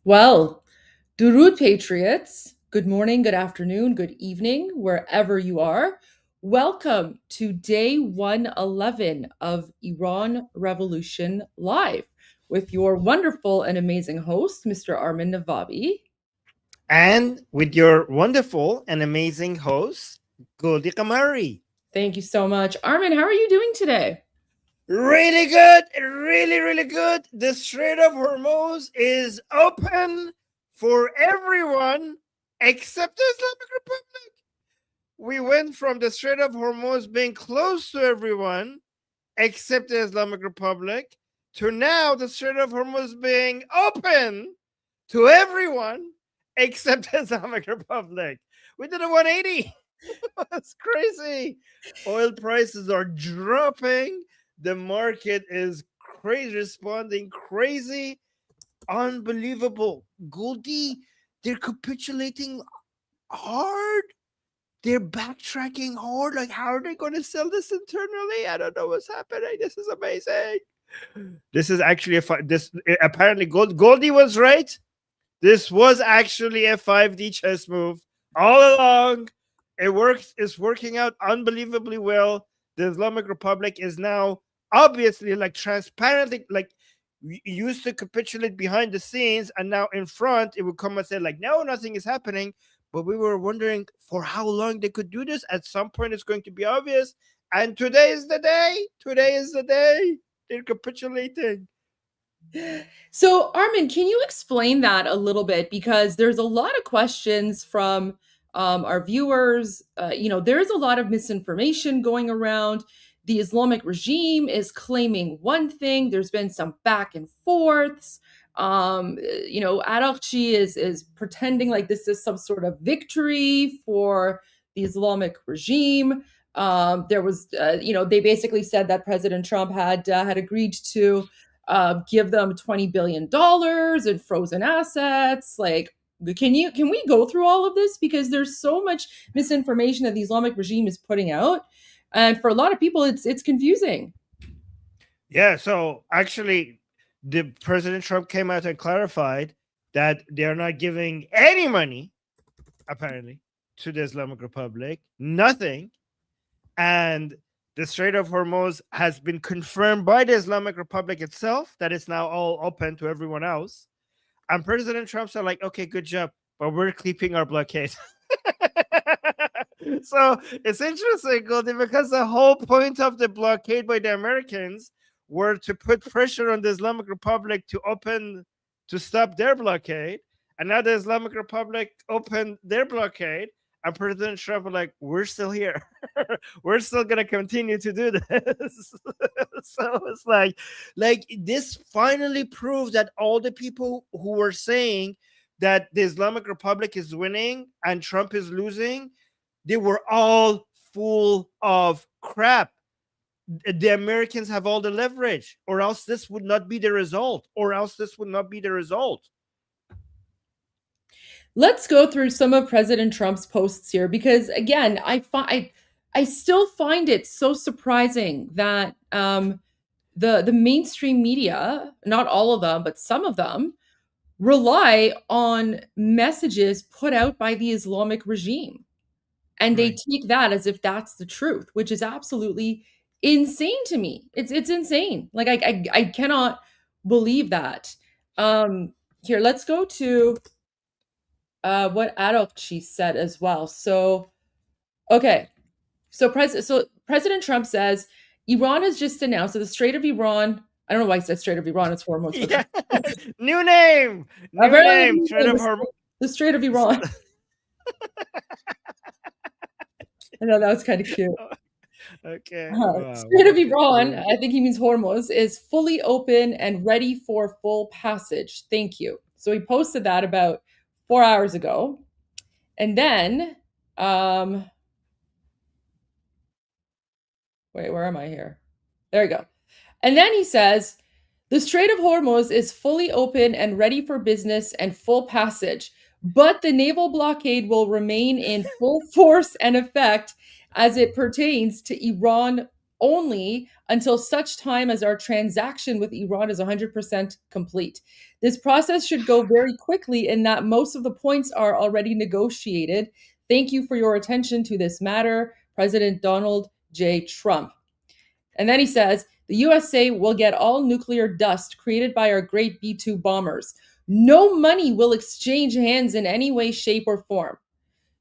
Well, Durud Patriots, good morning, good afternoon, good evening, wherever you are. Welcome to day 111 of Iran Revolution Live with your wonderful and amazing host, Mr. Armin Navabi. And with your wonderful and amazing host, Goldie Kamari. Thank you so much. Armin, how are you doing today? Really good, really good. The Strait of Hormuz is open for everyone except the Islamic Republic. We went from the Strait of Hormuz being closed to everyone except the Islamic Republic to now the Strait of Hormuz being open to everyone except the Islamic Republic. We did a 180. That's crazy. Oil prices are dropping. The market is crazy, responding crazy. Unbelievable. Goldie, they're capitulating hard. They're backtracking hard. Like, how are they going to sell this internally? I don't know what's happening. This is amazing. This is actually apparently Goldie was right. This was actually a 5D chess move all along. It works. It's working out unbelievably well. The Islamic Republic is now obviously transparently used to capitulate behind the scenes, and now in front it would come and say no, nothing is happening. But we were wondering for how long they could do this. At some point it's going to be obvious, and today is the day. Today is the day they're capitulating. So, Armin, can you explain that a little bit? Because there's a lot of questions from our viewers. There's a lot of misinformation going around. The Islamic regime is claiming one thing. There's been some back and forths. IRGC is pretending like this is some sort of victory for the Islamic regime. There was, they basically said that President Trump had agreed to give them $20 billion in frozen assets. Can we go through all of this? Because there's so much misinformation that the Islamic regime is putting out. And for a lot of people, it's confusing. Yeah, so actually, the President Trump came out and clarified that they're not giving any money, apparently, to the Islamic Republic, nothing. And the Strait of Hormuz has been confirmed by the Islamic Republic itself that it's now all open to everyone else. And President Trump said, okay, good job, but we're keeping our blockade. So it's interesting, Goldie, because the whole point of the blockade by the Americans were to put pressure on the Islamic Republic to stop their blockade. And now the Islamic Republic opened their blockade. And President Trump was like, we're still here. We're still going to continue to do this. So it's like this finally proved that all the people who were saying that the Islamic Republic is winning and Trump is losing, they were all full of crap. The Americans have all the leverage, or else this would not be the result. Let's go through some of President Trump's posts here, because again, I still find it so surprising that the mainstream media, not all of them, but some of them, rely on messages put out by the Islamic regime. And they take that as if that's the truth, which is absolutely insane to me. It's insane. I cannot believe that. Here, let's go to what Adolchi said as well. So, okay. So President Trump says Iran has just announced that the Strait of Iran. I don't know why I said Strait of Iran. It's Hormuz. Yeah. New name. Strait of Hormuz. The Strait of Iran. I know that was kind of cute. Okay. Wow. Strait of Iran, I think he means Hormuz, is fully open and ready for full passage. Thank you. So he posted that about 4 hours ago. And then, wait, where am I here? There we go. And then he says, the Strait of Hormuz is fully open and ready for business and full passage, but the naval blockade will remain in full force and effect as it pertains to Iran only until such time as our transaction with Iran is 100% complete. This process should go very quickly in that most of the points are already negotiated. Thank you for your attention to this matter, President Donald J. Trump. And then he says, the USA will get all nuclear dust created by our great B 2 bombers. No money will exchange hands in any way, shape, or form.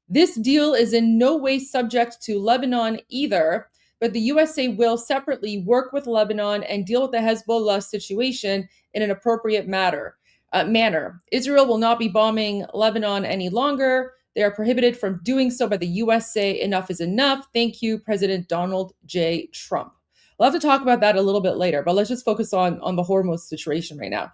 This deal is in no way subject to Lebanon either, but the USA will separately work with Lebanon and deal with the Hezbollah situation in an appropriate manner. Israel will not be bombing Lebanon any longer. They are prohibited from doing so by the USA. Enough is enough. Thank you, President Donald J. Trump. We'll have to talk about that a little bit later, but let's just focus on the Hormuz situation right now.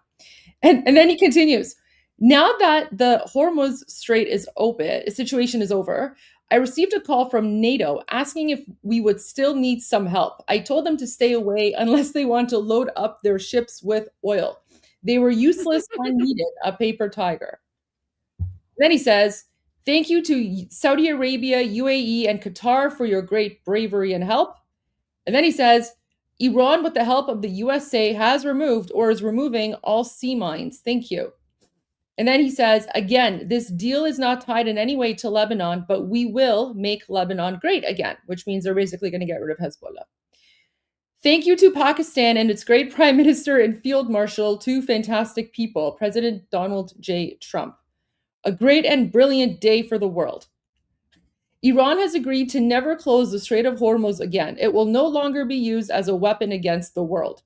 And then he continues. Now that the Hormuz Strait is open, situation is over, I received a call from NATO asking if we would still need some help. I told them to stay away unless they want to load up their ships with oil. They were useless and needed, a paper tiger. Then he says, thank you to Saudi Arabia, UAE, and Qatar for your great bravery and help. And then he says, Iran, with the help of the USA, has removed or is removing all sea mines. Thank you. And then he says, again, this deal is not tied in any way to Lebanon, but we will make Lebanon great again, which means they're basically going to get rid of Hezbollah. Thank you to Pakistan and its great prime minister and field marshal, two fantastic people, President Donald J. Trump. A great and brilliant day for the world. Iran has agreed to never close the Strait of Hormuz again. It will no longer be used as a weapon against the world.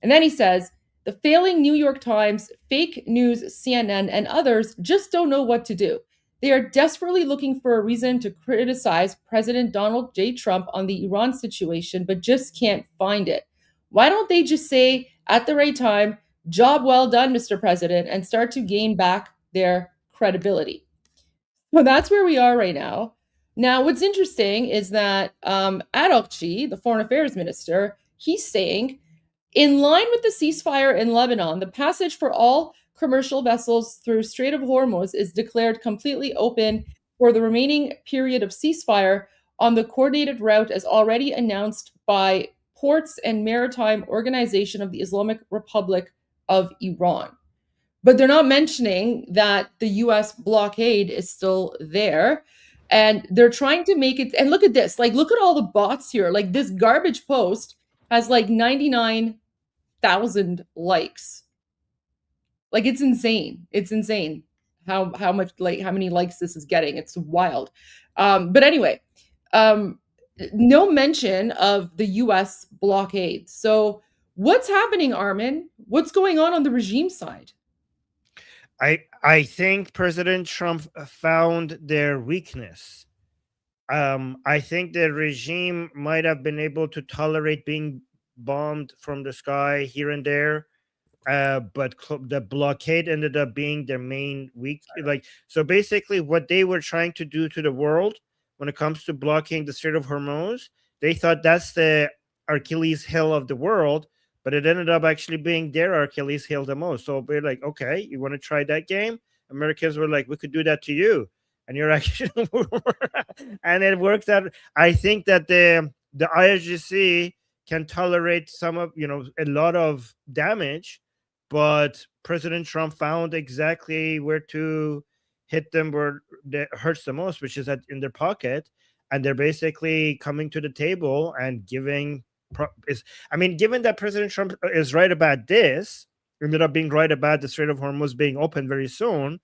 And then he says, the failing New York Times, fake news, CNN, and others just don't know what to do. They are desperately looking for a reason to criticize President Donald J. Trump on the Iran situation, but just can't find it. Why don't they just say at the right time, job well done, Mr. President, and start to gain back their credibility? So that's where we are right now. Now, what's interesting is that IRGC, the foreign affairs minister, he's saying, in line with the ceasefire in Lebanon, the passage for all commercial vessels through Strait of Hormuz is declared completely open for the remaining period of ceasefire on the coordinated route as already announced by Ports and Maritime Organization of the Islamic Republic of Iran. But they're not mentioning that the US blockade is still there. And they're trying to make it, and look at this, like, look at all the bots here. Like, this garbage post has like 99,000 likes. Like, it's insane. It's insane how much, like, how many likes this is getting. It's wild. But anyway, no mention of the US blockade. So what's happening, Armin? What's going on the regime side? I think President Trump found their weakness. I think the regime might have been able to tolerate being bombed from the sky here and there, but the blockade ended up being their main weak. Like, so basically, what they were trying to do to the world when it comes to blocking the Strait of Hormuz, they thought that's the Achilles heel of the world. But it ended up actually being their Achilles heel the most. So we're like, okay, you want to try that game? Americans were like, we could do that to you. And you're actually, and it worked out. I think that the IRGC can tolerate some of, a lot of damage, but President Trump found exactly where to hit them where it hurts the most, which is in their pocket. And they're basically coming to the table and giving given that President Trump is right about this, ended up being right about the Strait of Hormuz being open very soon,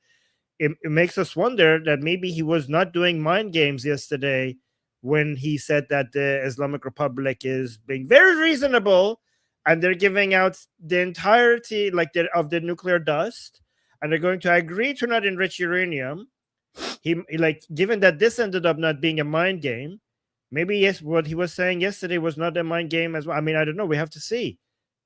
it makes us wonder that maybe he was not doing mind games yesterday when he said that the Islamic Republic is being very reasonable and they're giving out the entirety of the nuclear dust and they're going to agree to not enrich uranium. He given that this ended up not being a mind game, maybe yes, what he was saying yesterday was not a mind game as well. I mean, I don't know. We have to see.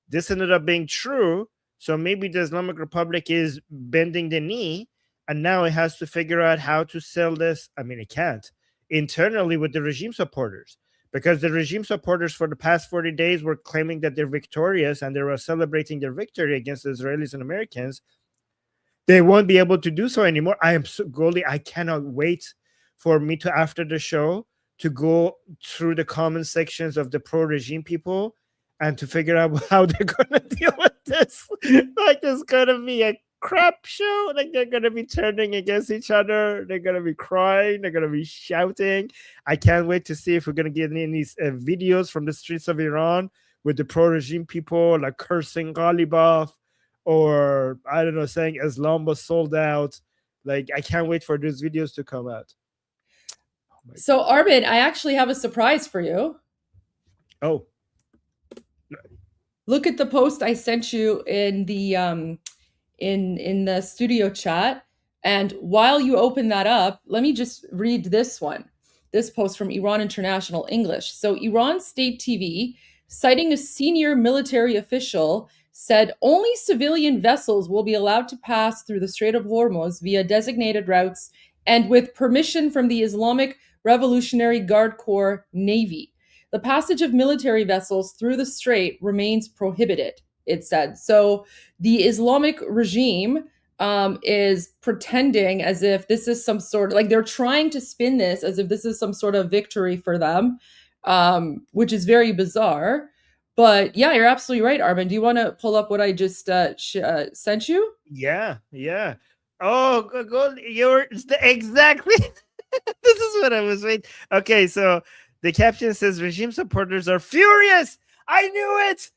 This ended up being true. So maybe the Islamic Republic is bending the knee, and now it has to figure out how to sell this. I mean, it can't internally with the regime supporters, because the regime supporters for the past 40 days were claiming that they're victorious and they were celebrating their victory against the Israelis and Americans. They won't be able to do so anymore. I am so Goldie. I cannot wait for me to, after the show, to go through the comment sections of the pro-regime people and to figure out how they're gonna deal with this. Like, it's gonna be a crap show. Like, they're gonna be turning against each other. They're gonna be crying. They're gonna be shouting. I can't wait to see if we're gonna get any of these videos from the streets of Iran with the pro-regime people like cursing Ghalibaf, or I don't know, saying Islam was sold out. Like, I can't wait for those videos to come out. So, Armin, I actually have a surprise for you. Oh. Look at the post I sent you in the in the studio chat. And while you open that up, let me just read this one. This post from Iran International English. So, Iran State TV, citing a senior military official, said only civilian vessels will be allowed to pass through the Strait of Hormuz via designated routes and with permission from the Islamic Revolutionary Guard Corps Navy. The passage of military vessels through the strait remains prohibited, it said. So the Islamic regime is pretending as if this is some sort of, like, they're trying to spin this as if this is some sort of victory for them, which is very bizarre. But yeah, you're absolutely right, Armin. Do you want to pull up what I just sent you? Yeah. Oh, good. Exactly. This is what I was waiting. Okay, so the caption says regime supporters are furious. I knew it.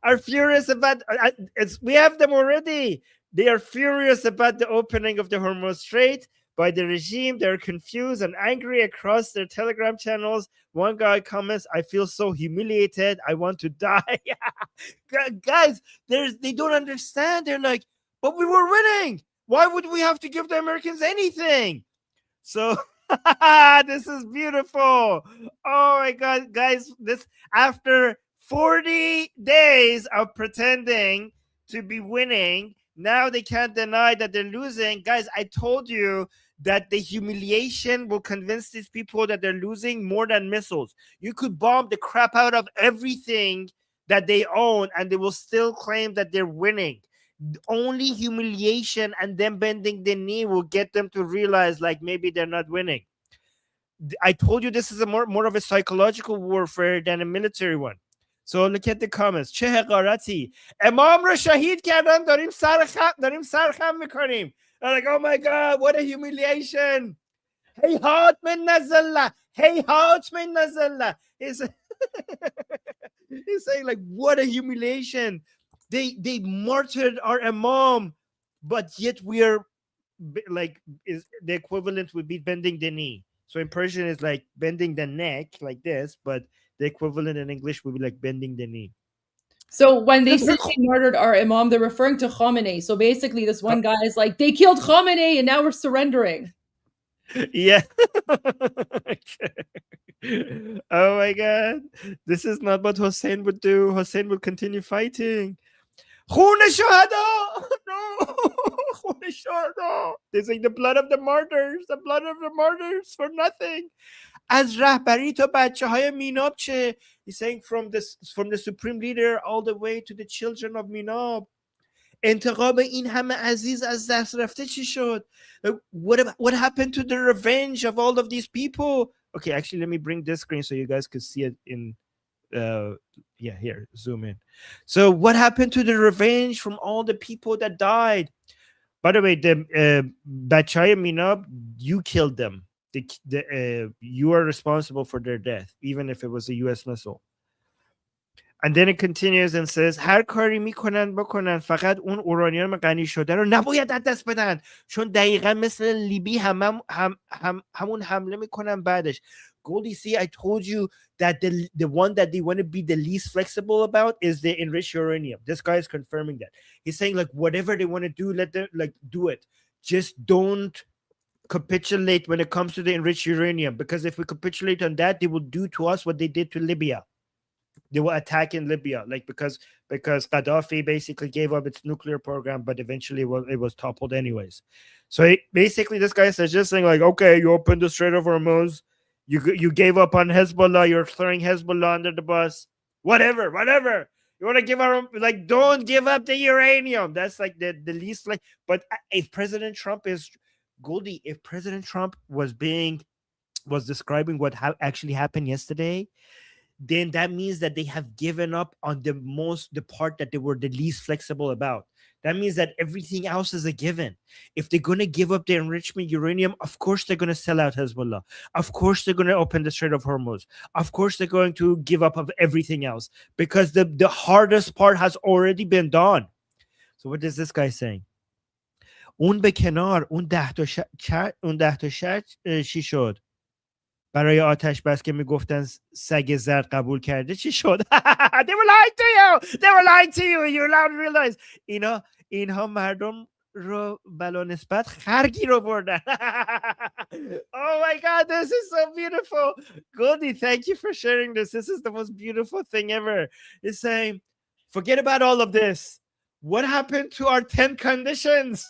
Are furious about we have them already. They are furious about the opening of the Hormuz Strait by the regime. They're confused and angry across their Telegram channels. One guy comments, I feel so humiliated. I want to die. Guys, they don't understand. They're like, but we were winning. Why would we have to give the Americans anything? So this is beautiful. Oh my God, guys, this after 40 days of pretending to be winning, now they can't deny that they're losing. Guys, I told you that the humiliation will convince these people that they're losing more than missiles. You could bomb the crap out of everything that they own and they will still claim that they're winning. Only humiliation and them bending the knee will get them to realize, like, maybe they're not winning. I told you this is a more of a psychological warfare than a military one. So look at the comments. چه حقارتی. امام رو شهید کردن داریم سرخم میکنیم. They're like, oh my God, what a humiliation. هیهات من نزله. هیهات من نزله. He's saying, like, what a humiliation. They martyred our imam, but yet we are like, is the equivalent would be bending the knee. So in Persian it's like bending the neck like this, but the equivalent in English would be like bending the knee. So when they say they murdered our imam, they're referring to Khamenei. So basically this one guy is like, they killed Khamenei and now we're surrendering. Yeah. Okay. Oh my God. This is not what Hussein would do. Hussein would continue fighting. خون شهدا. No. خون شهدا. They say the blood of the martyrs for nothing. از رهبری تا بچه‌های میناب چه? He's saying from the supreme leader all the way to the children of Minab. انتقام این همه عزیز از دست رفته چی شد? What happened to the revenge of all of these people? Okay, actually, let me bring this screen so you guys could see it in here, zoom in. So what happened to the revenge from all the people that died? By the way, the Bachaya Minab, you killed them. You are responsible for their death, even if it was a US missile. And then it continues and says هر کاری میکنن بکنن فقط اون اورانیوم غنی شده رو نباید از دست بدن چون دقیقا مثل لیبی همون حمله میکنن بعدش. Goldie, see, I told you that the one that they want to be the least flexible about is the enriched uranium. This guy is confirming that. He's saying, like, whatever they want to do, let them, like, do it. Just don't capitulate when it comes to the enriched uranium, because if we capitulate on that, they will do to us what they did to Libya. They will attack in Libya, like, because Gaddafi basically gave up its nuclear program, but eventually it was toppled anyways. So basically this guy is suggesting, like, okay, you opened the Strait of Hormuz, you gave up on Hezbollah, you're throwing Hezbollah under the bus, whatever. You want to give our, like, don't give up the uranium. That's like the least, like, but if President Trump is Goldie, if President Trump was being was describing what actually happened yesterday, then that means that they have given up on the part that they were the least flexible about. That means that everything else is a given. If they're going to give up their enrichment uranium, of course they're going to sell out Hezbollah. Of course they're going to open the Strait of Hormuz. Of course they're going to give up of everything else, because the hardest part has already been done. So what is this guy saying? اون به کنار، اون 10 تا شرط چی شد؟ برای آتش بس که میگفتن سگ زرد قبول کرده چی شد؟ They were lying to you. They were lying to you. You now realize اینها مردم رو بلا نسبت خرگی رو بردن. Oh my God, this is so beautiful. Goldie, thank you for sharing this. This is the most beautiful thing ever. It's saying, forget about all of this. What happened to our 10 conditions?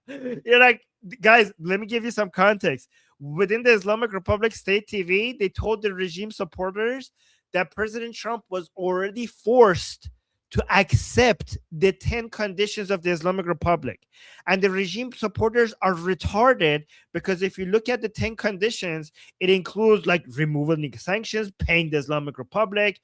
You're like, guys, let me give you some context. Within the Islamic Republic state TV, they told the regime supporters that President Trump was already forced to accept the 10 conditions of the Islamic Republic. And the regime supporters are retarded, because if you look at the 10 conditions, it includes like removal of sanctions, paying the Islamic Republic,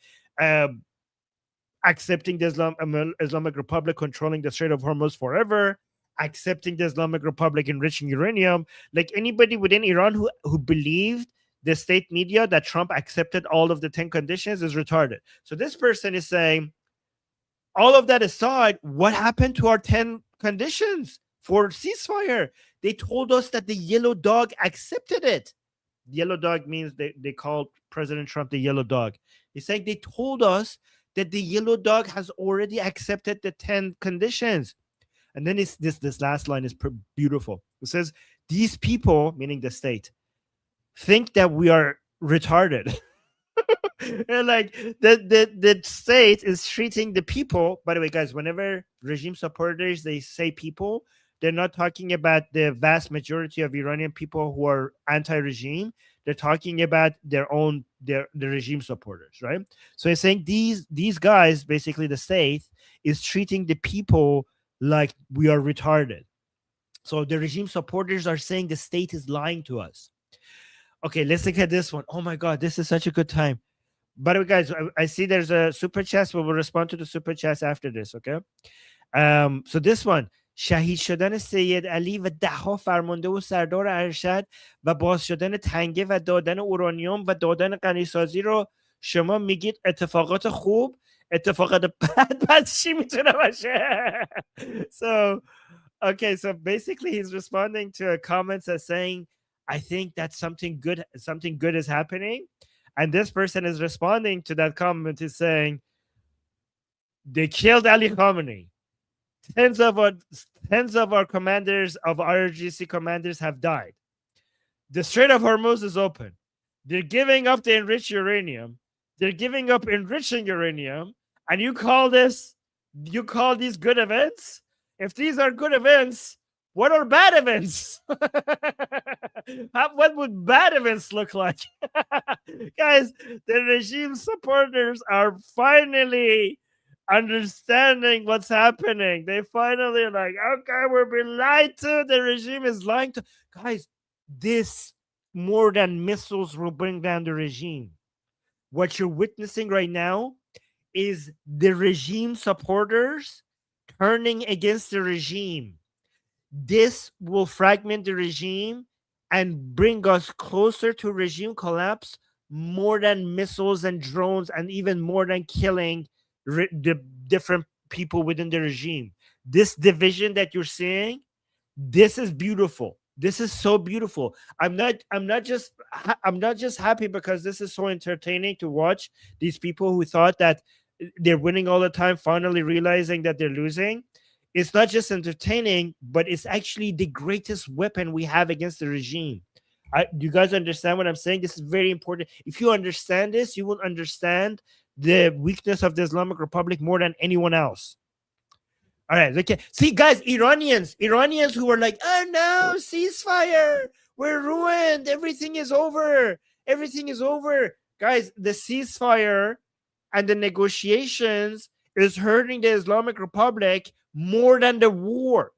accepting the Islamic Republic controlling the Strait of Hormuz forever, accepting the Islamic Republic enriching uranium. Like anybody within Iran who believed the state media that Trump accepted all of the 10 conditions is retarded. So this person is saying, all of that aside, what happened to our 10 conditions for ceasefire? They told us that the yellow dog accepted it. Yellow dog means they called President Trump the yellow dog. He's saying they told us that the yellow dog has already accepted the 10 conditions. And then this last line is beautiful. It says, these people, meaning the state, think that we are retarded. And like the state is treating the people. By the way, guys, whenever regime supporters they say people, they're not talking about the vast majority of Iranian people who are anti-regime. They're talking about the regime supporters, right? So he's saying these guys, basically the state, is treating the people like we are retarded. So the regime supporters are saying the state is lying to us. Okay, let's look at this one. Oh my God, this is such a good time. By the way, guys, I see there's a super chat, but we'll respond to the super chats after this, okay? So this one, شهید شدن سید علی و دهها فرمانده و سردار ارشد و باز شدن تنگه و دادن اورانیوم و دادن غنیسازی رو شما میگید اتفاقات خوب، اتفاقات بد چی میتونه باشه؟ So, okay, so basically he's responding to comments as saying, I think that something good is happening. And this person is responding to that comment is saying, they killed Ali Khamenei. Tens of our commanders, of IRGC commanders, have died. The Strait of Hormuz is open. They're giving up the enriched uranium. They're giving up enriching uranium. And you call these good events? If these are good events, what are bad events? What would bad events look like? Guys, the regime supporters are finally understanding what's happening. They finally are like, okay, we're being lied to. The regime is lying to. Guys, this more than missiles will bring down the regime. What you're witnessing right now is the regime supporters turning against the regime. This will fragment the regime and bring us closer to regime collapse more than missiles and drones, and even more than killing the different people within the regime. This division that you're seeing, this is beautiful. This is so beautiful. I'm not just happy because this is so entertaining to watch these people who thought that they're winning all the time, finally realizing that they're losing. It's not just entertaining, but it's actually the greatest weapon we have against the regime. Do you guys understand what I'm saying? This is very important. If you understand this, you will understand the weakness of the Islamic Republic more than anyone else. All right, okay. See, guys, Iranians who were like, oh no, ceasefire, we're ruined, everything is over. Guys, the ceasefire and the negotiations is hurting the Islamic Republic more than the war.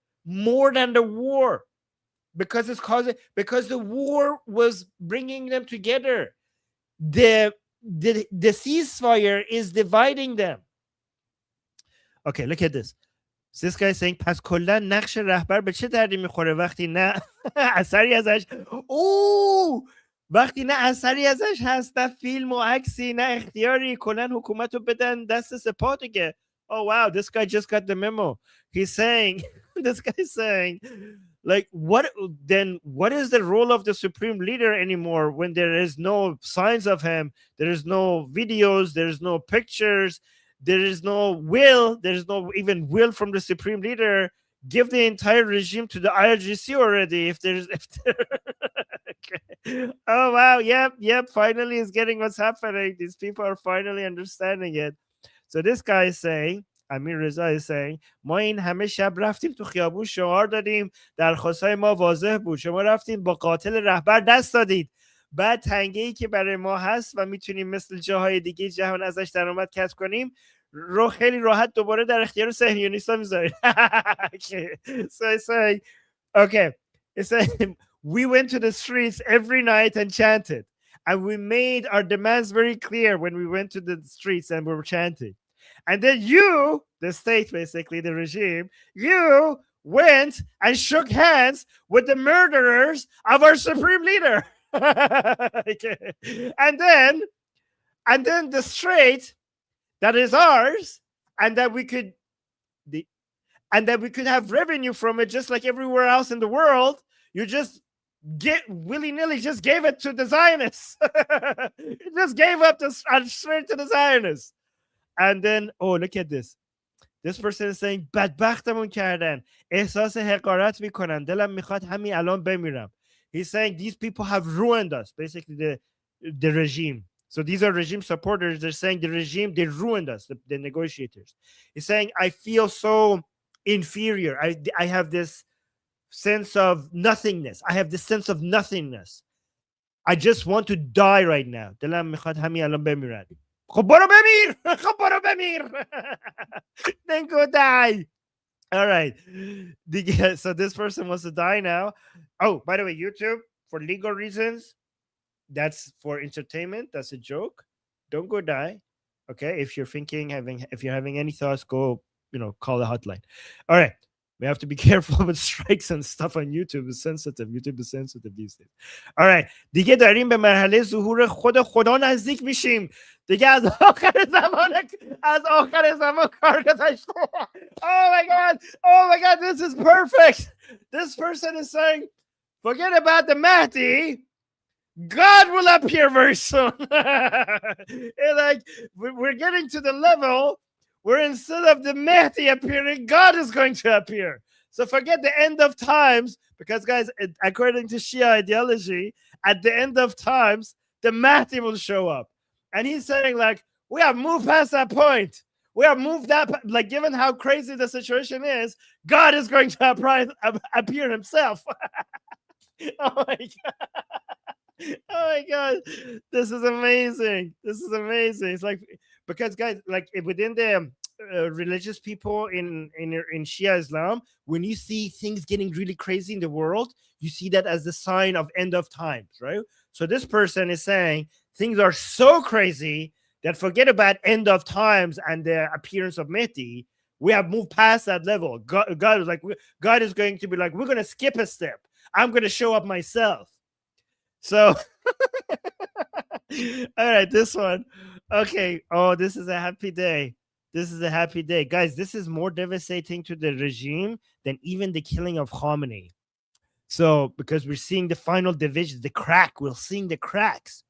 because because the war was bringing them together. The ceasefire is dividing them. Okay, look at this. So this guy is saying پس کلا نقش رهبر به چه دردی میخوره وقتی نه اثری ازش وقتی نه اثری ازش هست، نه فیلم و عکسی، نه اختیاری، کلا حکومت رو بدن دست سپاه دیگه. Oh wow, this guy just got the memo. He's saying this guy's saying like what is the role of the supreme leader anymore when there is no signs of him, there is no videos, there is no pictures, there is no will, there is no even will from the supreme leader. Give the entire regime to the IRGC already if there's okay. Oh wow, yep, finally is getting what's happening. These people are finally understanding it. So this guy is saying, Amir Reza is saying, ما این همه شب رفتیم تو خیابون شعار دادیم، درخواستای ما واضح بود، شما رفتیم با قاتل رهبر دست دادید، بعد تنگه‌ای که برای ما هست و میتونیم مثل جاهای دیگه جهان ازش درآمد کسب کنیم رو خیلی راحت دوباره در اختیار صهیونیست‌ها میذاریم. So it's saying, okay, it's saying we went to the streets every night and chanted, and we made our demands very clear when we went to the streets and we were chanting. And then you, the state, basically the regime, you went and shook hands with the murderers of our supreme leader. Okay. And then the strait that is ours, and that we could have revenue from it just like everywhere else in the world, you just willy-nilly just gave it to the Zionists. You just gave up the strait to the Zionists. And then, oh, look at this. This person is saying, بدبختمون کردن. احساس حقارت میکنن. دلم میخواد همین الان بمیرم. He's saying these people have ruined us. Basically, the regime. So these are regime supporters. They're saying the regime, they ruined us, the negotiators. He's saying, I feel so inferior. I have this sense of nothingness. I have this sense of nothingness. I just want to die right now. دلم میخواد همین الان بمیرم. خب برو بمیر. Then go die. All right. So this person wants to die now. Oh, by the way, YouTube, for legal reasons, that's for entertainment. That's a joke. Don't go die. Okay. If you're having any thoughts, go, call the hotline. All right. We have to be careful with strikes and stuff on YouTube. It's sensitive. YouTube is sensitive these days. All right. دیگه داریم به مرحله ظهور خدا نزدیک میشیم. دیگه از آخر زمان کار گذاشته. Oh my God. This is perfect. This person is saying, forget about the Mahdi. God will appear very soon. Like, we're getting to the level where instead of the Mahdi appearing, God is going to appear. So forget the end of times, because guys, according to Shia ideology, at the end of times, the Mahdi will show up. And he's saying, like, we have moved past that point. We have moved that, like, given how crazy the situation is, God is going to appear himself. Oh my God. Oh my God. This is amazing. It's like, because guys, like within the religious people in Shia Islam, when you see things getting really crazy in the world, you see that as the sign of end of times, right? So this person is saying things are so crazy that forget about end of times and the appearance of Mehdi. We have moved past that level. God is like, God is going to be like, we're going to skip a step. I'm going to show up myself. So, all right, this one. Okay. Oh, this is a happy day. Guys, this is more devastating to the regime than even the killing of Khamenei. So, because we're seeing the final division, we're seeing the cracks.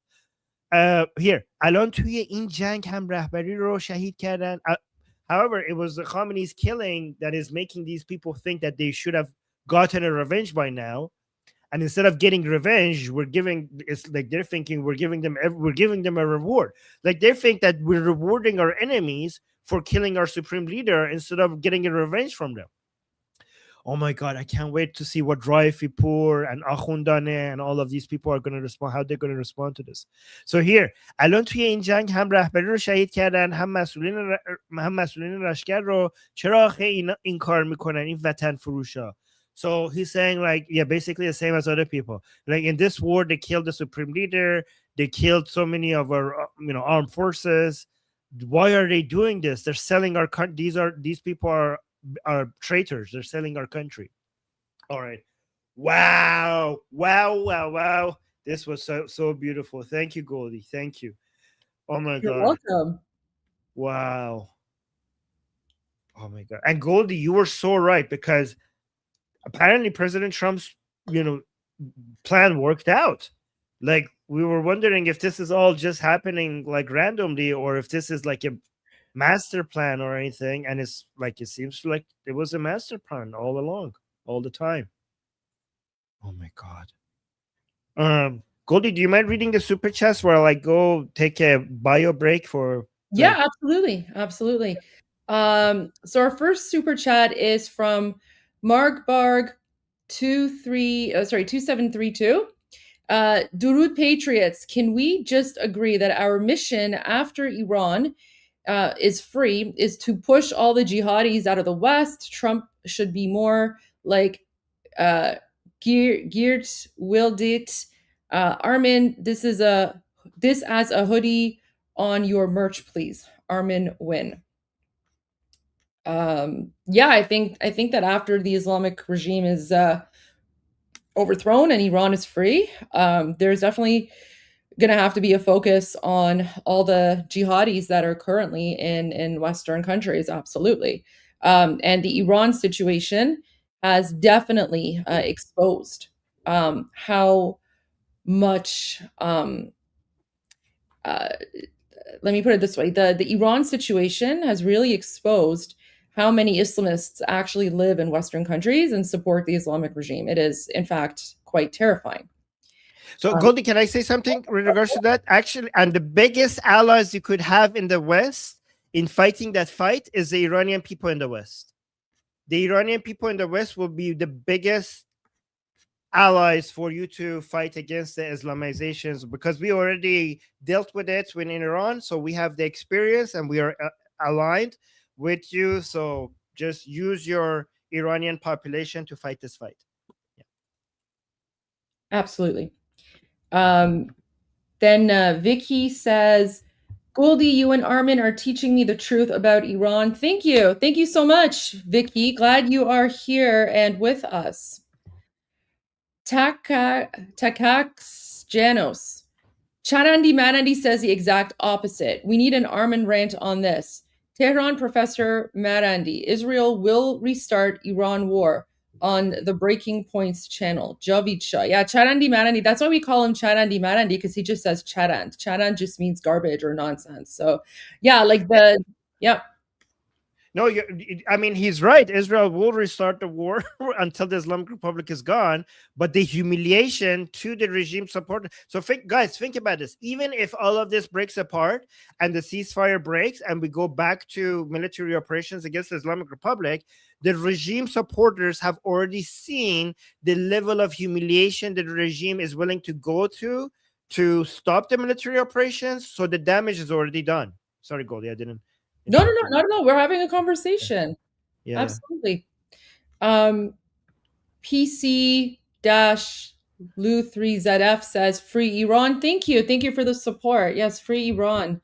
Here, الان توی این جنگ هم رهبری رو شهید کردن. However, it was the Khamenei's killing that is making these people think that they should have gotten a revenge by now. And instead of getting revenge, it's like they're thinking we're giving them a reward. Like they think that we're rewarding our enemies for killing our supreme leader instead of getting a revenge from them. Oh my God, I can't wait to see what Raifipur and Akhundane and all of these people are going to respond, how they're going to respond to this. So here, الان توی این جنگ هم رهبری رو شهید کردن، هم مسئولین لشکر رو. چرا آخه این کار میکنن این وطن فروشا؟ So he's saying, like, yeah, basically the same as other people. Like, in this war, they killed the supreme leader. They killed so many of our, armed forces. Why are they doing this? They're selling our country. These people are traitors. They're selling our country. All right. Wow. Wow. Wow. Wow. This was so beautiful. Thank you, Goldie. Thank you. Oh my You're God. welcome. Wow. Oh my God. And Goldie, you were so right, because apparently President Trump's, plan worked out. Like, we were wondering if this is all just happening like randomly, or if this is like a master plan or anything. And it's like, it seems like it was a master plan all along, all the time. Oh my God. Goldie, do you mind reading the super chats while I go take a bio break for? Yeah, absolutely. Absolutely. So our first super chat is from Mark Barg 2732. Durud Patriots, can we just agree that our mission after Iran is free is to push all the jihadis out of the West? Trump should be more like Geert Wildit. Armin, this as a hoodie on your merch, please. Armin Win. Yeah, I think that after the Islamic regime is overthrown and Iran is free, there's definitely going to have to be a focus on all the jihadis that are currently in Western countries. Absolutely. And the Iran situation has definitely exposed how much let me put it this way, the Iran situation has really exposed how many Islamists actually live in Western countries and support the Islamic regime. It is, in fact, quite terrifying. So, Goldie, can I say something in regards to that? Actually, and the biggest allies you could have in the West in fighting that fight is the Iranian people in the West. The Iranian people in the West will be the biggest allies for you to fight against the Islamizations, because we already dealt with it in Iran. So we have the experience and we are aligned with you. So just use your Iranian population to fight this fight. Yeah. Absolutely. Then Vicky says, Goldie, you and Armin are teaching me the truth about Iran. Thank you. Thank you so much, Vicky. Glad you are here and with us. Takax Janos. Chanandi Manandi says the exact opposite. We need an Armin rant on this. Tehran Professor Marandi. Israel will restart Iran war on the Breaking Points channel. Javid Shah. Yeah, Charandi Marandi. That's why we call him Charandi Marandi, because he just says Charand. Charand just means garbage or nonsense. So, yeah, yeah. No, I mean, he's right. Israel will restart the war until the Islamic Republic is gone. But the humiliation to the regime support. So, guys, think about this. Even if all of this breaks apart and the ceasefire breaks and we go back to military operations against the Islamic Republic, the regime supporters have already seen the level of humiliation that the regime is willing to go to stop the military operations. So the damage is already done. Sorry, Goldie, I didn't. No, not at all. We're having a conversation. Yeah. Absolutely. PC Lu3ZF says free Iran. Thank you. Thank you for the support. Yes, free Iran.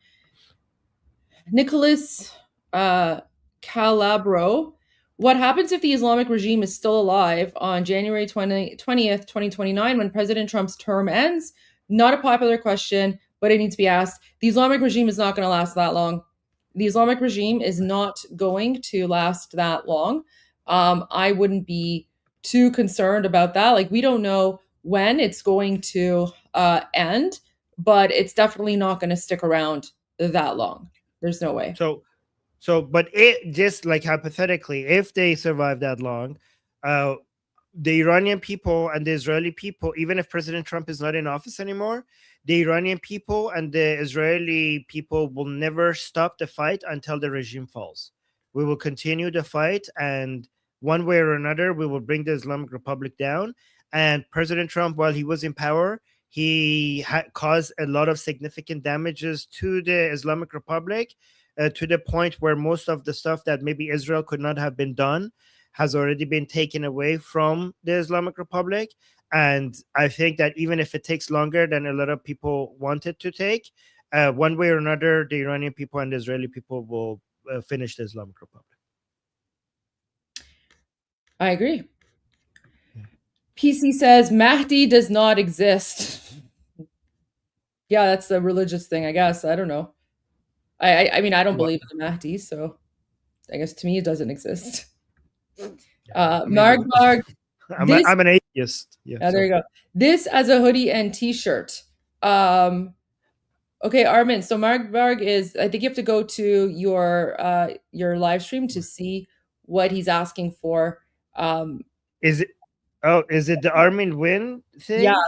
Nicholas Calabro. What happens if the Islamic regime is still alive on January 20th, 2029, when President Trump's term ends? Not a popular question, but it needs to be asked. The Islamic regime is not going to last that long. The Islamic regime is not going to last that long. I wouldn't be too concerned about that. Like, we don't know when it's going to end, but it's definitely not going to stick around that long. There's no way. But it just, like, hypothetically, if they survive that long, the Iranian people and the Israeli people, even if President Trump is not in office anymore, the Iranian people and the Israeli people will never stop the fight until the regime falls. We will continue the fight, and one way or another, we will bring the Islamic Republic down. And President Trump, while he was in power, he caused a lot of significant damages to the Islamic Republic, to the point where most of the stuff that maybe Israel could not have been done has already been taken away from the Islamic Republic. And I think that even if it takes longer than a lot of people want it to take, one way or another, the Iranian people and the Israeli people will finish the Islamic Republic. I agree. PC says Mahdi does not exist. Yeah, that's the religious thing, I guess. I don't know. I mean, I don't believe in the Mahdi, so I guess to me it doesn't exist. Marg, I'm an atheist. Yeah, there you go. This as a hoodie and t-shirt. Okay, Armin. So Marg is, I think you have to go to your live stream to see what he's asking for. Is it the Armin Win thing? Yeah,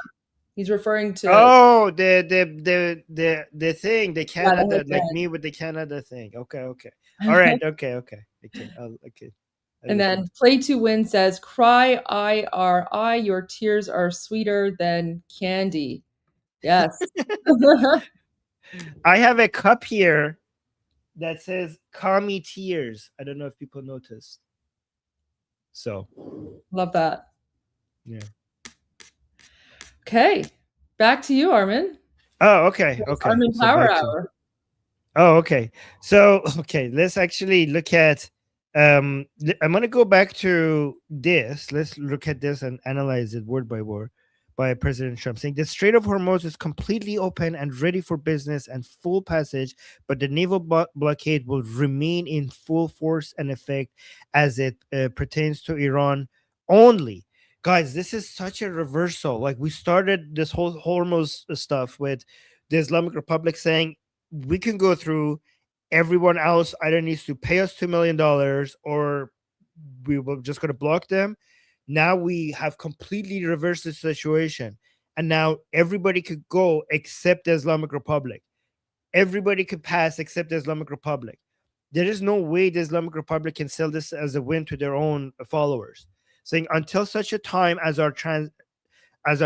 he's referring to the thing, the Canada, like me with the Canada thing. Okay. All right. Okay. And then Play to Win says, "Cry IRI, your tears are sweeter than candy." Yes. I have a cup here that says "Calm Tears." I don't know if people noticed. So love that. Yeah. Okay, back to you, Armin. Oh, okay. Armin Power Hour. Oh, okay. So, let's actually look at. I'm going to go back to this. Let's look at this and analyze it word by word by President Trump, saying the Strait of Hormuz is completely open and ready for business and full passage, but the naval blockade will remain in full force and effect as it pertains to Iran only. Guys, this is such a reversal. Like, we started this whole Hormuz stuff with the Islamic Republic saying we can go through. Everyone else either needs to pay us $2 million or we will just going to block them. Now we have completely reversed the situation. And now everybody could go except the Islamic Republic. Everybody could pass except the Islamic Republic. There is no way the Islamic Republic can sell this as a win to their own followers, saying until such a time as our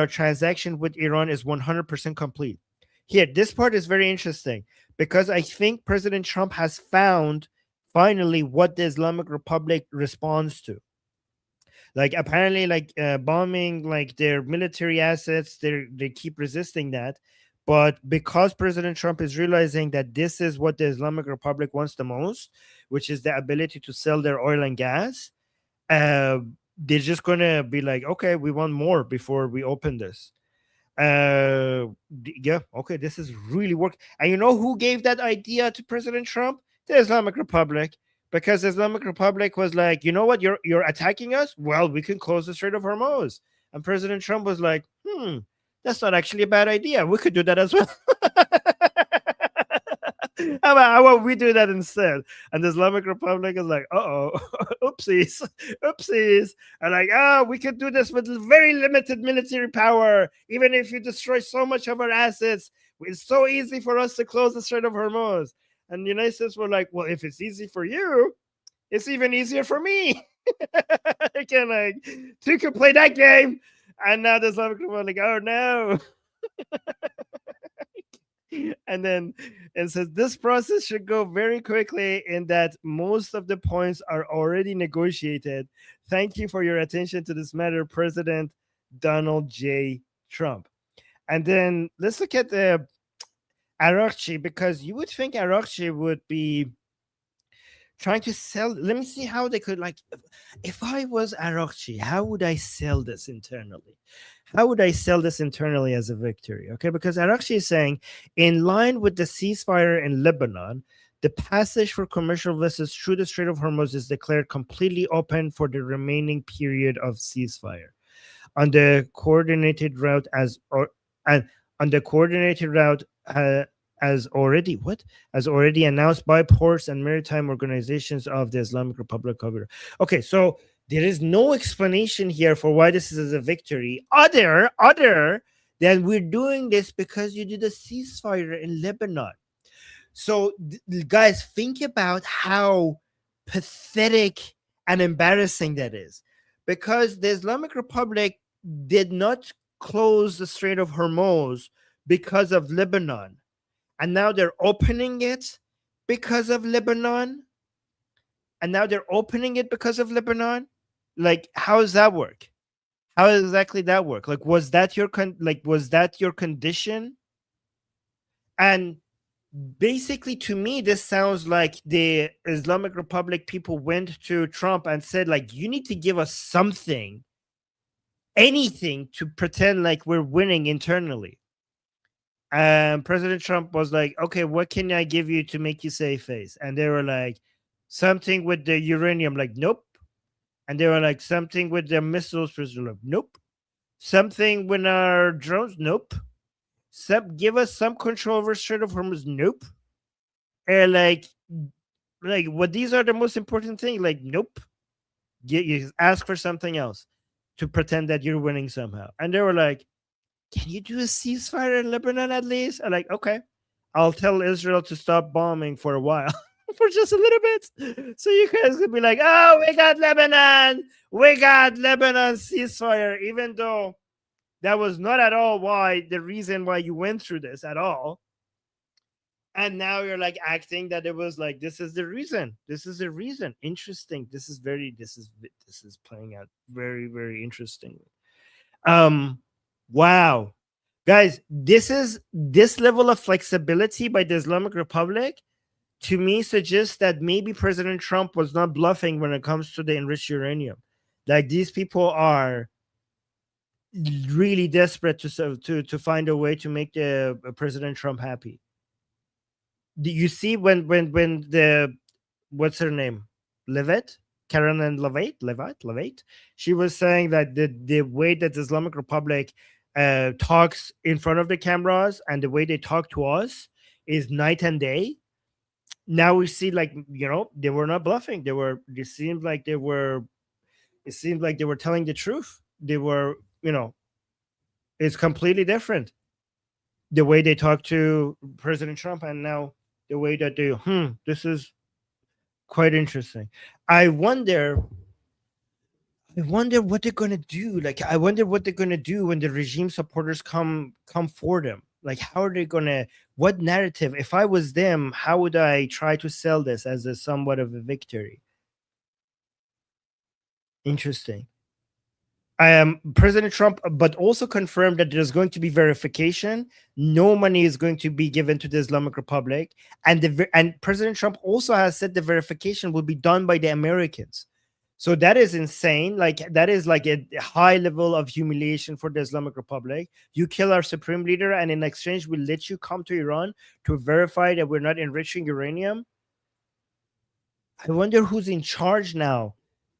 transaction with Iran is 100% complete. Here, this part is very interesting because I think President Trump has found finally what the Islamic Republic responds to. Like, apparently, like bombing, like their military assets, they keep resisting that. But because President Trump is realizing that this is what the Islamic Republic wants the most, which is the ability to sell their oil and gas, they're just going to be like, okay, we want more before we open this. This is really working. And you know who gave that idea to President Trump? The Islamic Republic. Because the Islamic Republic was like, you know what, you're attacking us? Well, we can close the Strait of Hormuz. And President Trump was like, that's not actually a bad idea. We could do that as well. How about we do that instead? And the Islamic Republic is like, oopsies. And like, we could do this with very limited military power. Even if you destroy so much of our assets, it's so easy for us to close the Strait of Hormuz. And the United States were like, well, if it's easy for you, it's even easier for me. I can you can play that game. And now the Islamic Republic, oh no. And then it says this process should go very quickly in that most of the points are already negotiated. Thank you for your attention to this matter, President Donald J. Trump. And then let's look at the IRGC, because you would think IRGC would be trying to sell. Let me see how they could, like, if I was IRGC, how would I sell this internally? How would I sell this internally as a victory? Okay, because IRGC is saying, in line with the ceasefire in Lebanon, the passage for commercial vessels through the Strait of Hormuz is declared completely open for the remaining period of ceasefire. On the coordinated route as already announced by ports and maritime organizations of the Islamic Republic of Iran. Okay, so there is no explanation here for why this is a victory other than we're doing this because you did a ceasefire in Lebanon. So guys, think about how pathetic and embarrassing that is, because the Islamic Republic did not close the Strait of Hormuz because of Lebanon. And now they're opening it because of Lebanon. Like, how does that work? How exactly that work? Like, was that your condition? And basically, to me, this sounds like the Islamic Republic people went to Trump and said, like, you need to give us something, anything, to pretend like we're winning internally. And President Trump was like, okay, what can I give you to make you save face? And they were like, something with the uranium, like, nope. And they were like, something with the missiles, President, like, nope. Something with our drones, nope. Give us some control over Strait of Hormuz, nope. And like, what, these are the most important thing, like, nope. You ask for something else to pretend that you're winning somehow. And they were like, can you do a ceasefire in Lebanon at least? I'm like, okay, I'll tell Israel to stop bombing for a while, for just a little bit. So you guys could be like, oh, we got Lebanon ceasefire, even though that was not at all the reason why you went through this at all. And now you're like acting that it was like, this is the reason. Interesting. This is playing out very, very interestingly. Wow. Guys, this level of flexibility by the Islamic Republic, to me, suggests that maybe President Trump was not bluffing when it comes to the enriched uranium. Like, these people are really desperate to find a way to make the President Trump happy. Do you see when the, what's her name, Levitt, Karen and Levitt, she was saying that the way that the Islamic Republic talks in front of the cameras and the way they talk to us is night and day. Now we see, like, they were not bluffing. It seemed like they were telling the truth. They were, it's completely different, the way they talk to President Trump, and now the way that they, this is quite interesting. I wonder what they're gonna do. Like, I wonder what they're gonna do when the regime supporters come for them. Like, how are they gonna? What narrative? If I was them, how would I try to sell this as a somewhat of a victory? Interesting. President Trump, but also confirmed that there's going to be verification. No money is going to be given to the Islamic Republic, and President Trump also has said the verification will be done by the Americans. So that is insane. Like, that is like a high level of humiliation for the Islamic Republic. You kill our supreme leader, and in exchange, we'll let you come to Iran to verify that we're not enriching uranium. I wonder who's in charge now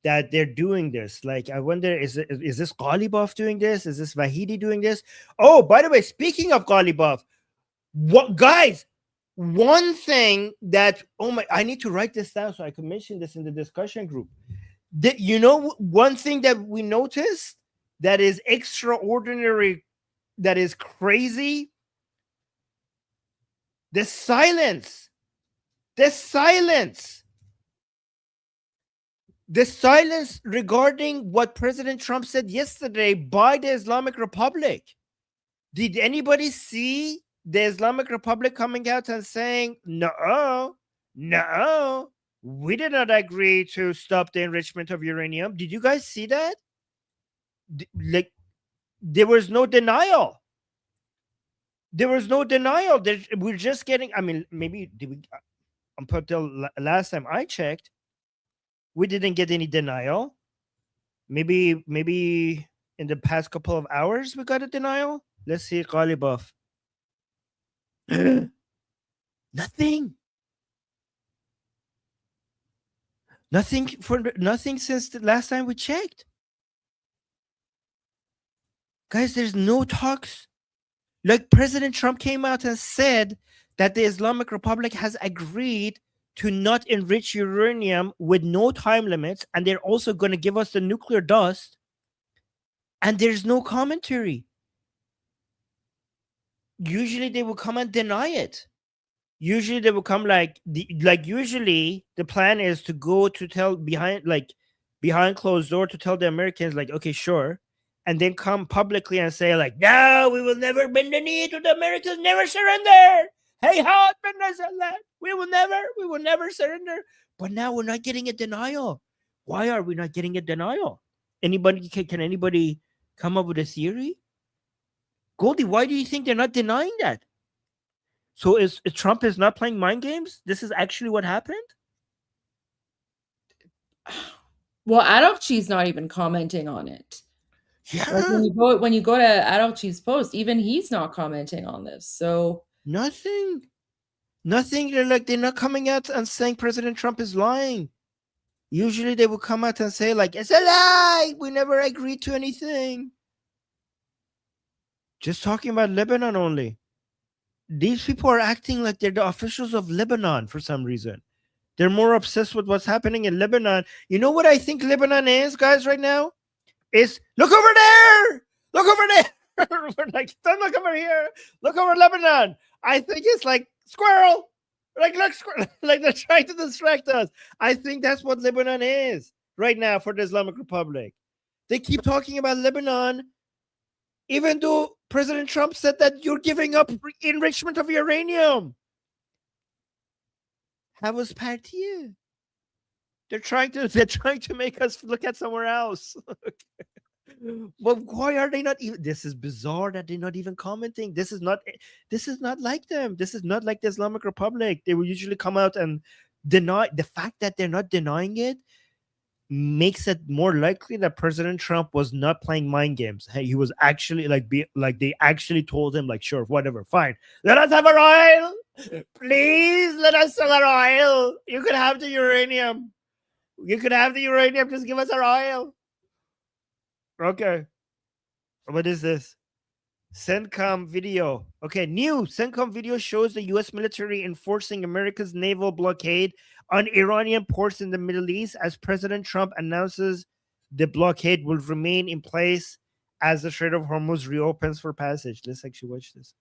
that they're doing this. Like, I wonder, is this Ghalibaf doing this? Is this Vahidi doing this? Oh, by the way, speaking of Ghalibaf, what, guys, one thing that, I need to write this down so I can mention this in the discussion group. One thing that we noticed that is extraordinary, that is crazy, the silence regarding what President Trump said yesterday by the Islamic Republic. Did anybody see the Islamic Republic coming out and saying, no, we did not agree to stop the enrichment of uranium? Did you guys see that? Like, there was no denial. We're just getting, maybe until last time I checked, we didn't get any denial. Maybe in the past couple of hours we got a denial. Let's see, Ghalibaf. Nothing since the last time we checked. Guys, there's no talks. Like, President Trump came out and said that the Islamic Republic has agreed to not enrich uranium with no time limits, and they're also going to give us the nuclear dust, and there's no commentary. Usually they will come and deny it. Usually they will come usually the plan is to go to tell behind closed door to tell the Americans, like, okay, sure, and then come publicly and say, like, no, we will never bend the knee to the Americans, never surrender. Hey, how we will never surrender. But now we're not getting a denial. Why are we not getting a denial? Can anybody come up with a theory? Goldie, why do you think they're not denying that? So is Trump is not playing mind games? This is actually what happened? Well, Adolchi's not even commenting on it. Yeah. Like when you go to Adolchi's post, even he's not commenting on this. So nothing. They're not coming out and saying President Trump is lying. Usually they will come out and say like, it's a lie. We never agreed to anything. Just talking about Lebanon only. These people are acting like they're the officials of Lebanon for some reason. They're more obsessed with what's happening in Lebanon. You know what I think Lebanon is, guys, right now? Is look over there! Look over there! We're like, don't look over here. Look over Lebanon. I think it's like squirrel. Like, look, squirrel. Like they're trying to distract us. I think that's what Lebanon is right now for the Islamic Republic. They keep talking about Lebanon, even though President Trump said that you're giving up enrichment of uranium. Have us party. They're trying to make us look at somewhere else. But why are they not even? This is bizarre that they're not even commenting. This is not like them. This is not like the Islamic Republic. They will usually come out and deny. The fact that they're not denying it makes it more likely that President Trump was not playing mind games. Hey, he was actually like they actually told him like, sure, whatever, fine. Let us have our oil. Please let us sell our oil. You could have the uranium. You could have the uranium. Just give us our oil. Okay. What is this? CENTCOM video. Okay, new CENTCOM video shows the U.S. military enforcing America's naval blockade on Iranian ports in the Middle East as President Trump announces the blockade will remain in place as the Strait of Hormuz reopens for passage. Let's actually watch this.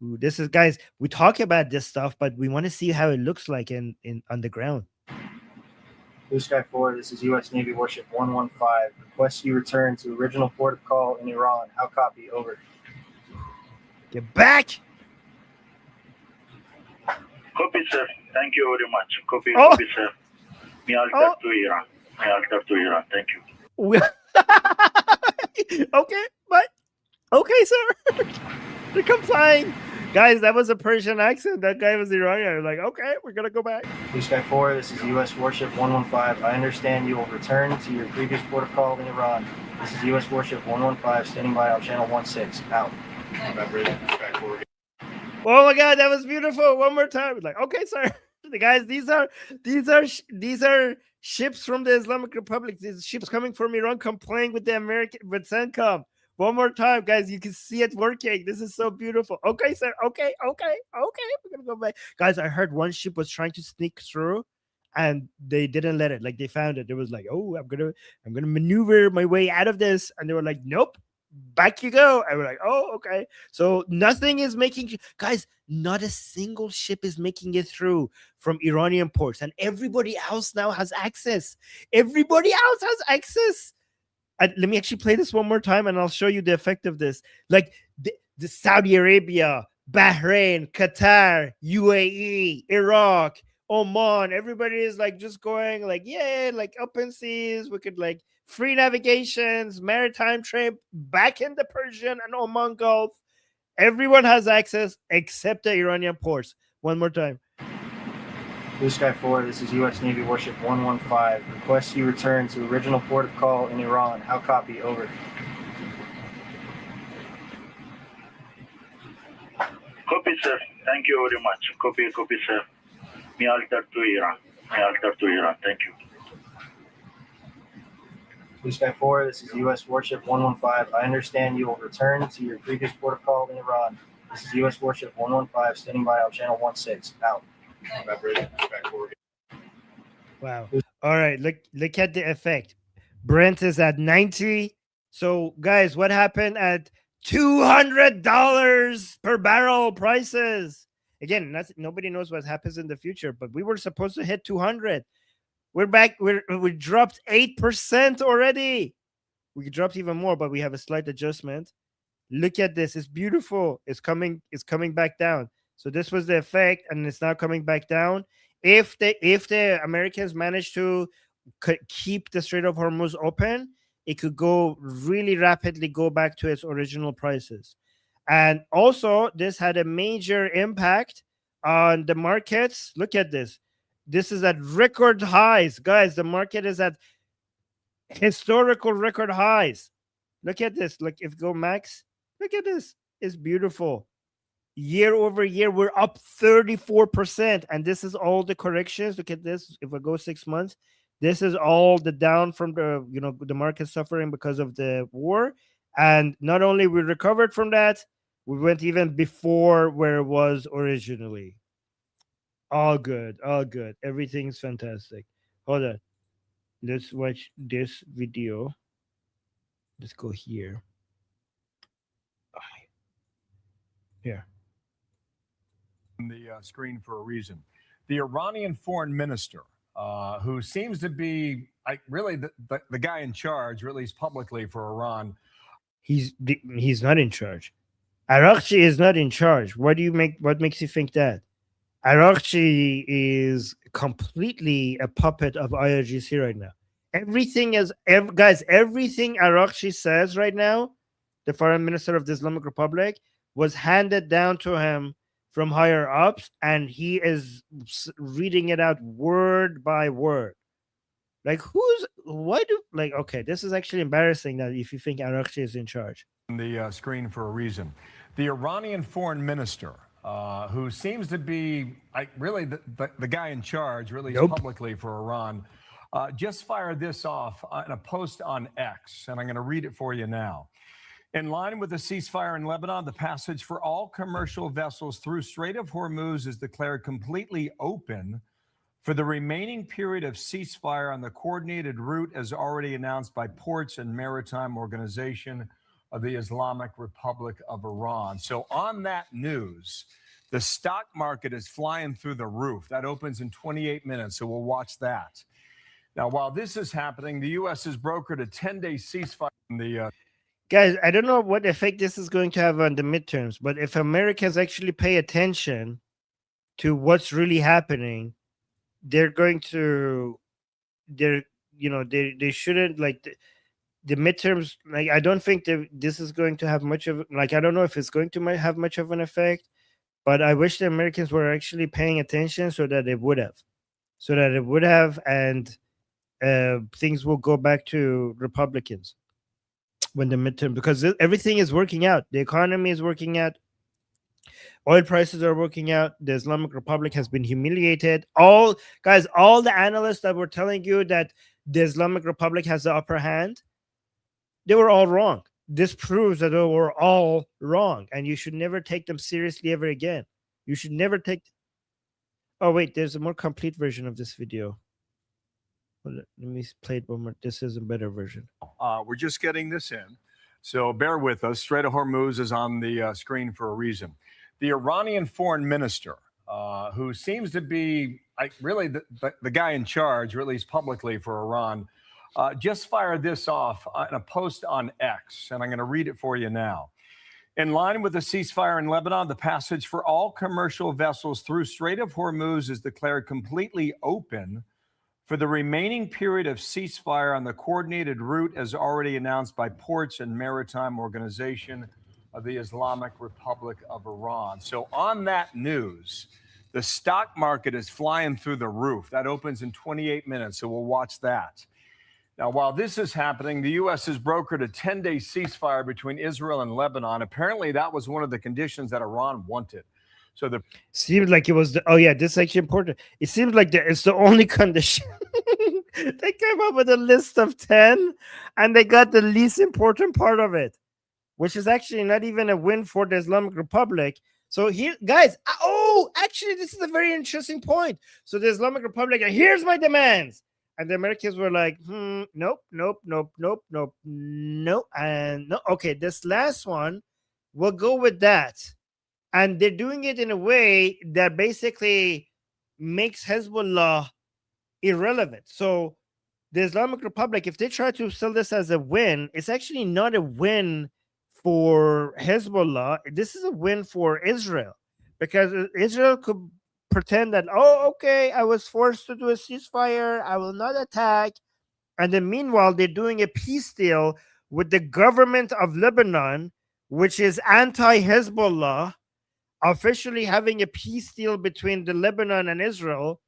Ooh, this is, guys, we talk about this stuff, but we want to see how it looks like in on the ground. Blue Sky 4, this is U.S. Navy Warship 115. Request you return to original port of call in Iran. How copy? Over. Get back! Copy, sir. Thank you very much. Copy, sir. Me alter to Iran. Thank you. Okay, but okay, sir. They're complying. Guys, that was a Persian accent. That guy was Iranian. Like, okay, we're gonna go back. Blue Sky 4, this is U.S. Warship 115. I understand you will return to your previous port of call in Iran. This is U.S. Warship 115 standing by on channel 16. Out. Oh my God, that was beautiful. One more time. Like, okay, sir. The guys, these are ships from the Islamic Republic. These ships coming from Iran, complying with the with CENTCOM. One more time, guys. You can see it working. This is so beautiful. Okay, sir. Okay. We're gonna go back, guys. I heard one ship was trying to sneak through, and they didn't let it. Like they found it. It was like, oh, I'm gonna maneuver my way out of this, and they were like, nope. Back you go. And we're like, oh, okay. So nothing is making, guys, not a single ship is making it through from Iranian ports, and everybody else now has access. Everybody else has access. And let me actually play this one more time, and I'll show you the effect of this. Like the Saudi Arabia, Bahrain, Qatar, UAE, Iraq, Oman, everybody is like just going like, yeah, like open seas. We could like free navigations, maritime trade back in the Persian and Oman Gulf. Everyone has access except the Iranian ports. One more time. Blue Sky 4, this is U.S. Navy Warship 115. Request you return to original port of call in Iran. How copy? Over. Copy, sir. Thank you very much. Copy, sir. Me alter to Iran. Thank you. Blue Sky 4, this is U.S. Warship 115. I understand you will return to your previous port of call in Iran. This is U.S. Warship 115 standing by on channel 16. Out. Wow. All right. Look at the effect. Brent is at 90. So, guys, what happened at $200 per barrel prices? Again, nobody knows what happens in the future, but we were supposed to hit 200. We're back. We dropped 8% already. We dropped even more, but we have a slight adjustment. Look at this. It's beautiful. It's coming back down. So this was the effect, and it's now coming back down. If the Americans manage to keep the Strait of Hormuz open, it could go really rapidly go back to its original prices. And also, this had a major impact on the markets. Look at this. This is at record highs. Guys, the market is at historical record highs. Look at this. Look, if go max, look at this. It's beautiful. Year over year, we're up 34%. And this is all the corrections. Look at this. If I go 6 months, this is all the down from the, the market suffering because of the war. And not only we recovered from that, we went even before where it was originally. All good, all good. Everything's fantastic. Hold on. Let's watch this video. Let's go here. Here. On the screen for a reason. The Iranian foreign minister, who seems to be really the guy in charge, or at least publicly for Iran. He's not in charge. IRGC is not in charge. What makes you think that? IRGC is completely a puppet of IRGC right now. Everything everything IRGC says right now, the foreign minister of the Islamic Republic, was handed down to him from higher ups, and he is reading it out word by word. Like, okay, this is actually embarrassing that if you think IRGC is in charge. On the screen for a reason. The Iranian foreign minister, who seems to be really the guy in charge, or at least publicly for Iran, just fired this off in a post on X, and I'm going to read it for you now. In line with the ceasefire in Lebanon, the passage for all commercial vessels through Strait of Hormuz is declared completely open for the remaining period of ceasefire on the coordinated route as already announced by Ports and Maritime Organization of the Islamic Republic of Iran. So on that news, the stock market is flying through the roof. That opens in 28 minutes, so we'll watch that. Now, while this is happening, the U.S. has brokered a 10-day ceasefire in the... Guys, I don't know what effect this is going to have on the midterms, but if Americans actually pay attention to what's really happening, they're going to... they shouldn't, the midterms, I don't think that this is going to have much of, I don't know if it's going to have much of an effect, but I wish the Americans were actually paying attention so that it would have, and things will go back to Republicans when the midterm, because everything is working out. The economy is working out. Oil prices are working out. The Islamic Republic has been humiliated. All the analysts that were telling you that the Islamic Republic has the upper hand, they were all wrong. This proves that they were all wrong, and you should never take them seriously ever again. You should never take... Oh, wait, there's a more complete version of this video. Let me play it one more. This is a better version. We're just getting this in, so bear with us. Strait of Hormuz is on the screen for a reason. The Iranian foreign minister, who seems to be really the guy in charge, or at least publicly for Iran, just fired this off in a post on X, and I'm going to read it for you now. In line with the ceasefire in Lebanon, the passage for all commercial vessels through Strait of Hormuz is declared completely open for the remaining period of ceasefire on the coordinated route as already announced by Ports and Maritime Organization of the Islamic Republic of Iran. So on that news, the stock market is flying through the roof. That opens in 28 minutes, so we'll watch that. Now, while this is happening, the U.S. has brokered a 10-day ceasefire between Israel and Lebanon. Apparently, that was one of the conditions that Iran wanted. So seemed like it was this is actually important. It seems like it's the only condition. They came up with a list of 10, and they got the least important part of it, which is actually not even a win for the Islamic Republic. So here, guys, actually, this is a very interesting point. So the Islamic Republic, here's my demands. And the Americans were like, nope, and no. Okay, this last one, we'll go with that. And they're doing it in a way that basically makes Hezbollah irrelevant. So the Islamic Republic, if they try to sell this as a win, it's actually not a win for Hezbollah. This is a win for Israel, because Israel could pretend that, oh, okay, I was forced to do a ceasefire, I will not attack. And then meanwhile, they're doing a peace deal with the government of Lebanon, which is anti-Hezbollah, officially having a peace deal between the Lebanon and Israel,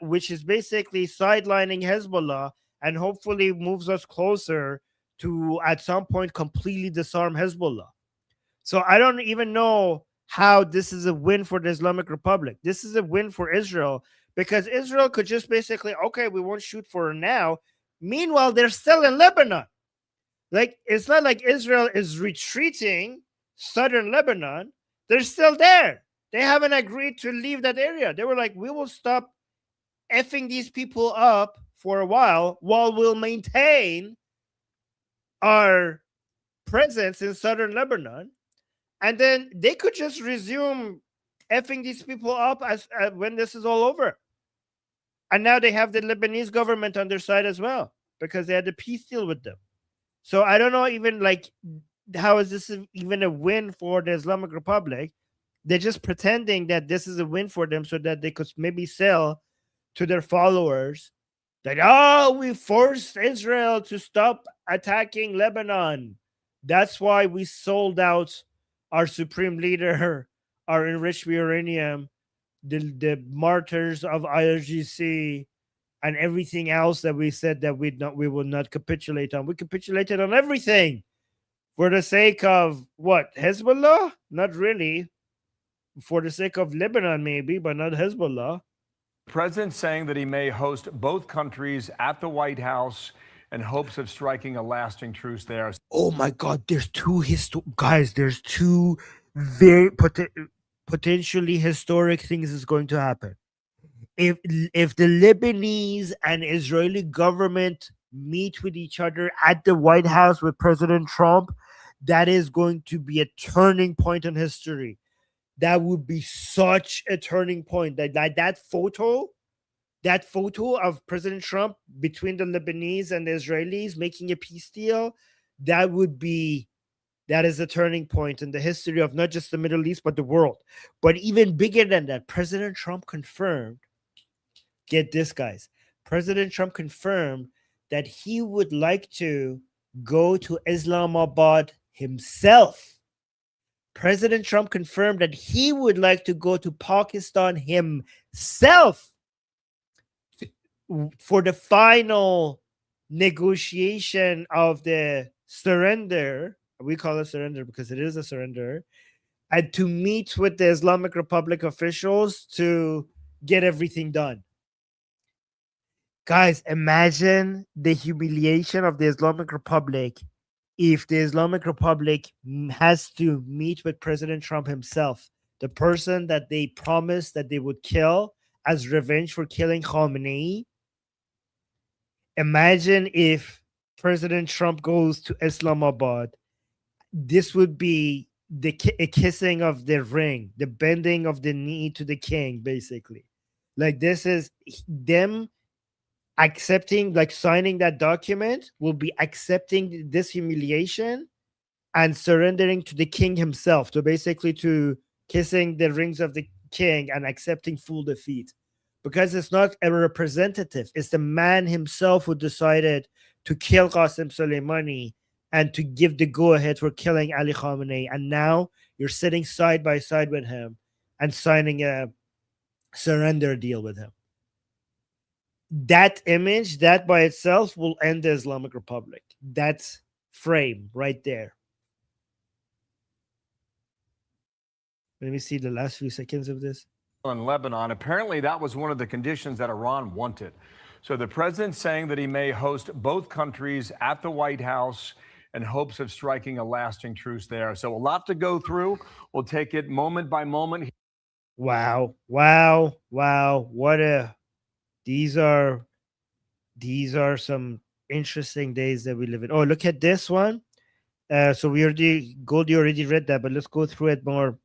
which is basically sidelining Hezbollah and hopefully moves us closer to, at some point, completely disarm Hezbollah. So I don't even know how this is a win for the Islamic Republic. This is a win for Israel, because Israel could just basically, okay, we won't shoot for her now. Meanwhile, they're still in Lebanon. Like, it's not like Israel is retreating southern Lebanon. They're still there. They haven't agreed to leave that area. They were like, we will stop effing these people up for a while we'll maintain our presence in southern Lebanon. And then they could just resume effing these people up as when this is all over. And now they have the Lebanese government on their side as well, because they had a peace deal with them. So I don't know even, like, how is this even a win for the Islamic Republic? They're just pretending that this is a win for them so that they could maybe sell to their followers that, oh, we forced Israel to stop attacking Lebanon. That's why we sold out our supreme leader, our enriched uranium, the martyrs of IRGC, and everything else that we said that we will not capitulate on. We capitulated on everything for the sake of what? Hezbollah? Not really. For the sake of Lebanon, maybe, but not Hezbollah. The president saying that he may host both countries at the White House in hopes of striking a lasting truce there. Oh my God, there's two guys. There's two very potentially historic things is going to happen. If the Lebanese and Israeli government meet with each other at the White House with President Trump, that is going to be a turning point in history. That would be such a turning point. That photo of President Trump between the Lebanese and the Israelis making a peace deal, that is a turning point in the history of not just the Middle East, but the world. But even bigger than that, President Trump confirmed, get this, guys, President Trump confirmed that he would like to go to Islamabad himself. President Trump confirmed that he would like to go to Pakistan himself for the final negotiation of the surrender. We call it surrender because it is a surrender, and to meet with the Islamic Republic officials to get everything done. Guys, imagine the humiliation of the Islamic Republic if the Islamic Republic has to meet with President Trump himself, the person that they promised that they would kill as revenge for killing Khamenei. Imagine if President Trump goes to Islamabad. This would be a kissing of the ring, the bending of the knee to the king, basically. Like, this is them accepting, like signing that document will be accepting this humiliation and surrendering to the king himself, to basically to kissing the rings of the king and accepting full defeat, because it's not a representative, it's the man himself who decided to kill Qasem Soleimani and to give the go-ahead for killing Ali Khamenei, and now you're sitting side by side with him and signing a surrender deal with him. That image, that by itself will end the Islamic Republic. That frame right there. Let me see the last few seconds of this. In Lebanon, apparently that was one of the conditions that Iran wanted. So the president saying that he may host both countries at the White House in hopes of striking a lasting truce there. So a lot to go through. We'll take it moment by moment. Wow. These are some interesting days that we live in. Oh, look at this one. So Goldie already read that, but let's go through it more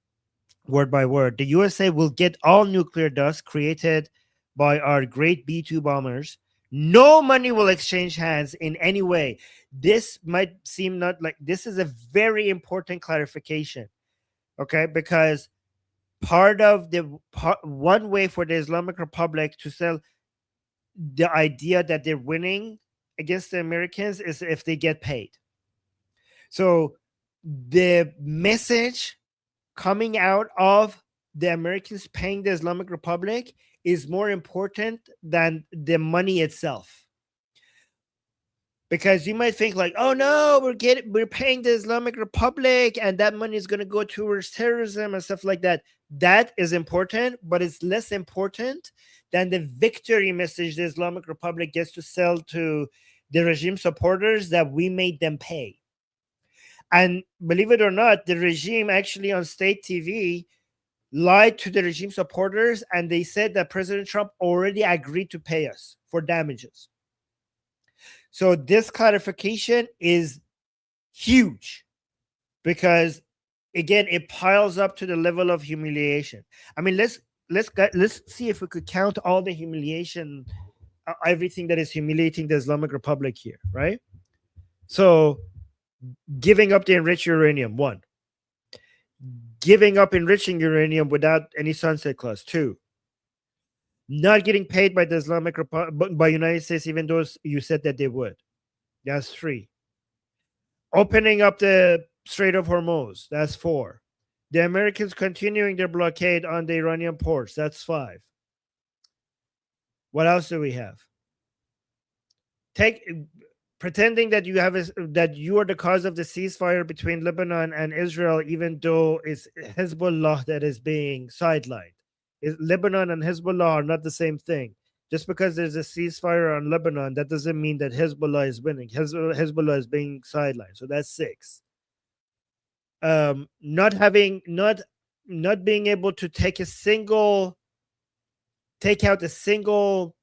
word by word. The USA will get all nuclear dust created by our great B-2 bombers. No money will exchange hands in any way. This might seem not like, this is a very important clarification, okay? Because one way for the Islamic Republic to sell the idea that they're winning against the Americans is if they get paid. So the message coming out of the Americans paying the Islamic Republic is more important than the money itself. Because you might think like, oh no, we're paying the Islamic Republic and that money is going to go towards terrorism and stuff like that. That is important, but it's less important than the victory message the Islamic Republic gets to sell to the regime supporters that we made them pay. And believe it or not, the regime actually on state TV lied to the regime supporters, and they said that President Trump already agreed to pay us for damages. So this clarification is huge because, again, it piles up to the level of humiliation. I mean, let's see if we could count all the humiliation, everything that is humiliating the Islamic Republic here, right? So giving up the enriched uranium, 1. Giving up enriching uranium without any sunset clause, 2. Not getting paid by the Islamic Republic, by United States, even though you said that they would. That's 3. Opening up the Strait of Hormuz. That's 4. The Americans continuing their blockade on the Iranian ports. That's 5. What else do we have? Pretending that that you are the cause of the ceasefire between Lebanon and Israel, even though it's Hezbollah that is being sidelined. Lebanon and Hezbollah are not the same thing. Just because there's a ceasefire on Lebanon, that doesn't mean that Hezbollah is winning. Hezbollah is being sidelined. So that's 6. Not being able to take out a single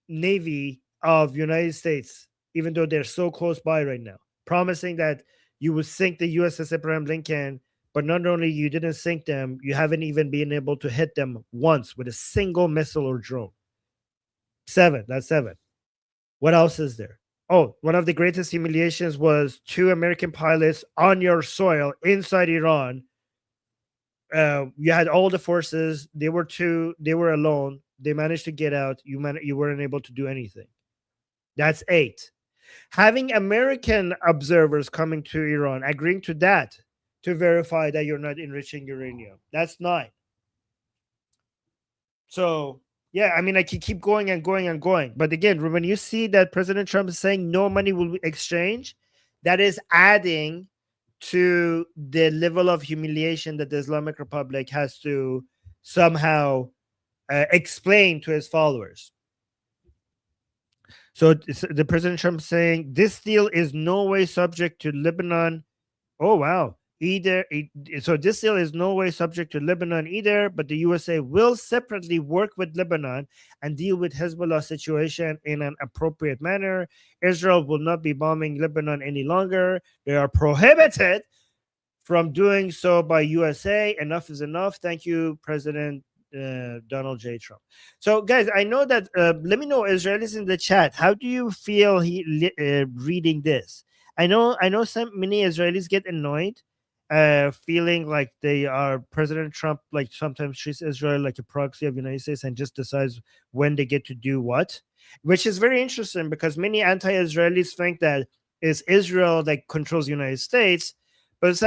navy of United States, even though they're so close by right now. Promising that you would sink the USS Abraham Lincoln, but not only you didn't sink them, you haven't even been able to hit them once with a single missile or drone. 7. That's 7. What else is there? Oh, one of the greatest humiliations was 2 American pilots on your soil inside Iran. You had all the forces. They were alone. They managed to get out. You weren't able to do anything. That's 8. Having American observers coming to Iran, agreeing to that, to verify that you're not enriching uranium. That's 9. So, yeah, I mean, I can keep going and going and going. But again, when you see that President Trump is saying no money will be exchanged, that is adding to the level of humiliation that the Islamic Republic has to somehow explain to his followers. So the President Trump saying this deal is no way subject to Lebanon. Oh, wow. So this deal is no way subject to Lebanon either, but the USA will separately work with Lebanon and deal with Hezbollah situation in an appropriate manner. Israel will not be bombing Lebanon any longer. They are prohibited from doing so by USA. Enough is enough. Thank you, President Donald J. Trump. So, guys, I know that. Let me know, Israelis in the chat. How do you feel reading this? I know. Many Israelis get annoyed, feeling like they are President Trump. Like sometimes treats Israel like a proxy of the United States and just decides when they get to do what, which is very interesting because many anti-Israelis think that it's Israel that controls the United States, but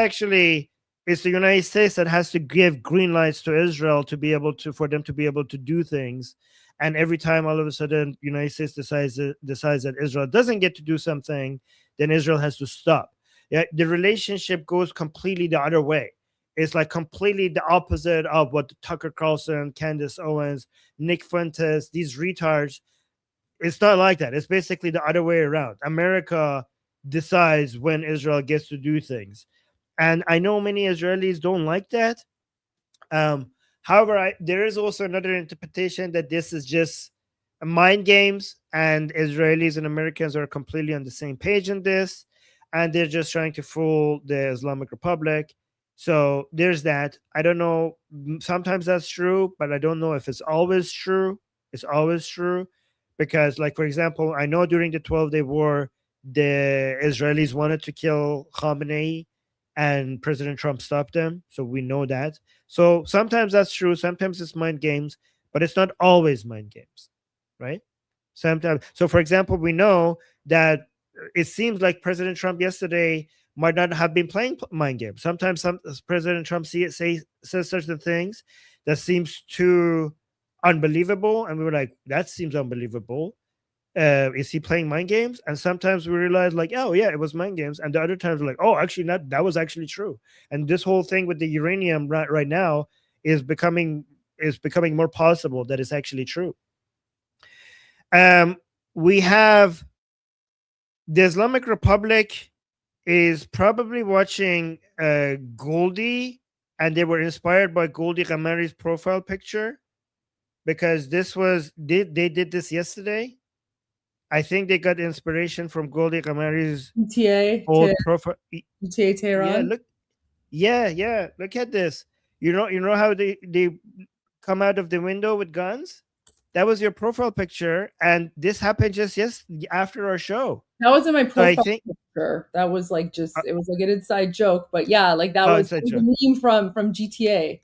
it's the United States that has to give green lights to Israel for them to be able to do things. And every time all of a sudden the United States decides that Israel doesn't get to do something, then Israel has to stop. Yeah, the relationship goes completely the other way. It's like completely the opposite of what Tucker Carlson, Candace Owens, Nick Fuentes, these retards. It's not like that. It's basically the other way around. America decides when Israel gets to do things. And I know many Israelis don't like that. However, there is also another interpretation that this is just mind games and Israelis and Americans are completely on the same page in this. And they're just trying to fool the Islamic Republic. So there's that. I don't know. Sometimes that's true, but I don't know if it's always true. It's always true. Because, like, for example, I know during the 12-Day War, the Israelis wanted to kill Khamenei. and President Trump stopped them. So we know that. So sometimes that's true. Sometimes it's mind games, but it's not always mind games, right? Sometimes. So, for example, we know that it seems like President Trump yesterday might not have been playing mind games. Sometimes President Trump says certain things that seems too unbelievable, and we were like, that seems unbelievable. Is he playing mind games? And sometimes we realize, like, oh yeah, it was mind games. And the other times we're like, oh, actually, that was actually true. And this whole thing with the uranium right now is becoming more possible that it's actually true. We have the Islamic Republic is probably watching Goldie, and they were inspired by Goldie Ghamari's profile picture, because they did this yesterday. I think they got inspiration from Goldie Ghamari's old profile. GTA Tehran. Yeah, look at this. You know how they come out of the window with guns? That was your profile picture, and this happened just after our show. That wasn't my profile picture. That was like it was like an inside joke, but yeah, like that was a meme from GTA.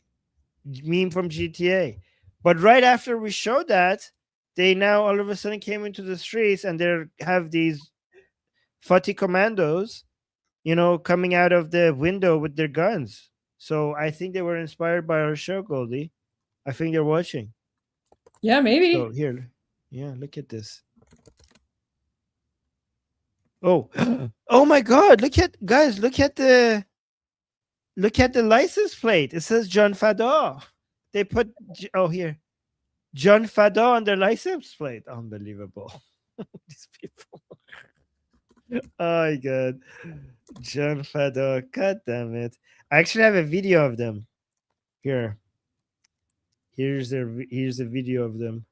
Meme from GTA. But right after we showed that, they now all of a sudden came into the streets, and they have these Fatih commandos, coming out of the window with their guns. So I think they were inspired by our show, Goldie. I think they're watching. Yeah, maybe. So here, yeah, look at this. Oh, oh my God! Look at the license plate. It says John Fadda. They put here, John Fadda on their license plate. Unbelievable. These people. Oh my God, John Fadda. God damn it! I actually have a video of them. Here. Here's a video of them.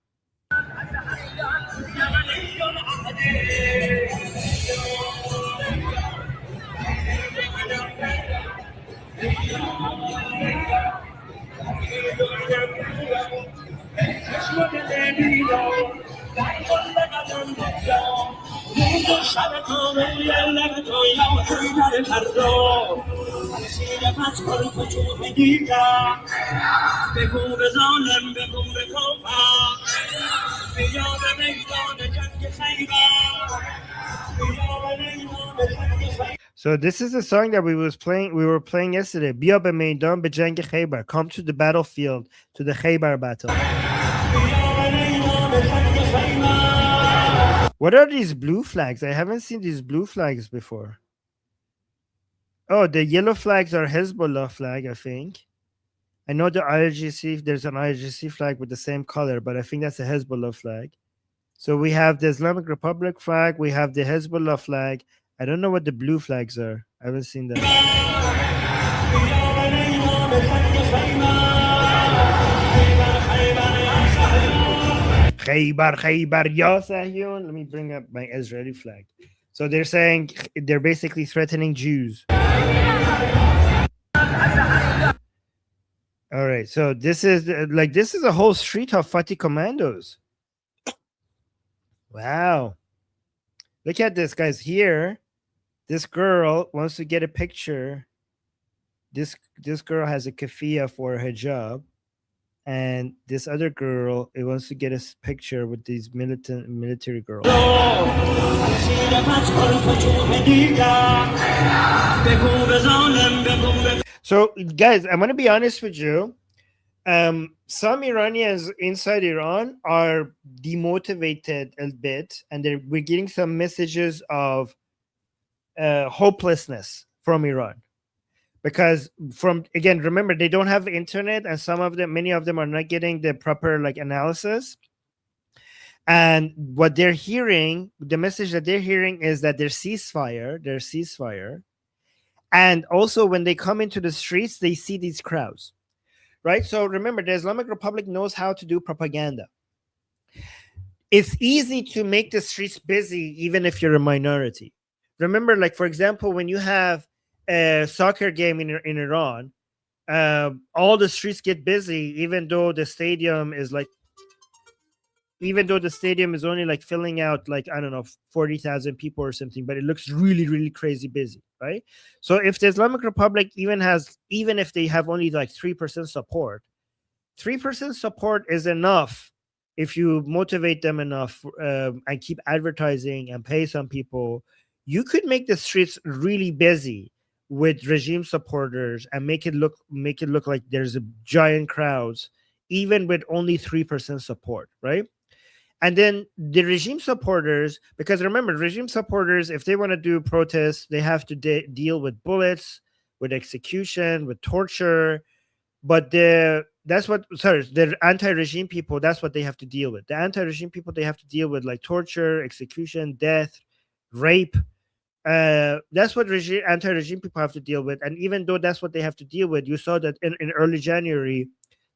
So this is a song that we were playing yesterday. Bia be meydan be jang Khaybar. Come to the battlefield, to the Khaybar battle. What are these blue flags? I haven't seen these blue flags before. Oh, the yellow flags are Hezbollah flag, I think. I know the IRGC, there's an IRGC flag with the same color, but I think that's a Hezbollah flag. So we have the Islamic Republic flag, we have the Hezbollah flag. I don't know what the blue flags are. I haven't seen that. Khaybar, ya Sahyun. Let me bring up my Israeli flag. So they're saying they're basically threatening Jews. All right, so this is a whole street of Fatih commandos. Wow. Look at this, guys. Here, this girl wants to get a picture. This girl has a kafia for her hijab, and this other girl wants to get a picture with these military girls. So, guys, I'm going to be honest with you. Some Iranians inside Iran are demotivated a bit, and we're getting some messages of hopelessness from Iran. Because remember, they don't have internet, and many of them are not getting the proper analysis. And what they're hearing, the message that they're hearing is that their ceasefire. And also when they come into the streets, they see these crowds, right? So remember, the Islamic Republic knows how to do propaganda. It's easy to make the streets busy, even if you're a minority. Remember, for example, when you have a soccer game in Iran, all the streets get busy, even though the stadium is even though the stadium is only like filling out like, I don't know, 40,000 people or something, but it looks really, really crazy busy, right? So if the Islamic Republic even if they have only like 3% support, 3% support is enough if you motivate them enough and keep advertising and pay some people. You could make the streets really busy with regime supporters and make it look like there's a giant crowds, even with only 3% support, right? And then the regime supporters, because remember, regime supporters, if they want to do protests, they have to deal with bullets, with execution, with torture. But the anti-regime people, that's what they have to deal with. The anti-regime people, they have to deal with like torture, execution, death, rape. That's what anti-regime people have to deal with. And even though that's what they have to deal with, you saw that in early January,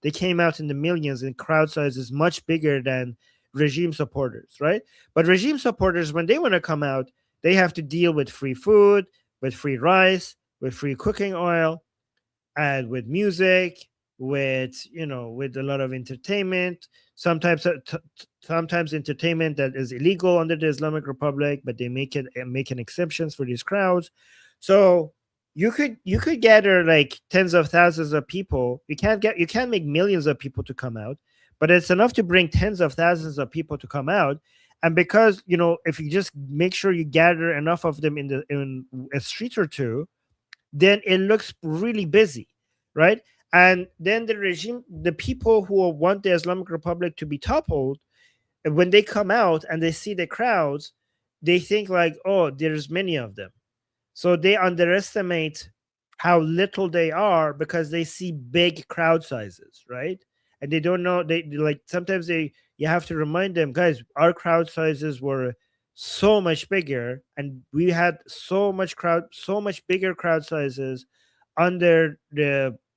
they came out in the millions, and crowd size is much bigger than regime supporters, right? But regime supporters, when they want to come out, they have to deal with free food, with free rice, with free cooking oil, and with music, with with a lot of entertainment. Sometimes entertainment that is illegal under the Islamic Republic, but they making exceptions for these crowds. So you could gather like tens of thousands of people. You can't make millions of people to come out, but it's enough to bring tens of thousands of people to come out. And because if you just make sure you gather enough of them in a street or two, then it looks really busy, right? And then the people who want the Islamic Republic to be toppled, when they come out and they see the crowds, they think like, oh, there's many of them. So they underestimate how little they are because they see big crowd sizes, right? And they don't know, they like, sometimes you have to remind them, guys, our crowd sizes were so much bigger, and we had so much bigger crowd sizes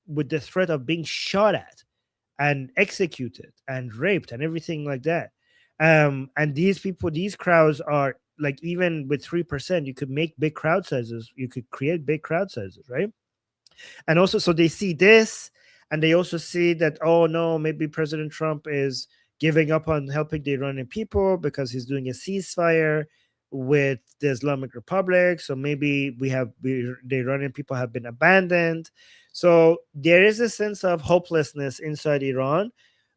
with the threat of being shot at and executed and raped and everything like that. And these crowds are like, even with 3%, you could make big crowd sizes. You could create big crowd sizes, right? And also, so they see this, and they also see that, oh no, maybe President Trump is giving up on helping the Iranian people because he's doing a ceasefire with the Islamic Republic. So maybe the Iranian people have been abandoned. So there is a sense of hopelessness inside Iran,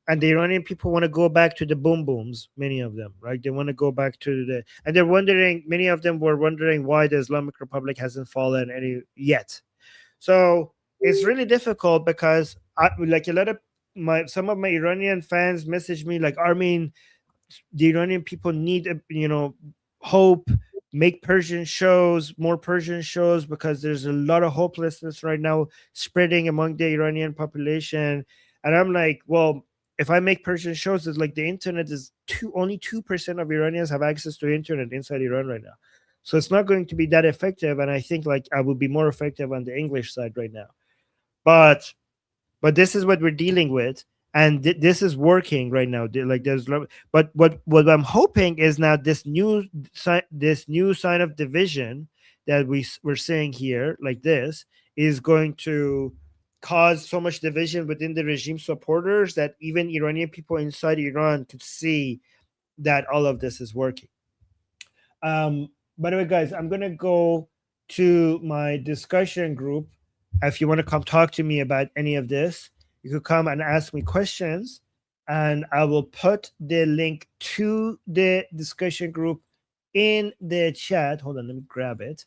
and the Iranian people want to go back to the boom booms, many of them, right? They want to go back to and they're wondering, many of them were wondering why the Islamic Republic hasn't fallen yet. So it's really difficult because some of my Iranian fans message me like, Armin, the Iranian people need hope, make more Persian shows, because there's a lot of hopelessness right now spreading among the Iranian population. And I'm like, well, if I make Persian shows, it's like the internet is only 2% of Iranians have access to internet inside Iran right now. So it's not going to be that effective. And I think like I would be more effective on the English side right now. But this is what we're dealing with. And this is working right now. But what I'm hoping is now this new sign of division that we're seeing here, like this, is going to cause so much division within the regime supporters that even Iranian people inside Iran could see that all of this is working. By the way, guys, I'm going to go to my discussion group. If you want to come talk to me about any of this, you could come and ask me questions, and I will put the link to the discussion group in the chat. Hold on, let me grab it.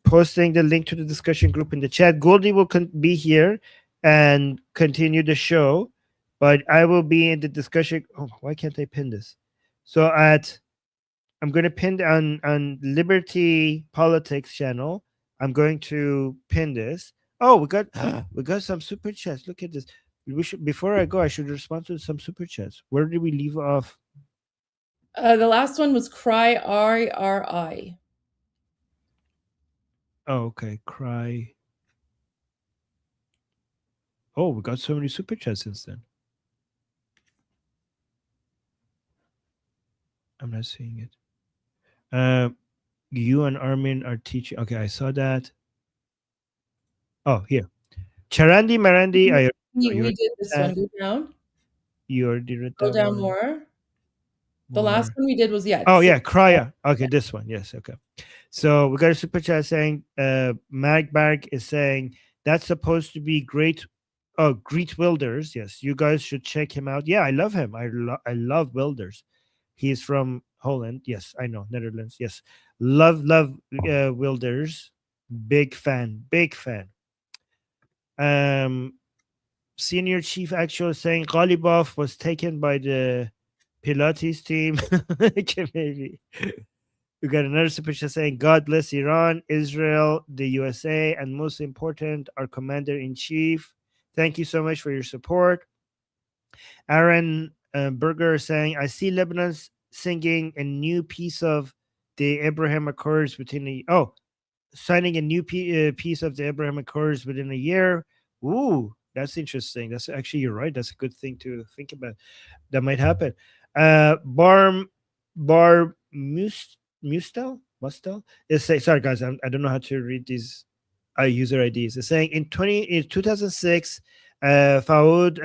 Posting the link to the discussion group in the chat. Goldie will be here and continue the show, but I will be in the discussion. Oh, why can't I pin this? So I'm going to pin on Liberty Politics channel. I'm going to pin this. Oh, we got some super chats. Look at this. Before I go, I should respond to some super chats. Where did we leave off? The last one was Cry RRI. Oh, okay. Cry. Oh, we got so many super chats since then. I'm not seeing it. You and Armin are teaching. Okay, I saw that. Oh, here. Charandi Marandi. We did this one. Go down. You already read Scroll that down one. more. The last one we did was Oh yeah, Kraya. Okay, this one. Yes, okay. So we got a super chat saying Magbarg is saying that's supposed to be great. Oh, Greet Wilders. Yes, you guys should check him out. Yeah, I love him. I love Wilders. He's from Holland. Yes, I know. Netherlands. Yes. Love Wilders. Big fan. Big fan. Senior Chief Actual saying Ghalibaf was taken by the Pilates team. Okay, maybe. We got another super chat saying, God bless Iran, Israel, the USA, and most important, our commander in chief. Thank you so much for your support. Aaron Berger saying, I see Lebanon singing a new piece of the Abraham Accords signing a new piece of the Abraham Accords within a year. Ooh, that's interesting. That's actually, you're right. That's a good thing to think about. That might happen. Mustel is saying, sorry guys, I don't know how to read these user IDs. It's saying in 2006, Faoud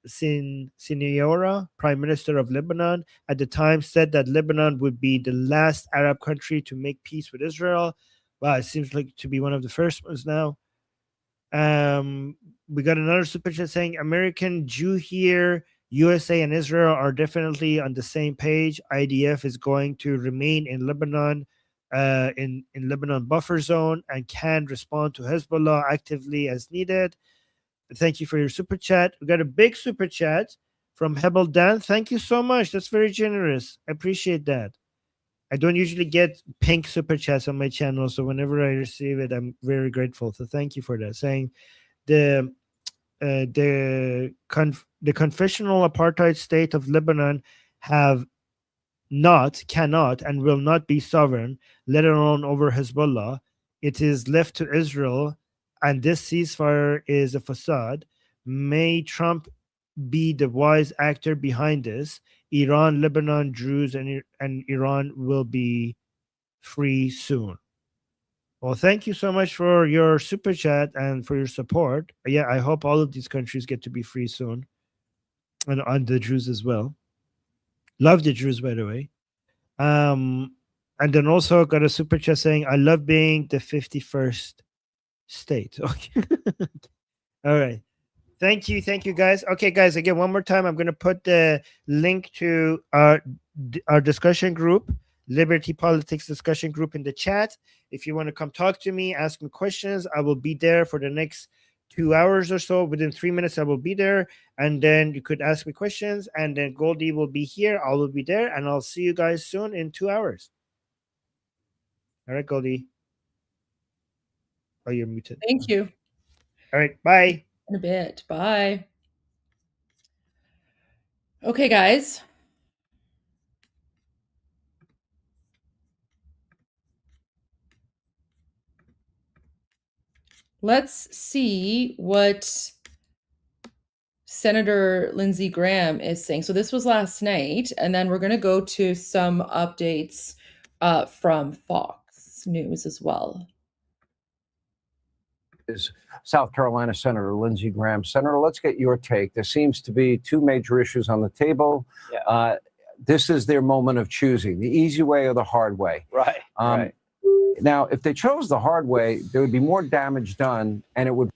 Siniora, Prime Minister of Lebanon, at the time said that Lebanon would be the last Arab country to make peace with Israel. Wow, it seems like to be one of the first ones now. We got another super chat saying American Jew here, USA and Israel are definitely on the same page. IDF is going to remain in Lebanon, in Lebanon buffer zone, and can respond to Hezbollah actively as needed. Thank you for your super chat. We got a big super chat from Hebel Dan. Thank you so much. That's very generous. I appreciate that. I don't usually get pink super chats on my channel, so whenever I receive it, I'm very grateful. So thank you for that. Saying the confessional apartheid state of Lebanon cannot, and will not be sovereign, let alone over Hezbollah. It is left to Israel, and this ceasefire is a facade. May Trump be the wise actor behind this. Iran, Lebanon, Druze, and Iran will be free soon. Well, thank you so much for your super chat and for your support. Yeah, I hope all of these countries get to be free soon. And the Druze as well. Love the Druze, by the way. And then also got a super chat saying, I love being the 51st state. Okay. All right. Thank you, guys. Okay, guys, again, one more time, I'm going to put the link to our discussion group, Liberty Politics discussion group, in the chat. If you want to come talk to me, ask me questions, I will be there for the next 2 hours or so. Within 3 minutes, I will be there. And then you could ask me questions. And then Goldie will be here. I will be there. And I'll see you guys soon in 2 hours. All right, Goldie. Oh, you're muted. Thank you. All right, bye. In a bit. Bye. Okay, guys. Let's see what Senator Lindsey Graham is saying. So this was last night, and then we're going to go to some updates from Fox News as well. Is South Carolina Senator Lindsey Graham. Senator, let's get your take. There seems to be two major issues on the table. Yeah. This is their moment of choosing, the easy way or the hard way. Right. Right. Now, if they chose the hard way, there would be more damage done, and it would.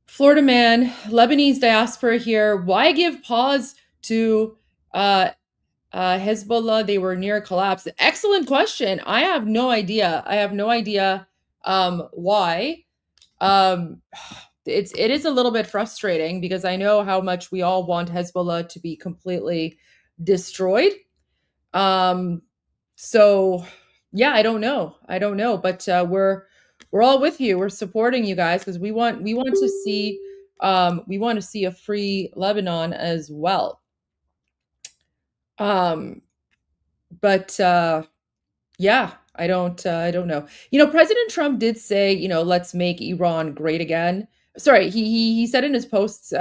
Florida man, Lebanese diaspora here. Why give pause to Hezbollah? They were near collapse. Excellent question. I have no idea. Why. It is a little bit frustrating because I know how much we all want Hezbollah to be completely destroyed. So yeah, I don't know, but we're all with you. We're supporting you guys because we want to see a free Lebanon as well. But yeah, I don't know. President Trump did say, let's make Iran great again. Sorry, he said in his posts,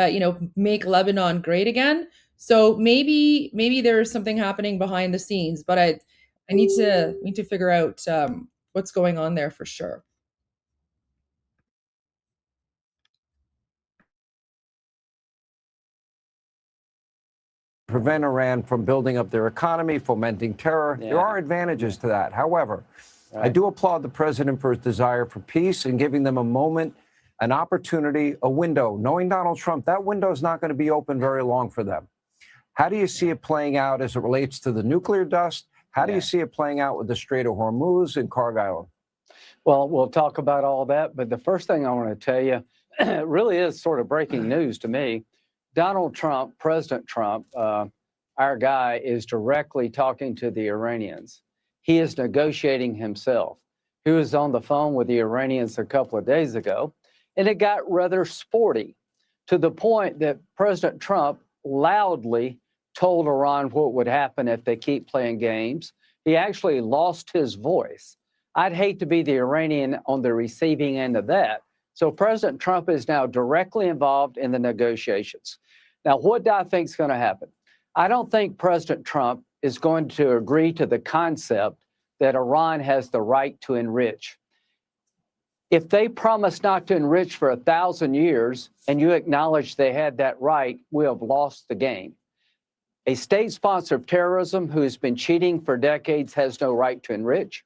make Lebanon great again. So maybe there's something happening behind the scenes, but I need to figure out what's going on there for sure. prevent Iran from building up their economy, fomenting terror. Yeah. There are advantages to that. However, I do applaud the president for his desire for peace and giving them a moment, an opportunity, a window. Knowing Donald Trump, that window is not going to be open very long for them. How do you see it playing out as it relates to the nuclear dust? How do you see it playing out with the Strait of Hormuz and Kharg Island? Well, we'll talk about all that, but the first thing I want to tell you, it really is sort of breaking news to me. Donald Trump, President Trump, our guy, is directly talking to the Iranians. He is negotiating himself. He was on the phone with the Iranians a couple of days ago, and it got rather sporty to the point that President Trump loudly told Iran what would happen if they keep playing games. He actually lost his voice. I'd hate to be the Iranian on the receiving end of that. So President Trump is now directly involved in the negotiations. Now, what do I think is going to happen? I don't think President Trump is going to agree to the concept that Iran has the right to enrich. If they promise not to enrich for 1,000 years and you acknowledge they had that right, we have lost the game. A state sponsor of terrorism who has been cheating for decades has no right to enrich.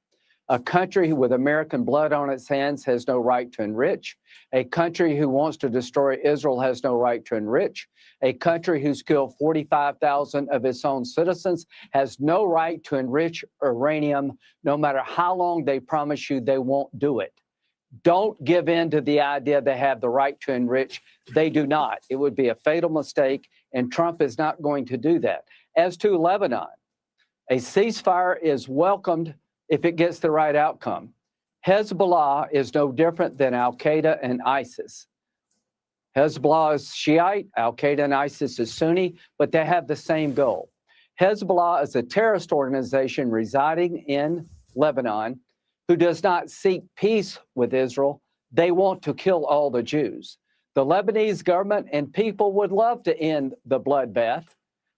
A country with American blood on its hands has no right to enrich. A country who wants to destroy Israel has no right to enrich. A country who's killed 45,000 of its own citizens has no right to enrich uranium, no matter how long they promise you they won't do it. Don't give in to the idea they have the right to enrich. They do not. It would be a fatal mistake, and Trump is not going to do that. As to Lebanon, a ceasefire is welcomed if it gets the right outcome. Hezbollah is no different than Al-Qaeda and ISIS. Hezbollah is Shiite, Al-Qaeda and ISIS is Sunni, but they have the same goal. Hezbollah is a terrorist organization residing in Lebanon who does not seek peace with Israel. They want to kill all the Jews. The Lebanese government and people would love to end the bloodbath,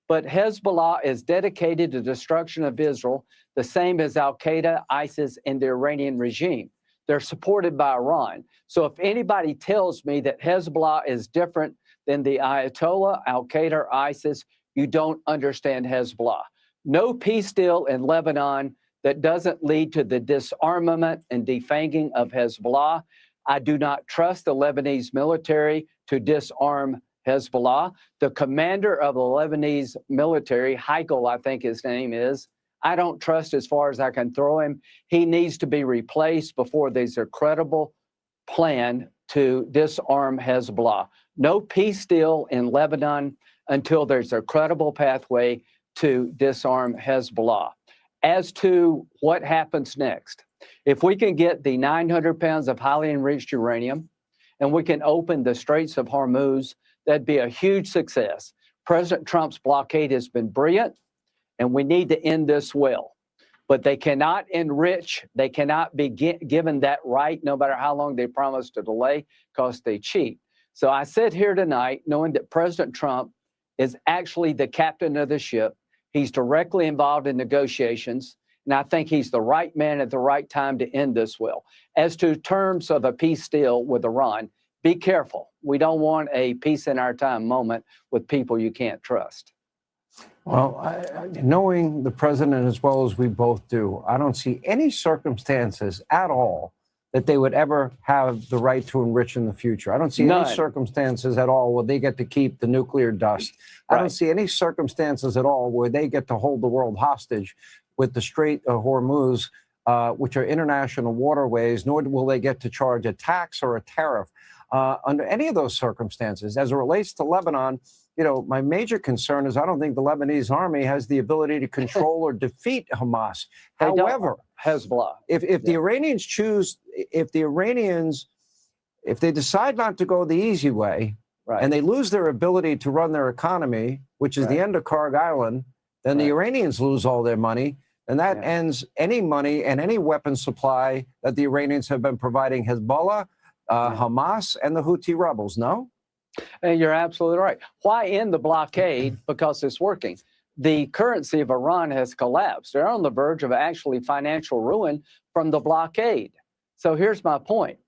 but Hezbollah is dedicated to destruction of Israel, the same as Al-Qaeda, ISIS, and the Iranian regime. They're supported by Iran. So if anybody tells me that Hezbollah is different than the Ayatollah, Al-Qaeda, or ISIS, you don't understand Hezbollah. No peace deal in Lebanon that doesn't lead to the disarmament and defanging of Hezbollah. I do not trust the Lebanese military to disarm Hezbollah. The commander of the Lebanese military, Heikel, I think his name is, I don't trust as far as I can throw him. He needs to be replaced before there's a credible plan to disarm Hezbollah. No peace deal in Lebanon until there's a credible pathway to disarm Hezbollah. As to what happens next, if we can get the 900 pounds of highly enriched uranium and we can open the Straits of Hormuz, that'd be a huge success. President Trump's blockade has been brilliant, and we need to end this well. But they cannot enrich, they cannot be given that right, no matter how long they promise to delay, because they cheat. So I sit here tonight knowing that President Trump is actually the captain of the ship. He's directly involved in negotiations, and I think he's the right man at the right time to end this well. As to terms of a peace deal with Iran, be careful. We don't want a peace in our time moment with people you can't trust. Well, knowing the president as well as we both do, I don't see any circumstances at all that they would ever have the right to enrich in the future. I don't see any circumstances at all where they get to keep the nuclear dust. I don't see any circumstances at all where they get to hold the world hostage with the Strait of Hormuz, which are international waterways, nor will they get to charge a tax or a tariff under any of those circumstances. As it relates to Lebanon, you know, my major concern is I don't think the Lebanese army has the ability to control or defeat Hamas. However, Hezbollah. If the Iranians choose, if they decide not to go the easy way, and they lose their ability to run their economy, which is the end of Kharg Island, then the Iranians lose all their money, and that ends any money and any weapon supply that the Iranians have been providing Hezbollah, Hamas, and the Houthi rebels. No? And you're absolutely right. Why end the blockade? Because it's working. The currency of Iran has collapsed. They're on the verge of actually financial ruin from the blockade. So here's my point.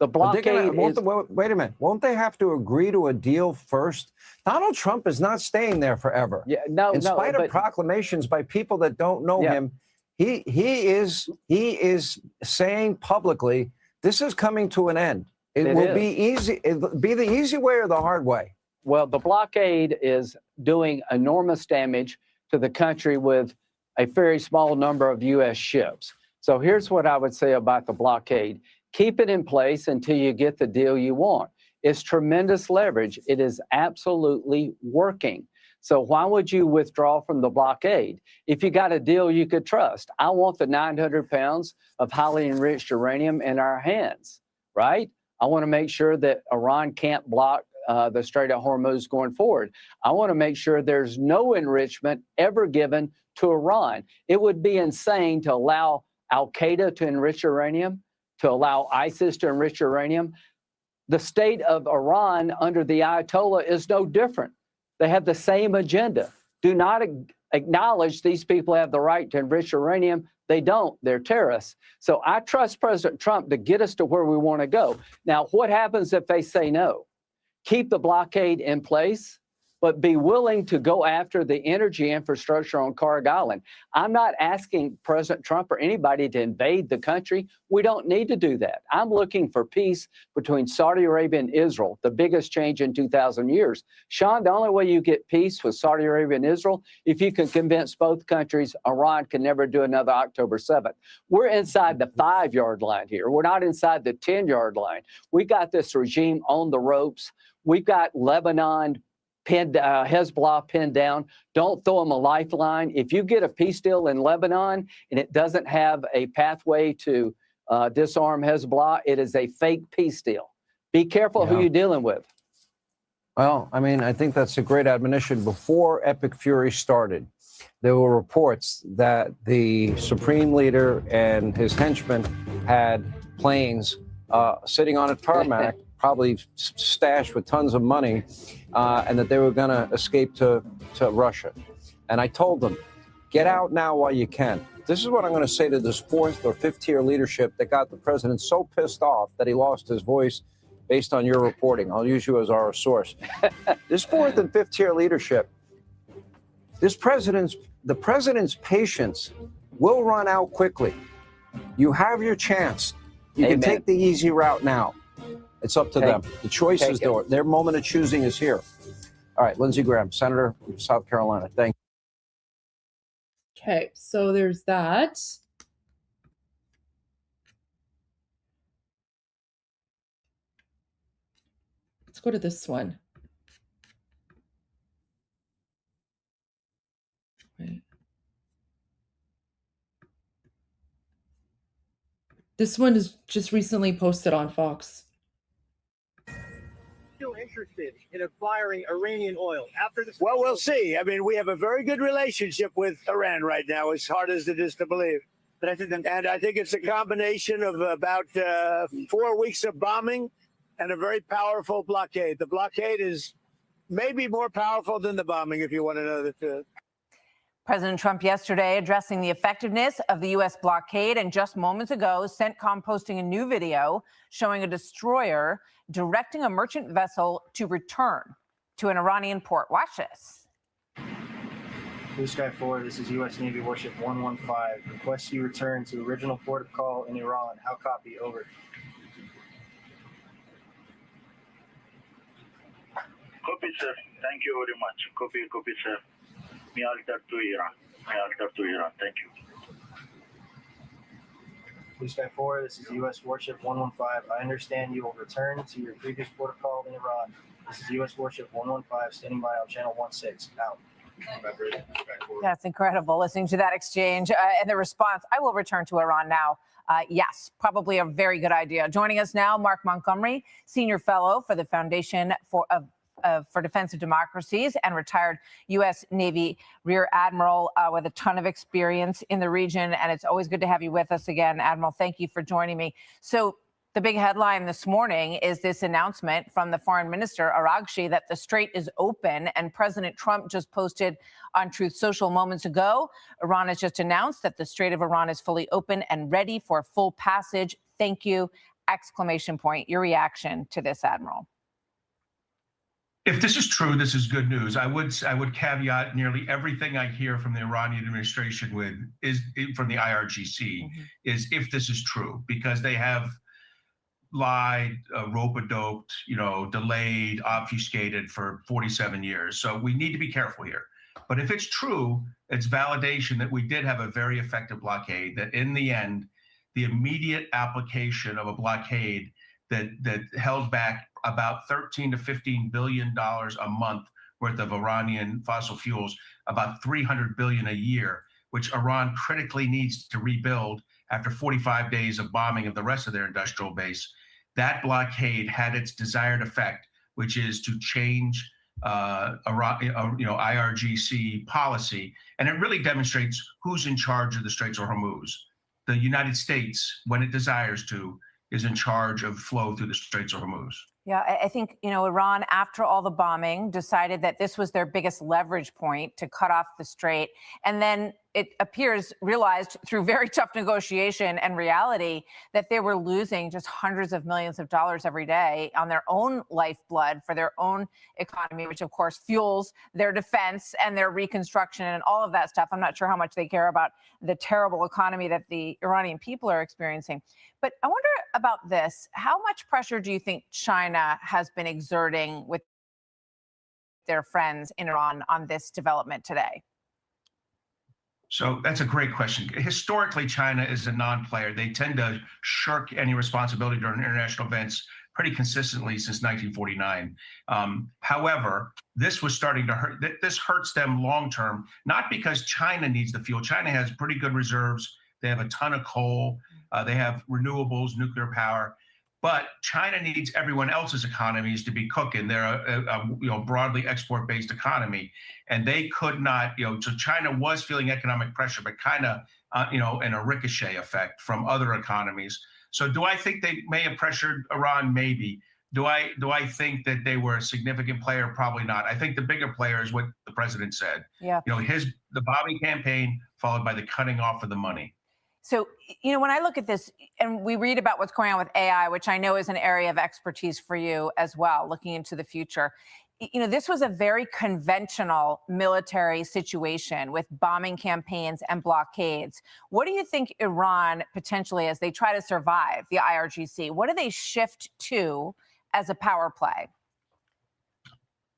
The blockade wait a minute. Won't they have to agree to a deal first? Donald Trump is not staying there forever. Yeah, in spite of proclamations by people that don't know him, he is saying publicly, this is coming to an end. It will be easy. It'll be the easy way or the hard way. Well, the blockade is doing enormous damage to the country with a very small number of U.S. ships. So here's what I would say about the blockade. Keep it in place until you get the deal you want. It's tremendous leverage. It is absolutely working. So why would you withdraw from the blockade? If you got a deal you could trust, I want the 900 pounds of highly enriched uranium in our hands, right? I want to make sure that Iran can't block the Strait of Hormuz going forward. I want to make sure there's no enrichment ever given to Iran. It would be insane to allow Al-Qaeda to enrich uranium, to allow ISIS to enrich uranium. The state of Iran under the Ayatollah is no different. They have the same agenda. Do not acknowledge these people have the right to enrich uranium. They don't. They're terrorists. So I trust President Trump to get us to where we want to go. Now, what happens if they say no? Keep the blockade in place, but be willing to go after the energy infrastructure on Carg Island. I'm not asking President Trump or anybody to invade the country. We don't need to do that. I'm looking for peace between Saudi Arabia and Israel, the biggest change in 2,000 years. Sean, the only way you get peace with Saudi Arabia and Israel, if you can convince both countries Iran can never do another October 7th. We're inside the 5-yard line here. We're not inside the 10-yard line. We got this regime on the ropes. We've got Lebanon Hezbollah pinned down. Don't throw them a lifeline. If you get a peace deal in Lebanon and it doesn't have a pathway to disarm Hezbollah, it is a fake peace deal. Be careful who you're dealing with. Well, I mean, I think that's a great admonition. Before Epic Fury started, there were reports that the Supreme Leader and his henchmen had planes sitting on a tarmac, probably stashed with tons of money, and that they were going to escape to Russia. And I told them, get out now while you can. This is what I'm going to say to this 4th or 5th tier leadership that got the president so pissed off that he lost his voice based on your reporting. I'll use you as our source. This 4th and 5th tier leadership, the president's patience will run out quickly. You have your chance. You can take the easy route now. It's up to them. The choice is theirs. Their moment of choosing is here. All right, Lindsey Graham, Senator from South Carolina. Thank you. Okay, so there's that. Let's go to this one. Wait. This one is just recently posted on Fox. Still interested in acquiring Iranian oil after this? Well, we'll see. I mean, we have a very good relationship with Iran right now, as hard as it is to believe. And I think it's a combination of about 4 weeks of bombing and a very powerful blockade. The blockade is maybe more powerful than the bombing, if you want to know the truth. President Trump yesterday addressing the effectiveness of the U.S. blockade, and just moments ago, CENTCOM posting a new video showing a destroyer directing a merchant vessel to return to an Iranian port. Watch this. Blue Sky 4, this is U.S. Navy Warship 115. Request you return to original port of call in Iran. How copy? Over. Copy, sir. Thank you very much. Copy, sir. May alter to Iran. Thank you. Blue Sky 4, this is U.S. Warship 115. I understand you will return to your previous port of call in Iran. This is U.S. Warship 115, standing by on channel 16. Out. That's incredible, listening to that exchange and the response. I will return to Iran now. Yes, probably a very good idea. Joining us now, Mark Montgomery, Senior Fellow for the Foundation for Defense of Democracies and retired U.S. Navy Rear Admiral with a ton of experience in the region. And it's always good to have you with us again, Admiral. Thank you for joining me. So the big headline this morning is this announcement from the Foreign Minister, IRGC, that the Strait is open. And President Trump just posted on Truth Social moments ago, Iran has just announced that the Strait of Hormuz is fully open and ready for full passage. Thank you. exclamation point. Your reaction to this, Admiral? If this is true, this is good news. I would caveat nearly everything I hear from the Iranian administration with is from the IRGC is if this is true, because they have lied, rope-a-doped, delayed, obfuscated for 47 years. So we need to be careful here. But if it's true, it's validation that we did have a very effective blockade, that in the end, the immediate application of a blockade that held back about $13 to $15 billion a month worth of Iranian fossil fuels, about $300 billion a year, which Iran critically needs to rebuild after 45 days of bombing of the rest of their industrial base. That blockade had its desired effect, which is to change IRGC policy, and it really demonstrates who's in charge of the Straits of Hormuz. The United States, when it desires to, is in charge of flow through the Straits of Hormuz. Yeah, I think, Iran, after all the bombing, decided that this was their biggest leverage point to cut off the strait. And then it appears realized through very tough negotiation and reality that they were losing just hundreds of millions of dollars every day on their own lifeblood for their own economy, which of course fuels their defense and their reconstruction and all of that stuff. I'm not sure how much they care about the terrible economy that the Iranian people are experiencing. But I wonder about this. How much pressure do you think China has been exerting with their friends in Iran on this development today? So that's a great question. Historically, China is a non-player. They tend to shirk any responsibility during international events pretty consistently since 1949. However, this was starting to hurt. This hurts them long-term, not because China needs the fuel. China has pretty good reserves. They have a ton of coal. They have renewables, nuclear power. But China needs everyone else's economies to be cooking. They're a broadly export-based economy, and they could not. So China was feeling economic pressure, but kind of in a ricochet effect from other economies. So do I think they may have pressured Iran? Maybe. Do I think that they were a significant player? Probably not. I think the bigger player is what the president said. Yeah. The bombing campaign followed by the cutting off of the money. So, when I look at this and we read about what's going on with AI, which I know is an area of expertise for you as well, looking into the future, this was a very conventional military situation with bombing campaigns and blockades. What do you think Iran potentially, as they try to survive the IRGC, what do they shift to as a power play?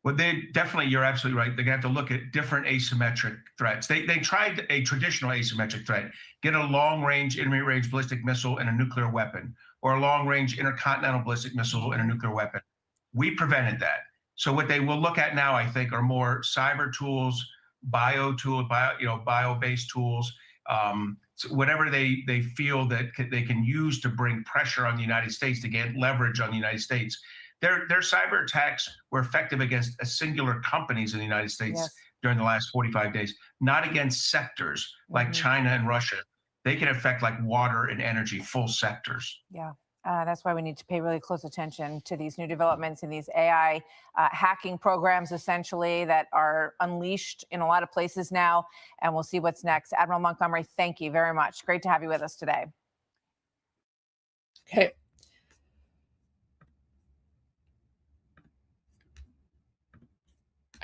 Well, you're absolutely right. They're going to have to look at different asymmetric threats. They tried a traditional asymmetric threat, get a long-range, intermediate-range ballistic missile and a nuclear weapon, or a long-range intercontinental ballistic missile and a nuclear weapon. We prevented that. So what they will look at now, I think, are more cyber tools, bio-based tools, whatever they feel that they can use to bring pressure on the United States, to get leverage on the United States. Their cyber attacks were effective against singular companies in the United States during the last 45 days, not against sectors like China and Russia. They can affect like water and energy, full sectors. Yeah. That's why we need to pay really close attention to these new developments in these AI hacking programs, essentially, that are unleashed in a lot of places now. And we'll see what's next. Admiral Montgomery, thank you very much. Great to have you with us today. Okay.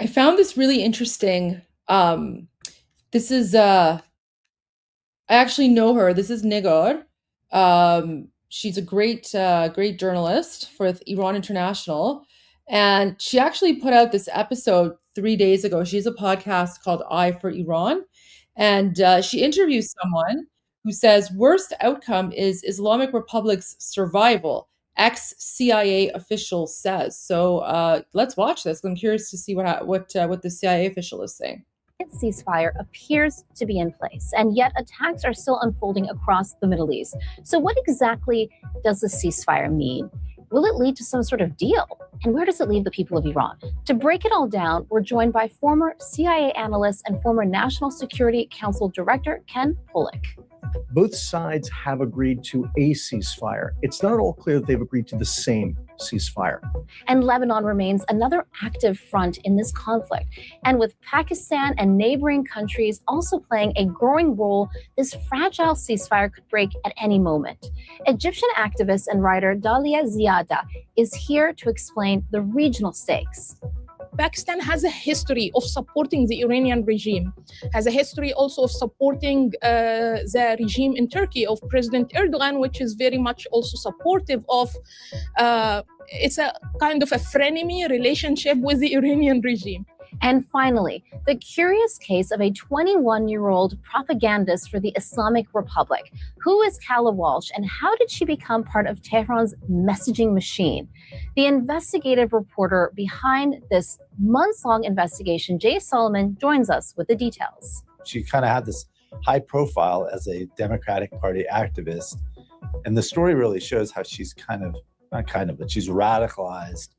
I found this really interesting. This is, I actually know her. This is Nigor. She's a great journalist for Iran International. And she actually put out this episode 3 days ago. She has a podcast called Eye for Iran. And she interviews someone who says, worst outcome is Islamic Republic's survival. Ex-CIA official says. So let's watch this. I'm curious to see what the CIA official is saying. Ceasefire appears to be in place, and yet attacks are still unfolding across the Middle East. So what exactly does the ceasefire mean? Will it lead to some sort of deal? And where does it leave the people of Iran? To break it all down, we're joined by former CIA analyst and former National Security Council Director Ken Pollack. both sides have agreed to a ceasefire. It's not at all clear that they've agreed to the same ceasefire. And Lebanon remains another active front in this conflict. And with Pakistan and neighboring countries also playing a growing role, this fragile ceasefire could break at any moment. Egyptian activist and writer Dalia Ziada is here to explain the regional stakes. Pakistan has a history of supporting the Iranian regime, has a history also of supporting the regime in Turkey of President Erdogan, which is very much also supportive of, it's a kind of a frenemy relationship with the Iranian regime. And finally, the curious case of a 21-year-old propagandist for the Islamic Republic. Who is Kala Walsh, and how did she become part of Tehran's messaging machine? The investigative reporter behind this months-long investigation, Jay Solomon, joins us with the details. She kind of had this high profile as a Democratic Party activist. And the story really shows how she's but she's radicalized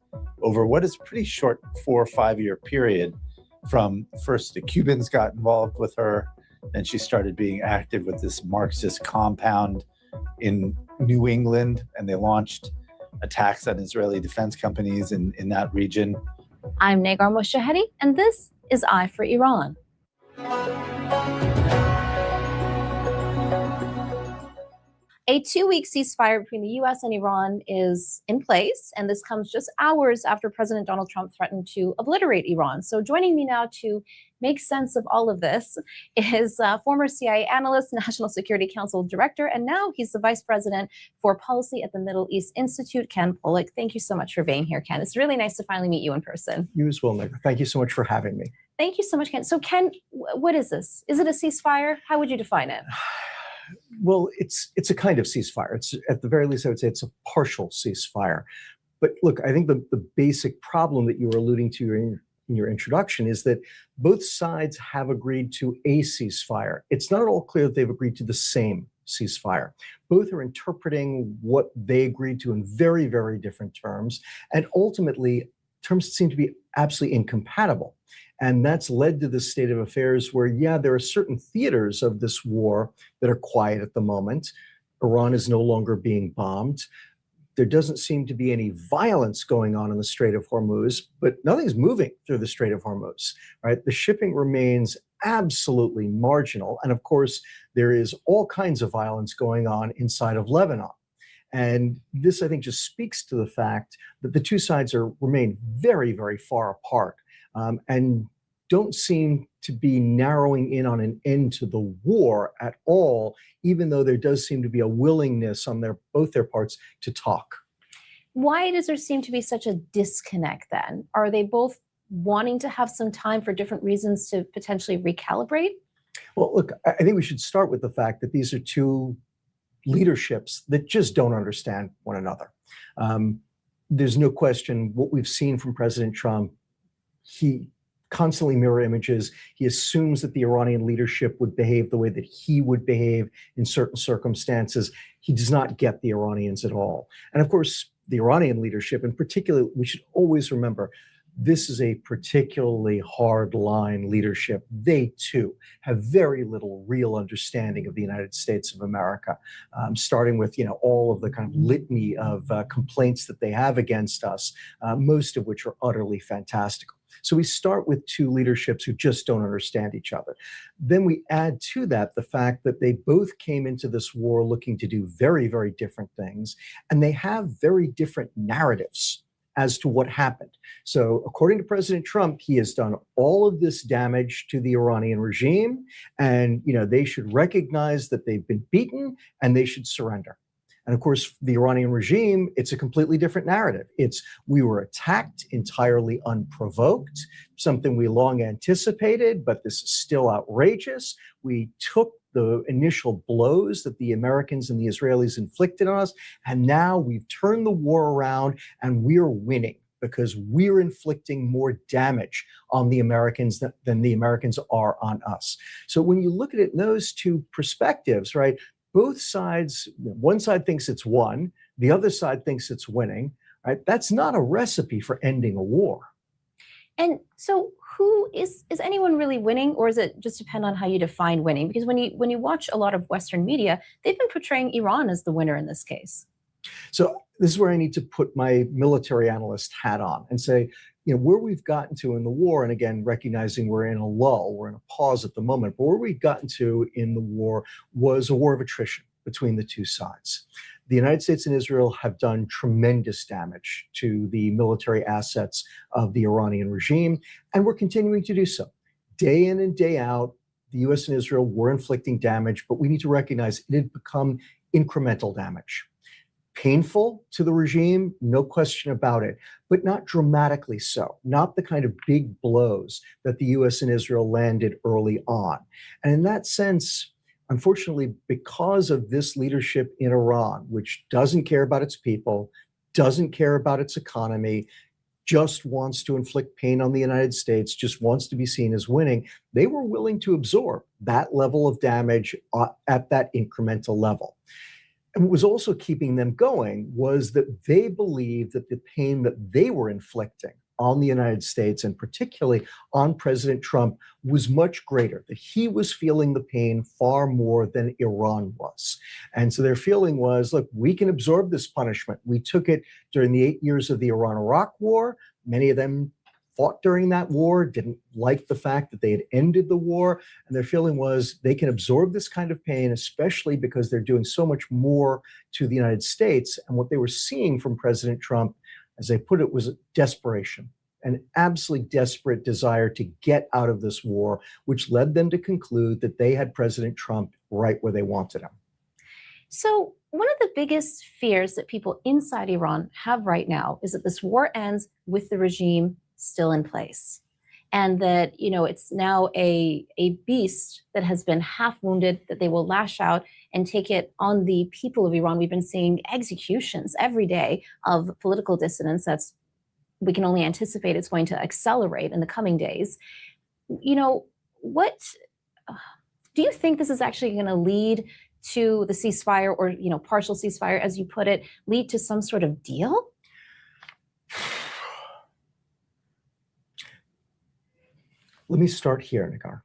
over what is a pretty short 4 or 5 year period. From first the Cubans got involved with her, then she started being active with this Marxist compound in New England, and they launched attacks on Israeli defense companies in that region. I'm Negar Moshahedi, and this is Eye for Iran. A 2-week ceasefire between the U.S. and Iran is in place, and this comes just hours after President Donald Trump threatened to obliterate Iran. So joining me now to make sense of all of this is former CIA analyst, National Security Council director, and now he's the vice president for policy at the Middle East Institute, Ken Pollock. Thank you so much for being here, Ken. It's really nice to finally meet you in person. You as well, Nick. Thank you so much for having me. Thank you so much, Ken. So Ken, what is this? Is it a ceasefire? How would you define it? Well, it's a kind of ceasefire. It's, at the very least, I would say it's a partial ceasefire. But look, I think the basic problem that you were alluding to in your introduction is that both sides have agreed to a ceasefire. It's not at all clear that they've agreed to the same ceasefire. Both are interpreting what they agreed to in very, very different terms. And ultimately, terms seem to be absolutely incompatible. And that's led to this state of affairs where, yeah, there are certain theaters of this war that are quiet at the moment. Iran is no longer being bombed. There doesn't seem to be any violence going on in the Strait of Hormuz, but nothing's moving through the Strait of Hormuz, right? The shipping remains absolutely marginal. And of course, there is all kinds of violence going on inside of Lebanon. And this, I think, just speaks to the fact that the two sides remain very, very far apart. And don't seem to be narrowing in on an end to the war at all, even though there does seem to be a willingness on both their parts to talk. Why does there seem to be such a disconnect then? Are they both wanting to have some time for different reasons to potentially recalibrate? Well, look, I think we should start with the fact that these are two leaderships that just don't understand one another. There's no question what we've seen from President Trump. He constantly mirror images. He assumes that the Iranian leadership would behave the way that he would behave in certain circumstances. He does not get the Iranians at all. And of course, the Iranian leadership, in particular, we should always remember, this is a particularly hard-line leadership. They, too, have very little real understanding of the United States of America, starting with, all of the kind of litany of complaints that they have against us, most of which are utterly fantastical. So we start with two leaderships who just don't understand each other. Then we add to that the fact that they both came into this war looking to do very, very different things, and they have very different narratives as to what happened. So according to President Trump, he has done all of this damage to the Iranian regime, and they should recognize that they've been beaten and they should surrender. And of course, the Iranian regime, it's a completely different narrative. It's, we were attacked entirely unprovoked, something we long anticipated, but this is still outrageous. We took the initial blows that the Americans and the Israelis inflicted on us, and now we've turned the war around and we're winning because we're inflicting more damage on the Americans than the Americans are on us. So when you look at it in those two perspectives, right, both sides, one side thinks it's won, the other side thinks it's winning, right? That's not a recipe for ending a war. And so is anyone really winning, or is it just depend on how you define winning? Because when you watch a lot of Western media, they've been portraying Iran as the winner in this case. So this is where I need to put my military analyst hat on and say, where we've gotten to in the war, and again, recognizing we're in a lull, we're in a pause at the moment, but where we've gotten to in the war was a war of attrition between the two sides. The United States and Israel have done tremendous damage to the military assets of the Iranian regime, and we're continuing to do so. Day in and day out, the US and Israel were inflicting damage, but we need to recognize it had become incremental damage. Painful to the regime, no question about it, but not dramatically so, not the kind of big blows that the US and Israel landed early on. And in that sense, unfortunately, because of this leadership in Iran, which doesn't care about its people, doesn't care about its economy, just wants to inflict pain on the United States, just wants to be seen as winning, they were willing to absorb that level of damage at that incremental level. And what was also keeping them going was that they believed that the pain that they were inflicting on the United States, and particularly on President Trump, was much greater, that he was feeling the pain far more than Iran was. And so their feeling was, look, we can absorb this punishment. We took it during the 8 years of the Iran-Iraq War. Many of them fought during that war, didn't like the fact that they had ended the war. And their feeling was they can absorb this kind of pain, especially because they're doing so much more to the United States. And what they were seeing from President Trump, as they put it, was desperation, an absolutely desperate desire to get out of this war, which led them to conclude that they had President Trump right where they wanted him. So one of the biggest fears that people inside Iran have right now is that this war ends with the regime still in place, and that it's now a beast that has been half wounded, that they will lash out and take it on the people of Iran. We've been seeing executions every day of political dissidents. We can only anticipate it's going to accelerate in the coming days. What do you think this is actually going to lead to the ceasefire, or partial ceasefire, as you put it, lead to some sort of deal? Let me start here, Nagar.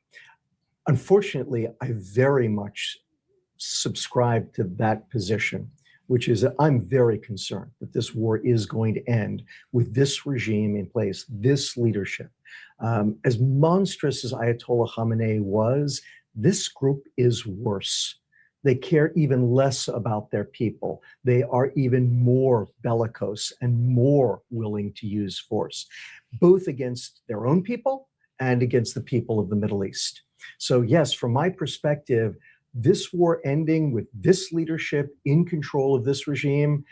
Unfortunately, I very much subscribe to that position, which is that I'm very concerned that this war is going to end with this regime in place, this leadership. As monstrous as Ayatollah Khamenei was, this group is worse. They care even less about their people. They are even more bellicose and more willing to use force, both against their own people and against the people of the Middle East. So yes, from my perspective, this war ending with this leadership in control of this regime,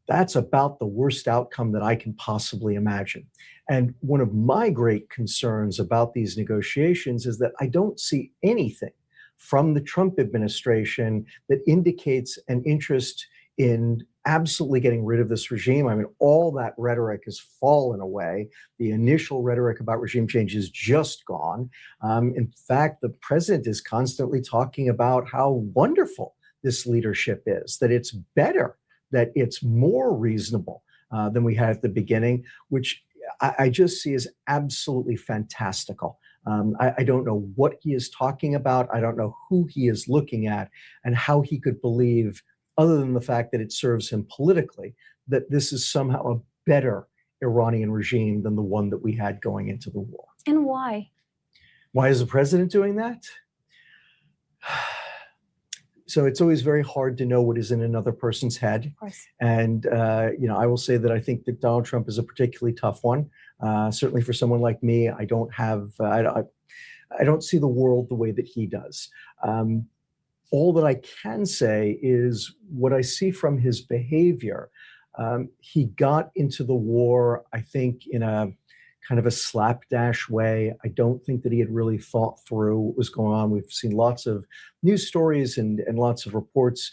that's about the worst outcome that I can possibly imagine. And one of my great concerns about these negotiations is that I don't see anything from the Trump administration that indicates an interest in absolutely getting rid of this regime. I mean, all that rhetoric has fallen away. The initial rhetoric about regime change is just gone. In fact, the president is constantly talking about how wonderful this leadership is, that it's better, that it's more reasonable than we had at the beginning, which I just see as absolutely fantastical. I don't know what he is talking about. I don't know who he is looking at and how he could believe, other than the fact that it serves him politically, that this is somehow a better Iranian regime than the one that we had going into the war. And why? Why is the president doing that? So it's always very hard to know what is in another person's head. Of course. And, I will say that I think that Donald Trump is a particularly tough one. Certainly for someone like me, I don't see the world the way that he does. All that I can say is what I see from his behavior. He got into the war, I think, in a kind of a slapdash way. I don't think that he had really thought through what was going on. We've seen lots of news stories and lots of reports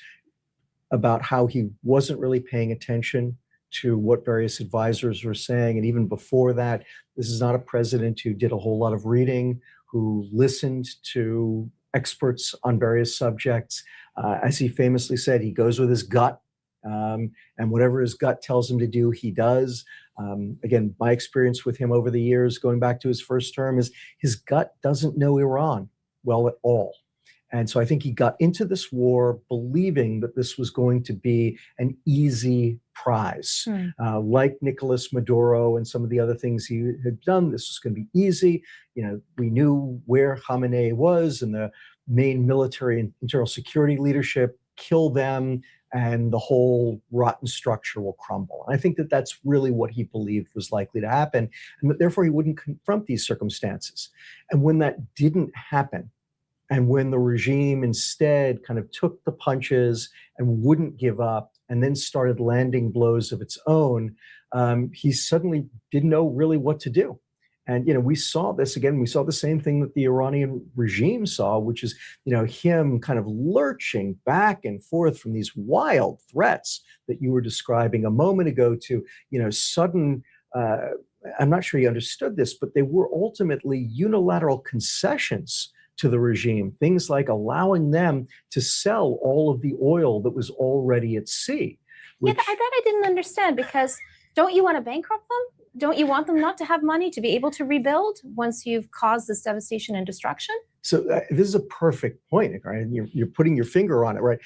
about how he wasn't really paying attention to what various advisors were saying. And even before that, this is not a president who did a whole lot of reading, who listened to experts on various subjects. As he famously said, he goes with his gut And whatever his gut tells him to do, he does. Again, my experience with him over the years, going back to his first term, is his gut doesn't know Iran well at all. And so I think he got into this war believing that this was going to be an easy prize. Like Nicolas Maduro and some of the other things he had done, this was going to be easy. We knew where Khamenei was, and the main military and internal security leadership, kill them, and the whole rotten structure will crumble. And I think that that's really what he believed was likely to happen, and that therefore he wouldn't confront these circumstances. And when that didn't happen, and when the regime instead kind of took the punches and wouldn't give up, and then started landing blows of its own, he suddenly didn't know really what to do. And we saw this again. We saw the same thing that the Iranian regime saw, which is him kind of lurching back and forth from these wild threats that you were describing a moment ago to sudden. I'm not sure he understood this, but they were ultimately unilateral concessions to the regime. Things like allowing them to sell all of the oil that was already at sea. Yeah, that I didn't understand, because don't you want to bankrupt them? Don't you want them not to have money to be able to rebuild once you've caused this devastation and destruction? So this is a perfect point, right? You're putting your finger on it, right?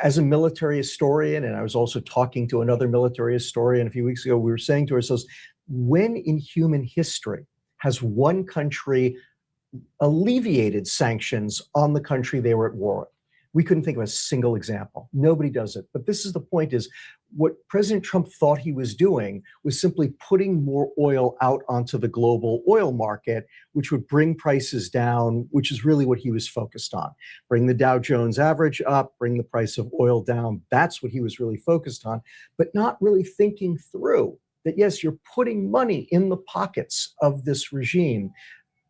As a military historian, and I was also talking to another military historian a few weeks ago, we were saying to ourselves, when in human history has one country alleviated sanctions on the country they were at war with? We couldn't think of a single example. Nobody does it. But this is the point, is what President Trump thought he was doing was simply putting more oil out onto the global oil market, which would bring prices down, which is really what he was focused on. Bring the Dow Jones average up, bring the price of oil down. That's what he was really focused on, but not really thinking through that, yes, you're putting money in the pockets of this regime.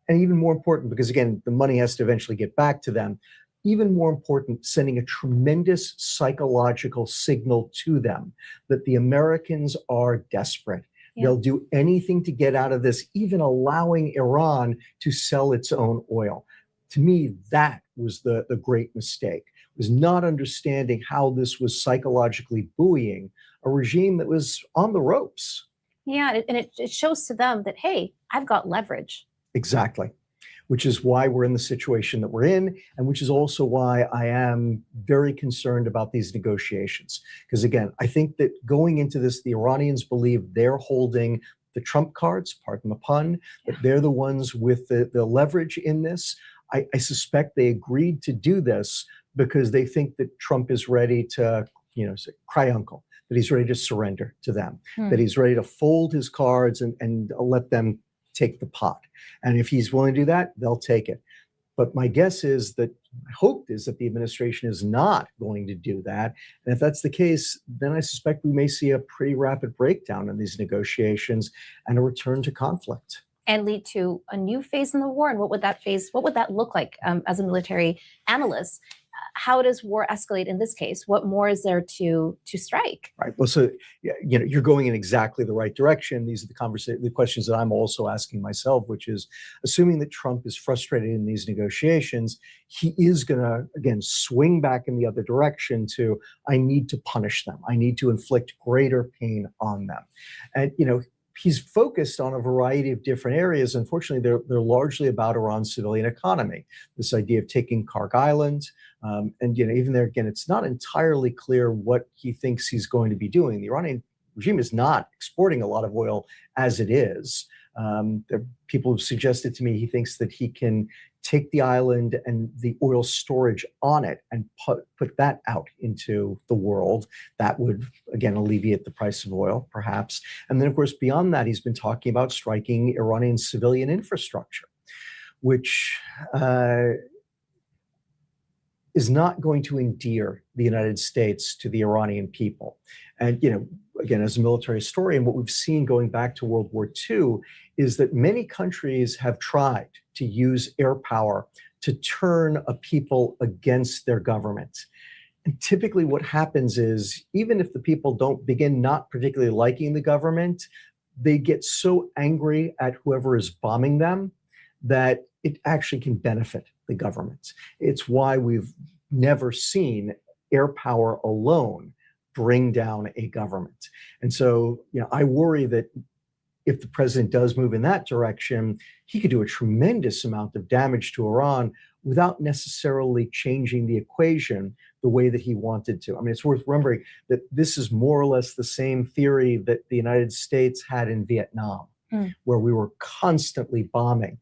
And even more important, because again, the money has to eventually get back to them, even more important, sending a tremendous psychological signal to them that the Americans are desperate. Yeah. They'll do anything to get out of this, even allowing Iran to sell its own oil. To me, that was the great mistake, was not understanding how this was psychologically buoying a regime that was on the ropes. Yeah, and it shows to them that, hey, I've got leverage. Exactly. Which is why we're in the situation that we're in, and which is also why I am very concerned about these negotiations. Because again, I think that going into this, the Iranians believe they're holding the trump cards, pardon the pun, that they're the ones with the leverage in this. I suspect they agreed to do this because they think that Trump is ready to, say, cry uncle, that he's ready to surrender to them, that he's ready to fold his cards and let them take the pot. And if he's willing to do that, they'll take it. But my guess is that, my hope is that the administration is not going to do that. And if that's the case, then I suspect we may see a pretty rapid breakdown in these negotiations and a return to conflict. And lead to a new phase in the war. And what would that look like as a military analyst? How does war escalate in this case? What more is there to strike? Right. Well, so you're going in exactly the right direction. These are the questions that I'm also asking myself, which is, assuming that Trump is frustrated in these negotiations, he is going to, again, swing back in the other direction to, I need to punish them. I need to inflict greater pain on them. And, he's focused on a variety of different areas. Unfortunately, they're largely about Iran's civilian economy. This idea of taking Karg Island, and even there again, it's not entirely clear what he thinks he's going to be doing. The Iranian regime is not exporting a lot of oil as it is. People have suggested to me he thinks that he can take the island and the oil storage on it and put that out into the world. That would, again, alleviate the price of oil, perhaps. And then, of course, beyond that, he's been talking about striking Iranian civilian infrastructure, which is not going to endear the United States to the Iranian people. And, again, as a military historian, what we've seen going back to World War II is that many countries have tried to use air power to turn a people against their government. And typically what happens is, even if the people don't begin not particularly liking the government, they get so angry at whoever is bombing them that it actually can benefit the government. It's why we've never seen air power alone bring down a government. And so, I worry that if the president does move in that direction, he could do a tremendous amount of damage to Iran without necessarily changing the equation the way that he wanted to. I mean, it's worth remembering that this is more or less the same theory that the United States had in Vietnam, where we were constantly bombing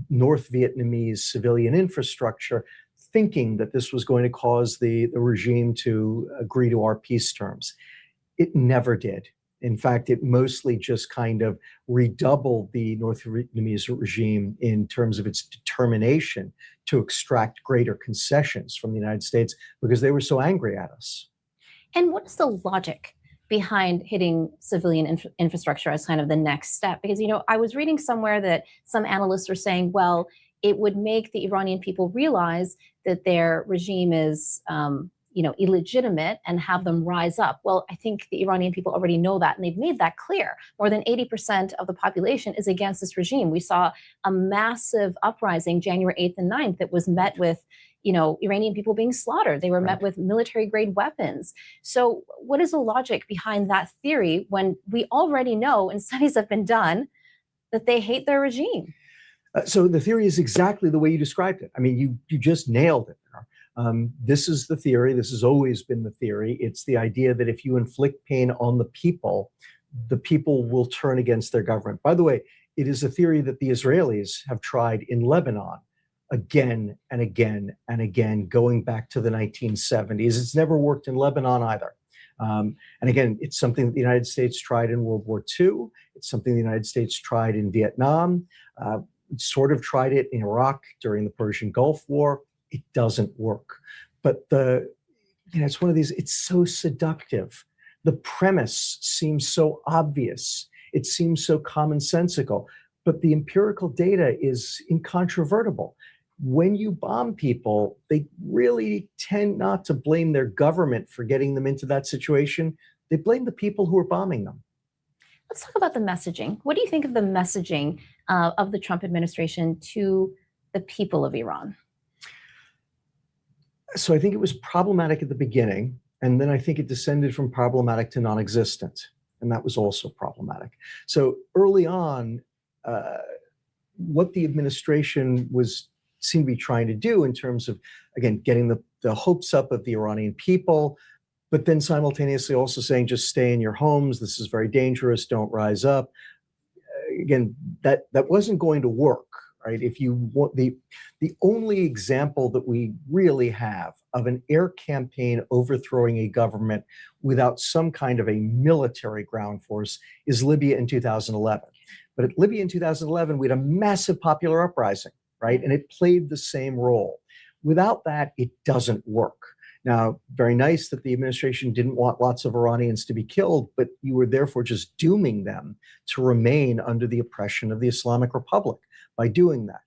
North Vietnamese civilian infrastructure, thinking that this was going to cause the regime to agree to our peace terms. It never did. In fact, it mostly just kind of redoubled the North Vietnamese regime in terms of its determination to extract greater concessions from the United States because they were so angry at us. And what is the logic behind hitting civilian infrastructure as kind of the next step? Because, I was reading somewhere that some analysts are saying, well, it would make the Iranian people realize that their regime is illegitimate and have them rise up. Well, I think the Iranian people already know that, and they've made that clear. More than 80% of the population is against this regime. We saw a massive uprising January 8th and 9th that was met with, Iranian people being slaughtered. They were met with military-grade weapons. So what is the logic behind that theory when we already know, and studies have been done, that they hate their regime? So the theory is exactly the way you described it. I mean, you just nailed it. This is the theory. This has always been the theory. It's the idea that if you inflict pain on the people will turn against their government. By the way, it is a theory that the Israelis have tried in Lebanon again and again and again, going back to the 1970s. It's never worked in Lebanon either. And again, it's something that the United States tried in World War II. It's something the United States tried in Vietnam. Sort of tried it in Iraq during the Persian Gulf War. It doesn't work. But it's one of these, it's so seductive. The premise seems so obvious. It seems so commonsensical, but the empirical data is incontrovertible. When you bomb people, they really tend not to blame their government for getting them into that situation. They blame the people who are bombing them. Let's talk about the messaging. What do you think of the messaging of the Trump administration to the people of Iran? So I think it was problematic at the beginning, and then I think it descended from problematic to non-existent, and that was also problematic. So early on, what the administration seemed to be trying to do in terms of, again, getting the hopes up of the Iranian people, but then simultaneously also saying, just stay in your homes, this is very dangerous, don't rise up. Again, that wasn't going to work. Right? If you want the only example that we really have of an air campaign overthrowing a government without some kind of a military ground force is Libya in 2011. But at Libya in 2011, we had a massive popular uprising, right? And it played the same role. Without that, it doesn't work. Now, very nice that the administration didn't want lots of Iranians to be killed, but you were therefore just dooming them to remain under the oppression of the Islamic Republic by doing that.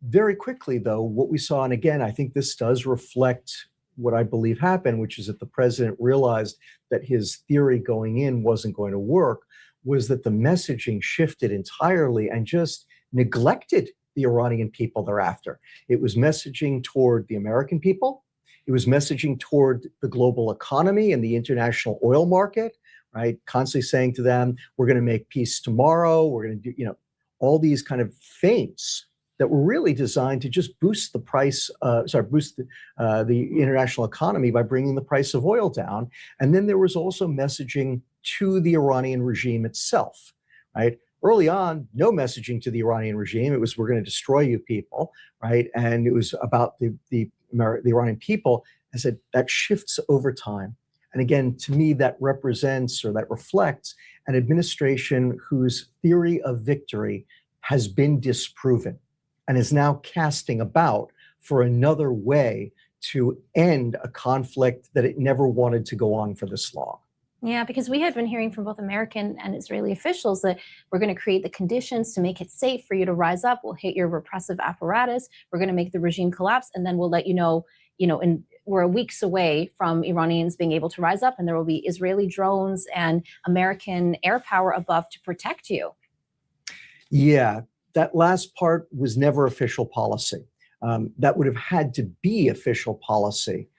Very quickly, though, what we saw, and again, I think this does reflect what I believe happened, which is that the president realized that his theory going in wasn't going to work, was that the messaging shifted entirely and just neglected the Iranian people thereafter. It was messaging toward the American people. It was messaging toward the global economy and the international oil market, right? Constantly saying to them, we're going to make peace tomorrow. We're going to do, all these kind of feints that were really designed to just boost the price, boost the international economy by bringing the price of oil down. And then there was also messaging to the Iranian regime itself, right? Early on, no messaging to the Iranian regime. It was, we're going to destroy you people, right? And it was about the Iranian people. I said that shifts over time. And again, to me, that represents or that reflects an administration whose theory of victory has been disproven and is now casting about for another way to end a conflict that it never wanted to go on for this long. Yeah, because we had been hearing from both American and Israeli officials that we're going to create the conditions to make it safe for you to rise up. We'll hit your repressive apparatus. We're going to make the regime collapse, and then we'll let you know, and we're weeks away from Iranians being able to rise up, and there will be Israeli drones and American air power above to protect you. Yeah, that last part was never official policy. That would have had to be official policy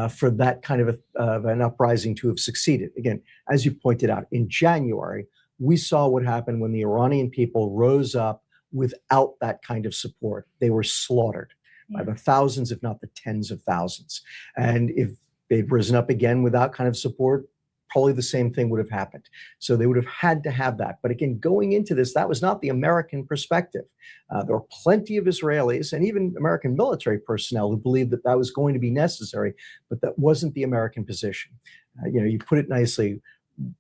for that kind of an uprising to have succeeded. Again, as you pointed out, in January, we saw what happened when the Iranian people rose up without that kind of support. They were slaughtered by the thousands, if not the tens of thousands. And if they'd risen up again without kind of support, probably the same thing would have happened. So they would have had to have that. But again, going into this, that was not the American perspective. There were plenty of Israelis and even American military personnel who believed that that was going to be necessary, but that wasn't the American position. You put it nicely.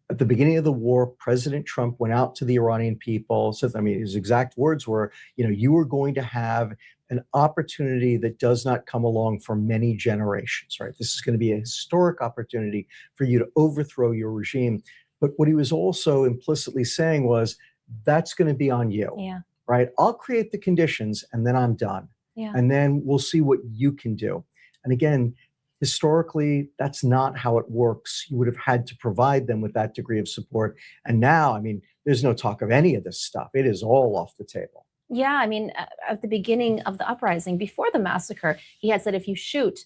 At the beginning of the war, President Trump went out to the Iranian people, said, his exact words were, you are going to have an opportunity that does not come along for many generations, right? This is going to be a historic opportunity for you to overthrow your regime. But what he was also implicitly saying was, that's going to be on you, right? I'll create the conditions and then I'm done. And then we'll see what you can do. And again, historically, that's not how it works. You would have had to provide them with that degree of support. And now, there's no talk of any of this stuff. It is all off the table. Yeah, at the beginning of the uprising, before the massacre, he had said, if you shoot,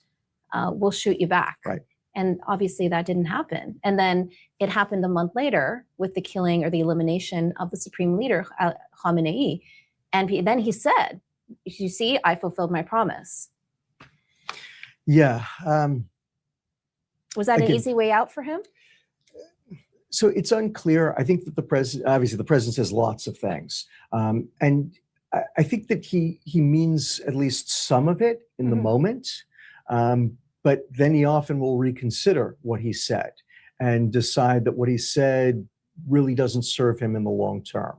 we'll shoot you back. Right. And obviously that didn't happen. And then it happened a month later with the killing or the elimination of the supreme leader, Khamenei. And then he said, you see, I fulfilled my promise. Yeah. Was that an easy way out for him? So it's unclear. I think that the president says lots of things. And I think that he means at least some of it in the moment. But then he often will reconsider what he said and decide that what he said really doesn't serve him in the long term.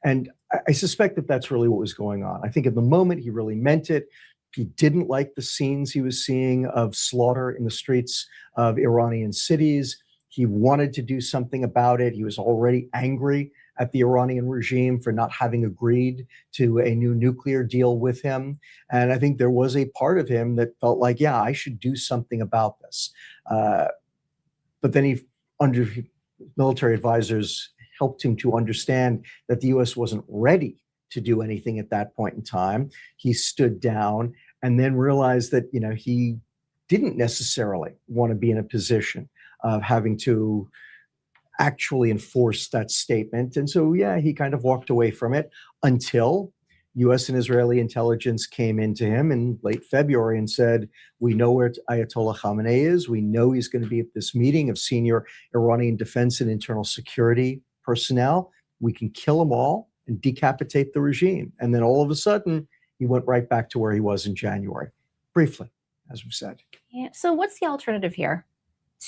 And I suspect that that's really what was going on. I think at the moment he really meant it. He didn't like the scenes he was seeing of slaughter in the streets of Iranian cities. He wanted to do something about it. He was already angry at the Iranian regime for not having agreed to a new nuclear deal with him. And I think there was a part of him that felt like, yeah, I should do something about this. But then under military advisors, helped him to understand that the U.S. wasn't ready to do anything at that point in time. He stood down and then realized that, he didn't necessarily want to be in a position of having to actually enforce that statement. And so, he kind of walked away from it until U.S. and Israeli intelligence came into him in late February and said, we know where Ayatollah Khamenei is. We know he's going to be at this meeting of senior Iranian defense and internal security personnel. We can kill them all and decapitate the regime. And then all of a sudden, he went right back to where he was in January, briefly, as we said. Yeah. So what's the alternative here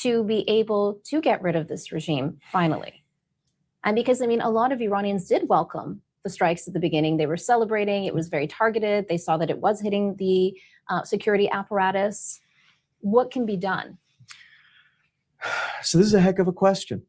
to be able to get rid of this regime finally? And because, a lot of Iranians did welcome the strikes at the beginning. They were celebrating. It was very targeted. They saw that it was hitting the security apparatus. What can be done? So this is a heck of a question.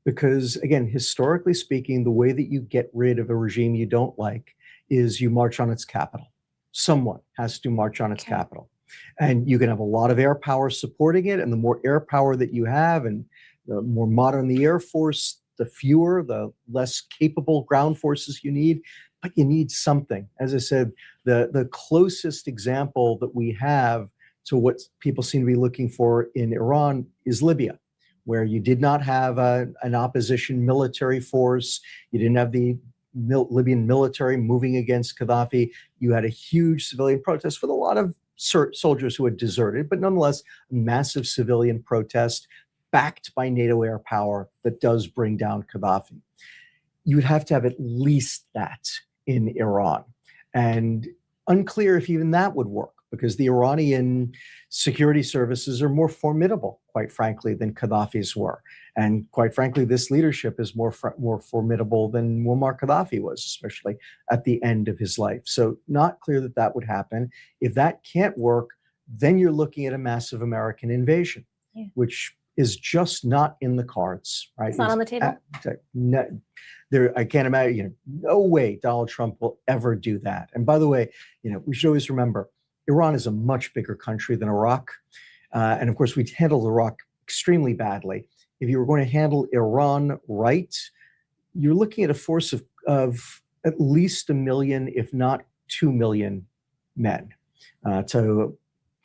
Because, again, historically speaking, the way that you get rid of a regime you don't like is you march on its capital. Someone has to march on its capital. And you can have a lot of air power supporting it. And the more air power that you have and the more modern the Air Force, the fewer, the less capable ground forces you need. But you need something. As I said, the closest example that we have to what people seem to be looking for in Iran is Libya, where you did not have an opposition military force. You didn't have the Libyan military moving against Gaddafi. You had a huge civilian protest with a lot of soldiers who had deserted, but nonetheless, a massive civilian protest backed by NATO air power that does bring down Gaddafi. You would have to have at least that in Iran. And unclear if even that would work, because the Iranian security services are more formidable, quite frankly, than Gaddafi's were. And quite frankly, this leadership is more formidable than Muammar Gaddafi was, especially at the end of his life. So not clear that that would happen. If that can't work, then you're looking at a massive American invasion, which is just not in the cards, right? It's not on the table. I can't imagine, no way Donald Trump will ever do that. And by the way, we should always remember, Iran is a much bigger country than Iraq. And of course, we handled Iraq extremely badly. If you were going to handle Iran right, you're looking at a force of at least 1 million, if not 2 million men to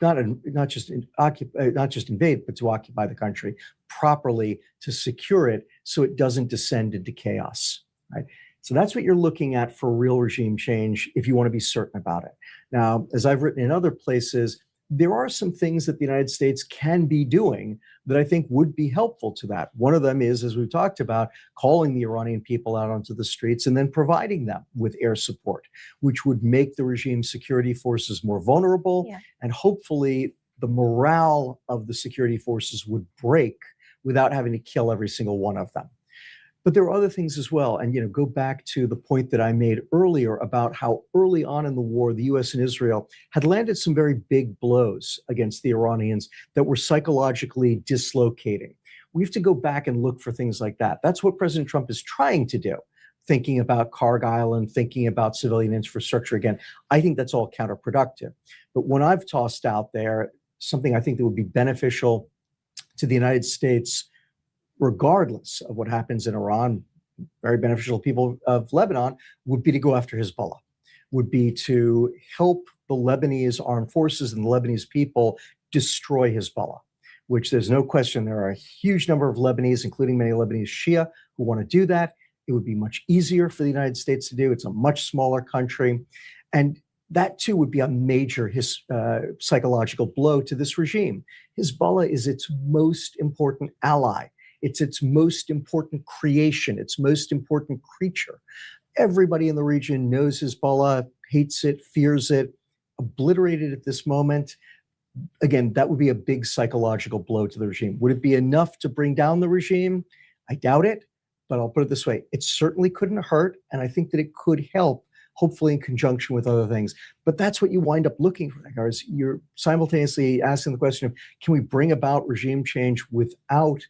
not just invade, but to occupy the country properly, to secure it so it doesn't descend into chaos, right? So that's what you're looking at for real regime change if you want to be certain about it. Now, as I've written in other places, there are some things that the United States can be doing that I think would be helpful to that. One of them is, as we've talked about, calling the Iranian people out onto the streets and then providing them with air support, which would make the regime security forces more vulnerable. Yeah. And hopefully the morale of the security forces would break without having to kill every single one of them. But there are other things as well. And, go back to the point that I made earlier about how early on in the war, the US and Israel had landed some very big blows against the Iranians that were psychologically dislocating. We have to go back and look for things like that. That's what President Trump is trying to do, thinking about Cargill and thinking about civilian infrastructure again. I think that's all counterproductive. But when I've tossed out there something I think that would be beneficial to the United States, regardless of what happens in Iran, very beneficial to people of Lebanon, would be to go after Hezbollah, would be to help the Lebanese armed forces and the Lebanese people destroy Hezbollah, which there's no question there are a huge number of Lebanese, including many Lebanese Shia, who want to do that. It would be much easier for the United States to do. It's a much smaller country. And that too would be a major psychological blow to this regime. Hezbollah is its most important ally. It's its most important creation, its most important creature. Everybody in the region knows Hezbollah, hates it, fears it, obliterated at this moment. Again, that would be a big psychological blow to the regime. Would it be enough to bring down the regime? I doubt it, but I'll put it this way. It certainly couldn't hurt, and I think that it could help, hopefully in conjunction with other things. But that's what you wind up looking for, guys. You're simultaneously asking the question of, can we bring about regime change without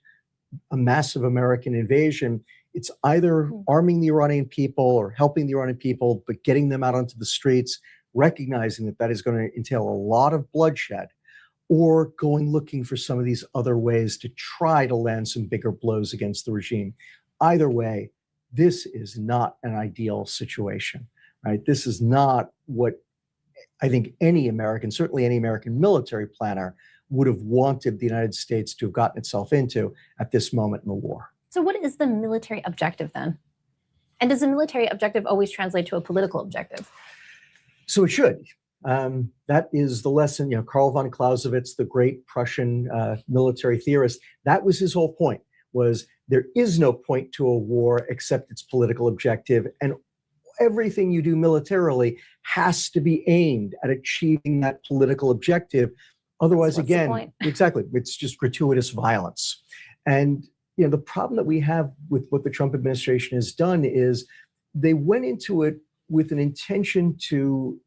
a massive American invasion? It's either arming the Iranian people or helping the Iranian people, but getting them out onto the streets, recognizing that that is going to entail a lot of bloodshed, or going looking for some of these other ways to try to land some bigger blows against the regime. Either way, this is not an ideal situation, right? This is not what I think any American, certainly any American military planner, would have wanted the United States to have gotten itself into at this moment in the war. So what is the military objective then? And does the military objective always translate to a political objective? So it should. That is the lesson. Karl von Clausewitz, the great Prussian military theorist, that was his whole point, was there is no point to a war except its political objective. And everything you do militarily has to be aimed at achieving that political objective. Otherwise, again, exactly, it's just gratuitous violence. And the problem that we have with what the Trump administration has done is they went into it with an intention to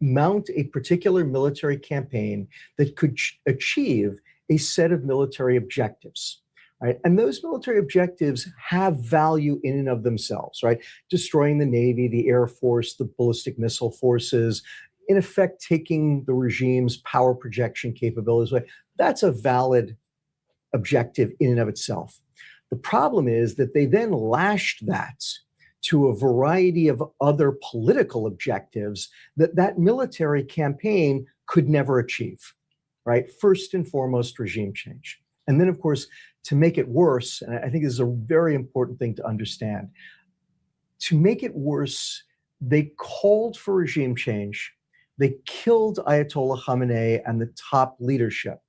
mount a particular military campaign that could achieve a set of military objectives, right? And those military objectives have value in and of themselves, right? Destroying the Navy, the Air Force, the ballistic missile forces, in effect, taking the regime's power projection capabilities away. That's a valid objective in and of itself. The problem is that they then lashed that to a variety of other political objectives that military campaign could never achieve, right? First and foremost, regime change. And then, of course, to make it worse, and I think this is a very important thing to understand, to make it worse, they called for regime change. They killed Ayatollah Khamenei and the top leadership,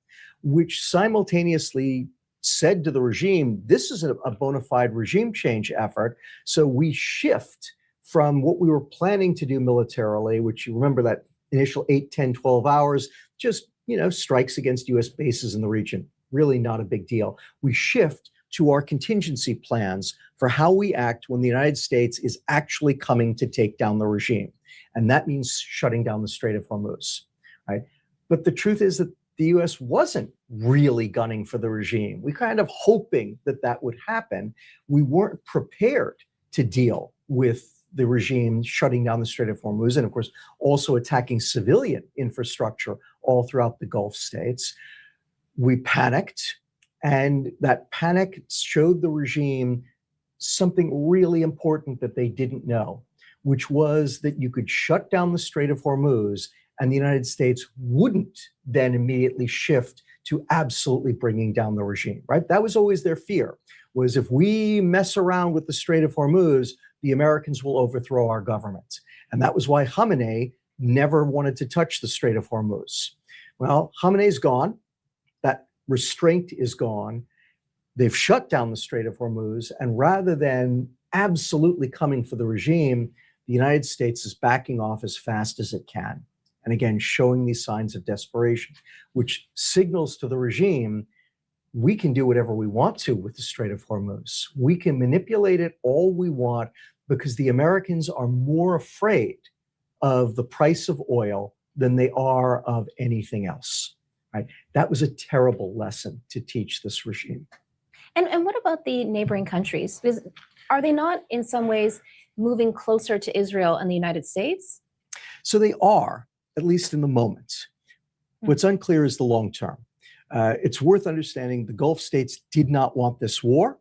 which simultaneously said to the regime, this is a bona fide regime change effort. So we shift from what we were planning to do militarily, which you remember that initial 8, 10, 12 hours, just, strikes against US bases in the region. Really not a big deal. We shift to our contingency plans for how we act when the United States is actually coming to take down the regime. And that means shutting down the Strait of Hormuz, right? But the truth is that the US wasn't really gunning for the regime. We kind of hoping that that would happen. We weren't prepared to deal with the regime shutting down the Strait of Hormuz and, of course, also attacking civilian infrastructure all throughout the Gulf states. We panicked, and that panic showed the regime something really important that they didn't know, which was that you could shut down the Strait of Hormuz and the United States wouldn't then immediately shift to absolutely bringing down the regime, right? That was always their fear, was if we mess around with the Strait of Hormuz, the Americans will overthrow our government. And that was why Khamenei never wanted to touch the Strait of Hormuz. Well, Khamenei's gone. That restraint is gone. They've shut down the Strait of Hormuz. And rather than absolutely coming for the regime, the United States is backing off as fast as it can. And again, showing these signs of desperation, which signals to the regime, we can do whatever we want to with the Strait of Hormuz. We can manipulate it all we want because the Americans are more afraid of the price of oil than they are of anything else. Right? That was a terrible lesson to teach this regime. And what about the neighboring countries? Because are they not in some ways moving closer to Israel and the United States? So they are, at least in the moment. What's unclear is the long term. It's worth understanding the Gulf states did not want this war.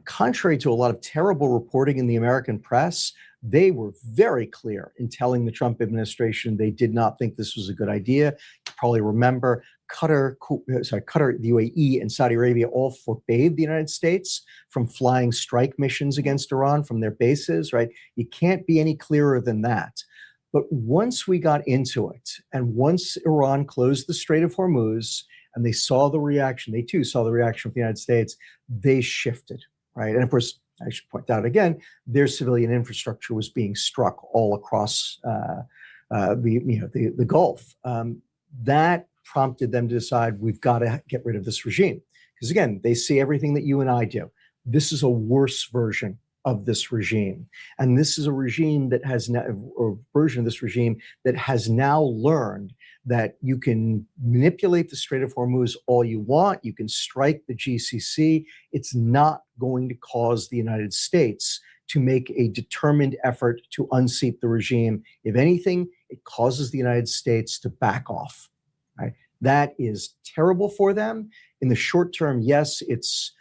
Contrary to a lot of terrible reporting in the American press, they were very clear in telling the Trump administration they did not think this was a good idea. You probably remember Qatar, the UAE, and Saudi Arabia all forbade the United States from flying strike missions against Iran from their bases, right? You can't be any clearer than that. But once we got into it, and once Iran closed the Strait of Hormuz, and they saw the reaction, they too saw the reaction from the United States, they shifted, right? And of course, I should point out again, their civilian infrastructure was being struck all across the Gulf. That prompted them to decide we've got to get rid of this regime. Because again, they see everything that you and I do. This is a worse version of this regime. And this is a regime that has now, or version of this regime that has now learned that you can manipulate the Strait of Hormuz all you want. You can strike the GCC. It's not going to cause the United States to make a determined effort to unseat the regime. If anything, it causes the United States to back off. Right? That is terrible for them. In the short term, yes, it's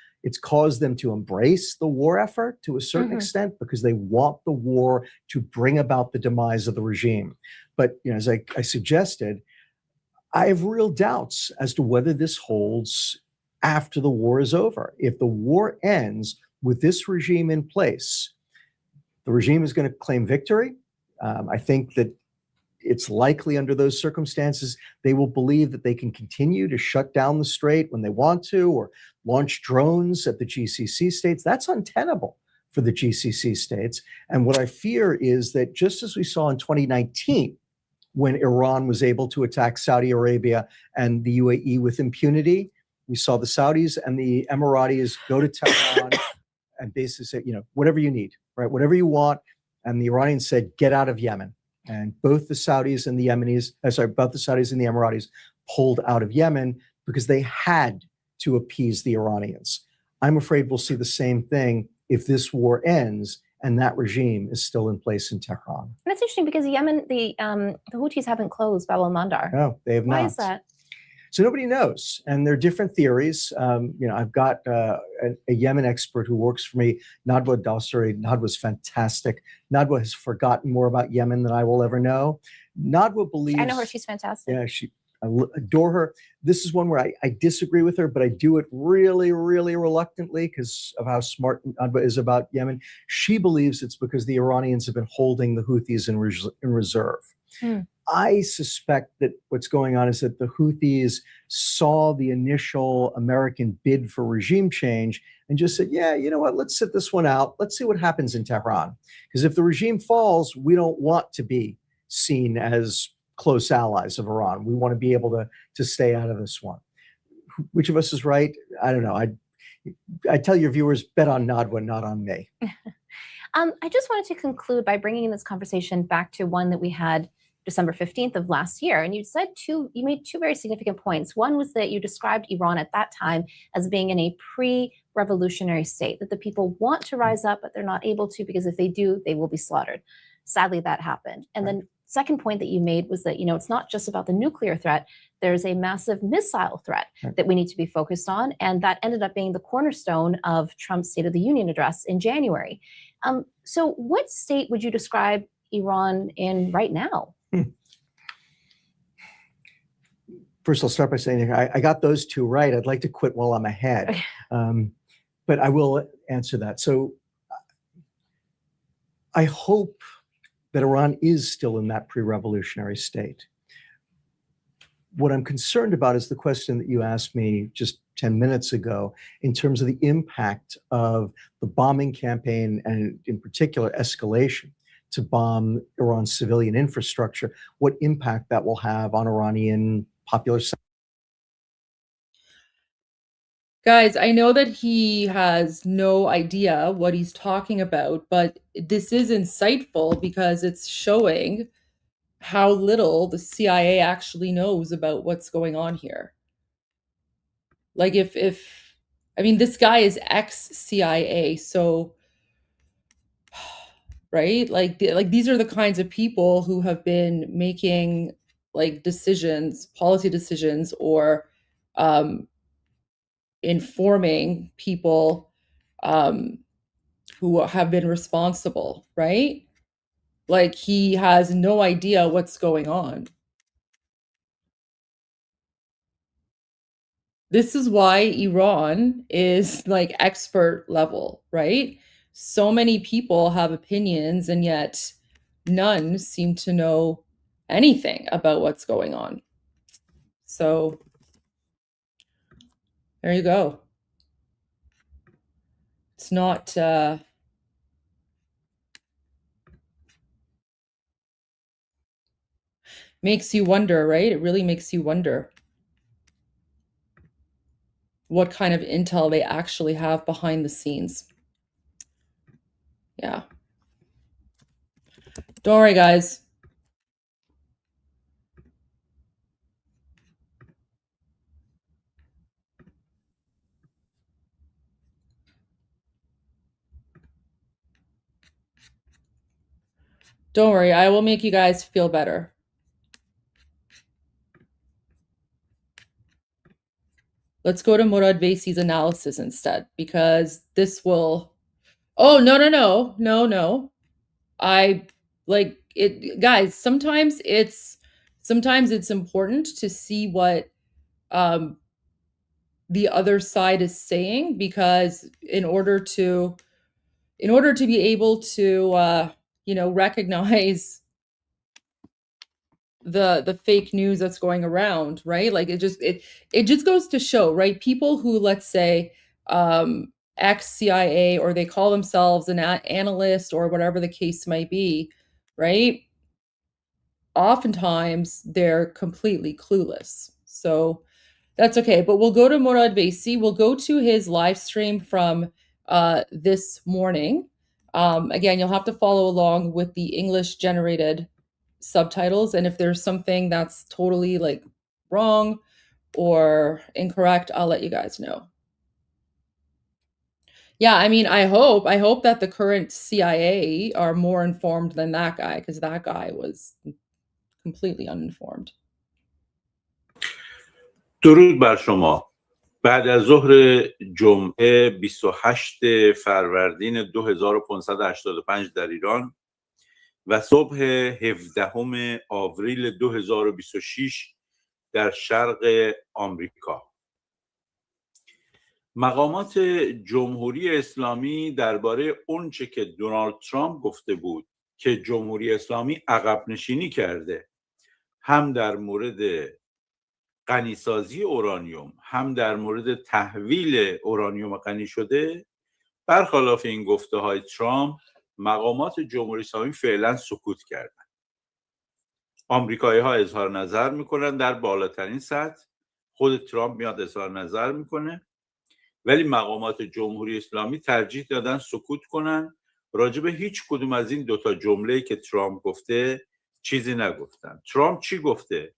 caused them to embrace the war effort to a certain extent because they want the war to bring about the demise of the regime. But as I suggested, I have real doubts as to whether this holds after the war is over. If the war ends with this regime in place, the regime is going to claim victory. I think that it's likely under those circumstances, they will believe that they can continue to shut down the strait when they want to, or launch drones at the GCC states. That's untenable for the GCC states. And what I fear is that just as we saw in 2019, when Iran was able to attack Saudi Arabia and the UAE with impunity, we saw the Saudis and the Emiratis go to Tehran and basically say, whatever you need, right? Whatever you want. And the Iranians said, get out of Yemen. And both the Saudis and the both the Saudis and the Emiratis pulled out of Yemen because they had to appease the Iranians. I'm afraid we'll see the same thing if this war ends and that regime is still in place in Tehran. And that's interesting because Yemen, the Houthis haven't closed Bab al-Mandar. No, they have not. Why is that? So nobody knows, and there are different theories. I've got a Yemen expert who works for me, Nadwa Dawsari. Nadwa's fantastic. Nadwa has forgotten more about Yemen than I will ever know. Nadwa believes— I know her, she's fantastic. Yeah, I adore her. This is one where I disagree with her, but I do it really, really reluctantly because of how smart Nadwa is about Yemen. She believes it's because the Iranians have been holding the Houthis in reserve. I suspect that what's going on is that the Houthis saw the initial American bid for regime change and just said, yeah, you know what, let's sit this one out. Let's see what happens in Tehran. Because if the regime falls, we don't want to be seen as close allies of Iran. We want to be able to stay out of this one. Which of us is right? I don't know. I tell your viewers, bet on Nadwa, not on me. I just wanted to conclude by bringing this conversation back to one that we had December 15th of last year. And you made two very significant points. One was that you described Iran at that time as being in a pre-revolutionary state, that the people want to rise up, but they're not able to because if they do, they will be slaughtered. Sadly, that happened. And then second point that you made was that, it's not just about the nuclear threat. There's a massive missile threat that we need to be focused on. And that ended up being the cornerstone of Trump's State of the Union address in January. So what state would you describe Iran in right now? First, I'll start by saying I got those two right. I'd like to quit while I'm ahead, but I will answer that. So I hope that Iran is still in that pre-revolutionary state. What I'm concerned about is the question that you asked me just 10 minutes ago in terms of the impact of the bombing campaign and in particular escalation to bomb Iran's civilian infrastructure, what impact that will have on Iranian popular sentiment. Guys, I know that he has no idea what he's talking about, but this is insightful because it's showing how little the CIA actually knows about what's going on here. Like I mean, this guy is ex-CIA, so right? Like these are the kinds of people who have been making like decisions, policy decisions, or informing people who have been responsible, right? Like he has no idea what's going on. This is why Iran is like expert level, right? So many people have opinions and yet none seem to know anything about what's going on. So there you go. It's not makes you wonder, right? It really makes you wonder what kind of intel they actually have behind the scenes. Yeah. Don't worry, guys. Don't worry, I will make you guys feel better. Let's go to Murad Vaisi's analysis instead, because this will... Oh, no. I like it, guys. Sometimes it's important to see what the other side is saying, because in order to be able to recognize the fake news that's going around, right? Like it just goes to show, right? People who, let's say, ex-CIA, or they call themselves an analyst or whatever the case might be, right? Oftentimes they're completely clueless. So that's okay. But we'll go to Murad Vaisi. We'll go to his live stream from this morning. Again, you'll have to follow along with the English generated subtitles. And if there's something that's totally like wrong or incorrect, I'll let you guys know. Yeah, I mean, I hope that the current CIA are more informed than that guy, because that guy was completely uninformed. درود بر شما. بعد از ظهر جمعه 28 فروردین 2585 در ایران و صبح 17 آوریل 2026 در شرق آمریکا، مقامات جمهوری اسلامی درباره اونچه که دونالد ترامپ گفته بود که جمهوری اسلامی عقب نشینی کرده، هم در مورد غنیسازی اورانیوم هم در مورد تحویل اورانیوم غنی شده، برخلاف این گفته های ترامپ، مقامات جمهوری اسلامی فعلا سکوت کردن. آمریکایی ها اظهار نظر میکنن در بالاترین سطح، خود ترامپ میاد اظهار نظر میکنه، ولی مقامات جمهوری اسلامی ترجیح دادن سکوت کنن، راجع به هیچ کدوم از این دوتا جمله‌ای که ترامپ گفته چیزی نگفتن. ترامپ چی گفته؟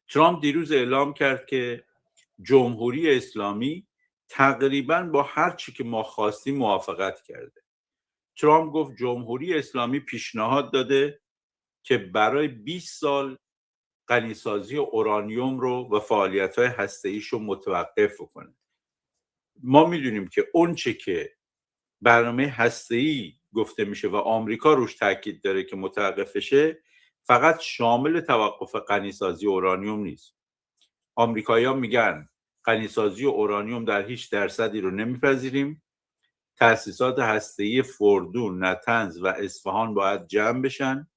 ترامپ دیروز اعلام کرد که جمهوری اسلامی تقریباً با هر چی که ما خواستیم موافقت کرده. ترامپ گفت جمهوری اسلامی پیشنهاد داده که برای 20 سال غنیسازی اورانیوم رو و فعالیت‌های هسته‌ایش رو متوقف کنه. ما میدونیم که اون چه که برنامه هسته‌ای گفته میشه و آمریکا روش تاکید داره که متوقف شه، فقط شامل توقف غنیسازی اورانیوم نیست. آمریکایی‌ها میگن غنیسازی اورانیوم در هیچ درصدی رو نمیپذیریم. تأسیسات هسته‌ای فوردو، نتنز و اصفهان باید جمع بشن.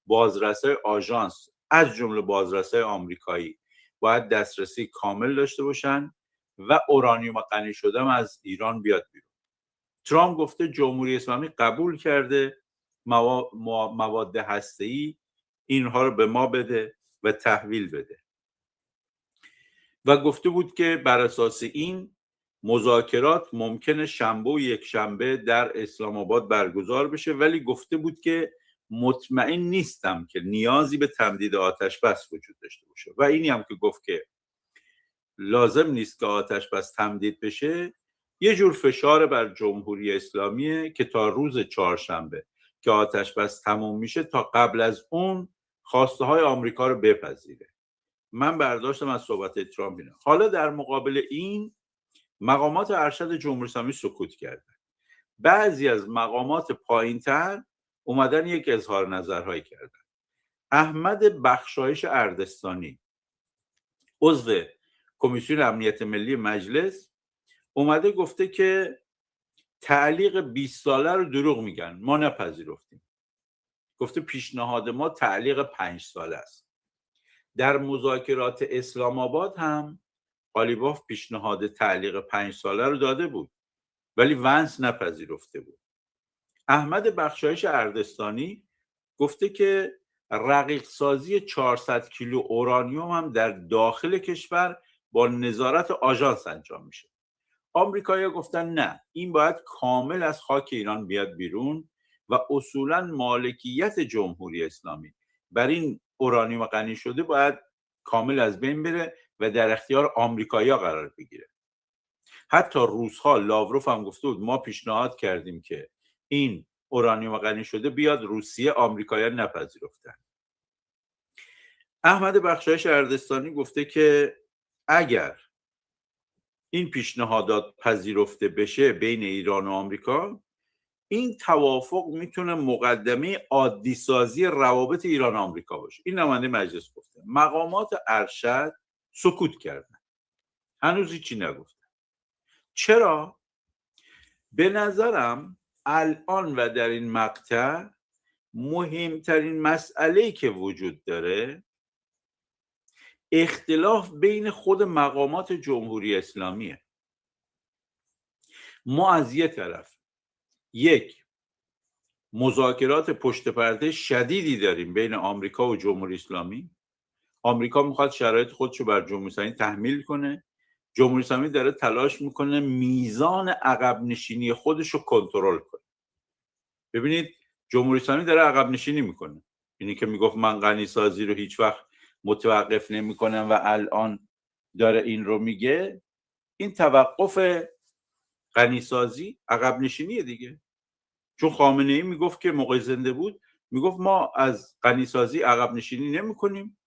بازرسای آژانس از جمله بازرسای آمریکایی باید دسترسی کامل داشته باشن و اورانیوم غنی شده از ایران بیاد بیرون. ترامپ گفته جمهوری اسلامی قبول کرده مواد هسته‌ای اینها رو به ما بده و تحویل بده و گفته بود که بر اساس این مذاکرات ممکنه شنبه و یک شنبه در اسلام آباد برگزار بشه، ولی گفته بود که مطمئن نیستم که نیازی به تمدید آتش بس وجود داشته باشه و اینی هم که گفت که لازم نیست که آتش بس تمدید بشه یه جور فشار بر جمهوری اسلامیه که تا روز چهارشنبه که آتش بس تموم میشه تا قبل از اون خواسته های آمریکا رو بپذیره. من برداشتم از صحبت ترامپ اینه. حالا در مقابل این مقامات ارشد جمهوری اسلامی سکوت کردن. بعضی از مقامات پایین‌تر اومدن یک اظهار نظرهایی کردن. احمد بخشایش اردستانی عضو کمیسیون امنیت ملی مجلس اومده گفته که تعلیق 20 ساله رو دروغ میگن، ما نپذیرفتیم. گفته پیشنهاد ما تعلیق 5 ساله است. در مذاکرات اسلام آباد هم قالیباف پیشنهاد تعلیق 5 ساله رو داده بود ولی ونس نپذیرفته بود. احمد بخشایش اردستانی گفته که رقیق سازی 400 کیلو اورانیوم هم در داخل کشور با نظارت آژانس انجام میشه. آمریکایی‌ها گفتن نه، این باید کامل از خاک ایران بیاد بیرون و اصولا مالکیت جمهوری اسلامی بر این اورانیوم غنی شده باید کامل از بین بره و در اختیار آمریکایی‌ها قرار بگیره. حتی روس‌ها، لاوروف هم گفته بود ما پیشنهاد کردیم که این اورانیوم غنی شده بیاد روسیه، آمریکایی‌ها نپذیرفتن. احمد بخشایش اردستانی گفته که اگر این پیشنهادات پذیرفته بشه بین ایران و آمریکا، این توافق میتونه مقدمه عادی سازی روابط ایران و آمریکا باشه. این نماینده مجلس گفته. مقامات ارشد سکوت کردن، هنوز هیچی نگفتن. چرا؟ به نظرم الان و در این مقطع مهمترین مسئله‌ای که وجود داره اختلاف بین خود مقامات جمهوری اسلامیه. ما از یه طرف یک مذاکرات پشت پرده شدیدی داریم بین آمریکا و جمهوری اسلامی. آمریکا میخواد شرایط خودشو بر جمهوری اسلامی تحمیل کنه. جمهوری اسلامی داره تلاش میکنه میزان عقب نشینی خودشو کنترل کنه. ببینید جمهوری اسلامی داره عقب نشینی میکنه. اینی که میگفت من غنی سازی رو هیچ وقت متوقف نمیکنم و الان داره این رو میگه، این توقف غنی سازی عقب نشینیه دیگه. چون خامنه ای میگفت که موقع زنده بود، میگفت ما از غنی سازی عقب نشینی نمیکنیم،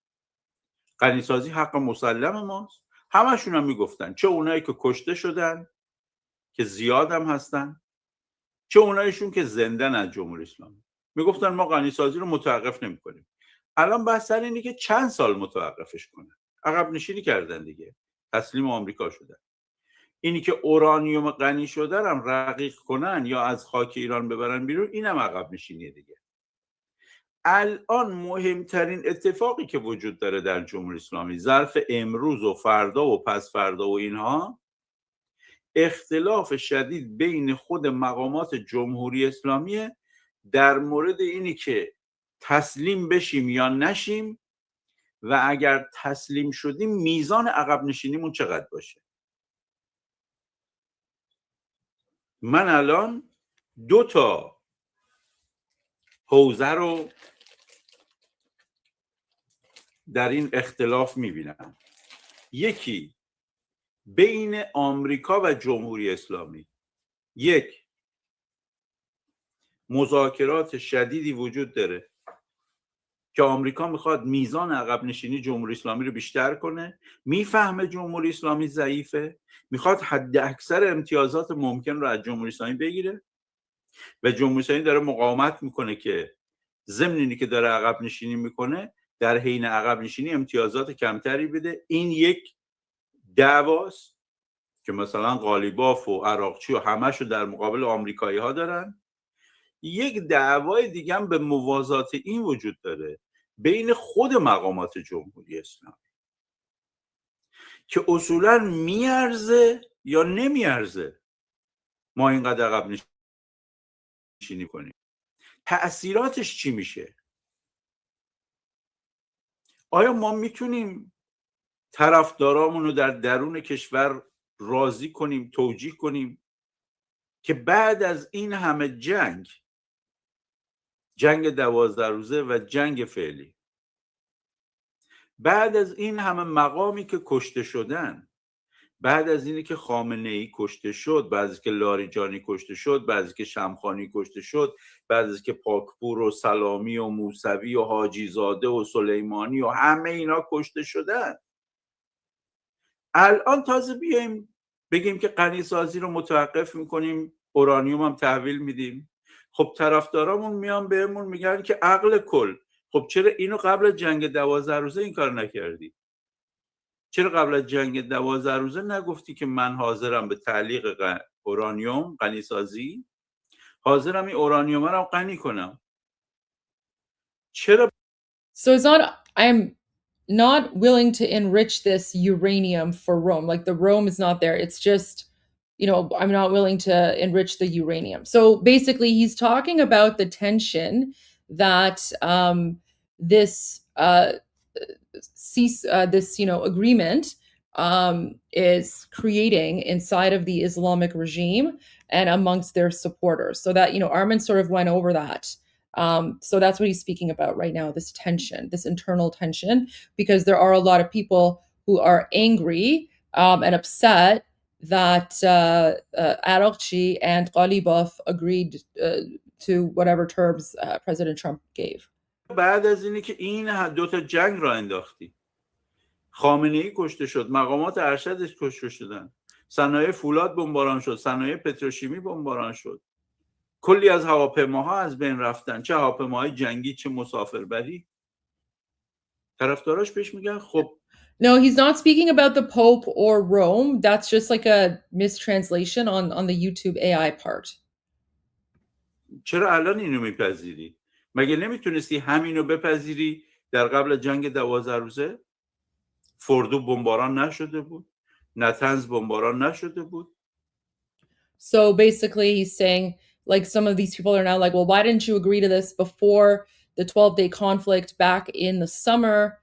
غنی سازی حق مسلم ماست. همشون هم میگفتن، چه اونایی که کشته شدن که زیاد هم هستن، چه اونایشون که زندن از جمهوری اسلامی، میگفتن ما غنی سازی رو متوقف نمیکنیم. الان بحث سر اینه که چند سال متوقفش کنن. عقب نشینی کردن دیگه، تسلیم آمریکا شدن. اینی که اورانیوم غنی شده هم رقیق کنن یا از خاک ایران ببرن بیرون، اینم عقب نشینیه دیگه. الان مهمترین اتفاقی که وجود داره در جمهوری اسلامی ظرف امروز و فردا و پس فردا و اینها، اختلاف شدید بین خود مقامات جمهوری اسلامی در مورد اینی که تسلیم بشیم یا نشیم و اگر تسلیم شدیم میزان عقب نشینیمون چقدر باشه. من الان 2 تا حوزه رو در این اختلاف میبینم. یکی بین آمریکا و جمهوری اسلامی، یک مذاکرات شدیدی وجود داره که آمریکا میخواد میزان عقب نشینی جمهوری اسلامی رو بیشتر کنه، میفهمه جمهوری اسلامی ضعیفه، میخواد حد اکثر امتیازات ممکن رو از جمهوری اسلامی بگیره و جمهوری اسلامی داره مقاومت میکنه که ضمن اینی که داره عقب نشینی میکنه در حین عقب نشینی امتیازات کمتری بده. این یک دعواست که مثلا قالیباف و عراقچی و همشو در مقابل آمریکایی ها دارن. یک دعوای دیگه هم به موازات این وجود داره بین خود مقامات جمهوری اسلامی که اصولا میارزه یا نمیارزه ما اینقدر عقب نشینی کنیم، تأثیراتش چی میشه. آیا ما میتونیم طرفدارامون رو در درون کشور راضی کنیم، توجیه کنیم که بعد از این همه جنگ 12 روزه و جنگ فعلی، بعد از این همه مقامی که کشته شدن، بعد از اینی که خامنه‌ای کشته شد، بعد از که لاریجانی کشته شد، بعد از که شمخانی کشته شد، بعد از که پاکپور و سلامی و موسوی و حاجی زاده و سلیمانی و همه اینا کشته شدن، الان تازه بیایم بگیم که غنی‌سازی رو متوقف میکنیم، اورانیوم هم تحویل میدیم. خب طرفدارامون میان بهمون میگن که عقل کل، خب چرا اینو قبل جنگ 12 روزه این کار نکردی؟ چرا قبل از جنگ 12 روزه نگفتی که من حاضرم به تعلیق اورانیوم، غنی‌سازی، حاضرم این اورانیوم رو غنی کنم؟ چرا؟ So it's not, I'm not willing to enrich this uranium for Rome. Like the Rome is not there. It's just, you know, I'm not willing to enrich the uranium. So basically he's talking about the tension that this agreement is creating inside of the Islamic regime and amongst their supporters. So that, you know, Armin sort of went over that. So that's what he's speaking about right now, this tension, this internal tension, because there are a lot of people who are angry and upset that Araghchi and Ghalibaf agreed to whatever terms President Trump gave. بعد از اینی که این دو تا جنگ را انداختی، خامنه‌ای کشته شد، مقامات ارشدش کشته شدن، صنایع فولاد بمباران شد، صنایع پتروشیمی بمباران شد، کلی از هواپیماها از بین رفتن، چه هواپیماهای جنگی چه مسافربری. طرفداراش بهش میگن خب No, he's not speaking about the Pope or Rome. That's just like a mistranslation on the YouTube AI part. چرا الان اینو میپذیری؟ مگه نمیتونستی همینو بپذیری در قبل جنگ 12 روزه؟ فردو بمباران نشده بود؟ نتنز بمباران نشده بود؟ So basically he's saying, like, some of these people are now like, well, why didn't you agree to this before the 12-day conflict back in the summer?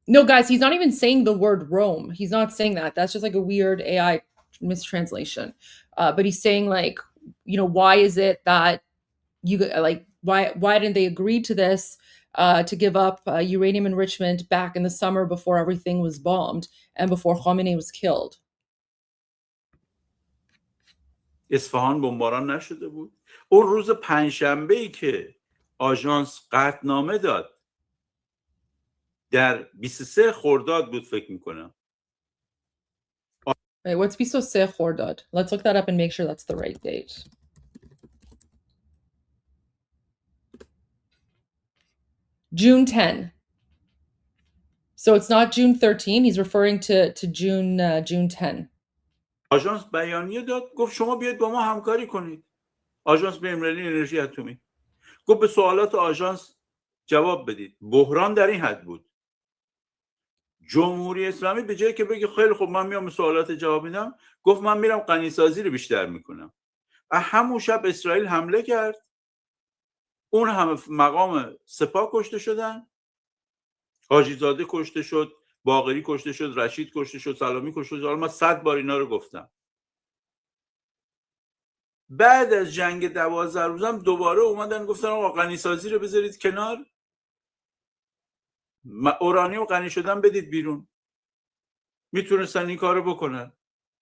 No, guys, he's not even saying the word Rome. He's not saying that. That's just like a weird AI mistranslation. But he's saying, like, you know, why is it that you, like, why didn't they agree to this, to give up uranium enrichment back in the summer before everything was bombed and before Khamenei was killed? اصفهان بمباران نشده بود؟ اون روز پنجشنبه‌ای که آژانس قطعنامه داد در 23 خرداد بود فکر میکنم. Wait, what's 23 خرداد? Let's look that up and make sure that's the right date. June 10. So it's not June 13. He's referring to June 10. آژانس بیانیه داد، گفت شما بیاید با ما همکاری کنید. آژانس بین‌المللی انرژی اتمی گفت به سوالات آژانس جواب بدید. بحران در این حد بود. جمهوری اسلامی به جایی که بگه خیلی خب من میام سوالات جواب میدم، گفت من میرم غنی‌سازی رو بیشتر میکنم. همون شب اسرائیل حمله کرد، اون همه مقام سپاه کشته شدن، حاجی زاده کشته شد، باقری کشته شد، رشید کشته شد، سلامی کشته شد. حالا من 100 بار اینا رو گفتم. بعد از جنگ 12 روزم دوباره اومدن گفتن آقا غنی‌سازی رو بذارید کنار، اورانیوم غنی شدن بدید بیرون. میتونستن این کارو بکنن،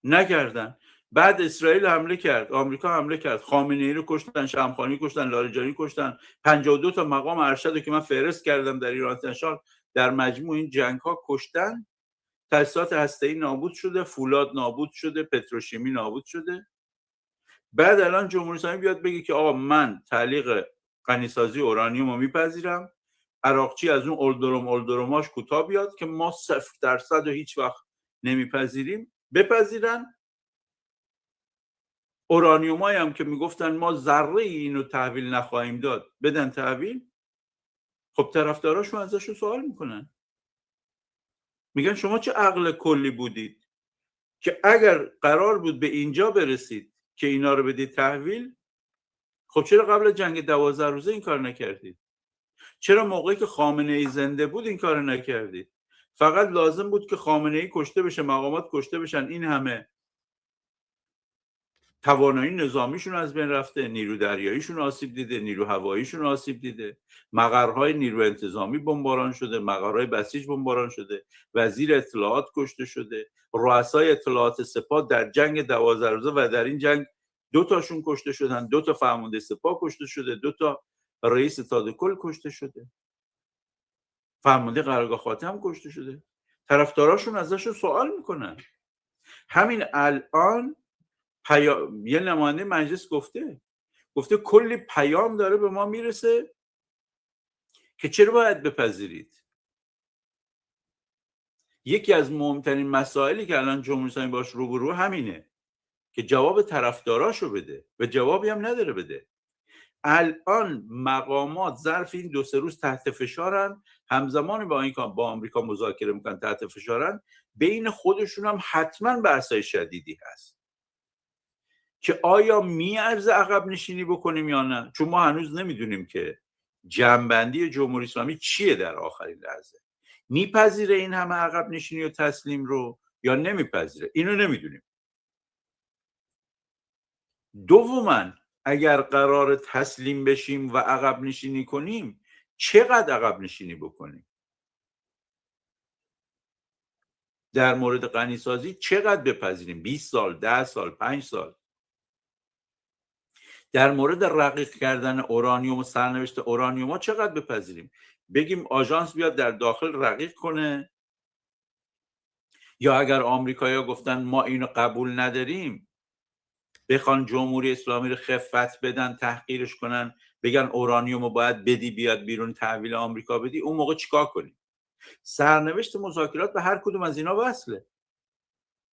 نکردن. بعد اسرائیل حمله کرد، آمریکا حمله کرد، خامنه‌ای رو کشتن، شمخانی کشتن، لاریجانی کشتن، 52 تا مقام ارشد رو که من فهرست کردم در ایران تنشال در مجموع این جنگ ها کشتن. تأسیسات هسته‌ای نابود شده، فولاد نابود شده، پتروشیمی نابود شده. بعد الان جمهوری اسلامی بیاد بگه که آقا من تعلیق غنی‌سازی اورانیوم رو میپذیرم، عراقچی از اون اولدروماش کوتاه بیاد که ما 0% و هیچ وقت نمیپذیریم، بپذیرن. اورانیومایی هم که میگفتن ما ذره اینو تحویل نخواهیم داد بدن تحویل. خب طرفداراشون ازشون سوال میکنن، میگن شما چه عقل کلی بودید که اگر قرار بود به اینجا برسید که اینا رو بدید تحویل، خب چرا قبل جنگ 12 روزه این کار نکردید؟ چرا موقعی که خامنه ای زنده بود این کار نکردید؟ فقط لازم بود که خامنه ای کشته بشه، مقامات کشته بشن، این همه توانایی نظامیشون از بین رفته، نیرو دریاییشون آسیب دیده، نیرو هواییشون آسیب دیده، مقرهای نیرو انتظامی بمباران شده، مقرهای بسیج بمباران شده، وزیر اطلاعات کشته شده، رؤسای اطلاعات سپاه در جنگ 12 روزه و در این جنگ 2 تاشون کشته شدن، 2 تا فرمانده سپاه کشته شده، 2 تا رئیس ستاد کل کشته شده، فرمانده قرارگاه خاتم کشته شده. طرفداراشون ازشون سوال میکنن. همین الان یه نماینده مجلس گفته کلی پیام داره به ما میرسه که چرا باید بپذیرید. یکی از مهمترین مسائلی که الان جمهوری اسلامی باش روبرو همینه که جواب طرفداراشو بده و جوابی هم نداره بده. الان مقامات ظرف این 2-3 روز تحت فشارن، همزمان با آمریکا مذاکره میکنن، تحت فشارن. بین خودشون هم حتما بحثای شدیدی هست که آیا میارزه عقب نشینی بکنیم یا نه، چون ما هنوز نمیدونیم که جنبندی جمهوری اسلامی چیه در آخرین لحظه. میپذیره این همه عقب نشینی و تسلیم رو یا نمیپذیره، اینو نمیدونیم. دوما اگر قرار تسلیم بشیم و عقب نشینی کنیم، چقدر عقب نشینی بکنیم؟ در مورد غنیسازی چقدر بپذیریم؟ 20 سال، 10 سال، 5 سال؟ در مورد رقیق کردن اورانیوم و سرنوشت اورانیوم ها چقدر بپذیریم؟ بگیم آژانس بیاد در داخل رقیق کنه، یا اگر آمریکایی‌ها گفتن ما اینو قبول نداریم، بخوان جمهوری اسلامی رو خفت بدن، تحقیرش کنن، بگن اورانیوم رو باید بدی بیاد بیرون، تحویل آمریکا بدی، اون موقع چیکار کنیم؟ سرنوشت مذاکرات به هر کدوم از اینا وصله.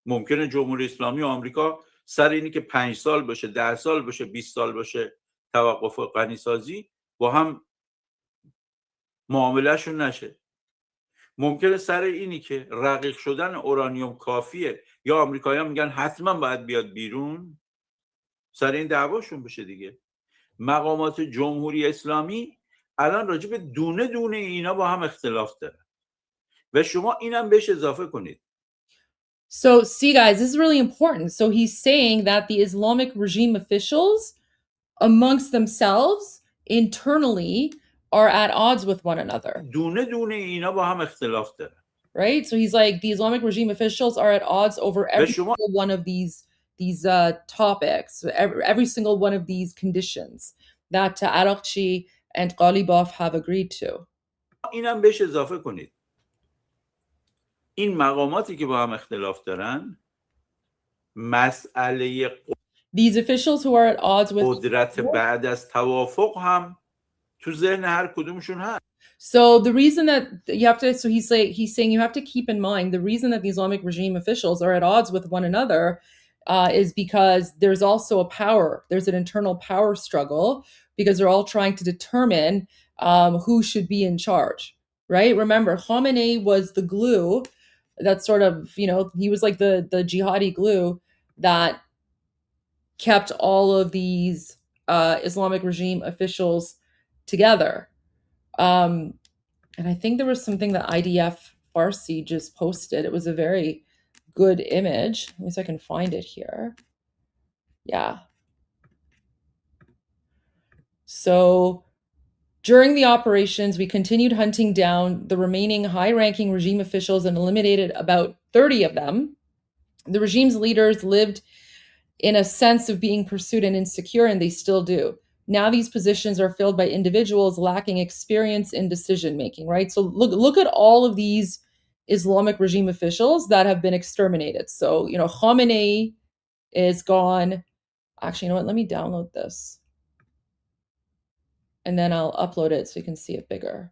ممکنه جمهوری اسلامی و آمریکا سر اینی که 5 سال باشه، 10 سال باشه، 20 سال باشه توقف غنیسازی با هم معاملهشون نشه. ممکنه سر اینی که رقیق شدن اورانیوم کافیه یا آمریکایی‌ها میگن حتما باید بیاد بیرون، سر این دعواشون بشه دیگه. مقامات جمهوری اسلامی الان راجع به دونه دونه اینا با هم اختلاف دارن و شما اینم بهش اضافه کنید. So, see, guys, this is really important. So he's saying that the Islamic regime officials amongst themselves internally are at odds with one another. دونه دونه اینا با هم اختلاف دارن. Right? So he's like, the Islamic regime officials are at odds over every single one of these topics, every single one of these conditions that Arakchi and Ghalibaf have agreed to. اینم بهش اضافه کنید. این مقاماتی که با هم اختلاف دارن، مسئله these officials who are at odds with قدرت بعد از توافق هم تو ذهن هر کدومشون هست. So the reason that you have to, so he's saying you have to keep in mind the reason that the Islamic regime officials are at odds with one another is because there's also there's an internal power struggle because they're all trying to determine who should be in charge, right? Remember, Khamenei was the glue that sort of, he was like the jihadi glue that kept all of these Islamic regime officials together. And I think there was something that IDF Farsi just posted. It was a very good image. Let me see if I can find it here. Yeah. So during the operations, we continued hunting down the remaining high-ranking regime officials and eliminated about 30 of them. The regime's leaders lived in a sense of being pursued and insecure, and they still do. Now these positions are filled by individuals lacking experience in decision-making, right? So look at all of these Islamic regime officials that have been exterminated. So, Khamenei is gone. Actually, you know what? Let me download this. And then I'll upload it so you can see it bigger.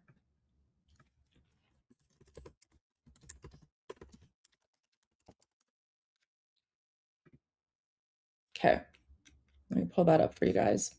Okay, let me pull that up for you guys.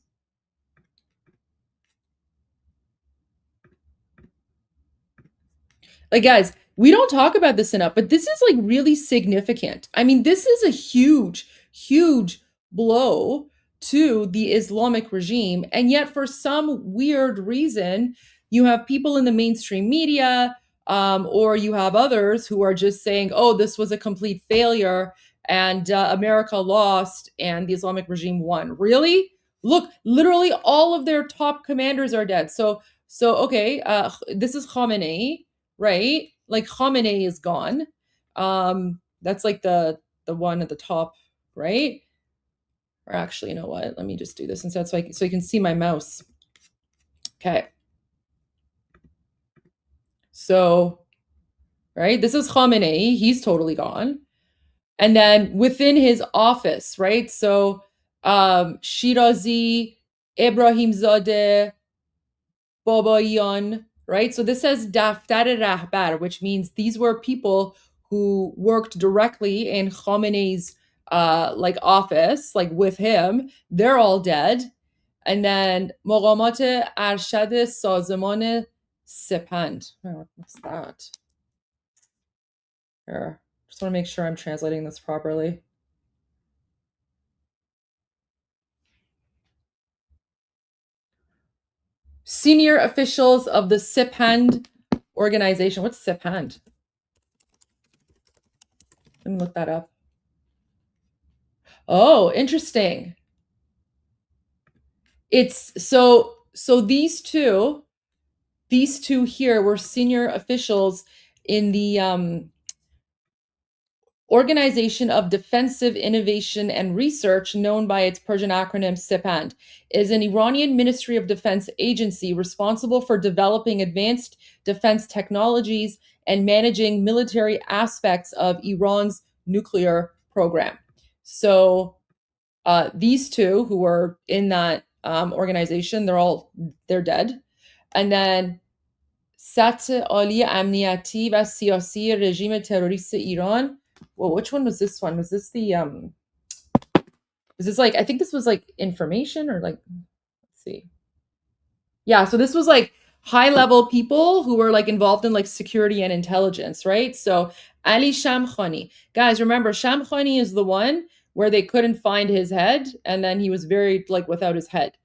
Like, guys, we don't talk about this enough, but this is like really significant. I mean, this is a huge, huge blow to the Islamic regime. And yet, for some weird reason, you have people in the mainstream media, or you have others who are just saying, oh, this was a complete failure and America lost and the Islamic regime won. Really? Look, literally all of their top commanders are dead. So okay, this is Khamenei, right? Like Khamenei is gone. That's like the one at the top, right? Or actually, you know what? Let me just do this instead so you can see my mouse. Okay. So, right, this is Khamenei. He's totally gone. And then within his office, right? So, Shirazi, Ebrahimzadeh, Babayan, right? So this says Daftar Rahbar, which means these were people who worked directly in Khamenei's like office, like with him. They're all dead. And then Moqamat Arshad Sazaman Sepand. Oh, what's that? Here, just want to make sure I'm translating this properly. Senior officials of the Sepand organization. What's Sepand? Let me look that up. Oh, interesting. It's so these two here were senior officials in the Organization of Defensive Innovation and Research, known by its Persian acronym Sepand, is an Iranian Ministry of Defense agency responsible for developing advanced defense technologies and managing military aspects of Iran's nuclear program. So these two who were in that organization, they're dead. And then سطح عالی امنیتی و سیاسی رژیم تروریست ایران. Well, which one was this one? Was this the was this like, I think this was like information or like, let's see. Yeah, so this was like high level people who were like involved in like security and intelligence, right? So Ali Shamkhani. Guys, remember Shamkhani is the one where they couldn't find his head and then he was buried like without his head.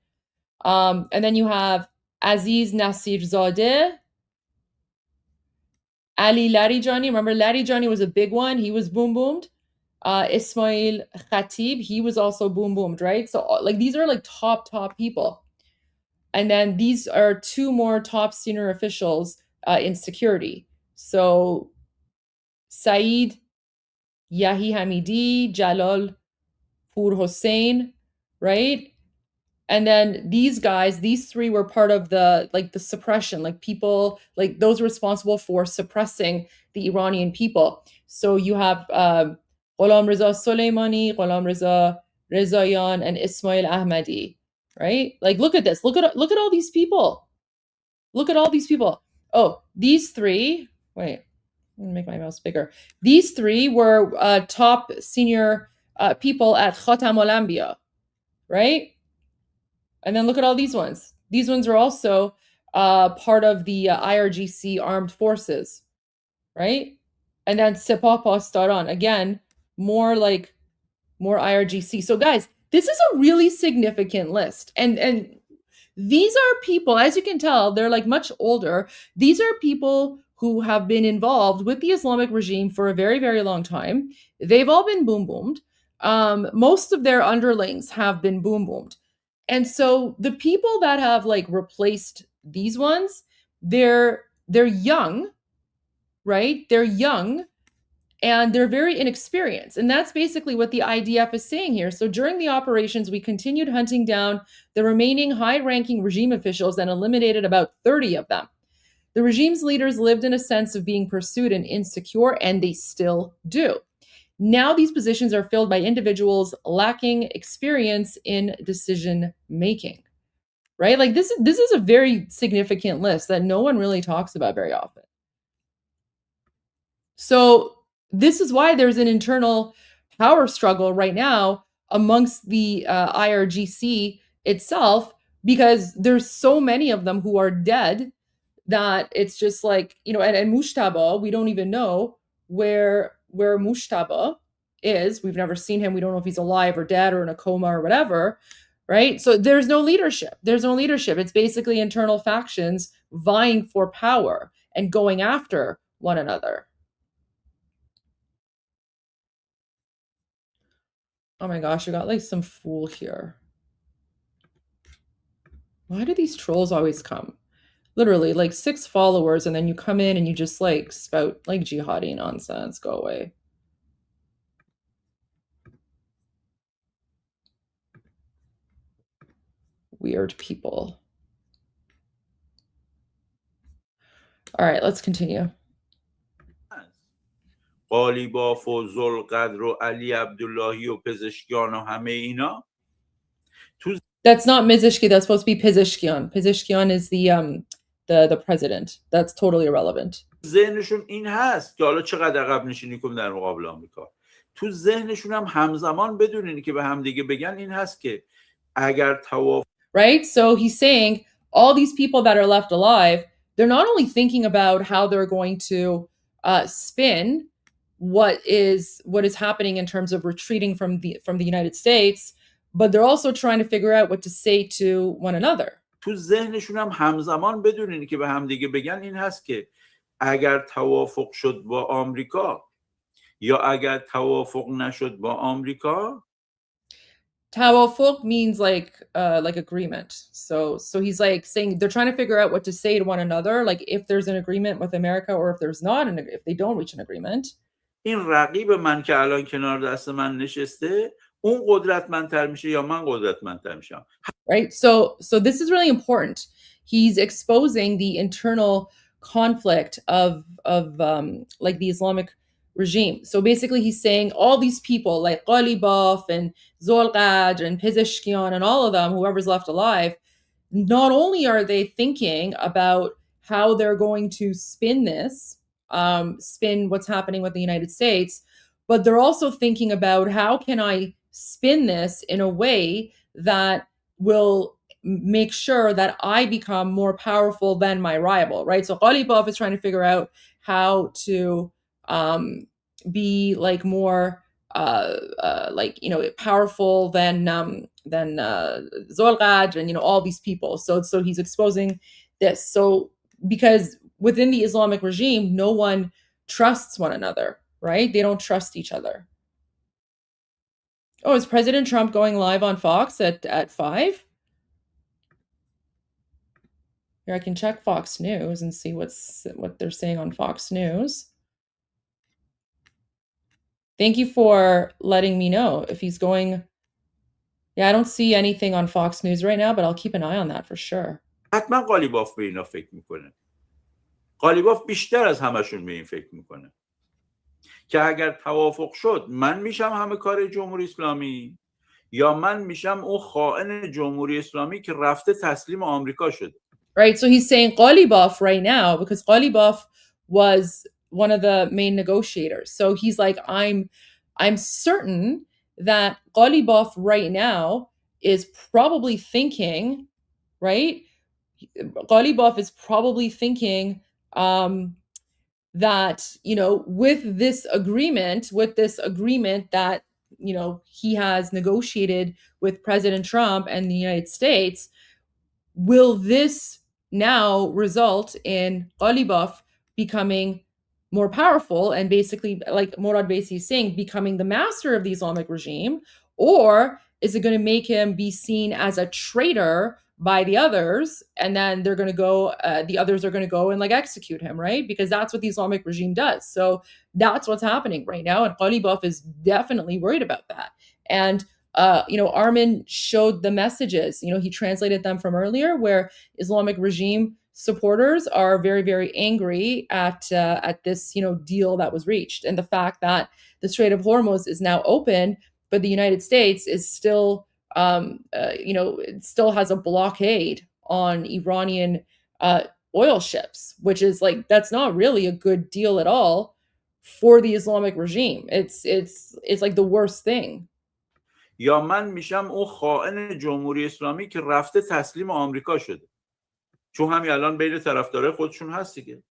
And then you have Aziz Nasirzadeh, Ali Larijani. Remember Larijani was a big one. He was boom boomed. Ismail Khatib, he was also boom boomed, right? So like these are like top people. And then these are two more top senior officials in security. So Saeed Yahi Hamidi, Jalal Pur Hossein, right? And then these guys, these three were part of the suppression, like people, like those responsible for suppressing the Iranian people. So you have Ghulam Reza Soleimani, Ghulam Reza Rezayan, and Ismail Ahmadi, right? Like, look at this. Look at all these people. Look at all these people. Oh, these three, wait, I'm gonna make my mouse bigger. These three were top senior people at Khatam al-Anbiya, right? And then look at all these ones. These ones are also part of the IRGC armed forces, right? And then Sepah Pastaran, again, more IRGC. So guys, this is a really significant list. And these are people, as you can tell, they're like much older. These are people who have been involved with the Islamic regime for a very, very long time. They've all been boom boomed. Most of their underlings have been boom boomed. And so the people that have like replaced these ones, they're young, right? They're young and they're very inexperienced. And that's basically what the IDF is saying here. So during the operations, we continued hunting down the remaining high-ranking regime officials and eliminated about 30 of them. The regime's leaders lived in a sense of being pursued and insecure, and they still do. Now these positions are filled by individuals lacking experience in decision making, right? Like this is a very significant list that no one really talks about very often. So this is why there's an internal power struggle right now amongst the IRGC itself, because there's so many of them who are dead that it's just like, you know, and Mushtaba, we don't even know where Mushtaba is. We've never seen him. We don't know if he's alive or dead or in a coma or whatever, right? So there's no leadership. There's no leadership. It's basically internal factions vying for power and going after one another. Oh my gosh, we got like some fool here. Why do these trolls always come? Literally like 6 followers, and then you come in and you just like spout like jihadi nonsense. Go away. Weird people. All right, let's continue. قالیباف و ذوالقدر و علی عبداللهی و پزشکیان و همه اینا. That's not Mizishki. That's supposed to be Pezeshkian. Pezeshkian is the president. That's totally irrelevant. ذهنشون این هست که حالا چقدر عقب نشینی کنیم در مقابل آمریکا. تو ذهنشون هم همزمان بدون اینکه به هم دیگه بگن این هست که اگر توافق. Right? So he's saying all these people that are left alive, they're not only thinking about how they're going to spin what is happening in terms of retreating from the United States, but they're also trying to figure out what to say to one another. تو ذهنشون هم همزمان بدون اینکه به هم دیگه بگن این هست که اگر توافق شد با آمریکا یا اگر توافق نشد با آمریکا. Tawafuk means like agreement. So he's like saying they're trying to figure out what to say to one another, like if there's an agreement with America or if there's not, and if they don't reach an agreement. این رقیب من که الان کنار دست من نشسته اون قدرتمندتر میشه یا من قدرتمندتر میشم. Right? So this is really important. He's exposing the internal conflict of like the Islamic regime. So basically he's saying all these people like Ghalibaf and Zolqadr and Pezeshkian and all of them, whoever's left alive, not only are they thinking about how they're going to spin what's happening with the United States, but they're also thinking about how can I spin this in a way that will make sure that I become more powerful than my rival, right? So Ghalibaf is trying to figure out how to be like more like, you know, powerful than Zolqadr and, you know, all these people. So he's exposing this. So because within the Islamic regime, no one trusts one another, right? They don't trust each other. Oh, is President Trump going live on Fox at 5? Here, I can check Fox News and see what they're saying on Fox News. Thank you for letting me know if he's going. Yeah, I don't see anything on Fox News right now, but I'll keep an eye on that for sure. حتما قالیباف به اینا فکر میکنه. قالیباف بیشتر از همشون به این فکر میکنه که اگر توافق شد من میشم همه کار جمهوری اسلامی یا من میشم اون خائن جمهوری اسلامی که رفته تسلیم آمریکا شده. Right, so he's saying Ghalibaf right now, because Ghalibaf was one of the main negotiators. So he's like, I'm certain that Ghalibaf right now is probably thinking, right? Ghalibaf is probably thinking that, you know, with this agreement that, you know, he has negotiated with President Trump and the United States, will this now result in Ghalibaf becoming more powerful and basically, like Morad Besi is saying, becoming the master of the Islamic regime? Or is it going to make him be seen as a traitor by the others, and then they're going to go, the others are going to go and like execute him, right? Because that's what the Islamic regime does. So that's what's happening right now, and Ghalibaf is definitely worried about that. And you know, Armin showed the messages, you know, he translated them from earlier, where Islamic regime supporters are very, very angry at this, you know, deal that was reached, and the fact that the Strait of Hormuz is now open, but the United States is still, you know, it still has a blockade on Iranian oil ships, which is like, that's not really a good deal at all for the Islamic regime. It's like the worst thing. یا من میشم اون خائن جمهوری اسلامی که رفته تسلیم آمریکا شده. چون همین الان بین طرفدارای خودشون هست دیگه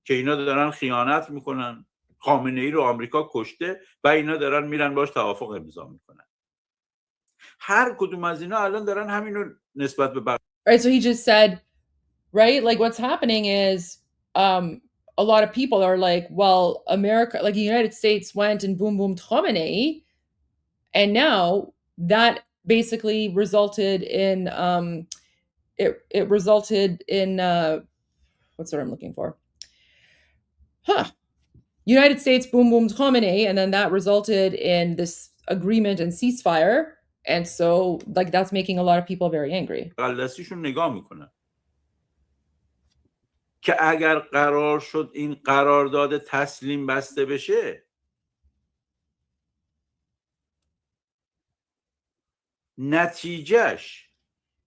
که اینا دارن خیانت میکنن، خامنه ای رو آمریکا کشته و اینا دارن میرن باش توافق امضا میکنن. هر کدوم از اینا الان دارن همینو نسبت به Right, so he just said, right, like what's happening is a lot of people are like, well, America, like the United States went and boom boom Khamenei, and now that basically resulted in it resulted in what's what I'm looking for? United States boom boom Khamenei, and then that resulted in this agreement and ceasefire, and so like that's making a lot of people very angry. دستشون نگاه میکنن که اگر قرار شد این قرارداد تسلیم بسته بشه، نتیجهش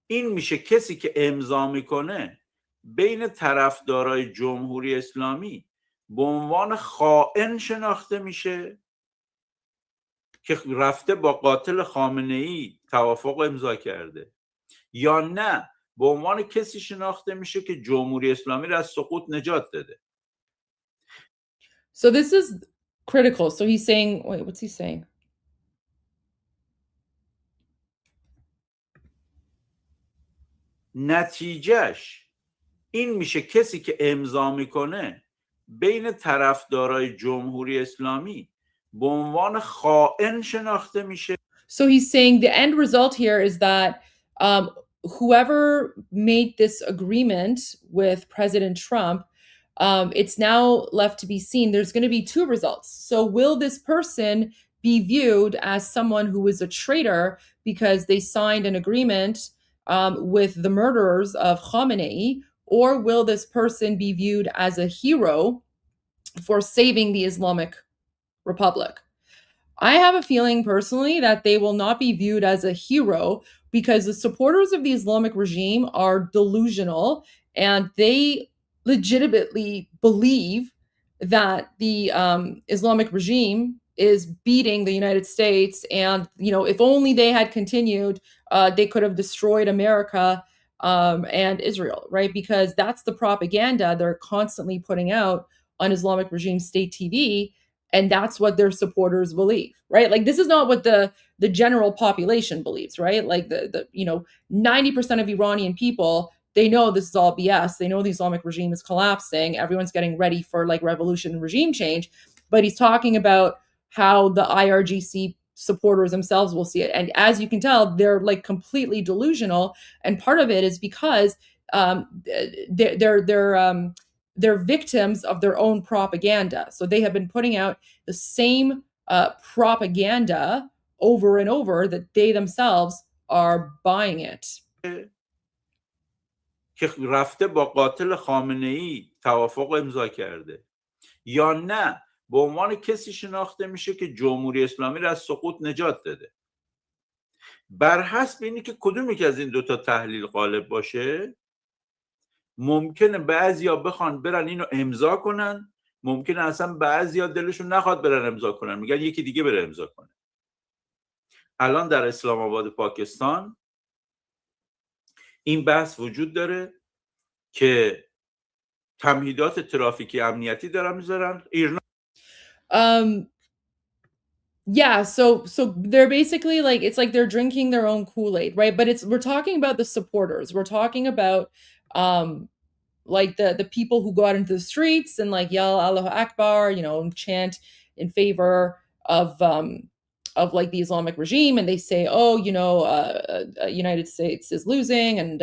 این میشه کسی که امضا میکنه بین طرفدارای جمهوری اسلامی به عنوان خائن شناخته میشه که رفته با قاتل خامنه ای توافق امضا کرده، یا نه به عنوان کسی شناخته میشه که جمهوری اسلامی را از سقوط نجات داده. So this is critical. So he's saying, wait, what's he saying? نتیجهش این میشه کسی که امضا میکنه بین طرفدارای جمهوری اسلامی به عنوان خائن شناخته میشه. So he's saying the end result here is that whoever made this agreement with President Trump, it's now left to be seen. There's going to be two results. So will this person be viewed as someone who is a traitor because they signed an agreement with the murderers of Khamenei, or will this person be viewed as a hero for saving the Islamic Republic? I have a feeling personally that they will not be viewed as a hero because the supporters of the Islamic regime are delusional and they legitimately believe that the Islamic regime is beating the United States, and if only they had continued, they could have destroyed America and Israel, right? Because that's the propaganda they're constantly putting out on Islamic regime state TV. And that's what their supporters believe, right? Like this is not what the general population believes, right? Like the 90% of Iranian people, they know this is all BS. They know the Islamic regime is collapsing. Everyone's getting ready for like revolution and regime change. But he's talking about how the IRGC supporters themselves will see it. And as you can tell, they're like completely delusional. And part of it is because they're victims of their own propaganda. So they have been putting out the same propaganda over and over that they themselves are buying it. که رفته با قاتل خامنه ای توافق امضا کرده، یا نه به عنوان کسی شناخته میشه که جمهوری اسلامی را از سقوط نجات داده. بر حسب اینی که کدومی که از این دوتا تحلیل غالب باشه، ممکنه بعضیا بخوان برن اینو امضا کنن، ممکنه اصلا بعضیا دلشون نخواد برن امضا کنن، میگن یکی دیگه بره امضا کنه. الان در اسلام آباد پاکستان این بحث وجود داره که تمهیدات ترافیکی امنیتی دارن میذارن. Yeah, so they're basically like, it's like they're drinking their own Kool-Aid, right? But we're talking about the supporters. We're talking about like the people who go out into the streets and like yell Allahu Akbar, and chant in favor of like the Islamic regime, and they say, oh, United States is losing and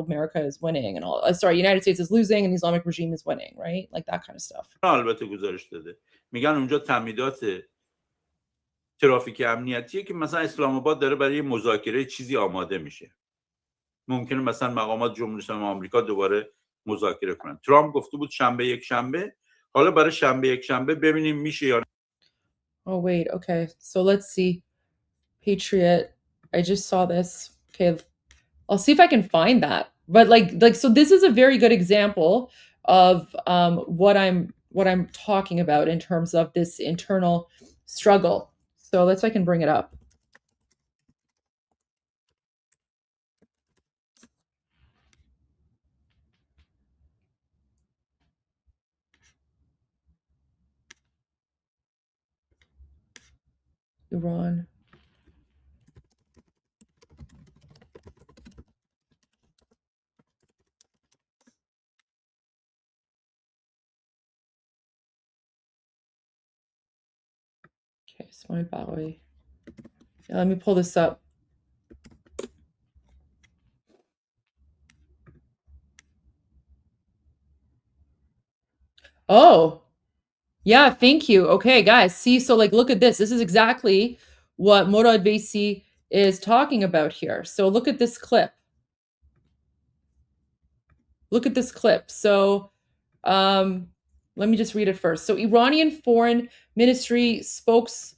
America is winning and all. Sorry, United States is losing and the Islamic regime is winning, right? Like that kind of stuff. البته گزارش داده. میگن اونجا تمهیدات ترافیک امنیتیه که مثلا اسلام آباد داره برای مذاکره چیزی آماده میشه. ممکنه مثلا مقامات جمهوری اسلامی آمریکا دوباره مذاکره کنن. ترامپ گفته بود شنبه یک شنبه، حالا برای شنبه یک شنبه ببینیم میشه یا نه. Oh wait, okay. So let's see. Patriot. I just saw this. Okay. I'll see if I can find that. But like so this is a very good example of what I'm talking about in terms of this internal struggle. So let's see if I can bring it up. Iran. Okay, Ismail Baghawi. Yeah, let me pull this up. Oh, yeah, thank you. Okay, guys, see, so like, look at this. This is exactly what Morad Vaisi is talking about here. So look at this clip. Look at this clip. So let me just read it first. So Iranian Foreign Ministry spokesman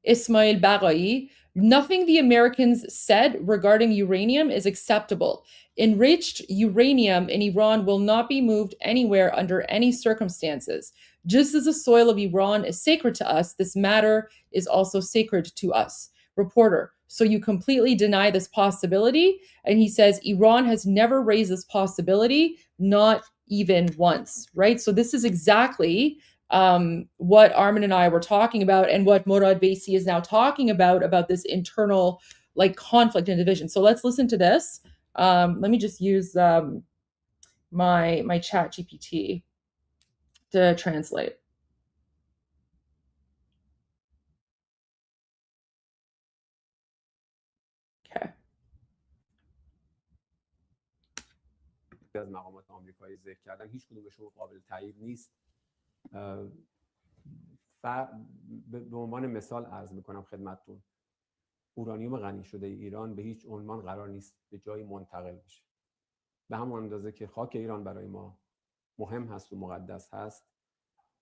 Ismail Baghawi, nothing the Americans said regarding uranium is acceptable. Enriched uranium in Iran will not be moved anywhere under any circumstances. Just as the soil of Iran is sacred to us, this matter is also sacred to us. Reporter, so you completely deny this possibility? And he says, Iran has never raised this possibility, not even once, right? So this is exactly what Armin and I were talking about, and what Morad Vaisi is now talking about this internal like conflict and division. So let's listen to this. Let me just use my chat GPT to translate. Okay. از مقامات آمریکایی ذکر کردن هیچ کدومشون قابل تایید نیست. به عنوان مثال عرض میکنم خدمتتون، اورانیوم غنی شده ایران به هیچ عنوان قرار نیست به جایی منتقل بشه. به همون اندازه که خاک ایران برای ما مهم هست و مقدس هست،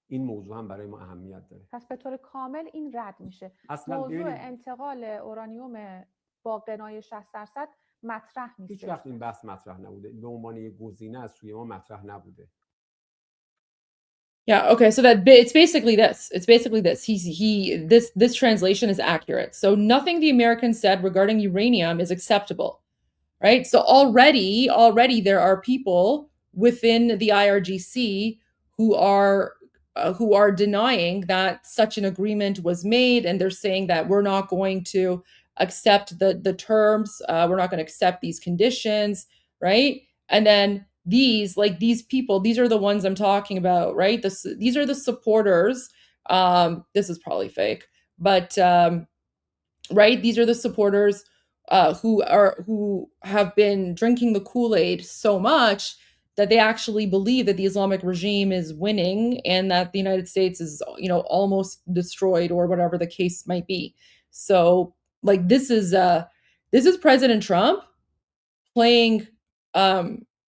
این موضوع هم برای ما اهمیت داره. پس به طور کامل این رد میشه. اصلا موضوع انتقال اورانیوم با غنای 60% مطرح نیست. هیچ وقت این بحث مطرح نبوده. به عنوان یک گزینه از سوی ما مطرح نبوده. Yeah, okay, so that it's basically this. It's basically this. This translation is accurate. So nothing the Americans said regarding uranium is acceptable. Right? So already there are people within the IRGC who are denying that such an agreement was made, and they're saying that we're not going to accept the terms, we're not going to accept these conditions, right? And then these people, these are the ones I'm talking about, right? These are the supporters. This is probably fake, but right, these are the supporters who have been drinking the Kool-Aid so much that they actually believe that the Islamic regime is winning and that the United States is, almost destroyed, or whatever the case might be. So, like, this is President Trump playing,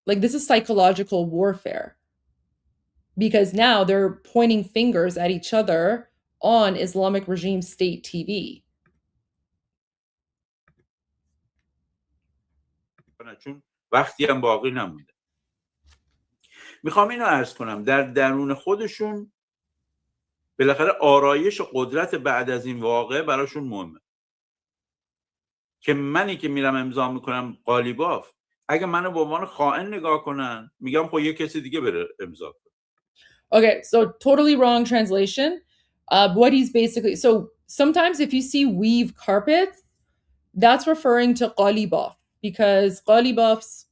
this is psychological warfare, because now they're pointing fingers at each other on Islamic regime state TV. چون وقتی هم باقی نمونده. میخوام اینو عرض کنم، در درون خودشون بالاخره آرایش قدرت بعد از این واقعه براشون مهمه. که منی که میرم امضا میکنم قالیباف، اگه منو به عنوان خائن نگاه کنن، میگم خب یه کسی دیگه بره امضا کنه. Okay, so totally wrong translation. What he's basically, so sometimes if you see weave carpets, that's referring to Qalibaf, because Qalibaf's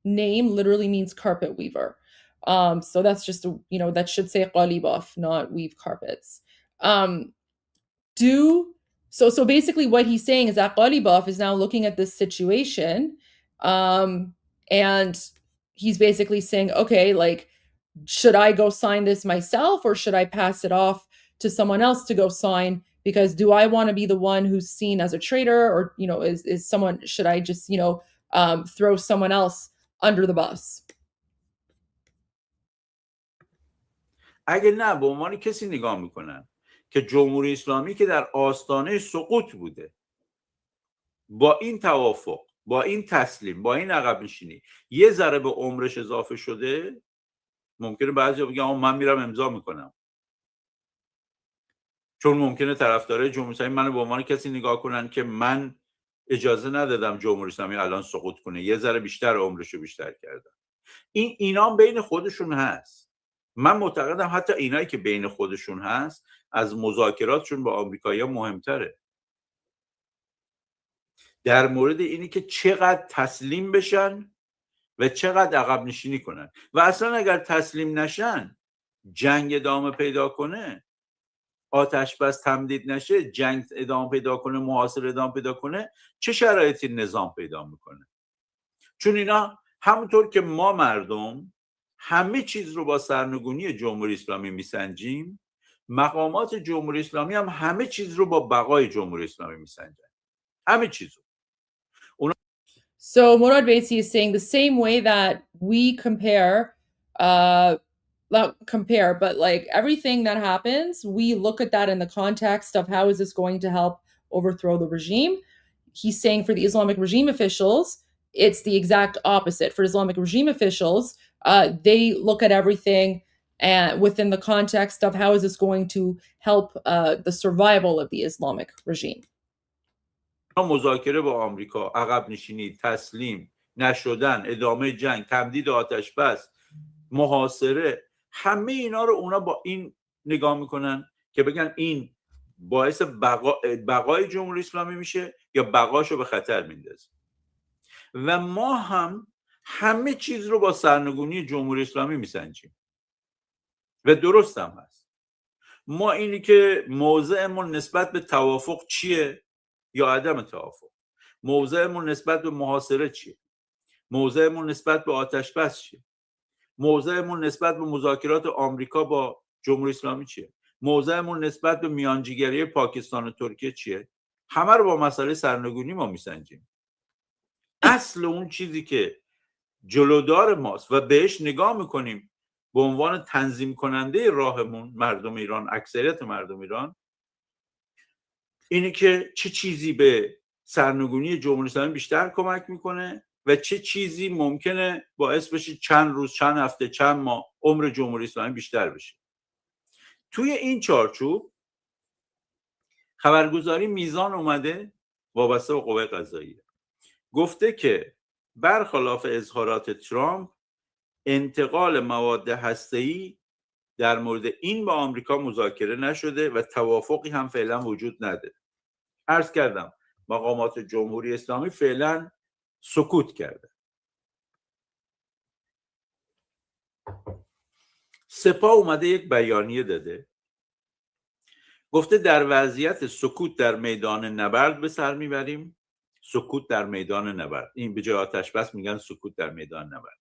name literally means carpet weaver. So that's just, that should say Qalibaf, not weave carpets. So basically what he's saying is that Qalibaf is now looking at this situation, and he's basically saying, okay, like, should I go sign this myself, or should I pass it off to someone else to go sign? Because do I want to be the one who's seen as a traitor, or, is someone, should I just, throw someone else under the bus? اگه نه به عنوان کسی نگاه میکنن که جمهوری اسلامی که در آستانه سقوط بوده، با این توافق، با این تسلیم، با این عقب نشینی یه ذره به عمرش اضافه شده، ممکنه بعضی بگن من میرم امضا میکنم، چون ممکنه طرفدارای جمهوری اسلامی منو به عنوان کسی نگاه کنن که من اجازه ندادم جمهوری اسلامی الان سقوط کنه، یه ذره بیشتر عمرشو بیشتر کردم. اینا بین خودشون هست. من معتقدم حتی اینایی که بین خودشون هست از مذاکراتشون با آمریکایی‌ها مهمتره. در مورد اینی که چقدر تسلیم بشن و چقدر عقب نشینی کنن و اصلا اگر تسلیم نشن، جنگ ادامه پیدا کنه، آتش بس تمدید نشه، جنگ ادامه پیدا کنه، محاصره ادامه پیدا کنه، چه شرایطی نظام پیدا میکنه؟ چون اینا همونطور که ما مردم همه چیز رو با سرنگونی جمهوری اسلامی میسنجیم، مقامات جمهوری اسلامی هم همه چیز رو با بقای جمهوری اسلامی میسنجن. همه چیز رو. So Morad Baisi is saying the same way that we compare, not compare, but like everything that happens, we look at that in the context of how is this going to help overthrow the regime. He's saying for the Islamic regime officials, it's the exact opposite. For Islamic regime officials, they look at everything and within the context of how is this going to help the survival of the Islamic regime. مذاکره با آمریکا، عقب نشینی، تسلیم نشدن، ادامه جنگ، تمدید آتش بس، محاصره، همه اینا رو اونا با این نگاه میکنن که بگن این باعث بقای جمهوری اسلامی میشه یا بقاشو به خطر میندازه. و ما هم همه چیز رو با سرنگونی جمهوری اسلامی میسنجیم و درست هم هست. ما اینی که موضعمون نسبت به توافق چیه یا عدم توافق، موضعمون نسبت به محاصره چیه، موضعمون نسبت به آتش بس چیه، موضعمون نسبت به مذاکرات آمریکا با جمهوری اسلامی چیه، موضعمون نسبت به میانجیگری پاکستان و ترکیه چیه، همه رو با مسئله سرنگونی ما میسنجیم. اصل اون چیزی که جلودار ماست و بهش نگاه میکنیم به عنوان تنظیم کننده راهمون، مردم ایران، اکثریت مردم ایران، اینه که چه چیزی به سرنگونی جمهوری اسلامی بیشتر کمک میکنه و چه چیزی ممکنه باعث بشه چند روز، چند هفته، چند ماه عمر جمهوری اسلامی بیشتر بشه. توی این چارچوب خبرگزاری میزان اومده وابسته به قوه قضاییه، گفته که برخلاف اظهارات ترامپ انتقال مواد هسته‌ای در مورد این با آمریکا مذاکره نشده و توافقی هم فعلا وجود نداره. عرض کردم مقامات جمهوری اسلامی فعلا سکوت کرده. سپاه اومده یک بیانیه داده، گفته در وضعیت سکوت در میدان نبرد به سر میبریم. سکوت در میدان نبرد، این به جای آتش بس میگن سکوت در میدان نبرد،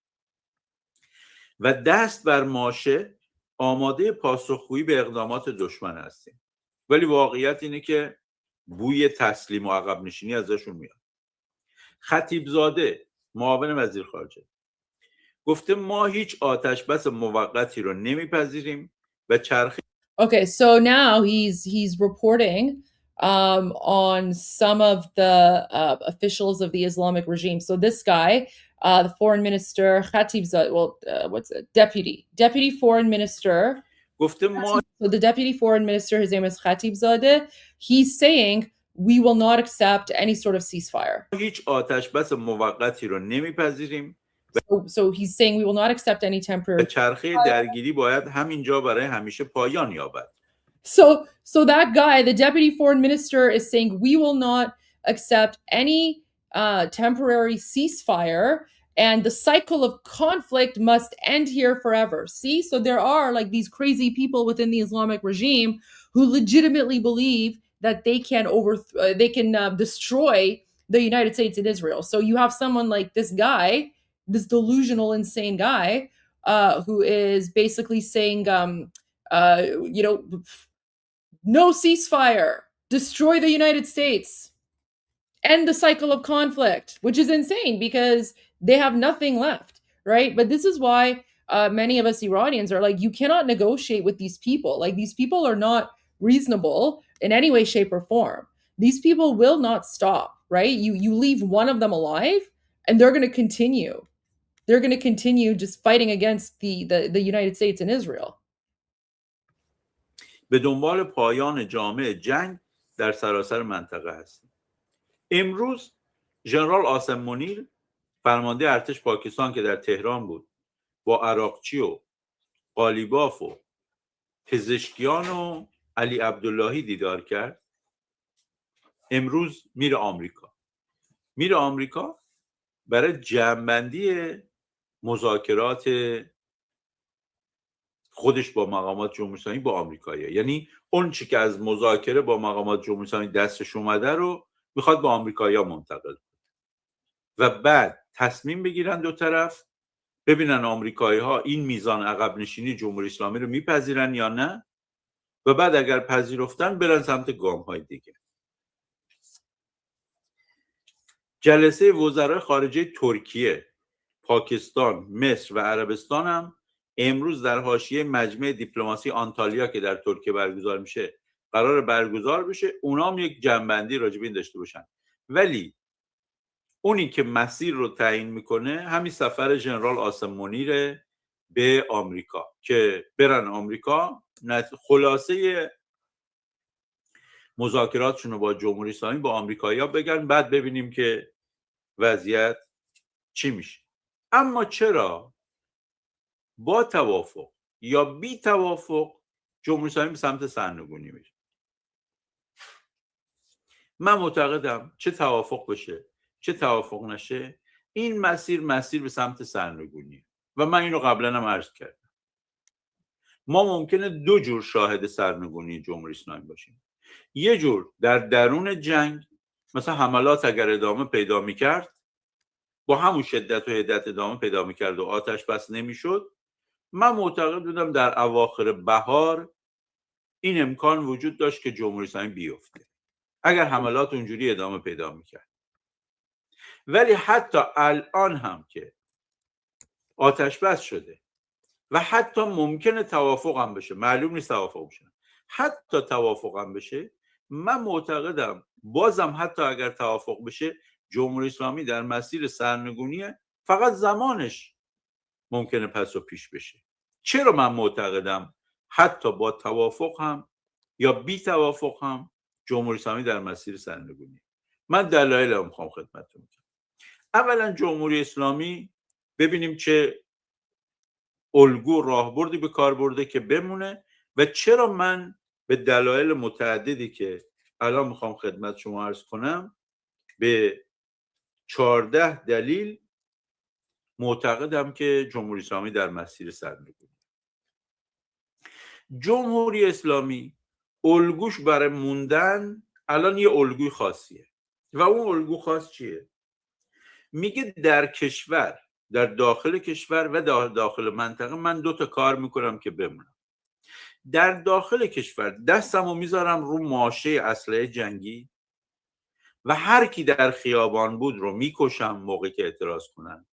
و دست بر ماشه آماده پاسخگویی به اقدامات دشمن هستیم. ولی واقعیت اینه که بوی تسلیم و عقب نشینی ازشون میاد. خطیب زاده معاون وزیر خارجه گفته ما هیچ آتش بس موقتی رو نمیپذیریم و چرخه. Okay, so now he's reporting on some of the officials of the Islamic regime. So this guy, the foreign minister, Khatibzadeh, well, what's it? Deputy foreign minister. So the deputy foreign minister, his name is Khatibzadeh. He's saying we will not accept any sort of ceasefire. هیچ آتش بس موقتی رو نمیپذیریم. So he's saying we will not accept any temporary. چرخه درگیری باید همینجا برای همیشه پایان یابد. So that guy, the deputy foreign minister, is saying we will not accept any temporary ceasefire, and the cycle of conflict must end here forever. See, so there are like these crazy people within the Islamic regime who legitimately believe that they can destroy the United States and Israel. So you have someone like this guy, this delusional, insane guy, who is basically saying, no ceasefire, destroy the United States, end the cycle of conflict, which is insane because they have nothing left, right? But this is why many of us Iranians are like, you cannot negotiate with these people. Like, these people are not reasonable in any way, shape, or form. These people will not stop, right? You leave one of them alive and they're going to continue. They're going to continue just fighting against the United States and Israel. به دنبال پایان جامع جنگ در سراسر منطقه هستیم. امروز ژنرال آسم منیر، فرمانده ارتش پاکستان که در تهران بود، با عراقچی و قالیباف و پزشکیان و علی عبداللهی دیدار کرد، امروز میره آمریکا برای جمع‌بندی مذاکرات خودش با مقامات جمهوری اسلامی با آمریکایی‌ها. یعنی اون چی که از مذاکره با مقامات جمهوری اسلامی دستش اومده رو میخواد با آمریکایی‌ها منتقل کنه و بعد تصمیم بگیرن دو طرف، ببینن آمریکایی‌ها این میزان عقب نشینی جمهوری اسلامی رو میپذیرن یا نه و بعد اگر پذیرفتن برن سمت گام‌های دیگه. جلسه وزرای خارجه ترکیه، پاکستان، مصر و عربستان هم امروز در حاشیه مجمع دیپلماسی آنتالیا که در ترکیه برگزار میشه قرار برگزار بشه. اونا هم یک جنبندی راجع به این داشته باشن، ولی اونی که مسیر رو تعیین میکنه همین سفر ژنرال آسم منیره به آمریکا که برن آمریکا خلاصه مذاکراتشون رو با جمهوری اسلامی با آمریکایی‌ها بگن، بعد ببینیم که وضعیت چی میشه. اما چرا با توافق یا بی توافق جمهوری اسلامی به سمت سرنگونی میره؟ من معتقدم چه توافق بشه چه توافق نشه این مسیر به سمت سرنگونیه و من اینو قبلا هم عرض کردم. ما ممکنه دو جور شاهد سرنگونی جمهوری اسلامی باشیم. یه جور در درون جنگ، مثلا حملات اگر ادامه پیدا میکرد با همون شدت و حدت ادامه پیدا میکرد و آتش بس نمیشد، من معتقد بودم در اواخر بهار این امکان وجود داشت که جمهوری اسلامی بیفته اگر حملات اونجوری ادامه پیدا میکرد. ولی حتی الان هم که آتش بس شده و حتی ممکنه توافق هم بشه، معلوم نیست توافق بشه، حتی توافق هم بشه، من معتقدم بازم حتی اگر توافق بشه جمهوری اسلامی در مسیر سرنگونیه، فقط زمانش ممکنه پس و پیش بشه. چرا من معتقدم حتی با توافق هم یا بی توافق هم جمهوری اسلامی در مسیر سرنگونیه؟ من دلایل میخوام خدمتتون بگم. اولا جمهوری اسلامی ببینیم چه الگو راهبردی به کار برده که بمونه و چرا من به دلایل متعددی که الان میخوام خدمت شما عرض کنم به 14 دلیل معتقدم که جمهوری اسلامی در مسیر سرنگونی. جمهوری اسلامی الگوش برای موندن الان یه الگوی خاصیه و اون الگو خاص چیه؟ میگه در کشور، در داخل کشور و داخل منطقه من 2 تا کار میکنم که بمونم. در داخل کشور دستمو میذارم رو ماشه اسلحه جنگی و هر کی در خیابان بود رو میکشم موقعی که اعتراض کنن،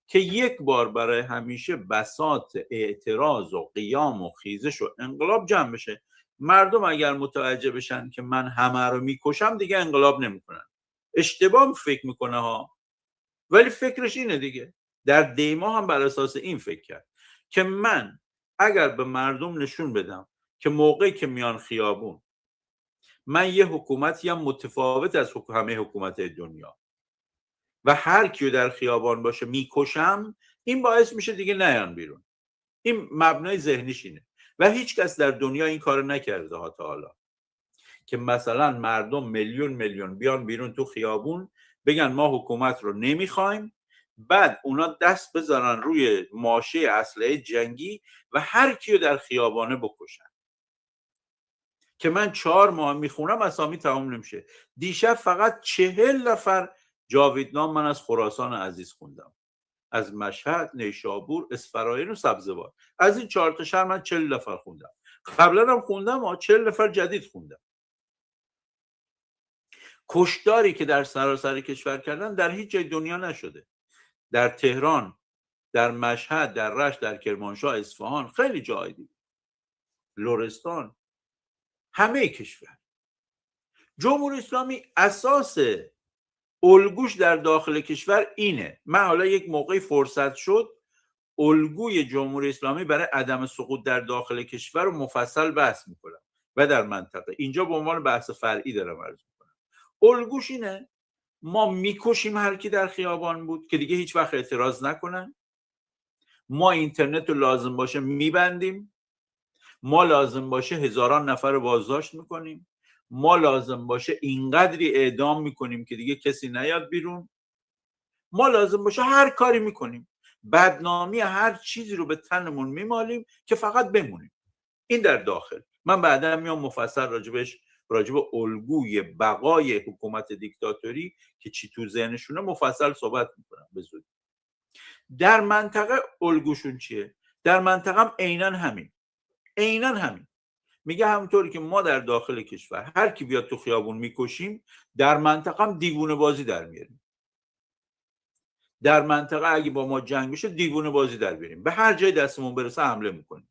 که یک بار برای همیشه بساط اعتراض و قیام و خیزش و انقلاب جمع بشه. مردم اگر متوجه بشن که من همه رو میکشم دیگه انقلاب نمیکنن. اشتباه فکر میکنه ها، ولی فکرش اینه دیگه. در دیما هم بر اساس این فکر کرد که من اگر به مردم نشون بدم که موقعی که میان خیابون من یه حکومتی هم متفاوت از همه حکومت دنیا و هر کیو در خیابان باشه میکشم، این باعث میشه دیگه نیان بیرون. این مبنای ذهنیش اینه و هیچ کس در دنیا این کارو نکرده ها تا حالا که مثلا مردم میلیون بیان بیرون تو خیابون بگن ما حکومت رو نمیخوایم، بعد اونا دست بذارن روی ماشه اسلحه جنگی و هر کیو در خیابانه بکشن. که من 4 ماه میخونم اسامی تمام نمیشه. دیشب فقط 40 نفر جاویدنام من از خراسان عزیز خوندم، از مشهد، نیشابور، اسفراین و سبزوار. از این 4 تا شهر من 40 نفر خوندم. قبلا هم خوندم 40 نفر جدید خوندم. کشتاری که در سراسر کشور کردن در هیچ جای دنیا نشده. در تهران، در مشهد، در رشت، در کرمانشاه، اصفهان، خیلی جای دیگه، لرستان، همه کشور. جمهوری اسلامی اساس الگوش در داخل کشور اینه. من حالا یک موقعی فرصت شد الگوی جمهوری اسلامی برای عدم سقوط در داخل کشور رو مفصل بحث میکنم و در منطقه. اینجا به عنوان بحث فرعی دارم عرض میکنم. الگوش اینه ما میکشیم هر کی در خیابان بود که دیگه هیچ وقت اعتراض نکنن. ما اینترنت رو لازم باشه میبندیم ما لازم باشه هزاران نفر رو بازداشت میکنیم، ما لازم باشه اینقدری اعدام میکنیم که دیگه کسی نیاد بیرون، ما لازم باشه هر کاری میکنیم، بدنامی هر چیزی رو به تنمون میمالیم که فقط بمونیم. این در داخل. من بعدا میام مفصل راجب الگوی بقای حکومت دیکتاتوری که چی تو ذهنشونه مفصل صحبت میکنم به زودی. در منطقه الگوشون چیه؟ در منطقه هم عیناً همین. میگه همونطوری که ما در داخل کشور هر کی بیاد تو خیابون میکشیم، در منطقه هم دیوونه بازی در میاریم. در منطقه اگه با ما جنگ بشه دیوونه بازی در بیاریم، به هر جای دستمون برسه حمله میکنیم.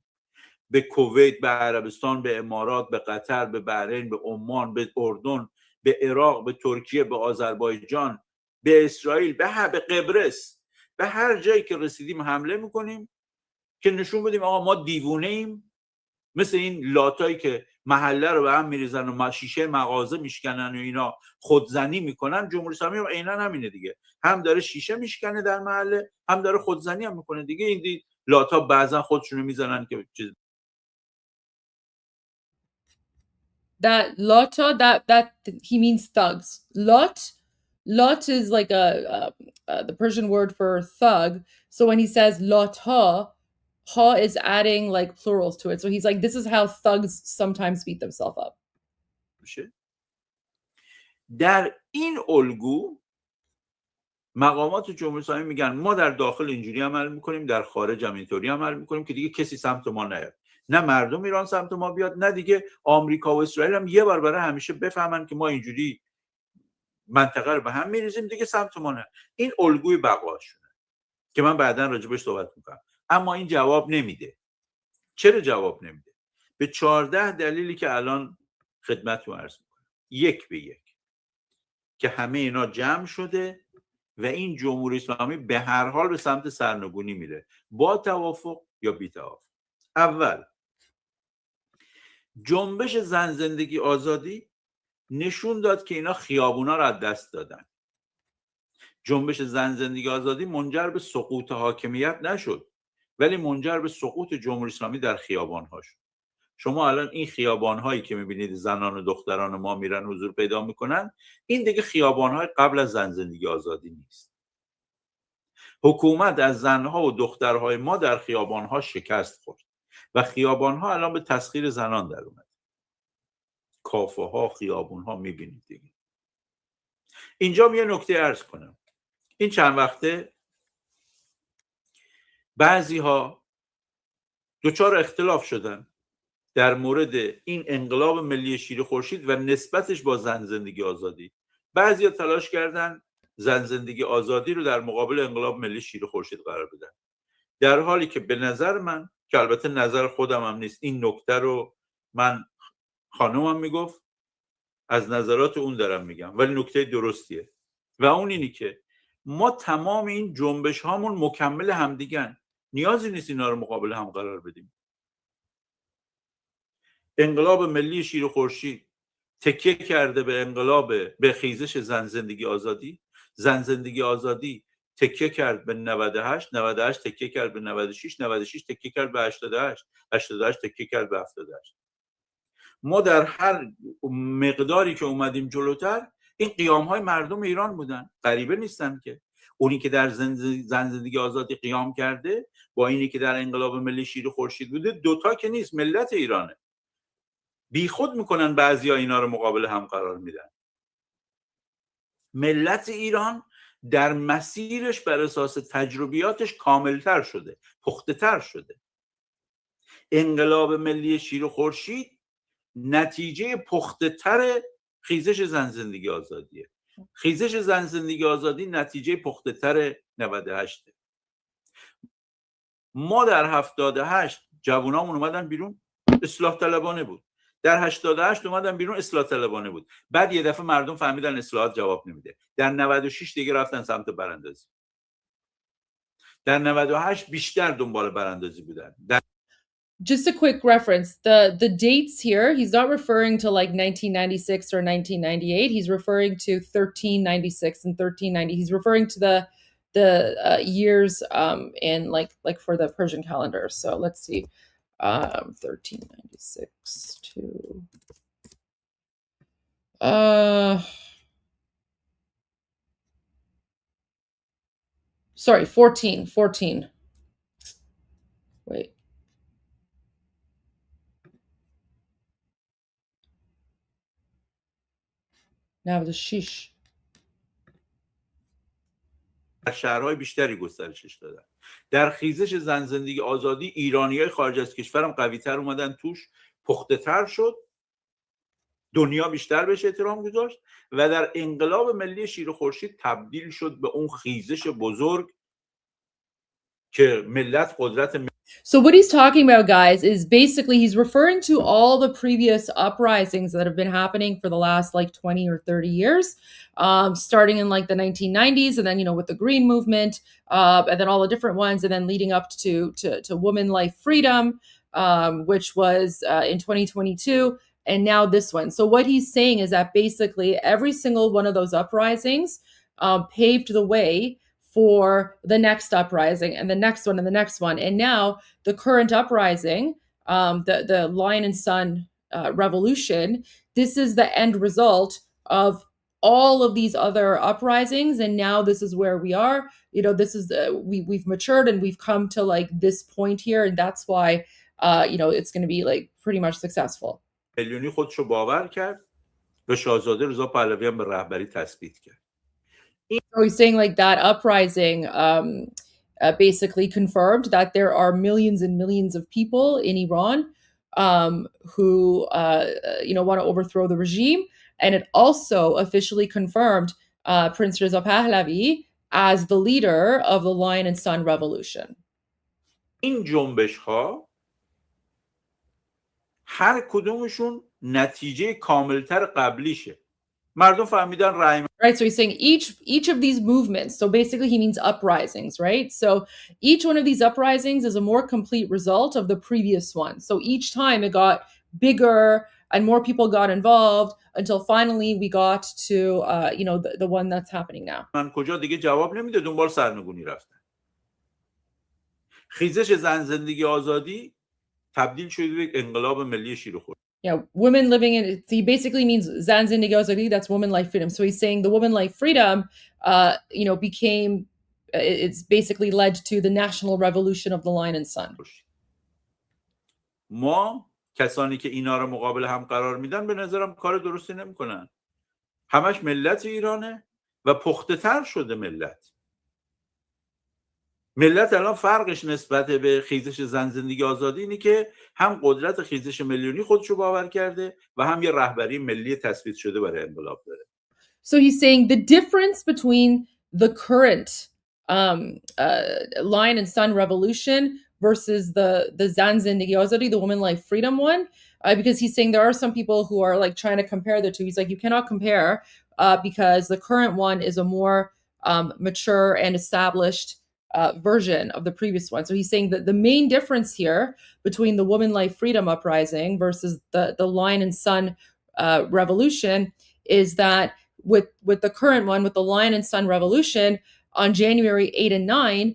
به کویت، به عربستان، به امارات، به قطر، به بحرین، به عمان، به اردن، به عراق، به ترکیه، به آذربایجان، به اسرائیل، به قبرس، به هر جایی که رسیدیم حمله میکنیم که نشون بدیم آقا ما دیوونه ایم. مثل این لاتایی که محله رو به هم میریزن و شیشه مغازه میشکنن و اینا خودزنی میکنن. جمهوری اسلامی هم عیناً همینه دیگه، هم داره شیشه میشکنه در محله، هم داره خودزنی هم میکنه دیگه. این لاتا بعضا خودشونو میزنن که چیز. That Lota, that he means thugs. Lot is like the Persian word for thug. So when he says Lota, ha is adding like plurals to it. So he's like, this is how thugs sometimes beat themselves up. در این الگو مقامات جمهوری اسلامی میگن ما در داخل اینجوری عمل میکنیم، در خارج هم اینطوری عمل میکنیم که دیگه کسی سمت ما نیاد، نه مردم ایران سمت ما بیاد، نه دیگه آمریکا و اسرائیل هم یه بار برای همیشه بفهمن که ما اینجوری منطقه رو به هم میریزیم، دیگه سمت ما نه. این الگوی بقاشونه که من بعداً راجبش صحبت میکنم. اما این جواب نمیده. چرا جواب نمیده؟ به 14 دلیلی که الان خدمتتون عرض میکنم، یک به یک، که همه اینا جمع شده و این جمهوری اسلامی به هر حال به سمت سرنگونی میره، با توافق یا بی توافق. اول، جنبش زن زندگی آزادی نشون داد که اینا خیابونا رو از دست دادن. جنبش زن زندگی آزادی منجر به سقوط حاکمیت نشد، ولی منجر به سقوط جمهوری اسلامی در خیابان‌ها شد. شما الان این خیابان‌هایی که می‌بینید زنان و دختران ما میرن حضور پیدا میکنن، این دیگه خیابان‌های قبل از زن زندگی آزادی نیست. حکومت از زنها و دخترهای ما در خیابان‌ها شکست خورد و خیابان‌ها الان به تسخیر زنان در اومد. کافه‌ها، خیابون‌ها می‌بینید دیگه. اینجا یه نکته عرض کنم. این چند وقته بعضی‌ها دچار اختلاف شدن در مورد این انقلاب ملی شیر خورشید و نسبتش با زن زندگی آزادی. بعضی‌ها تلاش کردن زن زندگی آزادی رو در مقابل انقلاب ملی شیر خورشید قرار بدن، در حالی که به نظر من، که البته نظر خودم هم نیست، این نکته رو من، خانومم میگفت، از نظرات اون دارم میگم، ولی نکته درستیه و اون اینی که ما تمام این جنبش هامون مکمل همدیگن، نیازی نیست اینا رو مقابل هم قرار بدیم. انقلاب ملی شیر خورشید تکیه کرده به به خیزش زن زندگی آزادی، زن زندگی آزادی تکیه کرد به 98 تکیه کرد به 96 تکیه کرد به 88 تکیه کرد به 78. ما در هر مقداری که اومدیم جلوتر، این قیام‌های مردم ایران بودن، غریبه نیستن که. اونی که در زن زندگی آزادی قیام کرده با اینی که در انقلاب ملی شیر خورشید بوده، دوتا که نیست، ملت ایرانه. بی خود میکنن بعضیا اینا رو مقابل هم قرار میدن. ملت ایران در مسیرش بر اساس تجربیاتش کاملتر شده، پخته‌تر شده. انقلاب ملی شیر خورشید نتیجه پخته‌تر خیزش زن زندگی آزادیه. خیزش زن زندگی آزادی نتیجه پخته‌تر 98. ما در 78 جوانامون اومدن بیرون، اصلاح طلبانه بود. در 88 اومدن بیرون، اصلاح طلبانه بود. بعد یه دفعه مردم فهمیدن اصلاحات جواب نمیده. در 96 دیگه رفتن سمت براندازی. در 98 بیشتر دنبال براندازی بودن. Just a quick reference, the dates here, he's not referring to like 1996 or 1998. He's referring to 1396 and 1390. He's referring to the years in like for the Persian calendar. So let's see. 1396 to sorry, 14. Wait. Now the shish. در شهرهای بیشتری گسترشش دادن. در خیزش زن زندگی آزادی ایرانیای خارج از کشورم قوی‌تر اومدن توش، پخته‌تر شد، دنیا بیشتر بهش احترام گذاشت و در انقلاب ملی شیر و خورشید تبدیل شد به اون خیزش بزرگ که ملت قدرت. So what he's talking about, guys, is basically he's referring to all the previous uprisings that have been happening for the last like 20 or 30 years, starting in like the 1990s, and then, you know, with the Green Movement, and then all the different ones, and then leading up to Woman, Life, Freedom, which was in 2022, and now this one. So what he's saying is that basically every single one of those uprisings paved the way for the next uprising and the next one and the next one. And now the current uprising, the Lion and Sun revolution, this is the end result of all of these other uprisings. And now this is where we are. You know, this is, we've matured and we've come to like this point here. And that's why, you know, it's going to be like pretty much successful. میلیونی خودشو باور کرد و شاهزاده رضا پهلوی هم به رهبری تثبیت کرد. So he's saying like that uprising basically confirmed that there are millions and millions of people in Iran who, you know, want to overthrow the regime. And it also officially confirmed Prince Reza Pahlavi as the leader of the Lion and Sun revolution. این جنبش ها هر کدومشون نتیجه کاملتر قبلیشه. مردم فهمیدن رای. Right, so he's saying each of these movements, so basically he means uprisings, right? So each one of these uprisings is a more complete result of the previous one. So each time it got bigger and more people got involved until finally we got to, you know, the one that's happening now. من کجا دیگه جواب نمیده، دنبال سرنگونی رفتن. خیزش زن زندگی آزادی تبدیل شده به انقلاب ملی شیر و خورشید. Yeah, women living in, he basically means Zan Zindagi Azadi, that's woman life freedom. So he's saying the woman life freedom, you know, became, it's basically led to the national revolution of the Lion and Sun. ما کسانی که اینا رو مقابل هم قرار میدن به نظرم کار درستی نمیکنن. همش ملت ایرانه و پخته تر شده ملت. ملت الان فرقش نسبت به خیزش زن زندگی آزادی اینه که هم قدرت خیزش میلیونی خودشو باور کرده و هم یه رهبری ملی تثبیت شده برای انقلاب داره. So he's saying the difference between the current Lion and Sun revolution versus the Zan Zindagi Azadi, the woman life freedom one, because he's saying there are some people who are like trying to compare the two. He's like, you cannot compare because the current one is a more mature and established version of the previous one. So he's saying that the main difference here between the Woman Life Freedom Uprising versus the Lion and Sun revolution is that with the current one, with the Lion and Sun revolution, on January 8 and 9,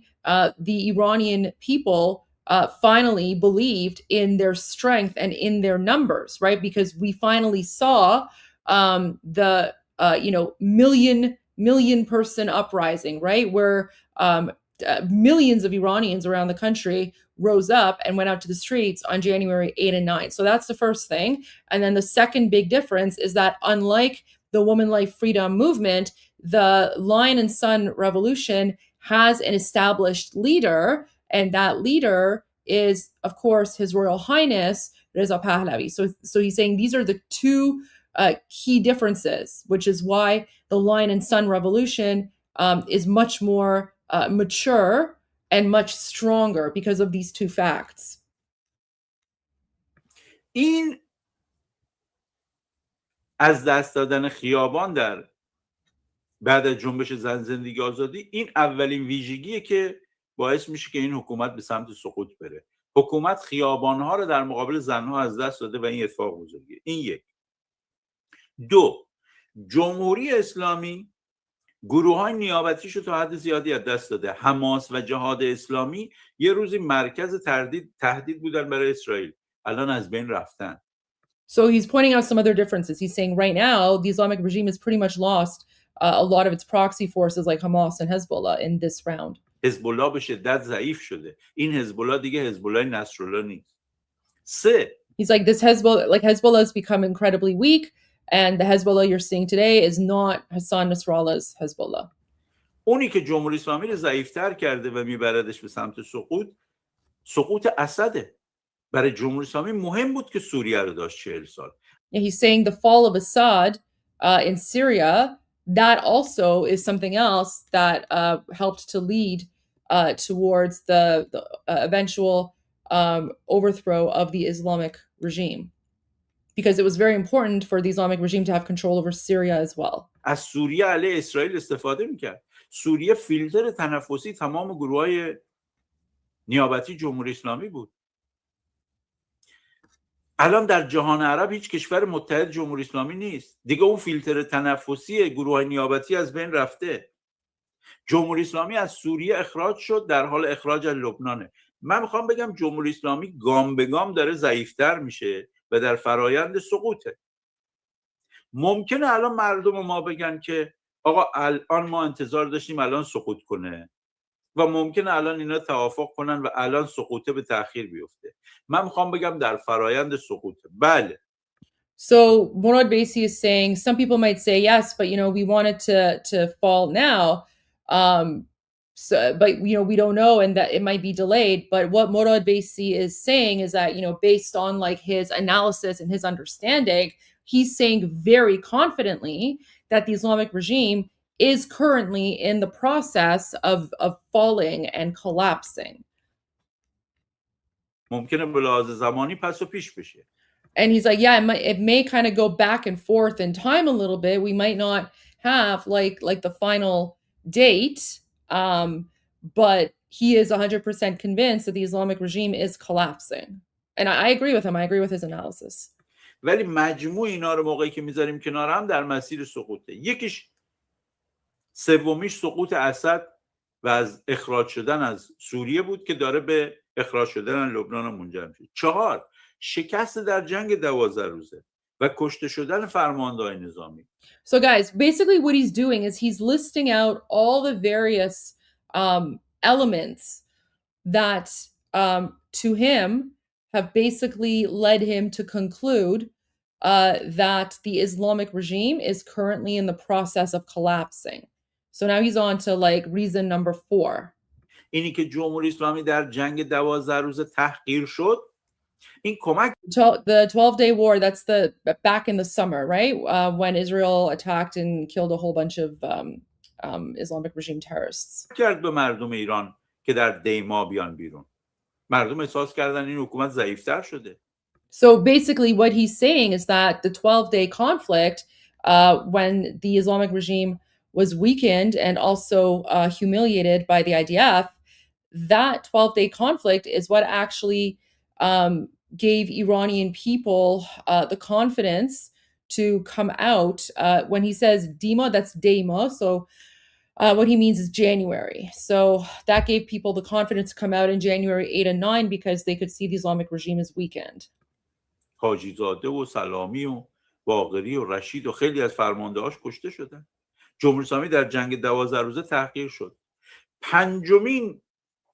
the Iranian people finally believed in their strength and in their numbers, right? Because we finally saw the you know, million person uprising, right? Where millions of Iranians around the country rose up and went out to the streets on January 8 and 9. So that's the first thing. And then the second big difference is that unlike the Woman Life Freedom movement, the Lion and Sun revolution has an established leader, and that leader is, of course, His Royal Highness Reza Pahlavi. So he's saying these are the two key differences, which is why the Lion and Sun revolution is much more mature and much stronger because of these two facts. این از دست دادن خیابان در بعد از جنبش زن زندگی آزادی این اولین ویژگیه که باعث میشه که این حکومت به سمت سقوط بره. حکومت خیابانها رو در مقابل زنها از دست داده و این اتفاق بزرگیه. این یک. دو، جمهوری اسلامی گروه‌های نیابتیش رو تا حد زیادی از دست داده. حماس و جهاد اسلامی یه روزی مرکز تهدید بودن برای اسرائیل. الان از بین رفتن. So he's pointing out some other differences. He's saying right now the Islamic regime has pretty much lost a lot of its proxy forces like Hamas and Hezbollah in this round. حزب الله به شدت ضعیف شده. این حزب الله دیگه حزب الله نصرالله نیست. سه. He's like this Hezbollah has become incredibly weak, and the Hezbollah you're seeing today is not Hassan Nasrallah's Hezbollah. اونی که جمهوری اسلامی رو ضعیف‌تر کرده و میبردش به سمت سقوط اسده. برای جمهوری اسلامی مهم بود که سوریه رو داشت 40 سال. He's saying the fall of Assad in Syria, that also is something else that helped to lead towards the eventual overthrow of the Islamic regime. Because it was very important for the Islamic regime to have control over Syria as well. از سوریه علیه اسرائیل استفاده میکرد. سوریه فیلتر تنفسی تمام گروه‌های نیابتی جمهوری اسلامی بود. الان در جهان عرب هیچ کشور متحد جمهوری اسلامی نیست. دیگه اون فیلتر تنفسی گروه‌های نیابتی از بین رفته. جمهوری اسلامی از سوریه اخراج شد، در حال اخراج از لبنانه. من میخوام بگم جمهوری اسلامی گام به گام داره ضعیف‌تر میشه و در فرایند سقوطه. ممکنه الان مردم ما بگن که آقا الان ما انتظار داشتیم الان سقوط کنه و ممکنه الان اینا توافق کنن و الان سقوطه به تأخیر بیفته. من میخوام بگم در فرایند سقوطه. بله. So Morad Baisi is saying some people might say yes, but we want it to fall now. But we don't know, and that it might be delayed. But what Morad Baisi is saying is that based on like his analysis and his understanding, he's saying very confidently that the Islamic regime is currently in the process of falling and collapsing. ممکنه به لحاظ زمانی پس و پیش بشه. And he's like, yeah, it may kind of go back and forth in time a little bit. We might not have like the final date, but he is 100% convinced that the Islamic regime is collapsing. And I agree with him. I agree with his analysis. ولی مجموع اینا رو موقعی که میذاریم کنار هم در مسیر سقوطه. یکیش سومیش سقوط اسد و از اخراج شدن از سوریه بود که داره به اخراج شدن لبنان منجر میشه. 4 شکست در جنگ 12 روزه و کشته شدن فرماندهان نظامی. So guys, basically what he's doing is he's listing out all the various elements that to him have basically led him to conclude that the Islamic regime is currently in the process of collapsing. So now he's on to like reason number 4. اینی که جمهوری اسلامی در جنگ 12 روزه تحقیر شد، این کمک the 12-day war, that's the back in the summer, right? When Israel attacked and killed a whole bunch of Islamic regime terrorists. کرد به مردم ایران که در دیما بیان بیرون. مردم احساس کردن این حکومت ضعیف‌تر شده. So basically what he's saying is that the 12-day conflict, when the Islamic regime was weakened and also humiliated by the IDF, that 12-day conflict is what actually gave Iranian people the confidence to come out. When he says Dima, that's Dema. So what he means is January. So that gave people the confidence to come out in January 8 and 9 because they could see the Islamic regime is weakened. حاجی زاده و سلامی و باقری و رشید و خیلی از فرماندهاش کشته شدن. جمهوری اسلامی در جنگ 12 روزه تحقیر شد. 5مین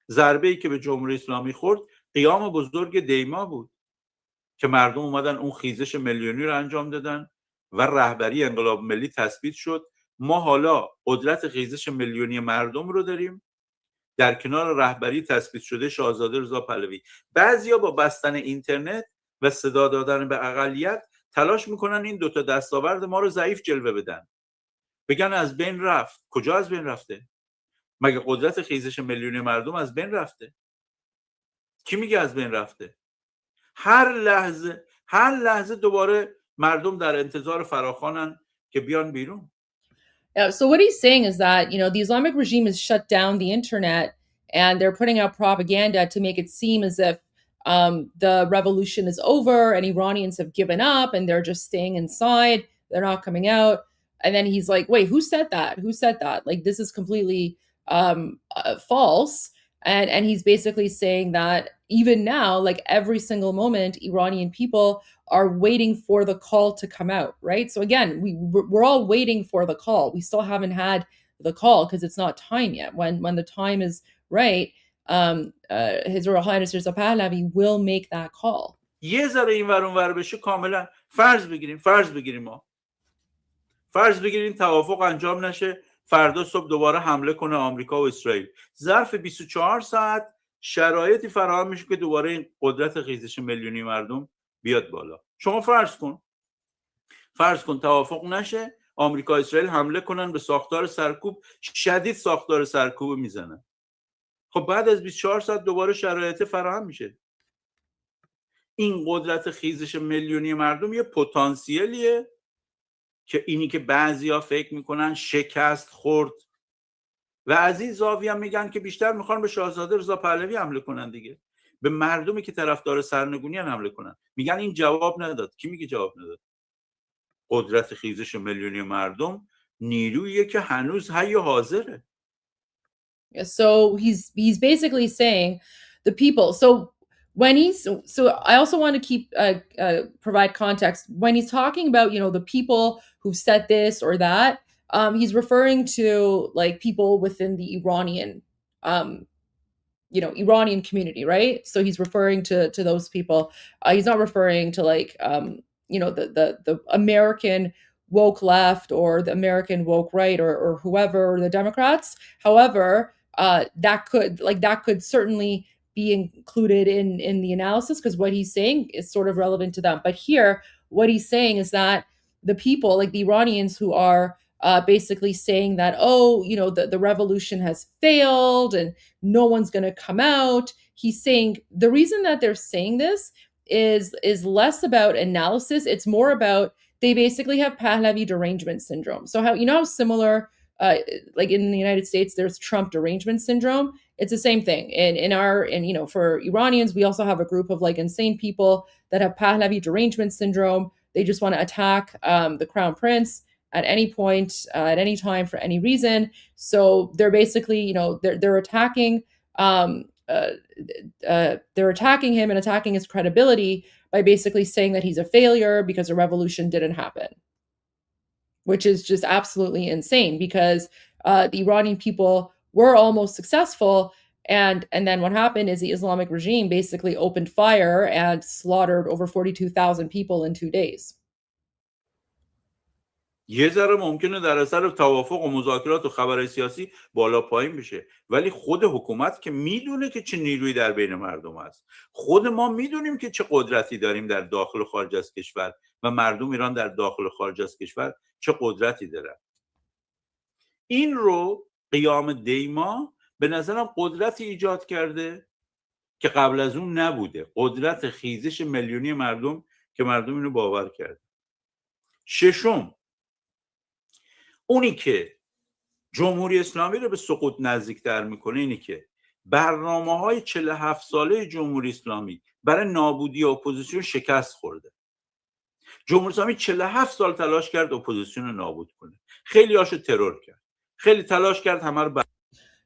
ضربه‌ای که به جمهوری اسلامی خورد قیام بزرگ دیما بود که مردم اومدن اون خیزش میلیونی رو انجام دادن و رهبری انقلاب ملی تثبیت شد. ما حالا قدرت خیزش میلیونی مردم رو داریم در کنار رهبری تثبیت شده شاهزاده رضا پهلوی. بعضیا با بستن اینترنت و صدا دادن به اقلیت تلاش میکنن این دوتا دستاورد ما رو ضعیف جلوه بدن، بگن از بین رفت. کجا از بین رفته؟ مگه قدرت خیزش میلیونی مردم از بین رفته؟ کی میگه از بین رفته؟ هر لحظه دوباره مردم در انتظار فراخوانن که بیان بیرون. So what he's saying is that, the Islamic regime has shut down the internet and they're putting out propaganda to make it seem as if the revolution is over and Iranians have given up and they're just staying inside. They're not coming out. And then he's like, wait, who said that? Who said that? Like, this is completely false. And he's basically saying that even now, like every single moment, Iranian people are waiting for the call to come out, right? So again, we're all waiting for the call. We still haven't had the call because it's not time yet. When the time is right, His Royal Highness Mirza Pahlavi will make that call. یه ذره این ور اون ور بشه کاملا فرض بگیریم توافق انجام نشه، فردا صبح دوباره حمله کنه آمریکا و اسرائیل. ظرف 24 ساعت شرایطی فراهم میشه که دوباره این قدرت خیزش میلیونی مردم بیاد بالا. شما فرض کن توافق نشه، آمریکا و اسرائیل حمله کنن به ساختار سرکوب، شدید ساختار سرکوب میزنن. خب بعد از 24 ساعت دوباره شرایط فراهم میشه. این قدرت خیزش میلیونی مردم یه پتانسیلیه که اینی که بعضیا فکر میکنن شکست خورد و از این زاویه هم میگن که بیشتر میخوان به شاهزاده رضا پهلوی حمله کنن دیگه، به مردمی که طرفدار سرنگونی حمله کنن. میگن این جواب نداد. کی میگه جواب نداد؟ قدرت خیزش میلیونی مردم نیروییه که هنوز حی و حاضره. So he's basically saying the people. So I also want to provide context when he's talking about, you know, the people who said this or that. He's referring to like people within the Iranian, Iranian community, right? So he's referring to those people. He's not referring to like, the American woke left or the American woke right or whoever, or the Democrats. However, that could certainly be included in the analysis because what he's saying is sort of relevant to them. But here, what he's saying is that the people, like the Iranians who are basically saying that, the revolution has failed and no one's going to come out. He's saying the reason that they're saying this is less about analysis. It's more about they basically have Pahlavi derangement syndrome. So how similar, like in the United States, there's Trump derangement syndrome. It's the same thing. And for Iranians, we also have a group of like insane people that have Pahlavi derangement syndrome. They just want to attack the crown prince at any point, at any time, for any reason. So they're basically, they're attacking. They're attacking him and attacking his credibility by basically saying that he's a failure because a revolution didn't happen, which is just absolutely insane because the Iranian people were almost successful. And then what happened is the Islamic regime basically opened fire and slaughtered over 42,000 people in 2 days. یه ذره ممکنه در اثر توافق و مذاکرات و خبرهای سیاسی بالا پایین بشه، ولی خود حکومت که میدونه که چه نیرویی در بین مردم هست. خود ما میدونیم که چه قدرتی داریم در داخل و خارج از کشور و مردم ایران در داخل و خارج از کشور چه قدرتی دارن. این رو قیام دیما به نظرم قدرتی ایجاد کرده که قبل از اون نبوده. قدرت خیزش میلیونی مردم که مردم اینو باور کرده. ششم، اونی که جمهوری اسلامی رو به سقوط نزدیکتر میکنه اینی که برنامه‌های 47 ساله جمهوری اسلامی برای نابودی اپوزیسیون شکست خورده. جمهوری اسلامی 47 سال تلاش کرد اپوزیسیون رو نابود کنه. خیلی هاشو ترور کرد. خیلی تلاش کرد همه رو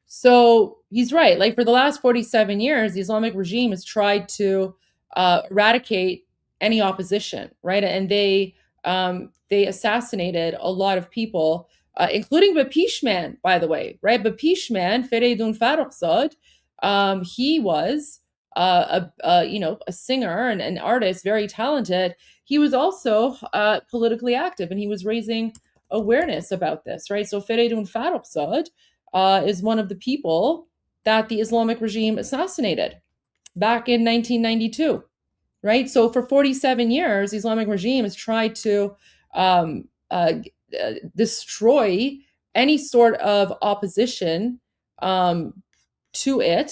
So he's right. Like for the last 47 years, the Islamic regime has tried to eradicate any opposition, right? And they assassinated a lot of people, including Bapishman, by the way, right? Bapishman, Feridun Farrokhzad, he was a singer and an artist, very talented. He was also politically active, and he was raising awareness about this, right? So Feridun Farrokhzad is one of the people that the Islamic regime assassinated back in 1992. Right. So for 47 years, the Islamic regime has tried to destroy any sort of opposition to it.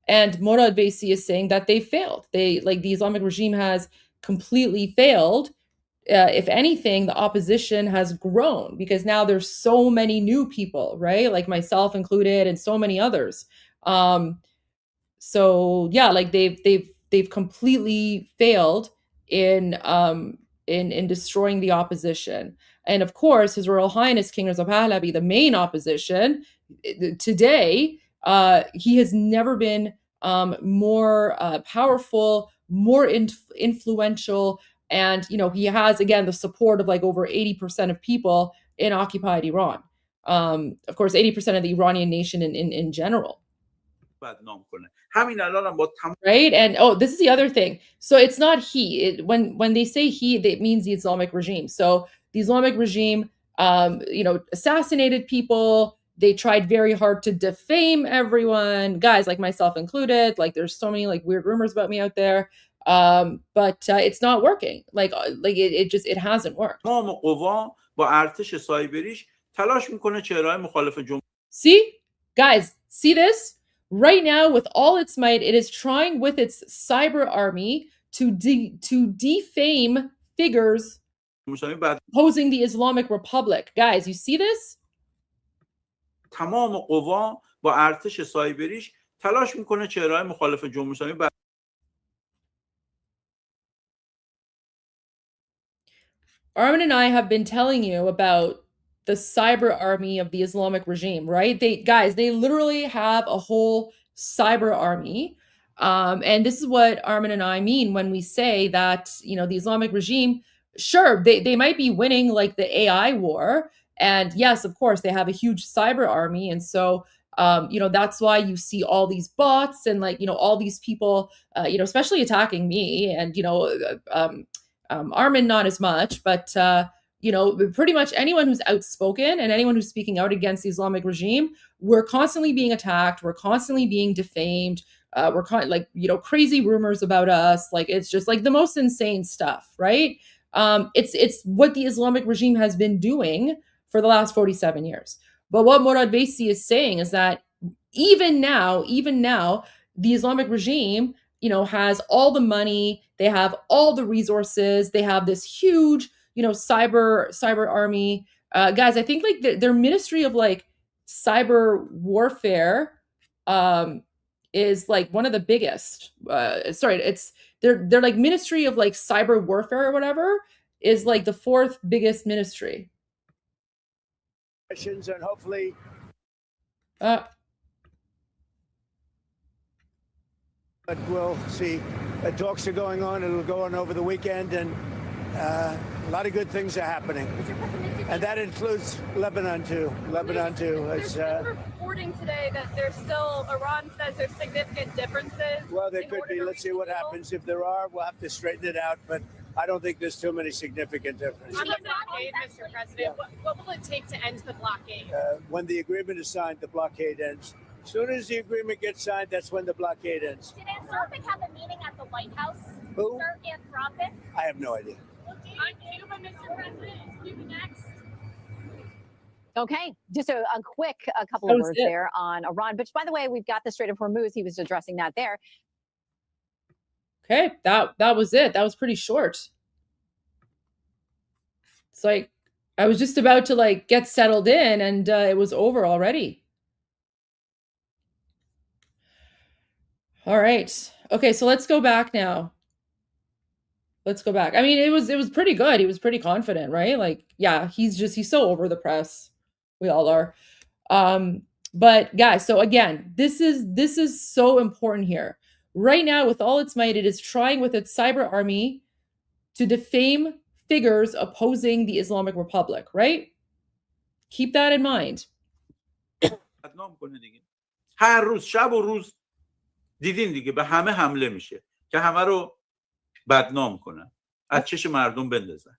And Morad Vaisi is saying that they failed. The Islamic regime has completely failed. If anything, the opposition has grown because now there's so many new people, right? Like myself included and so many others. So yeah, like they've completely failed in in destroying the opposition. And of course, His Royal Highness King Reza Pahlavi, the main opposition, today, he has never been more powerful, more influential, and he has, again, the support of like over 80% of people in occupied Iran. Of course, 80% of the Iranian nation in general. Right? And this is the other thing. So it's not he. When they say he, it means the Islamic regime. So the Islamic regime, assassinated people. They tried very hard to defame everyone, guys like myself included. Like there's so many like weird rumors about me out there. But it's not working. It hasn't worked. See, guys, see this? Right now, with all its might, it is trying with its cyber army to defame figures opposing the Islamic Republic. Guys, you see this? تمام قوا با ارتش سایبریش تلاش میکنه چهره‌های مخالف جمهوری اسلامی Armin and I have been telling you about the cyber army of the Islamic regime, right? They literally have a whole cyber army. And this is what Armin and I mean when we say that, the Islamic regime, sure, they might be winning like the AI war. And yes, of course, they have a huge cyber army. And so, that's why you see all these bots and all these people, especially attacking me and, Armin not as much, but pretty much anyone who's outspoken and anyone who's speaking out against the Islamic regime, we're constantly being attacked. We're constantly being defamed. We're crazy rumors about us. Like, it's just like the most insane stuff, right? It's what the Islamic regime has been doing for the last 47 years. But what Morad Vaisi is saying is that even now, the Islamic regime, has all the money, they have all the resources, they have this huge, cyber army. Guys, I think like their ministry of like cyber warfare is like one of the biggest. It's their like ministry of like cyber warfare or whatever is like the fourth biggest ministry. And hopefully but we'll see. Talks are going on. It'll go on over the weekend, and a lot of good things are happening. And that includes Lebanon too. There's been reporting today that there's still, Iran says there's significant differences. Well, there could be. Let's see what happens. If there are, we'll have to straighten it out. But I don't think there's too many significant differences. On the blockade, Mr. President, what will it take to end the blockade? When the agreement is signed, the blockade ends. As soon as the agreement gets signed, that's when the blockade ends. Did Anthropic have a meeting at the White House? Who? Sir, Anthropic? I have no idea. On Cuba, Mr. President, is Cuba next? Okay, just a quick couple of words there on Iran. But by the way, we've got the Strait of Hormuz. He was addressing that there. Okay, that was it. That was pretty short. It's like I was just about to like get settled in, and it was over already. All right. Okay, so let's go back now. Let's go back. I mean, it was pretty good. He was pretty confident, right? Like, yeah, he's so over the press. We all are. But guys, so again, this is so important here. Right now, with all its might, it is trying with its cyber army to defame figures opposing the Islamic Republic, right? Keep that in mind. هر روز شب و روز دیدین دیگه به همه حمله میشه که همه رو بدنام کنن، از چش مردم بندازن.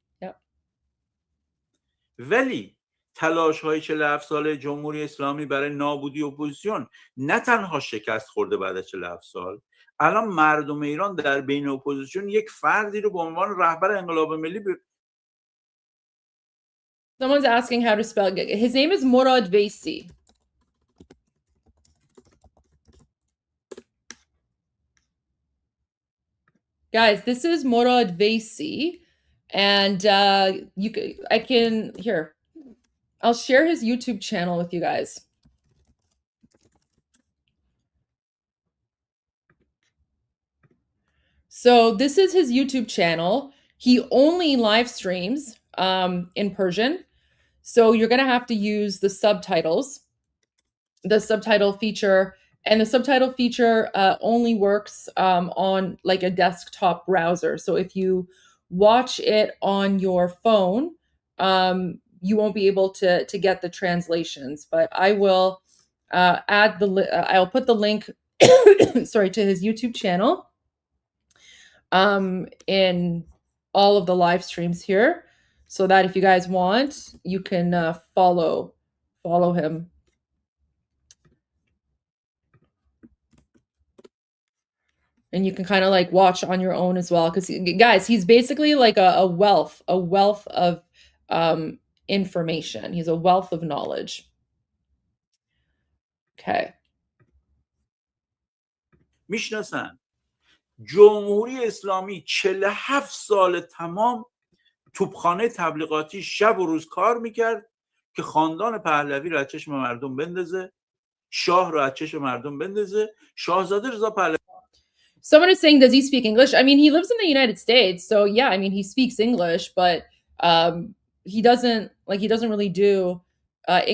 ولی تلاش های 47 ساله جمهوری اسلامی برای نابودی اپوزیسیون نه تنها شکست خورده بعد از 47 سال، الان مردم ایران در بین اپوزیسیون یک فردی رو به عنوان رهبر انقلاب ملی Someone's asking how to spell it. His name is Morad Vaisi. Guys, this is Morad Vaisi, and I'll share his YouTube channel with you guys. So this is his YouTube channel. he only live streams in Persian. So you're going to have to use the subtitles, the subtitle feature. And the subtitle feature only works on like a desktop browser. So if you watch it on your phone, you won't be able to get the translations. But I will add I'll put the link, sorry, to his YouTube channel in all of the live streams here, so that if you guys want, you can follow him. And you can kind of like watch on your own as well, because guys, he's basically like a wealth of information. He's a wealth of knowledge. Okay. میشناسن جمهوری اسلامی 47 سال تمام توپخانه تبلیغاتی شب و روز کار میکرد که خاندان پهلوی رو از چشم مردم بندازه، شاه رو از چشم مردم بندازه، شاهزاده رضا پهلوی. Someone is saying, does he speak English? I mean, he lives in the United States, so yeah, I mean, he speaks English, but he doesn't really do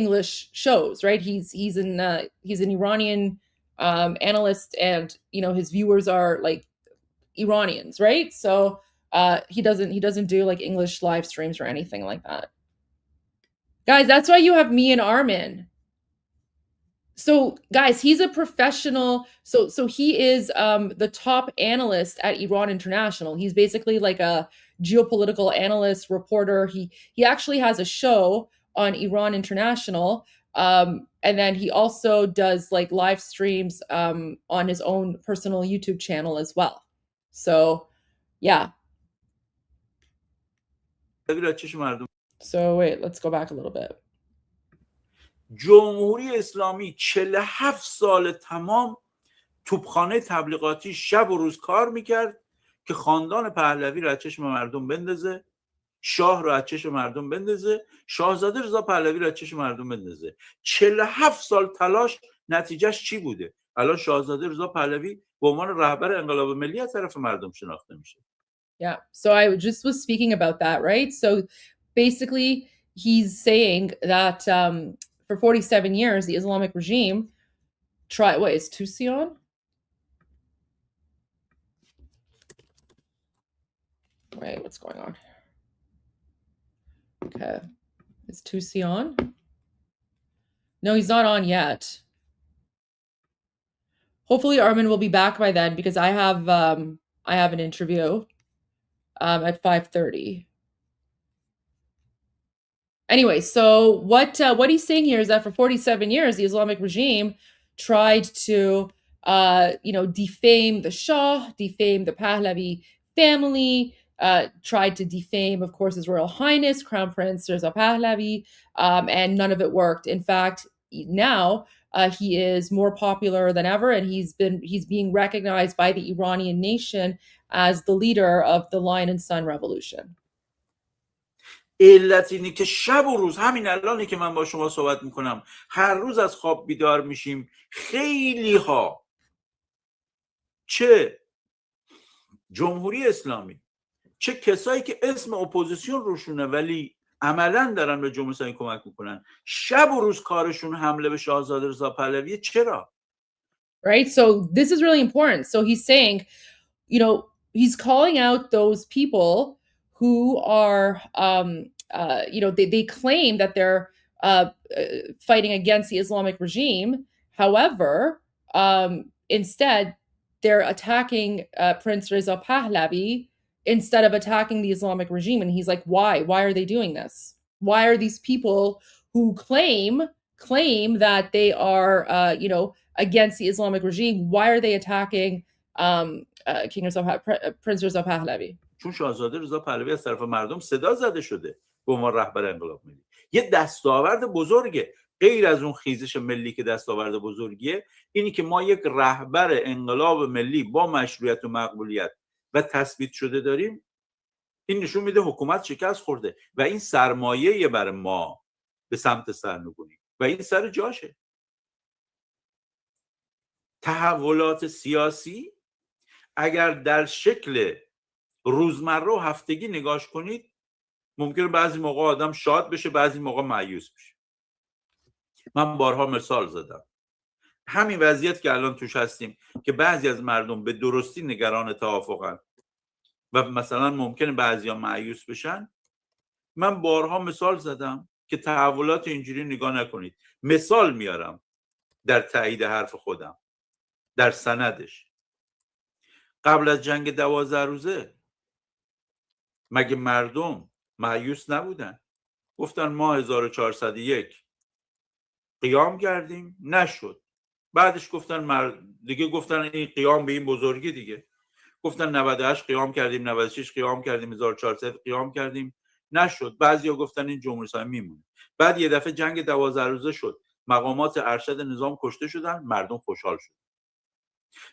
English shows, right? He's an Iranian analyst, and you know, his viewers are like Iranians, right? So he doesn't do like English live streams or anything like that. Guys, that's why you have me and Armin. So guys, he's a professional. So he is the top analyst at Iran International. He's basically like a geopolitical analyst, reporter. He actually has a show on Iran International. And then he also does like live streams on his own personal YouTube channel as well. So yeah. So wait, let's go back a little bit. جمهوری اسلامی 47 سال تمام توپخانه تبلیغاتی شب و روز کار میکرد که خاندان پهلوی رو از چشم مردم بندازه، شاه رو از چشم مردم بندازه، شاهزاده رضا پهلوی رو از چشم مردم بندازه. 47 سال تلاش، نتیجهش چی بوده؟ الان شاهزاده رضا پهلوی به عنوان رهبر انقلاب ملی از طرف مردم شناخته میشه. Yeah, so I just was speaking about that, right? So basically he's saying that for 47 years, the Islamic regime tried, what is Tucson? Wait, what's going on? Okay. Is Tucson? No, he's not on yet. Hopefully Armin will be back by then, because I have an interview at 5:30. Anyway, so what he's saying here is that for 47 years, the Islamic regime tried to, defame the Shah, defame the Pahlavi family, tried to defame, of course, His Royal Highness, Crown Prince Reza Pahlavi, and none of it worked. In fact, now he is more popular than ever, and he's being recognized by the Iranian nation as the leader of the Lion and Sun Revolution. علت اینه که شب و روز، همین الانی که من با شما صحبت میکنم، هر روز از خواب بیدار میشیم خیلی ها، چه جمهوری اسلامی، چه کسایی که اسم اپوزیسیون روشونه ولی عملا دارن به جمهوری اسلامی کمک میکنن، شب و روز کارشون حمله به شاهزاده رضا پهلویه. چرا؟ Right? So this is really important. So he's saying, he's calling out those people who are, they claim that they're fighting against the Islamic regime. However, instead, they're attacking Prince Reza Pahlavi instead of attacking the Islamic regime. And he's like, why? Why are they doing this? Why are these people who claim that they are, against the Islamic regime, why are they attacking Prince Reza Pahlavi? چون شاهزاده رضا پهلوی از طرف مردم صدا زده شده به عنوان رهبر انقلاب ملی. یه دستاورد بزرگه. غیر از اون خیزش ملی که دستاورد بزرگیه، اینی که ما یک رهبر انقلاب ملی با مشروعیت و مقبولیت و تثبیت شده داریم. این نشون میده حکومت شکست خورده و این سرمایه‌ای برای ما به سمت سرنگونی و این سر جاشه. تحولات سیاسی اگر در شکل روزمره و هفتگی نگاش کنید ممکنه بعضی موقع آدم شاد بشه، بعضی موقع مایوس بشه. من بارها مثال زدم. همین وضعیت که الان توش هستیم که بعضی از مردم به درستی نگران توافقن و مثلا ممکنه بعضیا مایوس بشن، من بارها مثال زدم که تحولات اینجوری نگاه نکنید. مثال میارم در تایید حرف خودم در سندش. قبل از جنگ 12 روزه مگه مردم مایوس نبودن؟ گفتن ما 1401 قیام کردیم، نشد. بعدش گفتن دیگه گفتن این قیام به این بزرگی دیگه. گفتن 98 قیام کردیم، 96 قیام کردیم، 1400 قیام کردیم، نشد. بعضیا گفتن این جمهوری اسلامی میمونه. بعد یه دفعه جنگ 12 روزه شد، مقامات ارشد نظام کشته شدن، مردم خوشحال شد.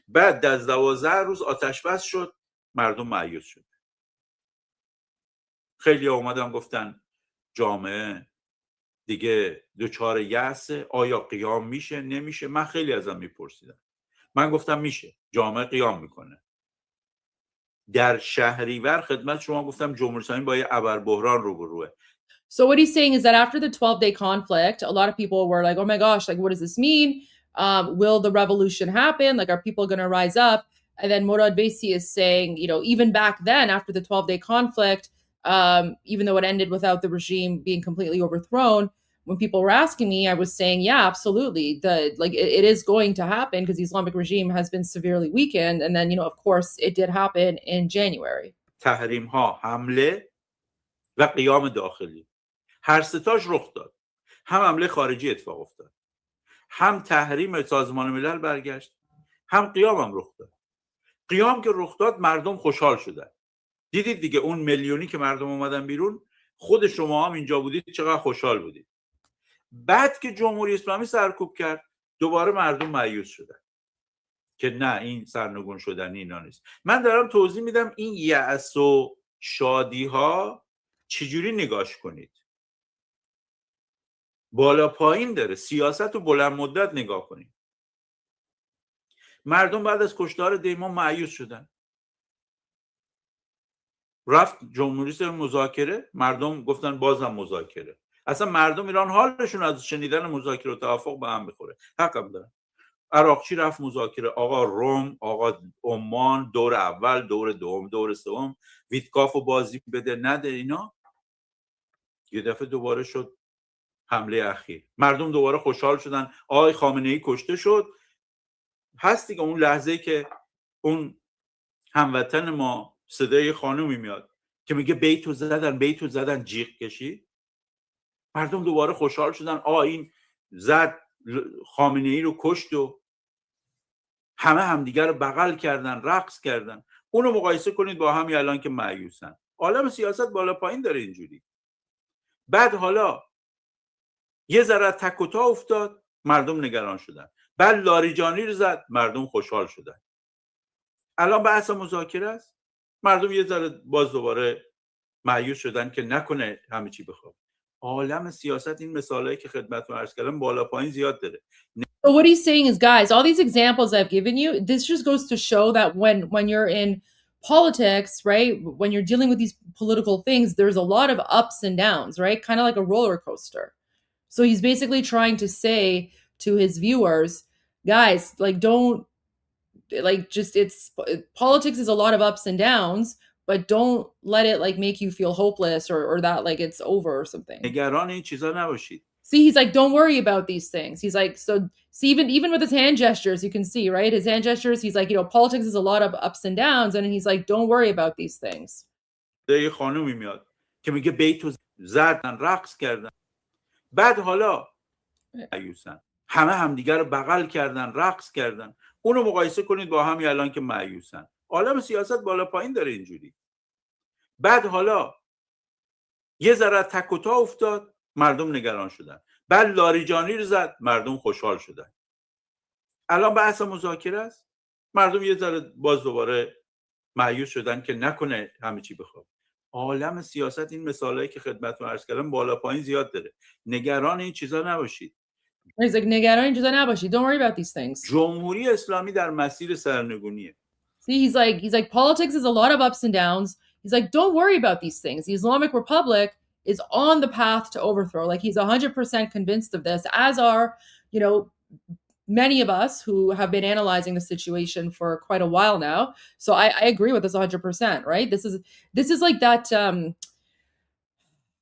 بعد از 12 روز آتش بس شد، مردم مایوس شد. خیلی اومدن گفتن جامعه دیگه دچار یأس، آیا قیام میشه نمیشه؟ من خیلی ازم میپرسیدم. من گفتم میشه، جامعه قیام میکنه. در شهریور خدمت شما گفتم جمهوری اسلامی با یه ابربحران روبروه. So what he's saying is that after the 12-day conflict, a lot of people were like, oh my gosh, like, what does this mean? Will the revolution happen? Like, are people going to rise up? And then Morad Besi is saying, you know, even back then, after the 12-day conflict, even though it ended without the regime being completely overthrown, when people were asking me, I was saying, yeah, absolutely. It is going to happen because the Islamic regime has been severely weakened. And then, you know, of course, it did happen in January. تحریم ها، حمله و قیام داخلی هر ستاش رخ داد. هم حمله خارجی اتفاق افتاد، هم تحریم سازمان ملل برگشت، هم قیام هم رخ داد. قیام که رخ داد مردم خوشحال شدن. دیدید دیگه اون میلیونی که مردم اومدن بیرون، خود شما هم اینجا بودید چقدر خوشحال بودید. بعد که جمهوری اسلامی سرکوب کرد دوباره مردم مایوس شدن که نه این سرنگون شدنی اینا نیست. من دارم توضیح میدم این یأس و شادی ها چجوری نگاش کنید. بالا پایین داره. سیاست رو بلند مدت نگاه کنید. مردم بعد از کشتار دیما مایوس شدن. رفت جمهوری اسلامی مذاکره، مردم گفتن بازم مذاکره. اصلا مردم ایران حالشون از شنیدن مذاکره و توافق به هم میخوره. حقم دارن. عراقچی رفت مذاکره، آقا روم، آقا عمان، دور اول، دور دوم، دور سوم، ویتکافو بازی بده نده، اینا یه دفعه دوباره شد حمله اخیر. مردم دوباره خوشحال شدن، آقای خامنه‌ای کشته شد. هست دیگه اون لحظه که اون هموطن ما صدای خانومی میاد که میگه بیتو زدن جیغ کشید. مردم دوباره خوشحال شدن، این زد خامنه‌ای رو کشت و همه همدیگر رو بغل کردن، رقص کردن. اونو مقایسه کنید با همین الان که مایوسن. عالم سیاست بالا پایین داره اینجوری. بعد حالا یه ذره تک و تا افتاد، مردم نگران شدن. بعد لاریجانی رو زد، مردم خوشحال شدن. الان بحث مذاکره است، مردم یه ذره باز دوباره مایوس شدن که نکنه همه چی بخواد. عالم سیاست این مثالایی که خدمتتون عرض کردم بالا پایین زیاد داره. So what he's saying is, guys, all these examples I've given you, this just goes to show that when you're in politics, right, when you're dealing with these political things, there's a lot of ups and downs, right? Kind of like a roller coaster. So he's basically trying to say to his viewers, guys, like, don't, like, just, politics is a lot of ups and downs, but don't let it like make you feel hopeless or that like it's over or something. نگران این چیزا نباشید. See, he's like, don't worry about these things. He's like, so see, even with his hand gestures, you can see, right? His hand gestures, he's like, you know, politics is a lot of ups and downs. And he's like, don't worry about these things. یه خانومی میاد که میگه بیتو زدن، رقص کردن. بعد حالا مایوسن. همه همدیگر رو بغل کردن، رقص کردن. اونو مقایسه کنید با همین الان که مایوسن. عالم سیاست بالا پایین داره اینجوری. بعد حالا یه ذره تک و تا افتاد، مردم نگران شدن. بعد لاریجانی رو زد، مردم خوشحال شدن. الان بحث مذاکره است، مردم یه ذره باز دوباره مایوس شدن که نکنه همه چی بخواد. عالم سیاست این مثالایی که خدمتتون عرض کردم بالا پایین زیاد داره. نگران این چیزا نباشید. He's like, نگران این چیزا نباشید. Don't worry about these things. جمهوری اسلامی در مسیر سرنگونیه. See, he's like, politics is a lot of ups and downs. He's like, don't worry about these things. The Islamic Republic is on the path to overthrow. Like, he's 100% convinced of this, as are, many of us who have been analyzing the situation for quite a while now. So I agree with this 100%, right? This is like that,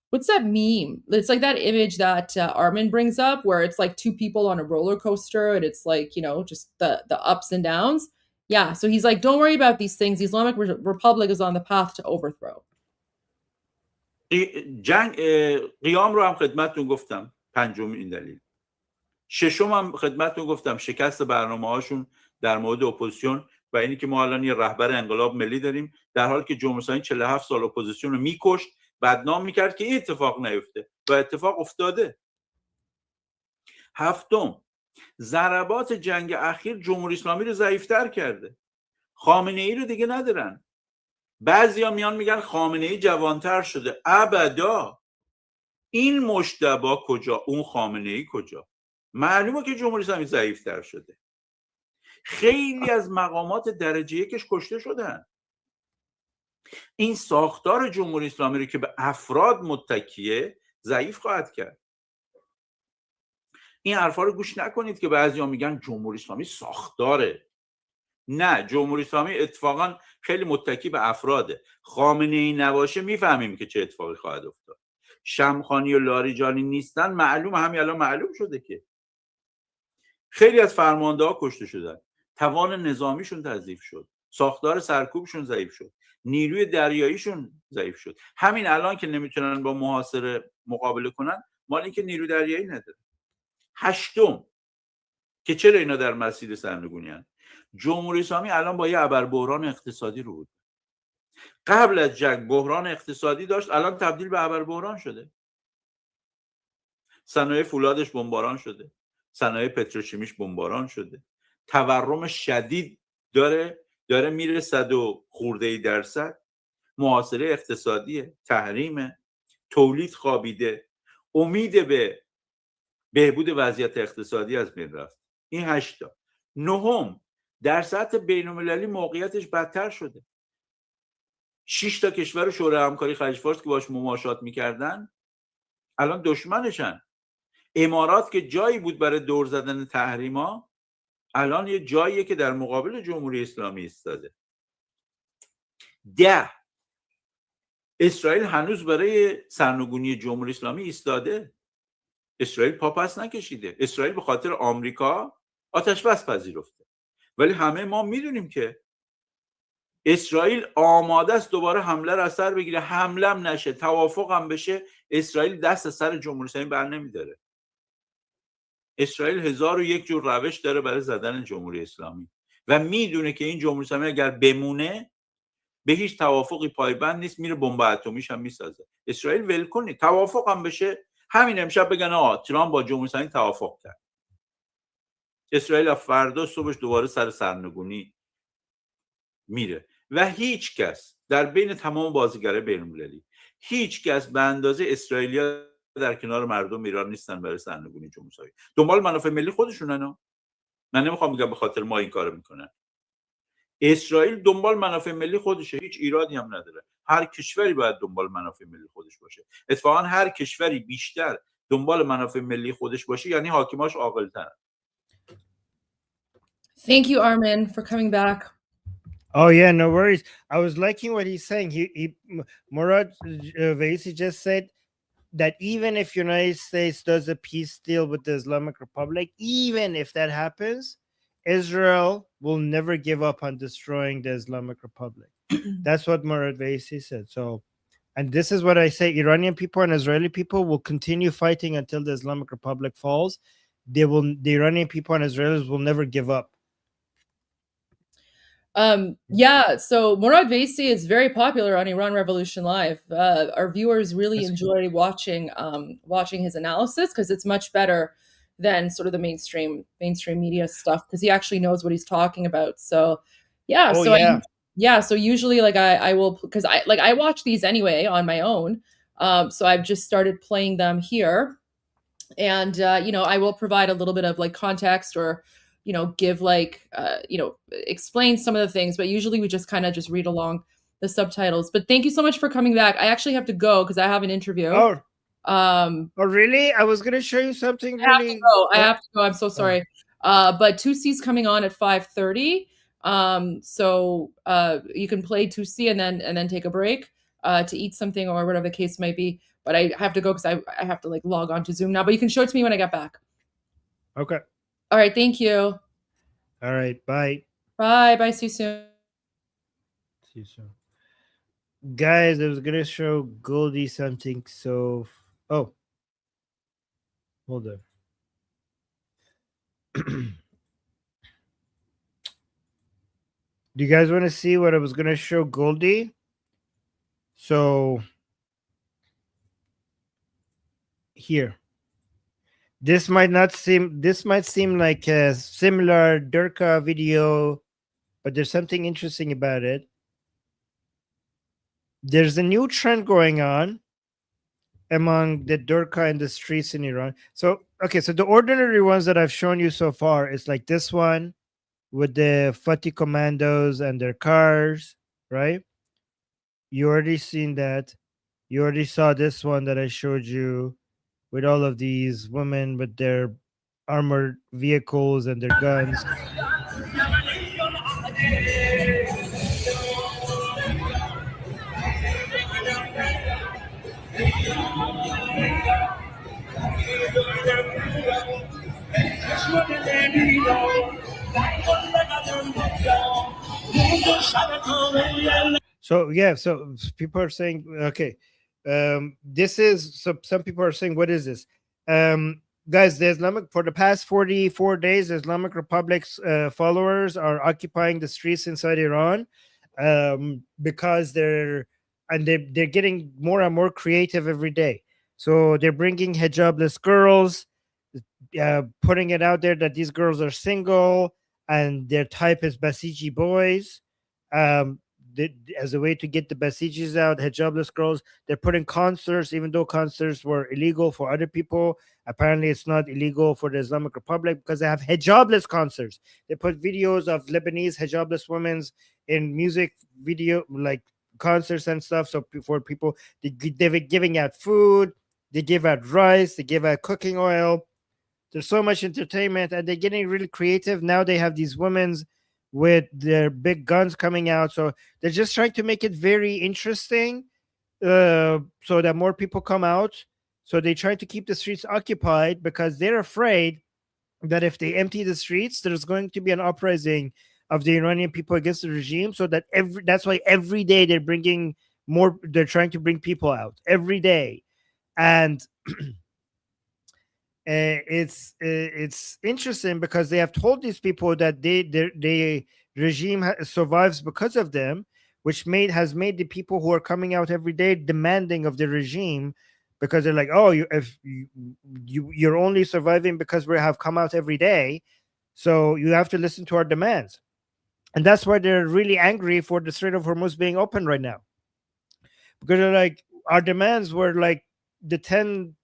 what's that meme? It's like that image that Armin brings up where it's like two people on a roller coaster and it's like, just the ups and downs. Yeah, so he's like, don't worry about these things. The Islamic Republic is on the path to overthrow. جنگ قیام رو هم خدمتتون گفتم، پنجمین دلیل. ششم هم خدمتتون گفتم شکست برنامه‌هاشون در مورد اپوزیسیون و اینی که ما الان یه رهبر انقلاب ملی داریم در حالی که جمهوری اسلامی 47 سال اپوزیسیون رو میکشت، بدنام میکرد که این اتفاق نیفته و اتفاق افتاده. هفتم، ضربات جنگ اخیر جمهوری اسلامی رو ضعیف‌تر کرده. خامنه‌ای رو دیگه ندارن. بعضیا میان میگن خامنه‌ای جوانتر شده. ابدا. این مجتبی کجا؟ اون خامنه‌ای کجا؟ معلومه که جمهوری اسلامی ضعیف‌تر شده. خیلی از مقامات درجه یکش کشته شدن. این ساختار جمهوری اسلامی رو که به افراد متکیه ضعیف خواهد کرد. این حرفا رو گوش نکنید که بعضیا میگن جمهوری اسلامی ساختاره. نه، جمهوری اسلامی اتفاقا خیلی متکی به افراده. خامنه‌ای نباشه میفهمیم که چه اتفاقی خواهد افتاد. شمخانی و لاریجانی نیستن، معلومه، همین الان معلوم شده که خیلی از فرمانده‌ها کشته شدن، توان نظامیشون تضعیف شد، ساختار سرکوبشون ضعیف شد، نیروی دریاییشون ضعیف شد. همین الان که نمیتونن با محاصره مقابله کنن، مال اینکه نیروی دریایی نداره. هشتم که چرا اینا در مسیر سرنگونی هستند، جمهوری اسلامی الان با یه ابربحران اقتصادی رو بود. قبل از جنگ بحران اقتصادی داشت، الان تبدیل به ابربحران شده. صنایع فولادش بمباران شده، صنایع پتروشیمیش بمباران شده، تورم شدید داره میره 100 خورده درصد، محاصره اقتصادی، تحریم، تولید خوابیده، امید به بهبود وضعیت اقتصادی از بین رفت. این 8 تا. نهم، در سطح بین‌المللی موقعیتش بدتر شده. 6 تا کشور شورای همکاری خلیج فارس که باش مماشات میکردن الان دشمنشن. امارات که جایی بود برای دور زدن تحریما، الان یه جاییه که در مقابل جمهوری اسلامی ایستاده. 10، اسرائیل هنوز برای سرنگونی جمهوری اسلامی ایستاده. اسرائیل پاپس نکشیده. اسرائیل به خاطر آمریکا آتش بس پذیرفته، ولی همه ما میدونیم که اسرائیل آماده است دوباره حمله را از سر بگیره. حمله هم نشه، توافق هم بشه، اسرائیل دست از سر جمهوری اسلامی بر نمیداره. اسرائیل 1001 جور روش داره برای زدن جمهوری اسلامی و میدونه که این جمهوری اسلامی اگر بمونه به هیچ توافقی پایبند نیست، میره بمب اتمیش هم میسازه. اسرائیل ول کنه، توافق هم بشه، همین امشب بگن ترامپ با جمهوری اسلامی توافق کرد. اسرائیل فردا صبحش دوباره سر سرنگونی میره و هیچ کس در بین تمام بازیگرای بین‌المللی، هیچ کس به اندازه اسرائیلیا در کنار مردم ایران نیستن برای سرنگونی جمهوری اسلامی. دنبال منافع ملی خودشونن. من نمیخوام بگم به خاطر ما این کارو میکنن. اسرائیل دنبال منافع ملی خودشه، هیچ ایرادی هم نداره. هر کشوری باید دنبال منافع ملی خودش باشه. اتفاقا هر کشوری بیشتر دنبال منافع ملی خودش باشه یعنی حاکماش عاقل‌ترن. Thank you, Armin, for coming back. Oh yeah, no worries. I was liking what he's saying. Murad Vaisi just said that even if United States does a peace deal with the Islamic Republic, even if that happens, Israel will never give up on destroying the Islamic Republic. That's what Murad Vaisi said. So, and this is what I say: Iranian people and Israeli people will continue fighting until the Islamic Republic falls. The Iranian people and Israelis will never give up. Yeah, so Murad Vaisi is very popular on Iran Revolution Live. Our viewers really enjoy watching his analysis because it's much better than sort of the mainstream media stuff because he actually knows what he's talking about. So yeah, so usually like I will, because I watch these anyway on my own. So I've just started playing them here, and I will provide a little bit of like context or give explain some of the things, but usually we just kind of just read along the subtitles. But thank you so much for coming back. I actually have to go because I have an interview. Oh, really? I was gonna show you something really. I have to go. I'm so sorry. But 2C's coming on at 5:30. So you can play 2C and then take a break to eat something or whatever the case might be. But I have to go because I have to log on to Zoom now. But you can show it to me when I get back. Okay. All right. Thank you. All right. Bye. Bye. Bye. See you soon. See you soon. Guys, I was gonna show Goldie something. So, hold on. Do you guys want to see what I was gonna show Goldie? So here. This might seem like a similar Durka video, but there's something interesting about it. There's a new trend going on among the Durka in the streets in Iran. So, okay, so the ordinary ones that I've shown you so far is like this one with the Fatih commandos and their cars, right? You already seen that. You already saw this one that I showed you with all of these women with their armored vehicles and their guns. So yeah, so people are saying, okay, this is, so some people are saying, what is this? Guys, for the past 44 days, the Islamic Republic's followers are occupying the streets inside Iran because they're getting more and more creative every day. So they're bringing hijabless girls, putting it out there that these girls are single and their type is Basiji boys. As a way to get the Basijis out, hijabless girls, they're putting concerts, even though concerts were illegal for other people. Apparently, it's not illegal for the Islamic Republic because they have hijabless concerts. They put videos of Lebanese hijabless women in music video, like concerts and stuff. So for people, they're giving out food, they give out rice, they give out cooking oil. There's so much entertainment, and they're getting really creative. Now they have these women's with their big guns coming out. So they're just trying to make it very interesting so that more people come out. So they try to keep the streets occupied because they're afraid that if they empty the streets, there's going to be an uprising of the Iranian people against the regime. So that that's why every day they're trying to bring people out every day. And it's interesting because they have told these people that the regime survives because of them, which has made the people who are coming out every day demanding of the regime, because they're like, oh, you're only surviving because we have come out every day, so you have to listen to our demands. And that's why they're really angry for the Strait of Hormuz being open right now, because they're like, our demands were like the 10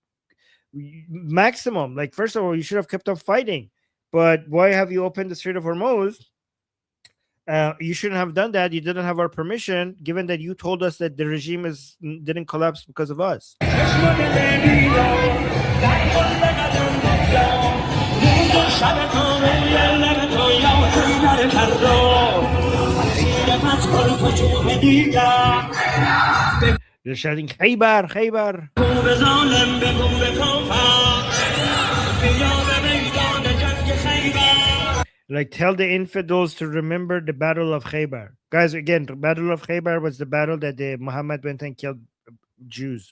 maximum. Like, first of all, you should have kept on fighting, but why have you opened the Strait of Hormuz? You shouldn't have done that. You didn't have our permission, given that you told us that the regime didn't collapse because of us. They're shouting, Khaybar, Khaybar. Like, tell the infidels to remember the Battle of Khaybar. Guys, again, the Battle of Khaybar was the battle that Muhammad went and killed Jews.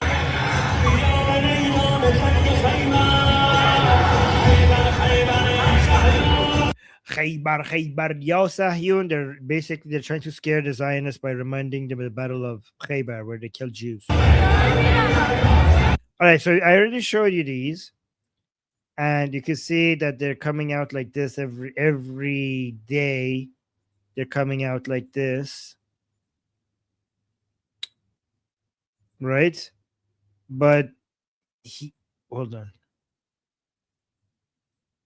Khaybar, Khaybar, Ya Sahyun. They're trying to scare the Zionists by reminding them of the Battle of Khaybar, where they killed Jews. All right, so I already showed you these. And you can see that they're coming out like this every day. They're coming out like this. Right? But hold on.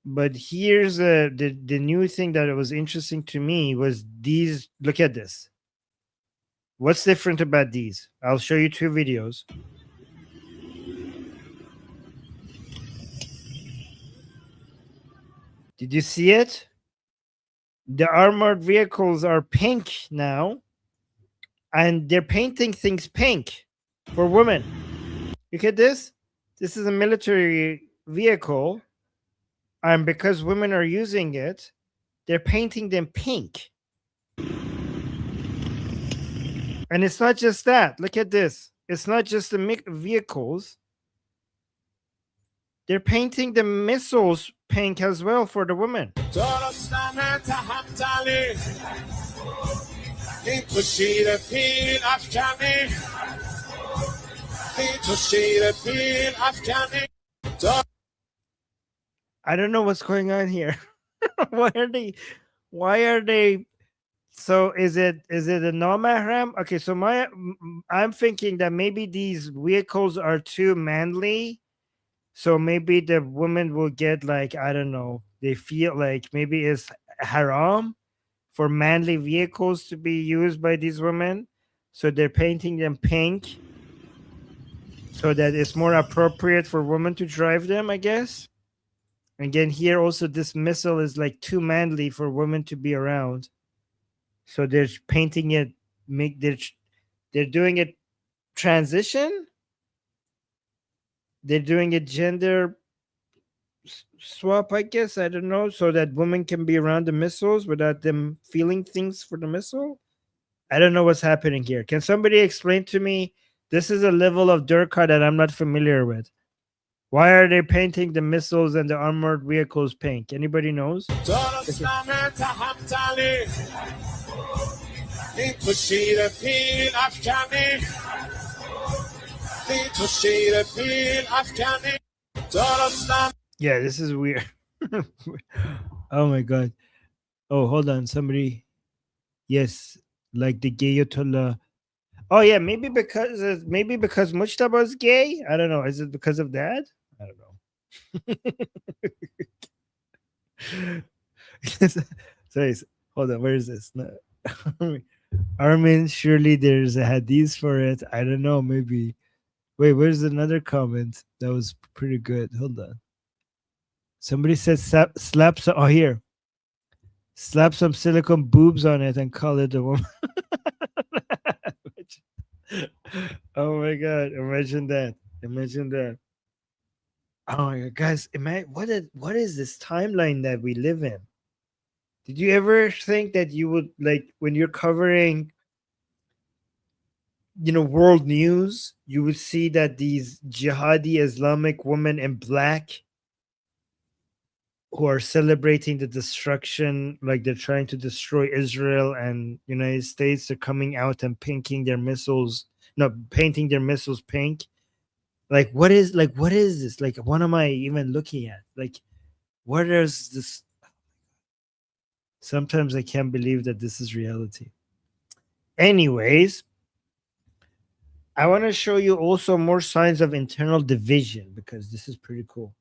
But here's the new thing that was interesting to me was these. Look at this. What's different about these? I'll show you two videos. Did you see it? The armored vehicles are pink now, and they're painting things pink for women. Look at this. This is a military vehicle, and because women are using it, they're painting them pink. And it's not just that. Look at this. It's not just the vehicles. They're painting the missiles pink as well for the women. I don't know what's going on here. Why are they so is it a non-mahram? Okay, so I'm thinking that maybe these vehicles are too manly. So maybe the women will get like, I don't know, they feel like maybe it's haram for manly vehicles to be used by these women. So they're painting them pink so that it's more appropriate for women to drive them, I guess. Again, here also this missile is like too manly for women to be around. So they're painting it, they're doing it transition. They're doing a gender swap, I guess. I don't know, so that women can be around the missiles without them feeling things for the missile. I don't know what's happening here. Can somebody explain to me? This is a level of Durkha that I'm not familiar with. Why are they painting the missiles and the armored vehicles pink? Anybody knows? Yeah, this is weird. Oh my god. Oh, hold on. Somebody. Yes, like the Ayatollah. Oh yeah, maybe because Mujtaba is gay. I don't know. Is it because of that? I don't know. Sorry, hold on. Where is this? No. Armin, surely there's a hadith for it. I don't know. Maybe. Wait, where's another comment that was pretty good? Hold on. Somebody said slap some. Oh, here. Slap some silicone boobs on it and call it a woman. Oh my god! Imagine that. Imagine that. Oh my god, guys! Imagine what is this timeline that we live in? Did you ever think that you would, like, when you're covering, world news, you would see that these jihadi Islamic women in black who are celebrating the destruction, like they're trying to destroy Israel and United States, are coming out and painting their missiles pink. Like, what is this? Like, what am I even looking at? Like, what is this? Sometimes I can't believe that this is reality. Anyways, I want to show you also more signs of internal division, because this is pretty cool.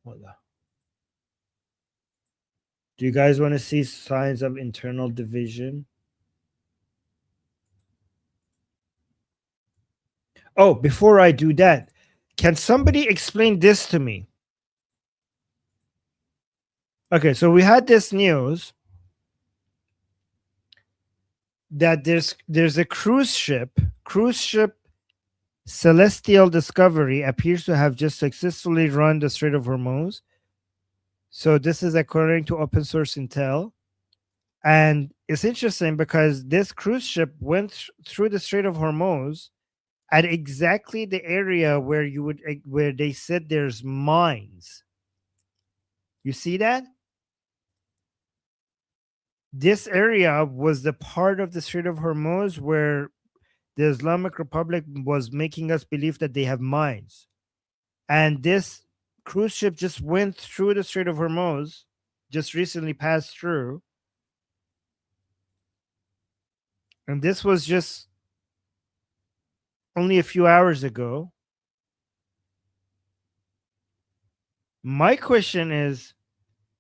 Hold on. Do you guys want to see signs of internal division? Oh, before I do that, can somebody explain this to me? Okay, so we had this news that there's a cruise ship Celestial Discovery appears to have just successfully run the Strait of Hormuz. So this is according to open source intel. And it's interesting because this cruise ship went through the Strait of Hormuz at exactly the area where they said there's mines. You see that? This area was the part of the Strait of Hormuz where the Islamic Republic was making us believe that they have mines. And this cruise ship just went through the Strait of Hormuz, just recently passed through. And this was just only a few hours ago. My question is,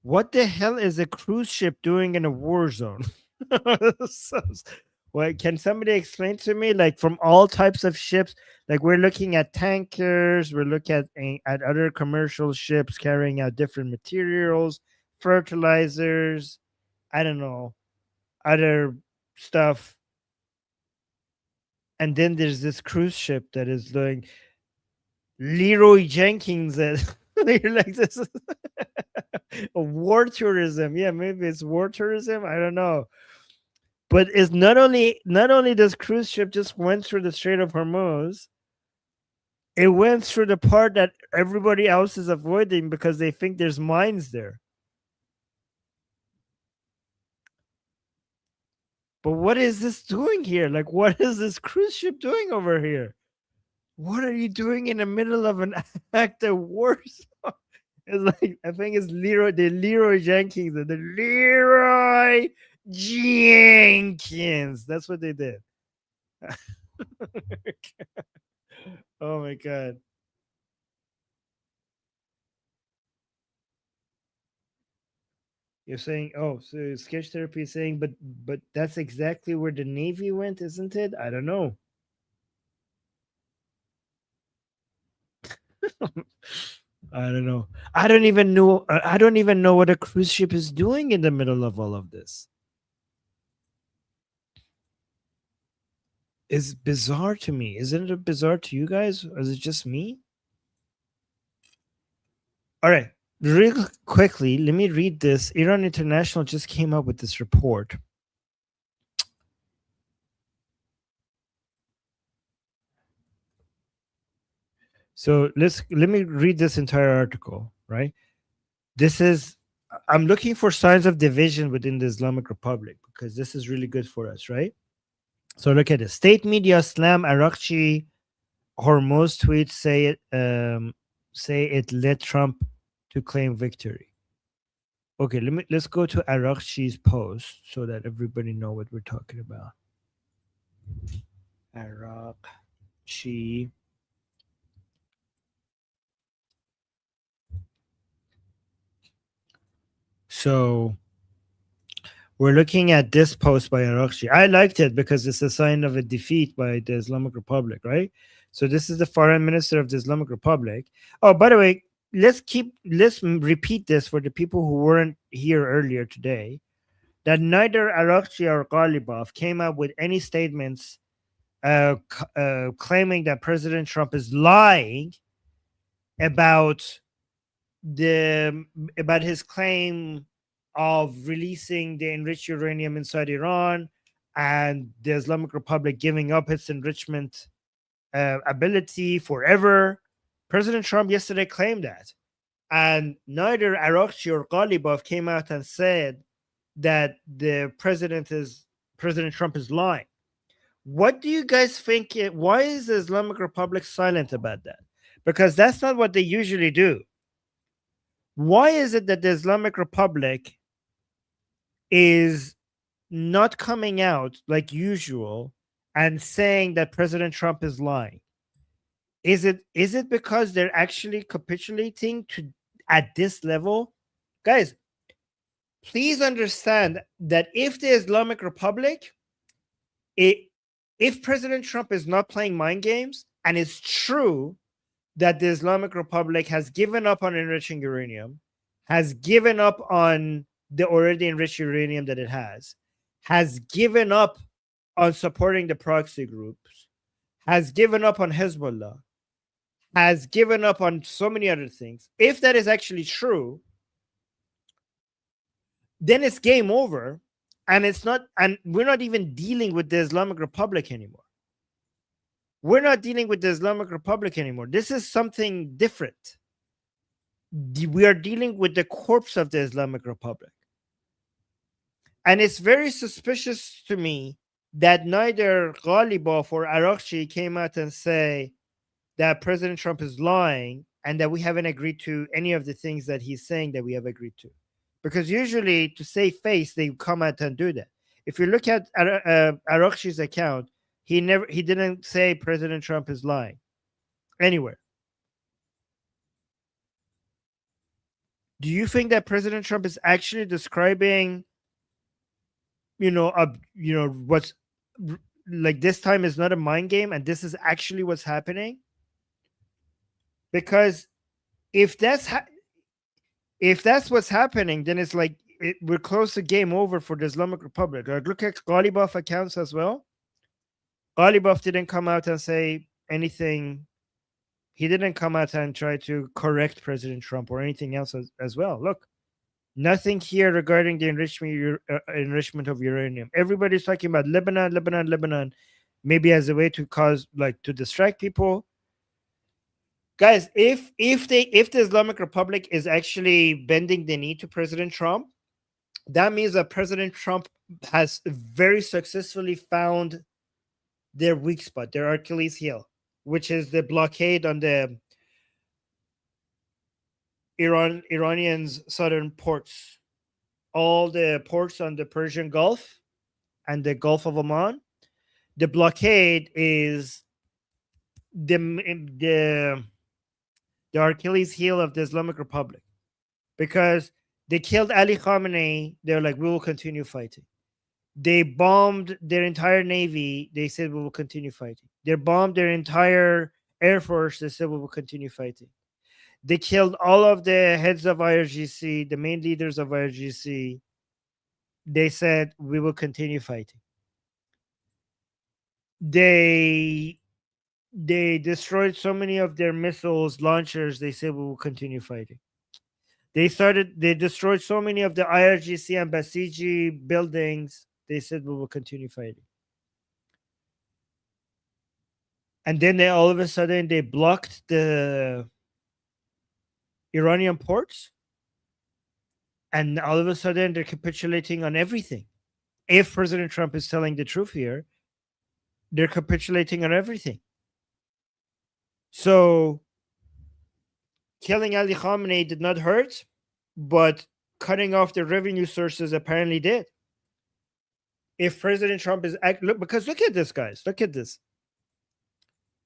what the hell is a cruise ship doing in a war zone? What can somebody explain to me? Like, from all types of ships, like we're looking at tankers, we're looking at other commercial ships carrying out different materials, fertilizers, I don't know, other stuff. And then there's this cruise ship that is doing Leroy Jenkins. You're like, this is war tourism. Yeah, maybe it's war tourism. I don't know. But it's not only this cruise ship just went through the Strait of Hormuz, it went through the part that everybody else is avoiding because they think there's mines there. But what is this doing here? Like, what is this cruise ship doing over here? What are you doing in the middle of an active war zone? It's like, I think it's Leroy Jenkins, the Leroy Jenkins. That's what they did. Oh my God. You're saying, oh, so sketch therapy is saying, but that's exactly where the Navy went, isn't it? I don't know. I don't know. I don't even know what a cruise ship is doing in the middle of all of this. It's bizarre to me. Isn't it bizarre to you guys? Or is it just me? All right. Real quickly, let me read this. Iran International just came up with this report. So let me read this entire article, right? I'm looking for signs of division within the Islamic Republic because this is really good for us, right? So look at it. State media slam Iraqi Hormuz tweets say it led Trump to claim victory. Okay, let's go to Iraqchi's post so that everybody know what we're talking about. Iraqchi. So we're looking at this post by Irakchi. I liked it because it's a sign of a defeat by the Islamic Republic, right? So this is the foreign minister of the Islamic Republic. Oh, by the way, let's repeat this for the people who weren't here earlier today, that neither Irakchi or Ghalibaf came up with any statements claiming that President Trump is lying about his claim of releasing the enriched uranium inside Iran and the Islamic Republic giving up its enrichment ability forever. President Trump yesterday claimed that. And neither Irakchi or Ghalibaf came out and said that President Trump is lying. What do you guys think? Why is the Islamic Republic silent about that? Because that's not what they usually do. Why is it that the Islamic Republic is not coming out like usual and saying that President Trump is lying? Is it because they're actually capitulating at this level? Guys, please understand that if the Islamic Republic, if President Trump is not playing mind games, and it's true that the Islamic Republic has given up on enriching uranium, has given up on the already enriched uranium that it has given up on supporting the proxy groups, has given up on Hezbollah, has given up on so many other things. If that is actually true, then it's game over, and we're not even dealing with the Islamic Republic anymore. We're not dealing with the Islamic Republic anymore. This is something different. We are dealing with the corpse of the Islamic Republic. And it's very suspicious to me that neither Ghalibaf or Irakchi came out and say that President Trump is lying and that we haven't agreed to any of the things that he's saying that we have agreed to. Because usually, to save face, they come out and do that. If you look at Irakchi's account, he didn't say President Trump is lying anywhere. Do you think that President Trump is actually describing, what's like this time is not a mind game and this is actually what's happening? Because if that's what's happening, then it's like we're close to game over for the Islamic Republic. Like, look at Ghalibaf accounts as well. Ghalibaf didn't come out and say anything. He didn't come out and try to correct President Trump or anything else as well. Look, nothing here regarding the enrichment of uranium. Everybody's talking about Lebanon, maybe as a way to to distract people. Guys, if the Islamic Republic is actually bending the knee to President Trump, that means that President Trump has very successfully found their weak spot, their Achilles heel, which is the blockade on the Iranians' southern ports, all the ports on the Persian Gulf and the Gulf of Oman. The blockade is the Achilles heel of the Islamic Republic, because they killed Ali Khamenei. They're like, we will continue fighting. They bombed their entire navy. They said, we will continue fighting. They bombed their entire air force. They said, we will continue fighting. They killed all of the heads of IRGC, the main leaders of IRGC. They said, we will continue fighting. They destroyed so many of their missiles launchers. They said, we will continue fighting. They destroyed so many of the IRGC and Basiji buildings. They said, we will continue fighting. And then all of a sudden they blocked the Iranian ports. And all of a sudden they're capitulating on everything. If President Trump is telling the truth here, they're capitulating on everything. So killing Ali Khamenei did not hurt, but cutting off the revenue sources apparently did. If President Trump is look at this, guys. Look at this.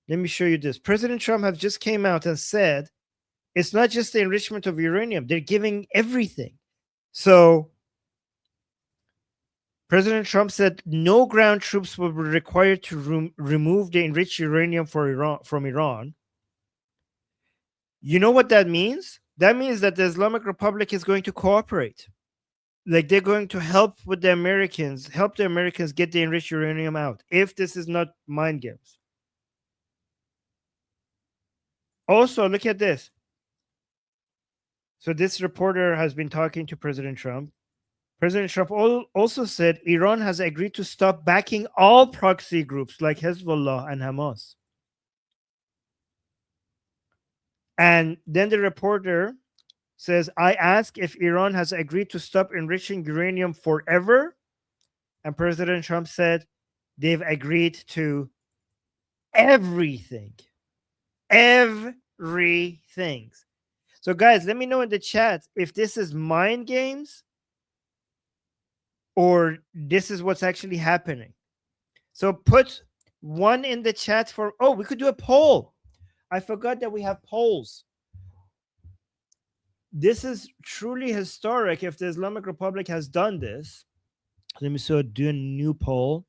Let me show you this. President Trump has just came out and said it's not just the enrichment of uranium. They're giving everything. So President Trump said no ground troops will be required to remove the enriched uranium from Iran. You know what that means? That means that the Islamic Republic is going to cooperate. Like, they're going to help the Americans get the enriched uranium out, if this is not mind games. Also, look at this. So this reporter has been talking to President Trump. President Trump also said Iran has agreed to stop backing all proxy groups like Hezbollah and Hamas. And then the reporter says, I ask if Iran has agreed to stop enriching uranium forever. And President Trump said they've agreed to everything. Everything. So guys, let me know in the chat if this is mind games or this is what's actually happening. So put one in the chat for, we could do a poll. I forgot that we have polls. This is truly historic if the Islamic Republic has done this. Let me do a new poll.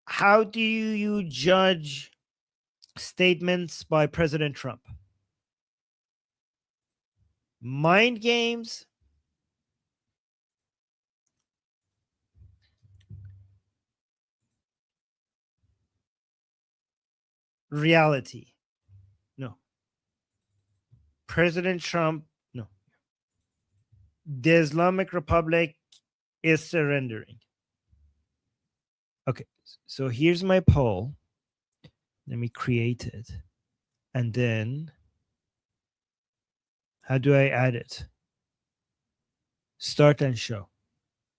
How do you judge statements by President Trump? Mind games? Reality? No. President Trump? No. The Islamic Republic is surrendering. Okay, so here's my poll. Let me create it. And then, how do I add it? Start and show.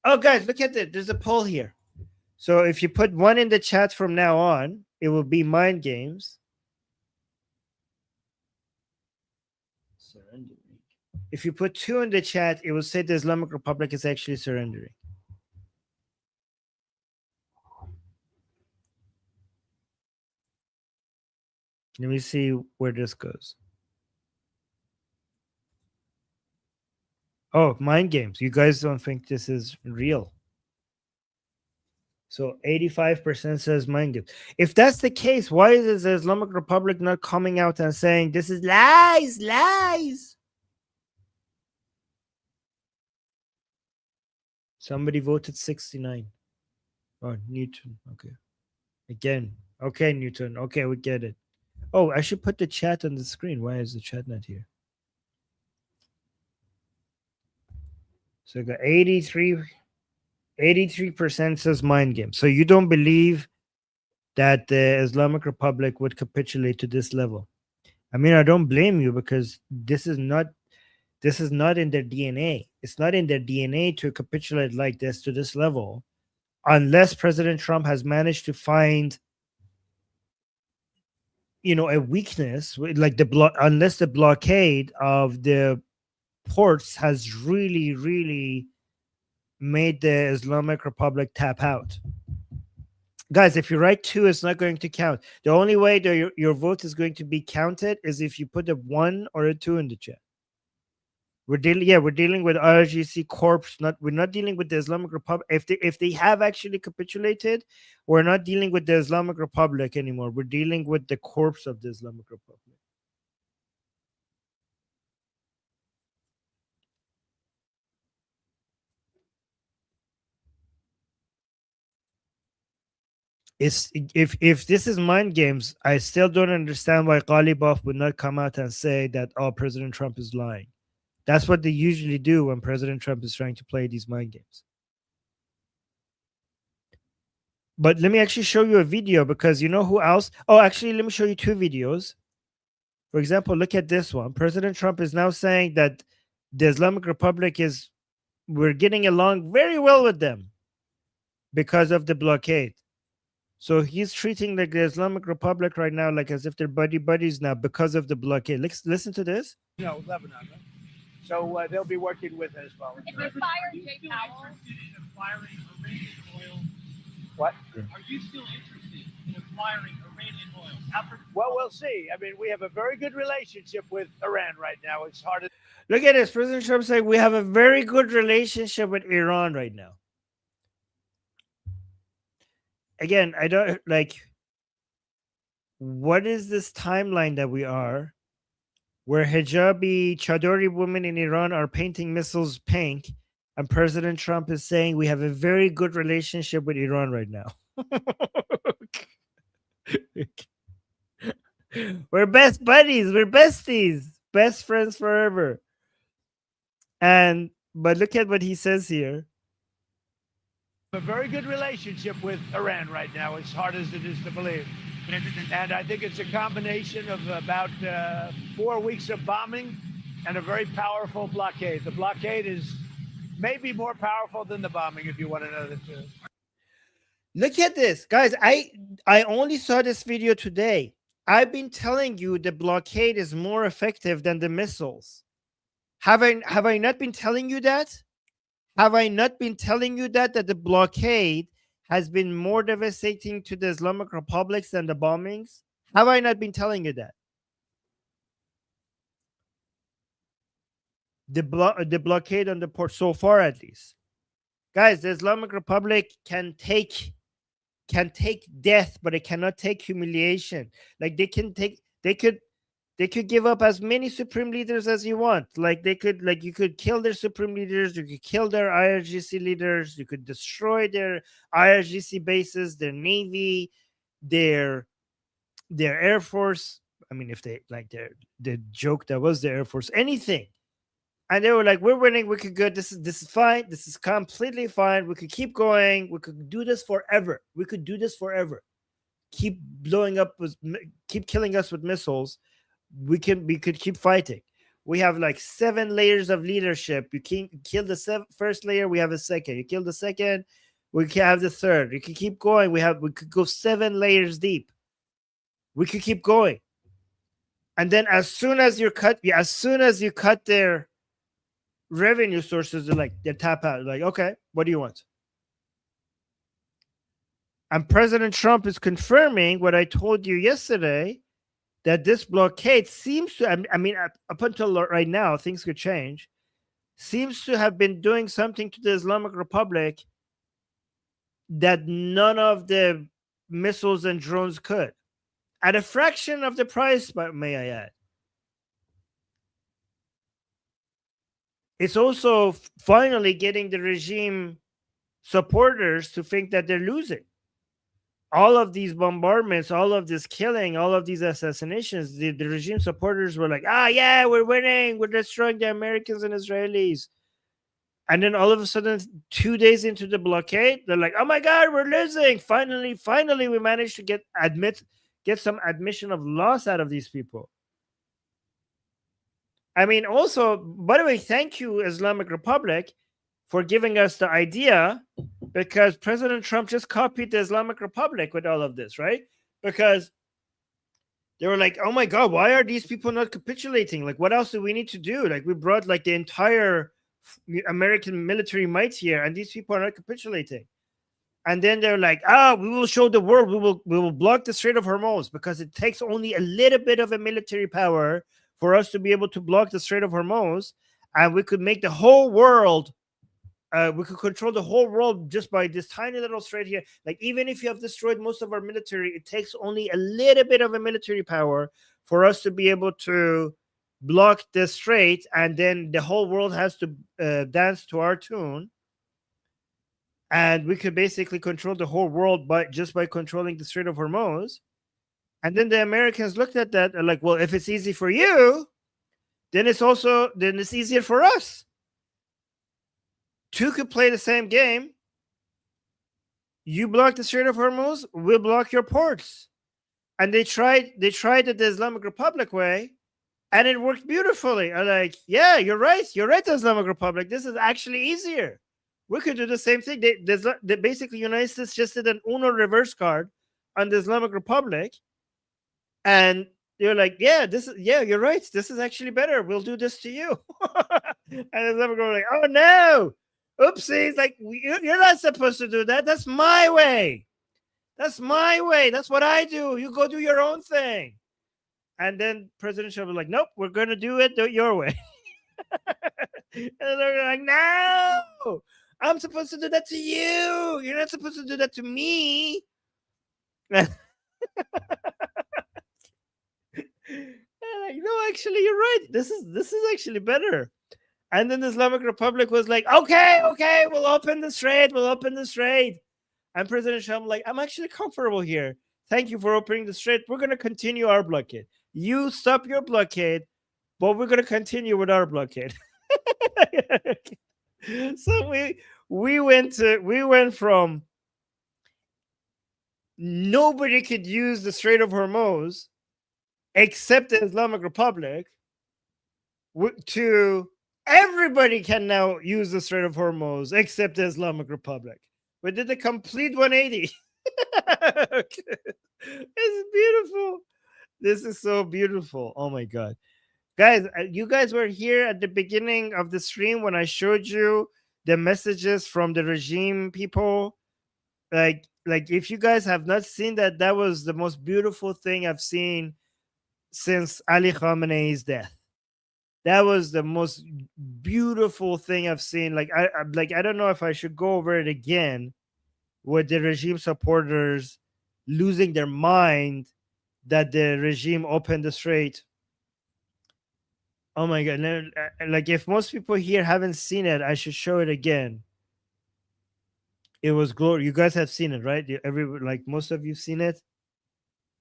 Oh, guys, look at it. There's a poll here. So if you put one in the chat from now on, it will be mind games. Surrendering. If you put 2 in the chat, it will say the Islamic Republic is actually surrendering. Let me see where this goes. Oh, mind games. You guys don't think this is real. So 85% says mind games. If that's the case, why is the Islamic Republic not coming out and saying this is lies, lies? Somebody voted 69. Oh, Newton. Okay. Again. Okay, Newton. Okay, we get it. Oh, I should put the chat on the screen. Why is the chat not here? So I got 83% says mind game. So you don't believe that the Islamic Republic would capitulate to this level? I mean, I don't blame you, because this is not in their DNA. It's not in their DNA to capitulate like this to this level, unless President Trump has managed to find, a weakness, like unless the blockade of the ports has really, really made the Islamic Republic tap out. Guys, if you write 2, it's not going to count. The only way that your vote is going to be counted is if you put a 1 or a 2 in the chat. We're dealing with IRGC corps. We're not dealing with the Islamic Republic. If they have actually capitulated, we're not dealing with the Islamic Republic anymore. We're dealing with the corpse of the Islamic Republic. If this is mind games, I still don't understand why Ghalibaf would not come out and say that, oh, President Trump is lying. That's what they usually do when President Trump is trying to play these mind games. But let me actually show you a video, because you know who else? Oh, actually, let me show you 2 videos. For example, look at this one. President Trump is now saying that the Islamic Republic we're getting along very well with them because of the blockade. So he's treating the Islamic Republic right now like as if they're buddies now because of the blockade. Listen to this. No, Lebanon, right? So they'll be working with Hezbollah. If they fire Jay Powell, Acquiring Iranian oil. What? Are you still interested in acquiring Iranian oil? Well, we'll see. I mean, we have a very good relationship with Iran right now. It's hard to look at this. President Trump saying we have a very good relationship with Iran right now. Again, I don't what is this timeline that we are, where hijabi chadori women in Iran are painting missiles pink, and President Trump is saying we have a very good relationship with Iran right now. We're best buddies. We're besties. Best friends forever. But look at what he says here. a very good relationship with Iran right now, as hard as it is to believe. And I think it's a combination of about 4 weeks of bombing and a very powerful blockade. The blockade is maybe more powerful than the bombing, if you want to know the truth. Look at this, guys. I only saw this video today. I've been telling you the blockade is more effective than the missiles. Have I not been telling you that? Have I not been telling you that the blockade has been more devastating to the Islamic Republic than the bombings? Have I not been telling you that? The blockade on the port, so far at least. Guys, the Islamic Republic can take death, but it cannot take humiliation. Like they could give up as many supreme leaders as you want. You could kill their supreme leaders, you could kill their IRGC leaders, you could destroy their IRGC bases, their navy, their air force. I mean, if they the joke that was the air force, anything. And they were like, we're winning, we could go, this is fine, this is completely fine, we could keep going, we could do this forever. We could do this forever. Keep blowing up, keep killing us with missiles. We could keep fighting. We have like 7 layers of leadership. You can kill the first layer, we have a second. You kill the second, we can have the third. You can keep going. We could go 7 layers deep. We could keep going. And then as soon as you cut their revenue sources, they tap out. Like, okay, what do you want? And President Trump is confirming what I told you yesterday, that this blockade seems to, I mean, up until right now, things could change, seems to have been doing something to the Islamic Republic that none of the missiles and drones could, at a fraction of the price, but may I add. It's also finally getting the regime supporters to think that they're losing. All of these bombardments, all of this killing, all of these assassinations, the regime supporters were like, yeah, we're winning, we're destroying the Americans and Israelis. And then all of a sudden, 2 days into the blockade, they're like, oh my God, we're losing. Finally, we managed to get some admission of loss out of these people. I mean, also, by the way, thank you, Islamic Republic, for giving us the idea, because President Trump just copied the Islamic Republic with all of this, right? Because they were like, oh my God, why are these people not capitulating? Like, what else do we need to do? Like, we brought like the entire American military might here, and these people are not capitulating. And then they're like, we will show the world, we will block the Strait of Hormuz, because it takes only a little bit of a military power for us to be able to block the Strait of Hormuz, and we could make the whole world, we could control the whole world just by this tiny little strait here. Like, even if you have destroyed most of our military, it takes only a little bit of a military power for us to be able to block the strait, and then the whole world has to dance to our tune, and we could basically control the whole world just by controlling the Strait of Hormuz. And then the Americans looked at that and like, well, if it's easy for you, then it's easier for us. Two could play the same game. You block the Strait of Hormuz, we'll block your ports. And they tried it the Islamic Republic way, and it worked beautifully. I'm like, yeah, you're right, the Islamic Republic. This is actually easier. We could do the same thing. They basically, United States just did an Uno reverse card on the Islamic Republic, and they're like, yeah, you're right. This is actually better. We'll do this to you. And the Islamic Republic like, oh no, oopsies! Like, you're not supposed to do that. That's my way. That's my way. That's what I do. You go do your own thing. And then President Trump was like, nope, we're going to do it your way. And they're like, no, I'm supposed to do that to you. You're not supposed to do that to me. Like, no, actually, you're right. This is actually better. And then the Islamic Republic was like, okay, we'll open the strait. And President Trump like, I'm actually comfortable here. Thank you for opening the strait. We're going to continue our blockade. You stop your blockade, but we're going to continue with our blockade. So we went from nobody could use the Strait of Hormuz except the Islamic Republic to everybody can now use the Strait of Hormuz except the Islamic Republic. We did a complete 180. It's beautiful. This is so beautiful. Oh my God. Guys, you guys were here at the beginning of the stream when I showed you the messages from the regime people. Like if you guys have not seen that, that was the most beautiful thing I've seen since Ali Khamenei's death. That was the most beautiful thing I've seen. Like I don't know if I should go over it again with the regime supporters losing their mind that the regime opened the strait. Oh my God. Like, if most people here haven't seen it, I should show it again. It was glory. You guys have seen it, right? Like most of you've seen it.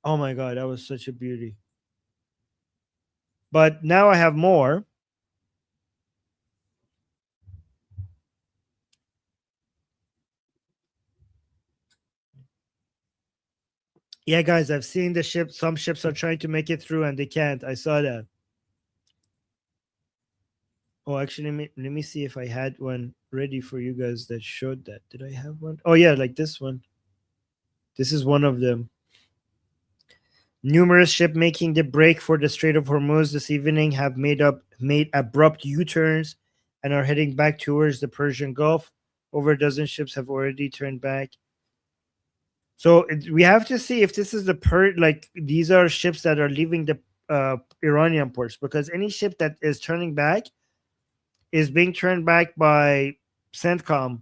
Oh my God, that was such a beauty. But now I have more. Yeah, guys, I've seen the ship. Some ships are trying to make it through and they can't. I saw that. Oh, actually, let me see if I had one ready for you guys that showed that. Did I have one? Oh, yeah, like this one. This is one of them. Numerous ships making the break for the Strait of Hormuz this evening have made abrupt U-turns and are heading back towards the Persian Gulf. Over a dozen ships have already turned back. So we have to see if this is these are ships that are leaving the Iranian ports, because any ship that is turning back is being turned back by CENTCOM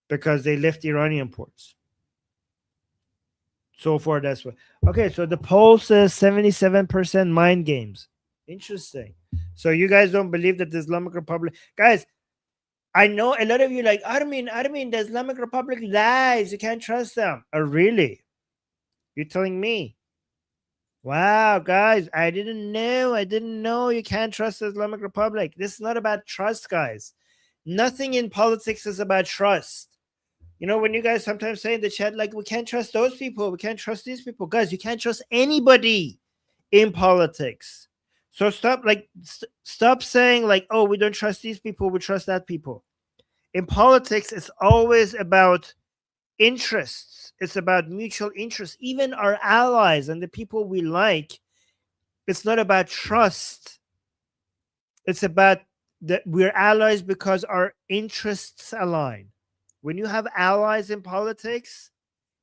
because they left Iranian ports. So far, that's what. Okay, so the poll says 77% mind games. Interesting. So you guys don't believe that the Islamic Republic, guys? I know a lot of you like Armin, the Islamic Republic lies. You can't trust them. Oh, really? You're telling me? Wow, guys, I didn't know you can't trust the Islamic Republic. This is not about trust, guys. Nothing in politics is about trust. You know, when you guys sometimes say in the chat, like, we can't trust those people, we can't trust these people. Guys, you can't trust anybody in politics. So stop saying like, oh, we don't trust these people, we trust that people. In politics, it's always about interests. It's about mutual interests. Even our allies and the people we like, it's not about trust. It's about that we're allies because our interests align. When you have allies in politics,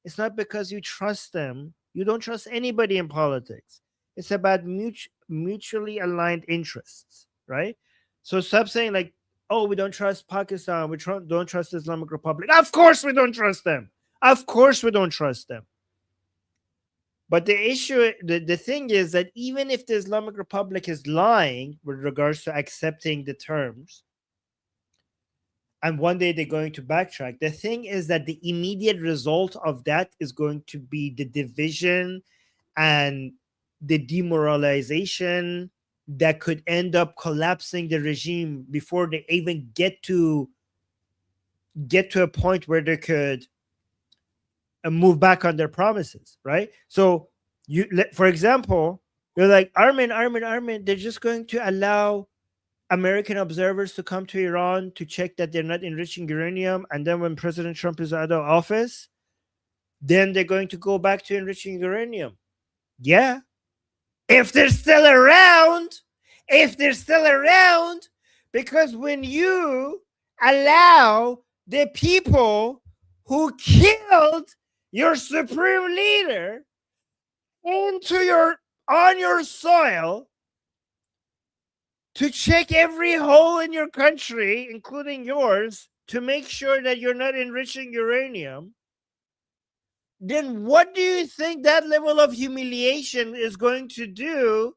it's not because you trust them. You don't trust anybody in politics. It's about mutually aligned interests, right? So stop saying like, oh, we don't trust Pakistan. We don't trust the Islamic Republic. Of course we don't trust them. Of course we don't trust them. But the issue, the thing is that even if the Islamic Republic is lying with regards to accepting the terms, and one day they're going to backtrack, the thing is that the immediate result of that is going to be the division and the demoralization that could end up collapsing the regime before they even get to a point where they could move back on their promises, right? So for example, you're like, Armin, they're just going to allow American observers to come to Iran to check that they're not enriching uranium, and then when President Trump is out of office, then they're going to go back to enriching uranium. Yeah. If they're still around, because when you allow the people who killed your supreme leader on your soil to check every hole in your country, including yours, to make sure that you're not enriching uranium, then what do you think that level of humiliation is going to do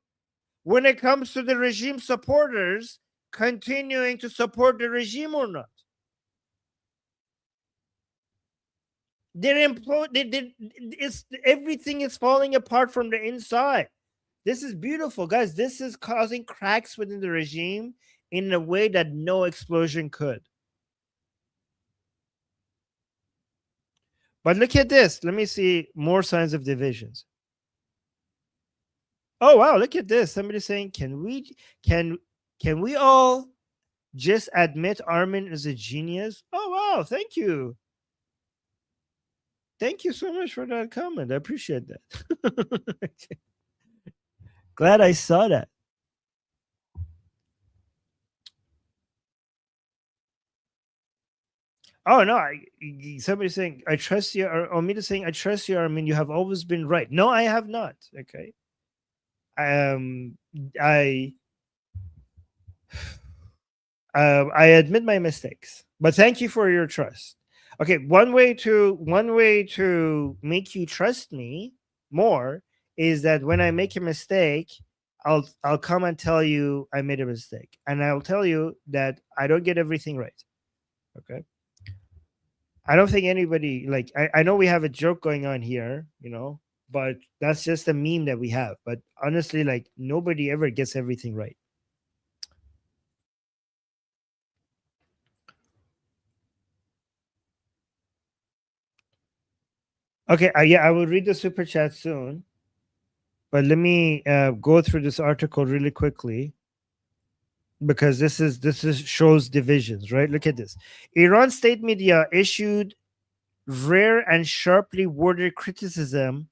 when it comes to the regime supporters continuing to support the regime or not? Everything is falling apart from the inside. This is beautiful, guys. This is causing cracks within the regime in a way that no explosion could. But look at this. Let me see more signs of divisions. Oh wow, look at this. Somebody saying, can we all just admit Armin is a genius? Oh wow, thank you. Thank you so much for that comment. I appreciate that. Glad I saw that. Oh no! Somebody saying I trust you, or Omida saying I trust you. I mean, you have always been right. No, I have not. Okay. I admit my mistakes, but thank you for your trust. Okay, one way to make you trust me more is that when I make a mistake, I'll come and tell you I made a mistake, and I'll tell you that I don't get everything right. Okay. I don't think anybody like I know we have a joke going on here, but that's just a meme that we have. But honestly, like nobody ever gets everything right. Okay, yeah, I will read the super chat soon. But let me go through this article really quickly, because this shows divisions, right? Look at this. Iran state media issued rare and sharply worded criticism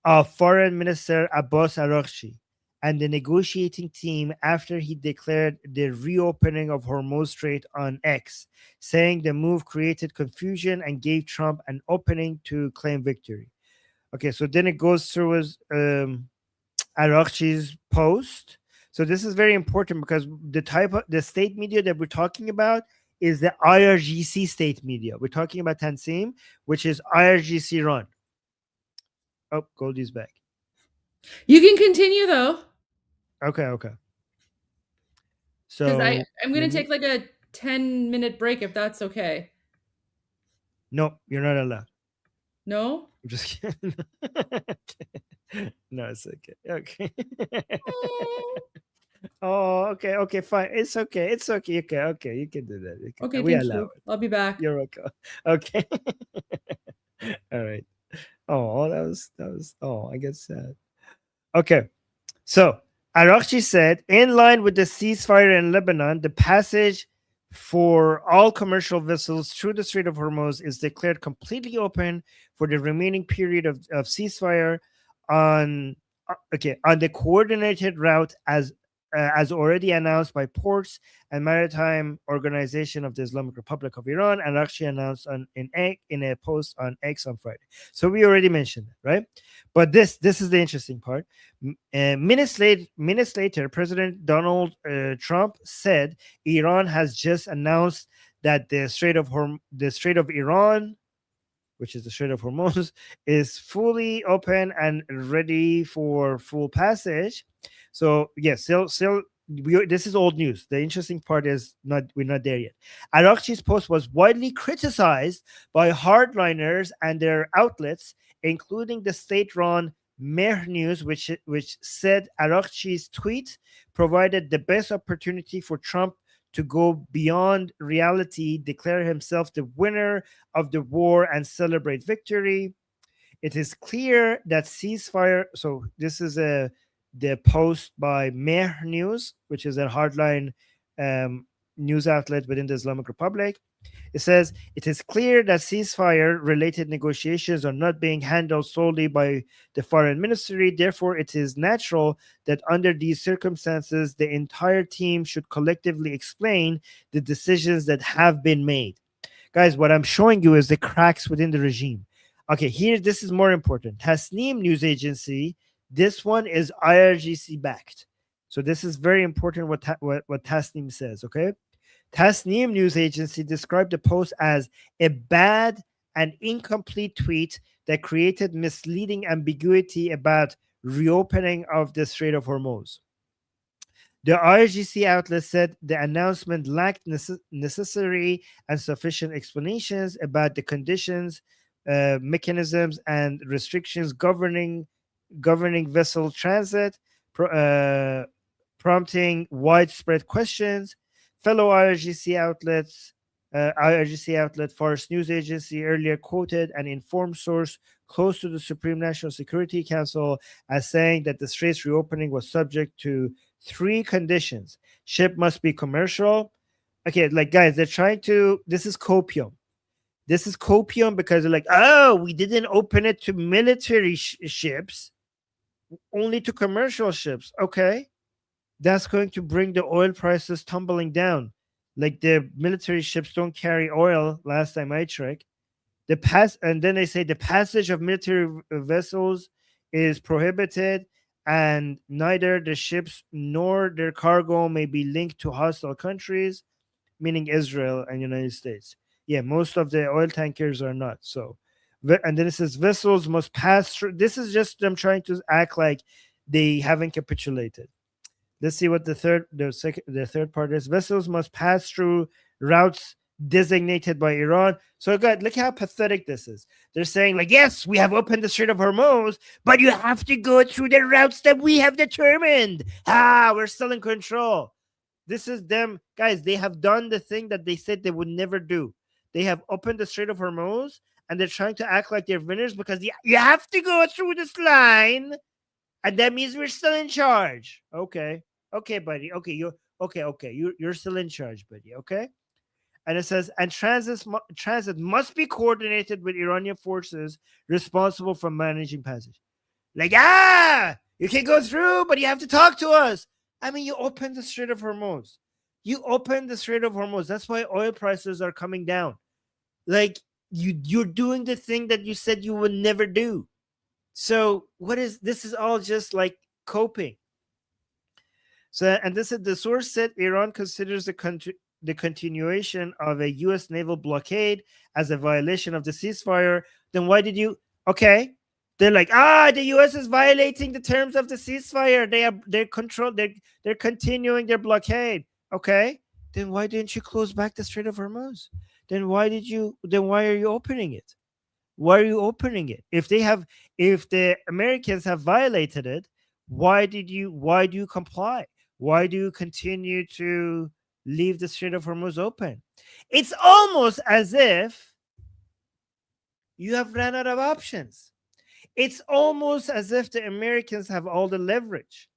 of Foreign Minister Abbas Araghchi and the negotiating team after he declared the reopening of Hormuz Strait on X, saying the move created confusion and gave Trump an opening to claim victory. Okay, so then it goes through Araghchi's post. So this is very important because the state media that we're talking about is the IRGC state media. We're talking about Tansim, which is IRGC run. Oh, Goldie's back. You can continue though. Okay. Because So I'm going to take like a 10-minute break if that's okay. No, you're not allowed. No? I'm just kidding. No, it's okay. Okay. Oh, okay, fine. It's okay. Okay, you can do that. Okay, We thank allow you. it. I'll be back. You're welcome. Okay. All right. Oh, that was. Oh, I get sad. Okay. So Al-Raqchi said, in line with the ceasefire in Lebanon, the passage for all commercial vessels through the Strait of Hormuz is declared completely open for the remaining period of ceasefire on the coordinated route as already announced by Ports and Maritime Organization of the Islamic Republic of Iran, and actually announced in a post on X on Friday. So we already mentioned it, right? But this is the interesting part. Minutes later, President Donald Trump said Iran has just announced that the Strait of Iran, which is the Strait of Hormuz, is fully open and ready for full passage. So yes, this is old news. The interesting part is we're not there yet. Al-Raqchi's post was widely criticized by hardliners and their outlets, including the state-run Mehr News, which said Al-Raqchi's tweet provided the best opportunity for Trump to go beyond reality, declare himself the winner of the war, and celebrate victory. It is clear that ceasefire. So this is the post by Mehr News, which is a hardline news outlet within the Islamic Republic. It says, it is clear that ceasefire-related negotiations are not being handled solely by the foreign ministry. Therefore, it is natural that under these circumstances, the entire team should collectively explain the decisions that have been made. Guys, what I'm showing you is the cracks within the regime. Okay, here, this is more important. Tasnim news agency, this one is IRGC backed. So this is very important what Tasnim says, okay? Tasnim news agency described the post as a bad and incomplete tweet that created misleading ambiguity about reopening of the Strait of Hormuz. The IRGC outlet said the announcement lacked necessary and sufficient explanations about the conditions, mechanisms, and restrictions governing vessel transit, prompting widespread questions. Fellow IRGC outlet Fars News Agency earlier quoted an informed source close to the Supreme National Security Council as saying that the strait's reopening was subject to 3 conditions. Ship must be commercial. Okay, like guys, they're trying to. This is copium. This is copium because they're like, oh, we didn't open it to military ships, only to commercial ships. Okay. That's going to bring the oil prices tumbling down. Like the military ships don't carry oil last time I checked. And then they say the passage of military vessels is prohibited, and neither the ships nor their cargo may be linked to hostile countries, meaning Israel and United States. Yeah, most of the oil tankers are not. So, and then it says vessels must pass through. This is just them trying to act like they haven't capitulated. Let's see what the third part is. Vessels must pass through routes designated by Iran. So, God, look how pathetic this is. They're saying, like, yes, we have opened the Strait of Hormuz, but you have to go through the routes that we have determined. We're still in control. This is them. Guys, they have done the thing that they said they would never do. They have opened the Strait of Hormuz, and they're trying to act like they're winners because you have to go through this line, and that means we're still in charge. Okay, buddy. Okay, you're still in charge, buddy. Okay. And it says, and transit must be coordinated with Iranian forces responsible for managing passage. Like, you can go through, but you have to talk to us. I mean, you opened the Strait of Hormuz. That's why oil prices are coming down. Like, you're doing the thing that you said you would never do. So this is all just like coping. So, and this is the source said Iran considers the continuation of a U.S. naval blockade as a violation of the ceasefire. Then why did you? Okay, they're like, the U.S. is violating the terms of the ceasefire. They're continuing their blockade. Okay, then why didn't you close back the Strait of Hormuz? Then why are you opening it? Why are you opening it? If the Americans have violated it, why do you comply? Why do you continue to leave the Strait of Hormuz open? It's almost as if you have ran out of options. It's almost as if the Americans have all the leverage.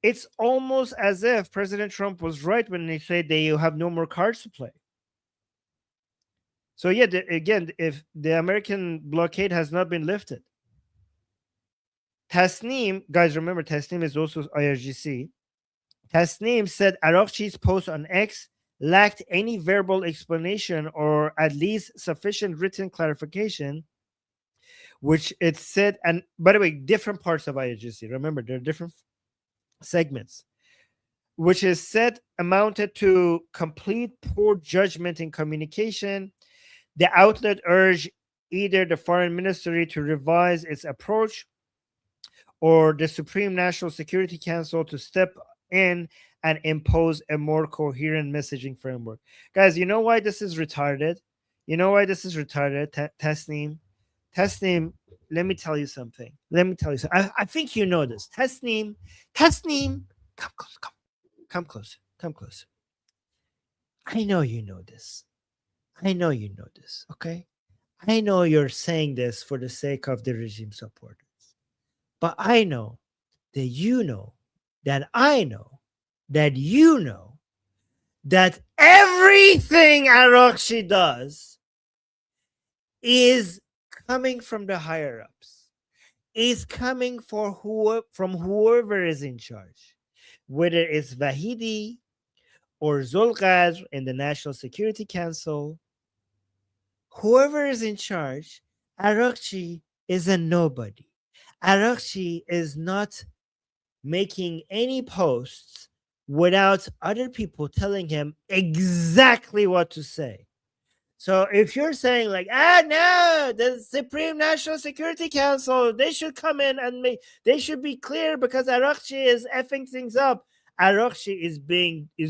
It's almost as if President Trump was right when he said they have no more cards to play. So yeah, again, if the American blockade has not been lifted, Tasnim, guys, remember Tasnim is also IRGC. Tasnim said Araghchi's post on X lacked any verbal explanation or at least sufficient written clarification, which it said, and by the way, different parts of IRGC. Remember, there are different segments, which is said amounted to complete poor judgment in communication. The outlet urged either the foreign ministry to revise its approach or the Supreme National Security Council to step in and impose a more coherent messaging framework. Guys, you know why this is retarded? Tasnim, let me tell you something. I think you know this. Tasnim, come close. I know you know this. Okay? I know you're saying this for the sake of the regime supporters. But I know that you know that I know that you know that everything Araghchi does is coming from the higher ups, is coming from whoever is in charge, whether it's Vahidi or Zulqadr in the National Security Council. Whoever is in charge, Araghchi is a nobody. Araghchi is not making any posts without other people telling him exactly what to say. So if you're saying like, no, the Supreme National Security Council, they should come in and they should be clear because Araghchi is effing things up. Araghchi is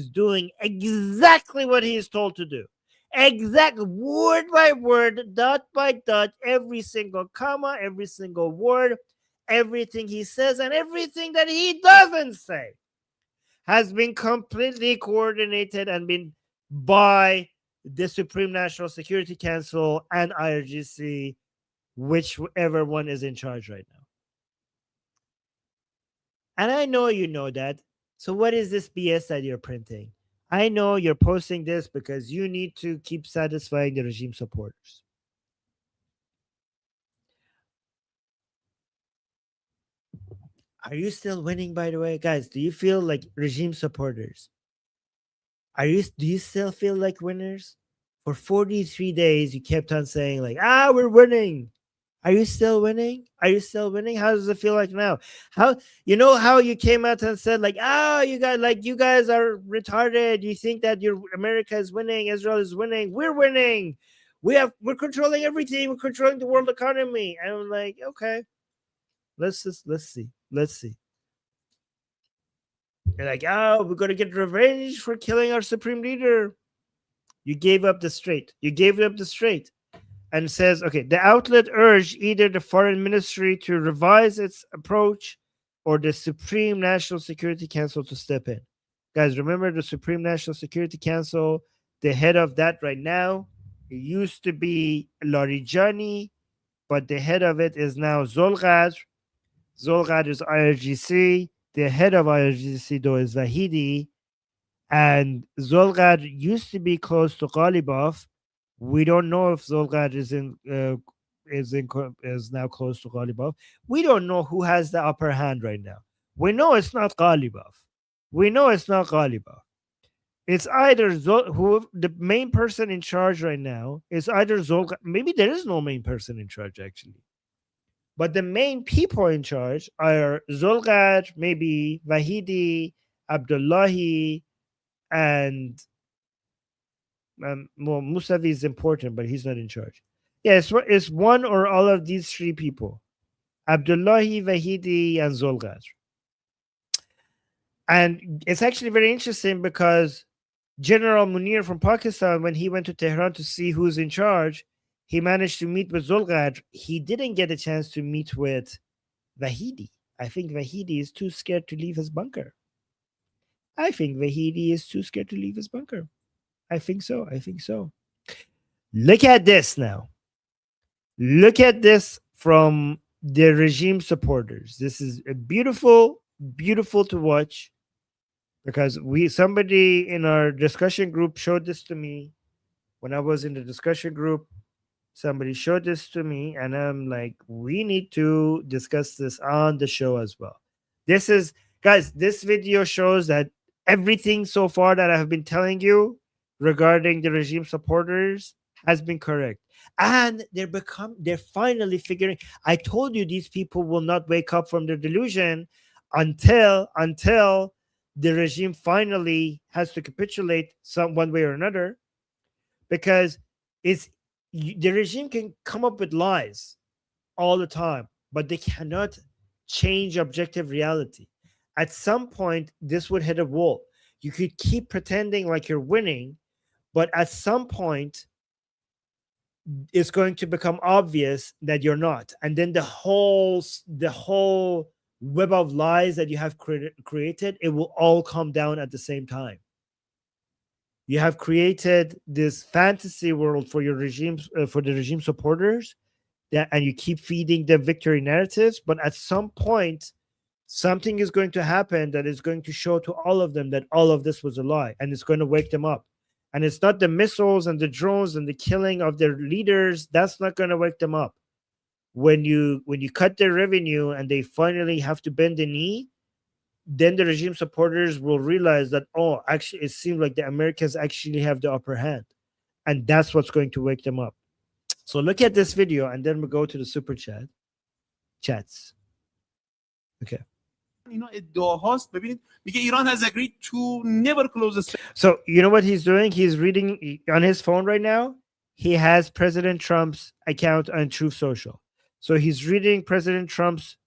doing exactly what he is told to do. Exact word by word, dot by dot, every single comma, every single word, everything he says and everything that he doesn't say has been completely coordinated and been by the Supreme National Security Council and IRGC, whichever one is in charge right now. And I know you know that. So what is this BS that you're printing? I know you're posting this because you need to keep satisfying the regime supporters. Are you still winning, by the way? Guys, do you feel like regime supporters? Do you still feel like winners? For 43 days, you kept on saying like, we're winning. Are you still winning? How does it feel like now? How you came out and said like, you guys are retarded. You think that America is winning, Israel is winning. We're winning. We're controlling everything. We're controlling the world economy. And I'm like, okay, let's see. You're like, we're gonna get revenge for killing our supreme leader. You gave up the strait. And says, okay, the outlet urged either the foreign ministry to revise its approach or the Supreme National Security Council to step in. Guys, remember the Supreme National Security Council, the head of that right now, it used to be Larijani, but the head of it is now Zulqadr. Zulqadr is IRGC. The head of IRGC, though, is Vahidi. And Zulqadr used to be close to Ghalibaf. We don't know if Zulqadr is now close to Ghalibaf. We don't know who has the upper hand right now. We know it's not Ghalibaf. It's either the main person in charge right now is either Zulqadr. Maybe there is no main person in charge actually. But the main people in charge are Zulqar, maybe Vahidi, Abdullahi, and well, Musavi is important, but he's not in charge. Yeah, it's one or all of these three people. Abdullahi, Vahidi, and Zulqar. And it's actually very interesting because General Munir from Pakistan, when he went to Tehran to see who's in charge, he managed to meet with Zulqar. He didn't get a chance to meet with Vahidi. I think Vahidi is too scared to leave his bunker. I think so. Look at this now. Look at this from the regime supporters. This is a beautiful to watch, because somebody in our discussion group showed this to me. When I was in the discussion group, somebody showed this to me, and I'm like, we need to discuss this on the show as well. This video shows that everything so far that I have been telling you regarding the regime supporters has been correct. And they're finally figuring. I told you these people will not wake up from their delusion until the regime finally has to capitulate one way or another, because the regime can come up with lies all the time, but they cannot change objective reality. At some point, this would hit a wall. You could keep pretending like you're winning, but at some point, it's going to become obvious that you're not. And then the whole web of lies that you have created, it will all come down at the same time. You have created this fantasy world for your regimes, for the regime supporters, and you keep feeding them victory narratives. But at some point, something is going to happen that is going to show to all of them that all of this was a lie, and it's going to wake them up. And it's not the missiles and the drones and the killing of their leaders. That's not going to wake them up. When you cut their revenue and they finally have to bend the knee, then the regime supporters will realize that, oh, actually, it seems like the Americans actually have the upper hand. And that's what's going to wake them up. So look at this video, and then we'll go to the super chats. Okay. So you know what he's doing? He's reading on his phone right now. He has President Trump's account on Truth Social. So he's reading President Trump's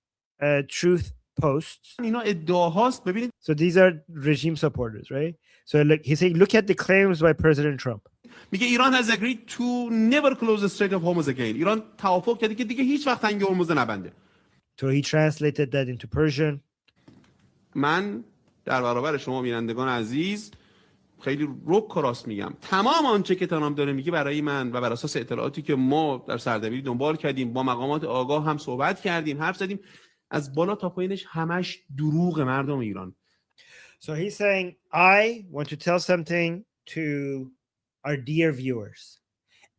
truth posts. So these are regime supporters, right? So he's saying, look at the claims by President Trump. Iran has agreed to never close the Strait of Hormuz again. Iran توافق کرده که دیگه هیچ وقت تنگ هرمز نبنده. So he translated that into Persian. من در برابر شما بینندگان عزیز خیلی رک و راست میگم. تمام آنچه که ترامپ داره میگه برای من و بر اساس اطلاعاتی که ما در سردبیری دنبال کردیم، با مقامات آگاه هم صحبت کردیم، حرف زدیم، از بالا تا پایینش همش دروغ مردم ایران. So he's saying, I want to tell something to our dear viewers.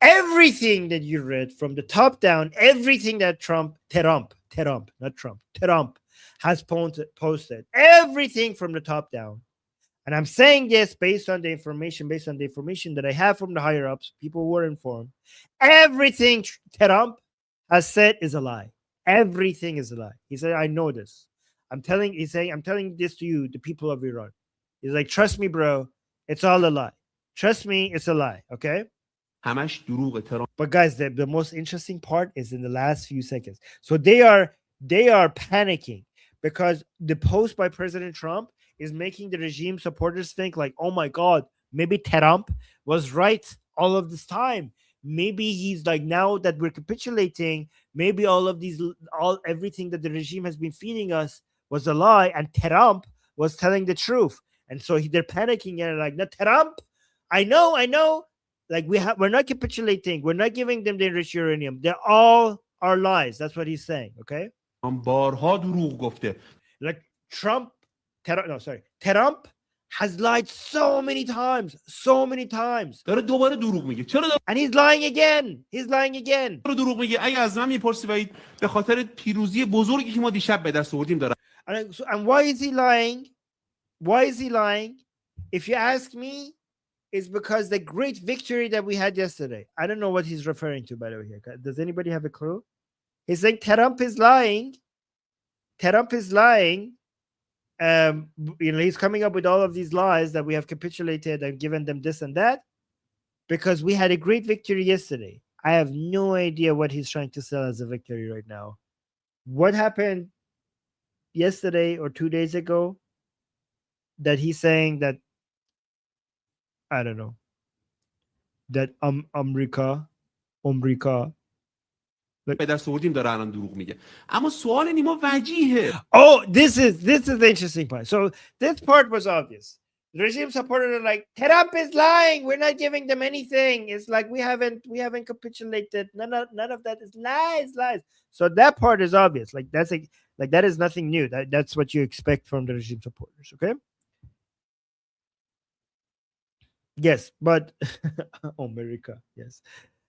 Everything that you read from the top down, everything that Trump has posted, everything from the top down. And I'm saying this based on the information that I have from the higher ups, people who were informed. Everything Trump has said is a lie. Everything is a lie. He said, I know this. I'm telling this to you, the people of Iran. He's like, trust me, bro, it's all a lie. Trust me, it's a lie, okay? But guys, the most interesting part is in the last few seconds. So they are panicking because the post by President Trump is making the regime supporters think like, oh my God, maybe Trump was right all of this time. Maybe he's like, now that we're capitulating, maybe everything that the regime has been feeding us was a lie, and Trump was telling the truth. And so they're panicking and like, no, Trump, I know. Like we're not capitulating. We're not giving them the enriched uranium. They're all our lies. That's what he's saying. Okay. Like Trump has lied so many times. And he's lying again. And why is he lying? If you ask me, it's because the great victory that we had yesterday. I don't know what he's referring to, by the way. Here, does anybody have a clue? He's saying Trump is lying. Trump is lying. He's coming up with all of these lies that we have capitulated and given them this and that because we had a great victory yesterday. I have no idea what he's trying to sell as a victory right now. What happened yesterday or 2 days ago that he's saying that, I don't know, that America oh, this is the interesting part. So this part was obvious. The regime supporters are like, Trump is lying. We're not giving them anything. It's like we haven't capitulated. None of that is lies. So that part is obvious. Like that is nothing new. That's what you expect from the regime supporters. Okay. Yes, but America. Yes,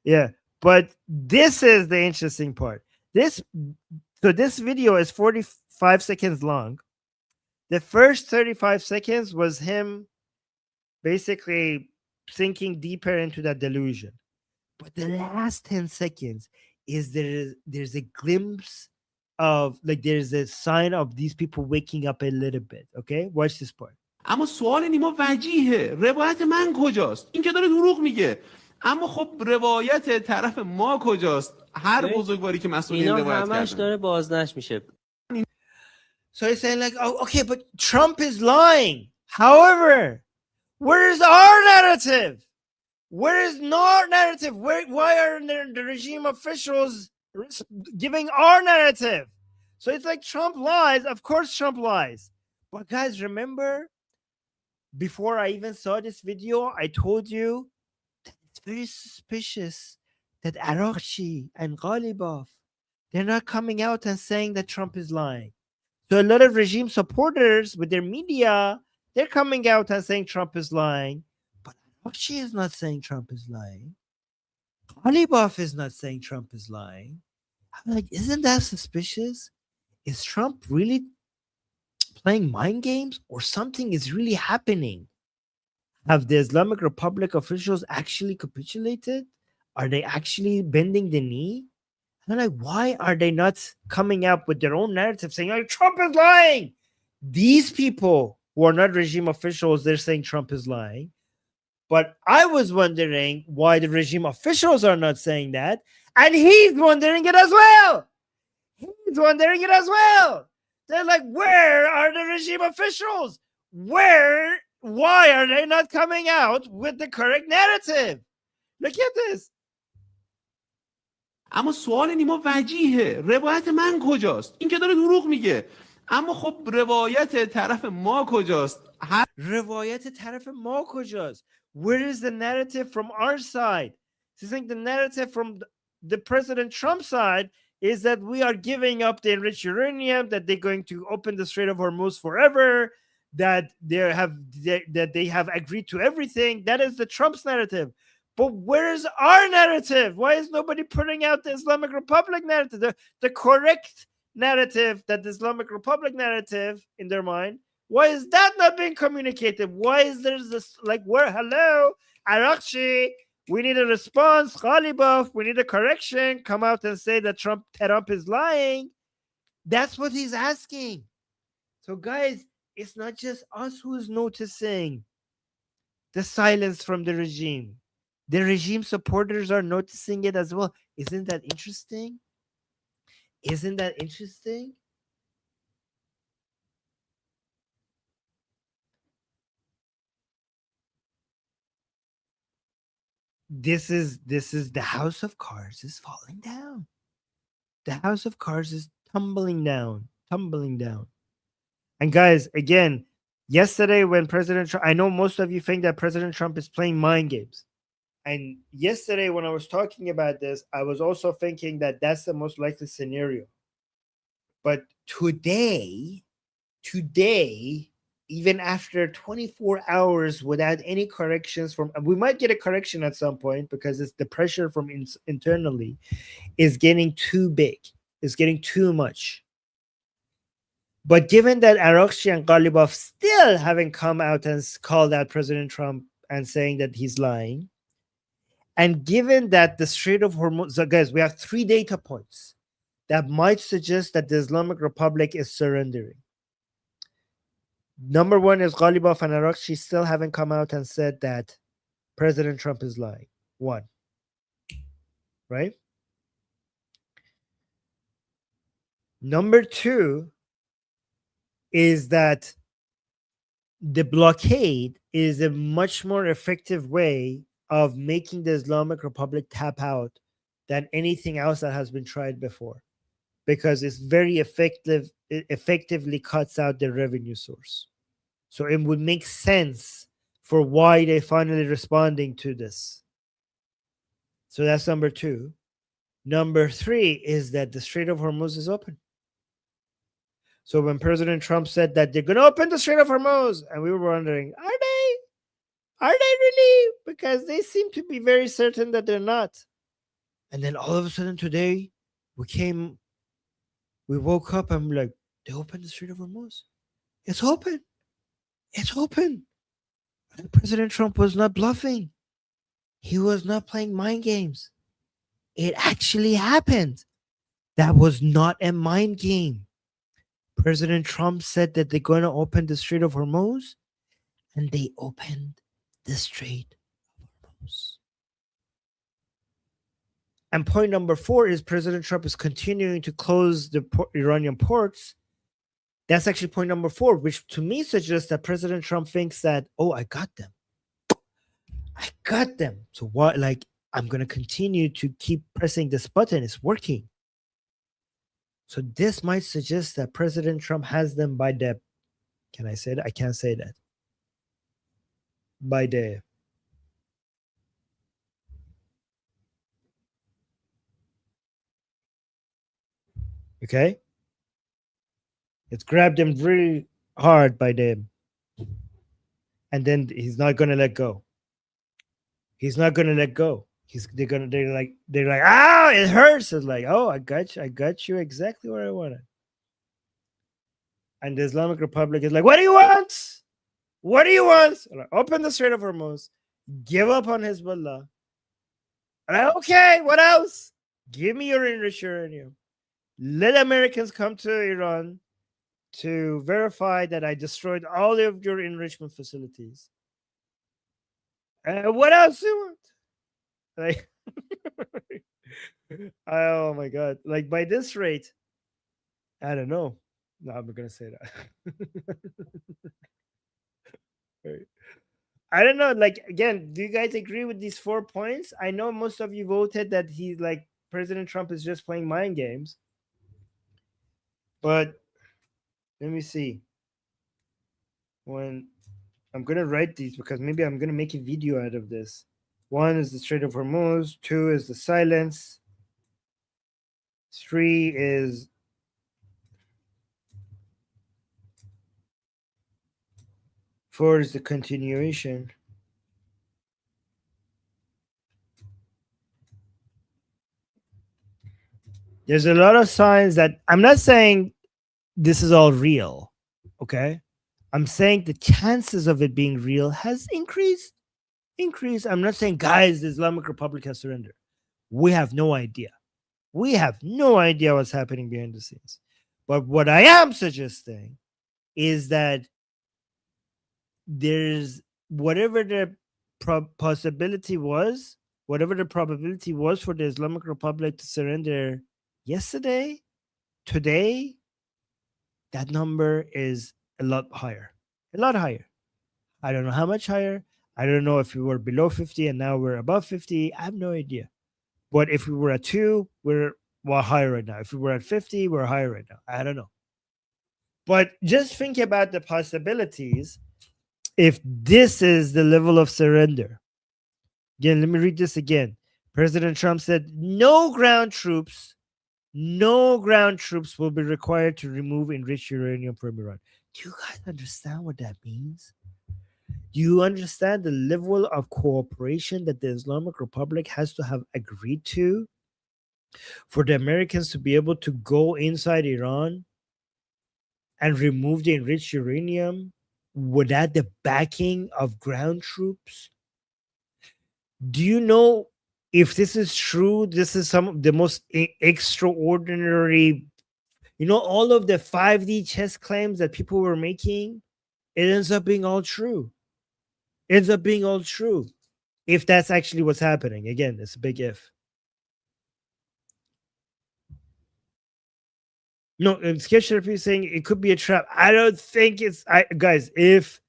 yeah. But this is the interesting part. This video is 45 seconds long. The first 35 seconds was him basically sinking deeper into that delusion. But the last 10 seconds is there's a glimpse of, like, there's a sign of these people waking up a little bit. Okay, watch this part. اما سوال نیما وجیهه. روایت من کجاست؟ این که داره دروغ میگه. اما خب روایت طرف ما کجاست؟ هر بزرگواری که مسئولین روایت کردن. همش داره بازنش میشه. So he's saying like, oh, okay, but Trump is lying. However, where is our narrative? Where is our narrative? Why are the regime officials giving our narrative? So it's like Trump lies. Of course, Trump lies. But guys, remember, before I even saw this video, I told you that it's very suspicious that IRGC and Ghalibaf, they're not coming out and saying that Trump is lying. So a lot of regime supporters with their media, they're coming out and saying Trump is lying. But IRGC is not saying Trump is lying. Ghalibaf is not saying Trump is lying. I'm like, isn't that suspicious? Is Trump really playing mind games, or something is really happening? Have the Islamic Republic officials actually capitulated? Are they actually bending the knee? And I'm like, why are they not coming up with their own narrative saying, like, Trump is lying? These people who are not regime officials, they're saying Trump is lying. But I was wondering why the regime officials are not saying that. And he's wondering it as well. They're like, where are the regime officials? Why are they not coming out with the correct narrative? Look at this. اما سوال نیما وجیهه. روایت من کجاست؟ این که داره دروغ میگه. اما خب روایت طرف ما کجاست؟ روایت طرف ما کجاست? Where is the narrative from our side? Do you think the narrative from the President Trump side is that we are giving up the enriched uranium, that they're going to open the Strait of Hormuz forever, that they have agreed to everything? That is the Trump's narrative. But where is our narrative? Why is nobody putting out the Islamic Republic narrative, the correct narrative, that the Islamic Republic narrative in their mind? Why is that not being communicated? Why is there this, like, where, hello, IRGC, we need a response. Ghalibaf, we need a correction. Come out and say that Trump is lying. That's what he's asking. So guys, it's not just us who's noticing the silence from the regime. The regime supporters are noticing it as well. Isn't that interesting? Isn't that interesting? This is the house of cards is falling down. The house of cards is tumbling down. And guys, again, yesterday when President Trump, I know most of you think that President Trump is playing mind games. And yesterday when I was talking about this, I was also thinking that that's the most likely scenario. But today, even after 24 hours without any corrections from, we might get a correction at some point because it's the pressure from internally is getting too big. It's getting too much. But given that IRGC and Ghalibaf still haven't come out and called out President Trump and saying that he's lying, and given that the Strait of Hormuz, so guys, we have 3 data points. that might suggest that the Islamic Republic is surrendering. Number one is Ghalibaf and Iraq. She still haven't come out and said that President Trump is lying. One. Right? Number two is that the blockade is a much more effective way of making the Islamic Republic tap out than anything else that has been tried before, because it's very effective. It effectively cuts out the revenue source. So it would make sense for why they're finally responding to this. So that's number two. Number three is that the Strait of Hormuz is open. So when President Trump said that they're going to open the Strait of Hormuz, and we were wondering, are they? Are they really? Because they seem to be very certain that they're not. And then all of a sudden today, we woke up and we're like, they opened the Strait of Hormuz. It's open. It's open. And President Trump was not bluffing. He was not playing mind games. It actually happened. That was not a mind game. President Trump said that they're going to open the Strait of Hormuz, and they opened the Strait of Hormuz. And point number four is President Trump is continuing to close the Iranian ports. That's actually point number four, which to me suggests that President Trump thinks that, oh, I got them. I got them. So what, like, I'm going to continue to keep pressing this button. It's working. So this might suggest that President Trump has them by the, can I say that? I can't say that. By the, okay? It's grabbed him really hard by them. And then he's not going to let go. He's not going to let go. They're like, ah, it hurts. It's like, oh, I got you exactly where I wanted. And the Islamic Republic is like, what do you want? What do you want? Like, open the Strait of Hormuz, give up on Hezbollah. And like, okay, what else? Give me your enriched uranium. Let Americans come to Iran to verify that I destroyed all of your enrichment facilities. What else do you want? Like, oh my God. Like, by this rate, I don't know. No, I'm not going to say that. Right. I don't know. Like, again, do you guys agree with these 4 points? I know most of you voted that he's like, President Trump is just playing mind games. But let me see. When I'm going to write these, because maybe I'm going to make a video out of this. 1 is the Strait of Hormuz. 2 is the silence. 3 is Four is the continuation. There's a lot of signs that I'm not saying this is all real, okay? I'm saying the chances of it being real has increased. I'm not saying, guys, the Islamic Republic has surrendered. We have no idea. We have no idea what's happening behind the scenes. But what I am suggesting is that there's whatever the possibility was, whatever the probability was for the Islamic Republic to surrender yesterday, today, that number is a lot higher. A lot higher. I don't know how much higher. I don't know if we were below 50 and now we're above 50. I have no idea. But if we were at 2, we're higher right now. If we were at 50, we're higher right now. I don't know. But just think about the possibilities if this is the level of surrender. Again, let me read this again. President Trump said no ground troops will be required to remove enriched uranium from Iran. Do you guys understand what that means? Do you understand the level of cooperation that the Islamic Republic has to have agreed to for the Americans to be able to go inside Iran and remove the enriched uranium without the backing of ground troops? Do you know if this is true, this is some of the most extraordinary, all of the 5D chess claims that people were making, it ends up being all true. Ends up being all true. If that's actually what's happening. Again, it's a big if. No, Sketcher is saying it could be a trap. I don't think it's guys, if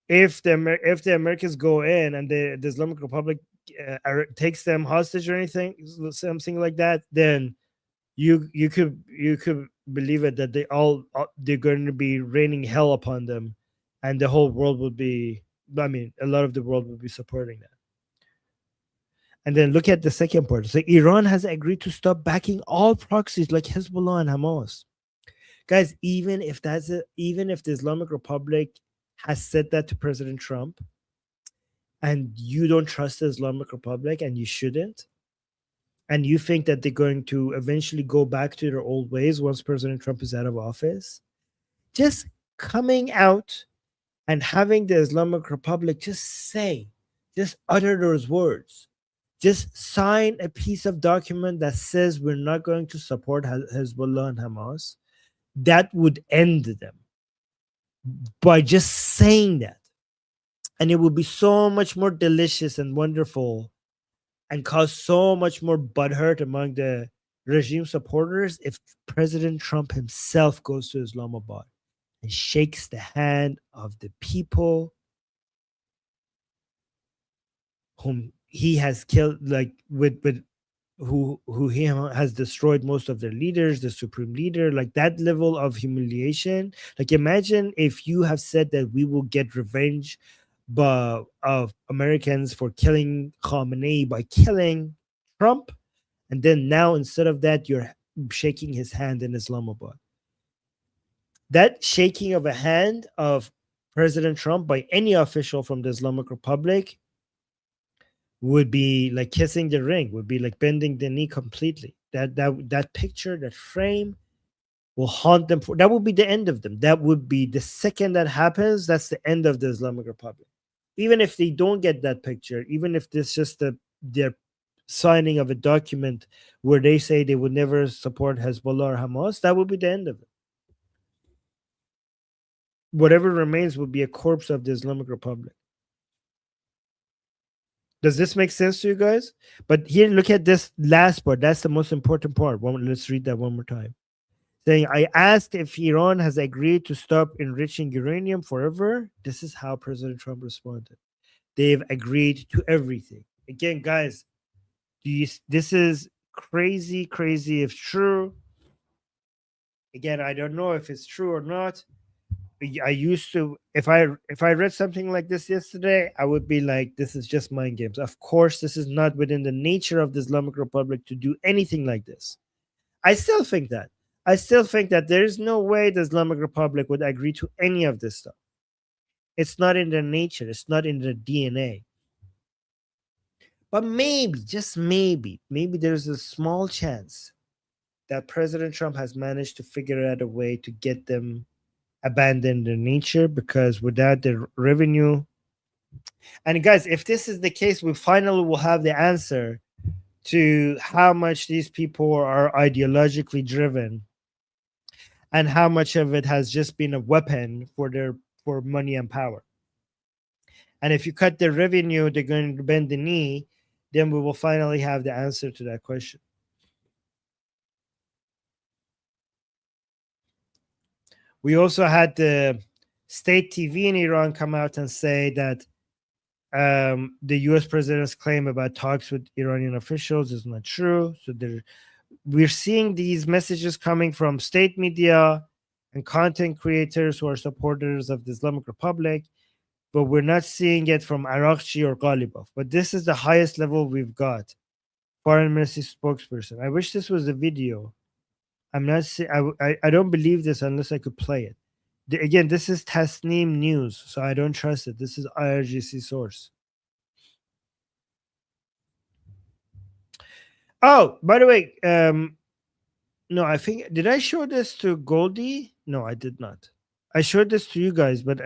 the Americans go in and the Islamic Republic takes them hostage or anything, something like that, then you could believe it that they're going to be raining hell upon them, and the whole world would be, a lot of the world would be supporting that. And then look at the second part. So Iran has agreed to stop backing all proxies like Hezbollah and Hamas. Guys, even if the Islamic Republic has said that to President Trump, and you don't trust the Islamic Republic, and you shouldn't, and you think that they're going to eventually go back to their old ways once President Trump is out of office, just coming out and having the Islamic Republic just utter those words, just sign a piece of document that says we're not going to support Hezbollah and Hamas, that would end them by just saying that. And it would be so much more delicious and wonderful and cause so much more butthurt among the regime supporters if President Trump himself goes to Islamabad and shakes the hand of the people whom he has killed, like who he has destroyed most of their leaders, the supreme leader, like that level of humiliation. Like, imagine if you have said that we will get revenge of Americans for killing Khamenei by killing Trump, and then now instead of that you're shaking his hand in Islamabad. That shaking of a hand of President Trump by any official from the Islamic Republic would be like kissing the ring, would be like bending the knee completely. That picture, that frame will haunt them that would be the end of them. That would be the second that happens, that's the end of the Islamic Republic. Even if they don't get that picture, even if this just their signing of a document where they say they would never support Hezbollah or Hamas, that would be the end of it. Whatever remains would be a corpse of the Islamic Republic. Does this make sense to you guys? But here, look at this last part. That's the most important part. Let's read that one more time. Saying, I asked if Iran has agreed to stop enriching uranium forever. This is how President Trump responded. They've agreed to everything. Again, guys, this is crazy if true. Again, I don't know if it's true or not. I used to, if I read something like this yesterday, I would be like, this is just mind games. Of course, this is not within the nature of the Islamic Republic to do anything like this. I still think that. There is no way the Islamic Republic would agree to any of this stuff. It's not in their nature. It's not in their DNA. But maybe, just maybe there's a small chance that President Trump has managed to figure out a way to get them abandon their nature, because without the revenue, and guys, if this is the case, we finally will have the answer to how much these people are ideologically driven and how much of it has just been a weapon for money and power. And if you cut their revenue, they're going to bend the knee, then we will finally have the answer to that question. We also had the state TV in Iran come out and say that the U.S. president's claim about talks with Iranian officials is not true. So we're seeing these messages coming from state media and content creators who are supporters of the Islamic Republic, but we're not seeing it from IRGC or Ghalibaf. But this is the highest level we've got. Foreign Ministry spokesperson. I wish this was a video. I'm not saying I don't believe this unless I could play it. Again, this is Tasneem News, so I don't trust it. This is IRGC source. Oh, by the way, no, I think, did I show this to Goldie? No, I did not. I showed this to you guys, but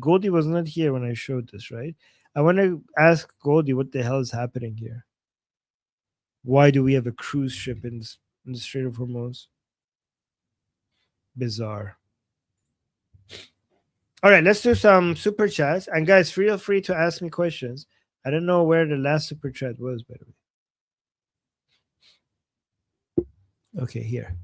Goldie was not here when I showed this, right? I want to ask Goldie what the hell is happening here. Why do we have a cruise ship in the Strait of Hormuz? Bizarre. All right, let's do some super chats. And guys, feel free to ask me questions. I don't know where the last super chat was, by the way. Okay, here.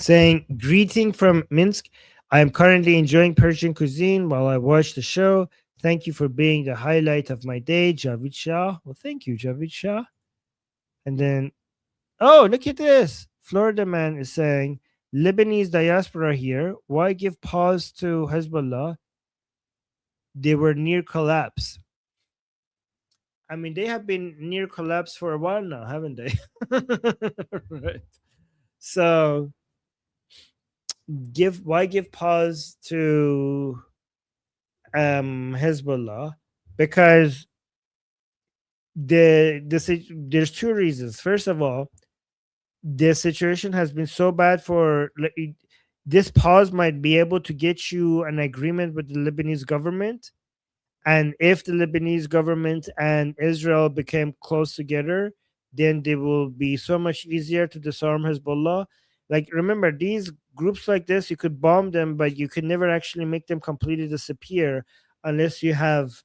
Saying, greeting from Minsk. I am currently enjoying Persian cuisine while I watch the show. Thank you for being the highlight of my day, Javid Shah. Well, thank you, Javid Shah. And then, oh, look at this. Florida man is saying, Lebanese diaspora here. Why give pause to Hezbollah? They were near collapse. I mean, they have been near collapse for a while now, haven't they? Right. So, why give pause to Hezbollah? Because there's two reasons. First of all, the situation has been so bad for this pause might be able to get you an agreement with the Lebanese government, and if the Lebanese government and Israel became close together, then they will be so much easier to disarm Hezbollah. Like, remember, these groups like this, you could bomb them, but you could never actually make them completely disappear unless you have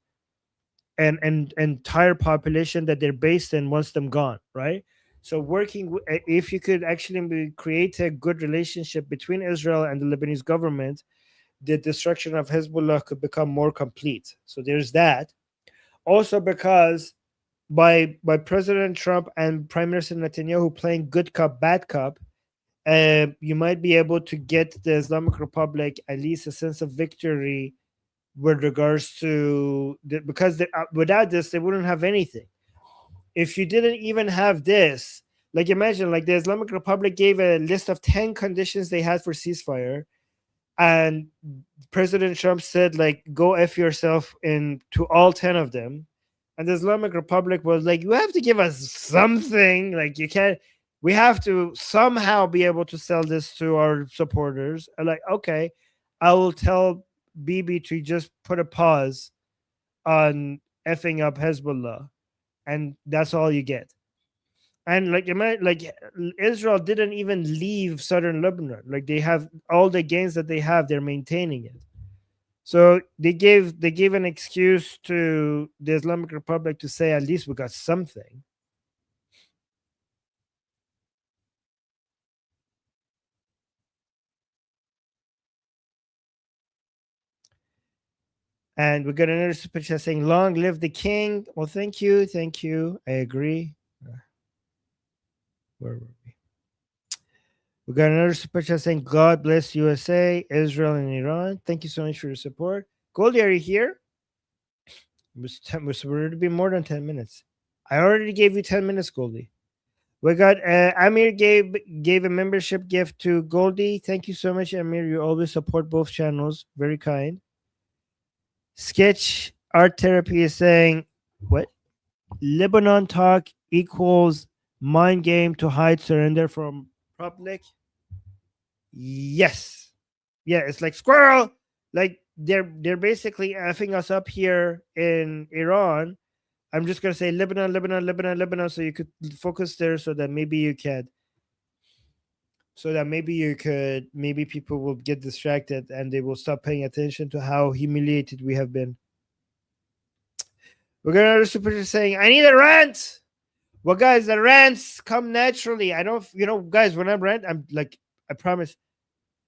an entire population that they're based in wants them gone, right? So if you could actually create a good relationship between Israel and the Lebanese government, the destruction of Hezbollah could become more complete. So there's that. Also, because by President Trump and Prime Minister Netanyahu playing good cop, bad cop, you might be able to get the Islamic Republic at least a sense of victory with regards to because without this they wouldn't have anything. If you didn't even have this, like, imagine, like, the Islamic Republic gave a list of 10 conditions they had for ceasefire, and President Trump said, like, go F yourself to all 10 of them, and the Islamic Republic was like, you have to give us something, like, we have to somehow be able to sell this to our supporters. And like, okay, I will tell Bibi to just put a pause on effing up Hezbollah, and that's all you get. And like Israel didn't even leave southern Lebanon. Like, they have all the gains that they have, they're maintaining it. So they gave an excuse to the Islamic Republic to say, at least we got something. And we got another super chat saying, long live the king. Well, thank you. I agree. Where were we? We got another super chat saying, God bless USA, Israel, and Iran. Thank you so much for your support. Goldie, are you here? We're already been more than 10 minutes. I already gave you 10 minutes, Goldie. We got Amir gave a membership gift to Goldie. Thank you so much, Amir. You always support both channels. Very kind. Sketch Art Therapy is saying, what? Lebanon talk equals mind game to hide surrender from public. Yes. Yeah, it's like squirrel. Like, they're basically effing us up here in Iran. I'm just gonna say Lebanon, so you could focus there, so that maybe people will get distracted and they will stop paying attention to how humiliated we have been. We're gonna super saying, I need a rant. Well, guys, the rants come naturally. I don't, guys, when I rant, I'm like, I promise,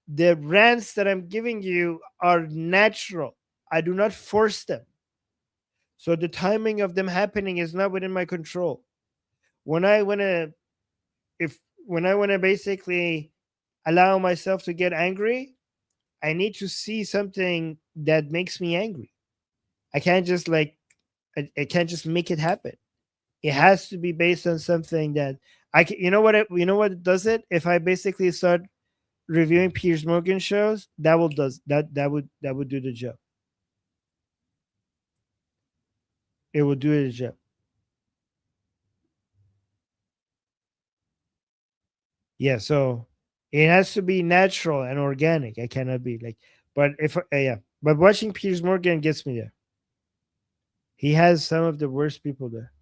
the rants that I'm giving you are natural. I do not force them. So the timing of them happening is not within my control. When I want to basically allow myself to get angry, I need to see something that makes me angry. I can't just I can't just make it happen. It has to be based on something that I can. You know what does it? If I basically start reviewing Piers Morgan shows, that would do the job. It will do the job. Yeah, so it has to be natural and organic. I cannot be like But but watching Piers Morgan gets me there. He has some of the worst people there.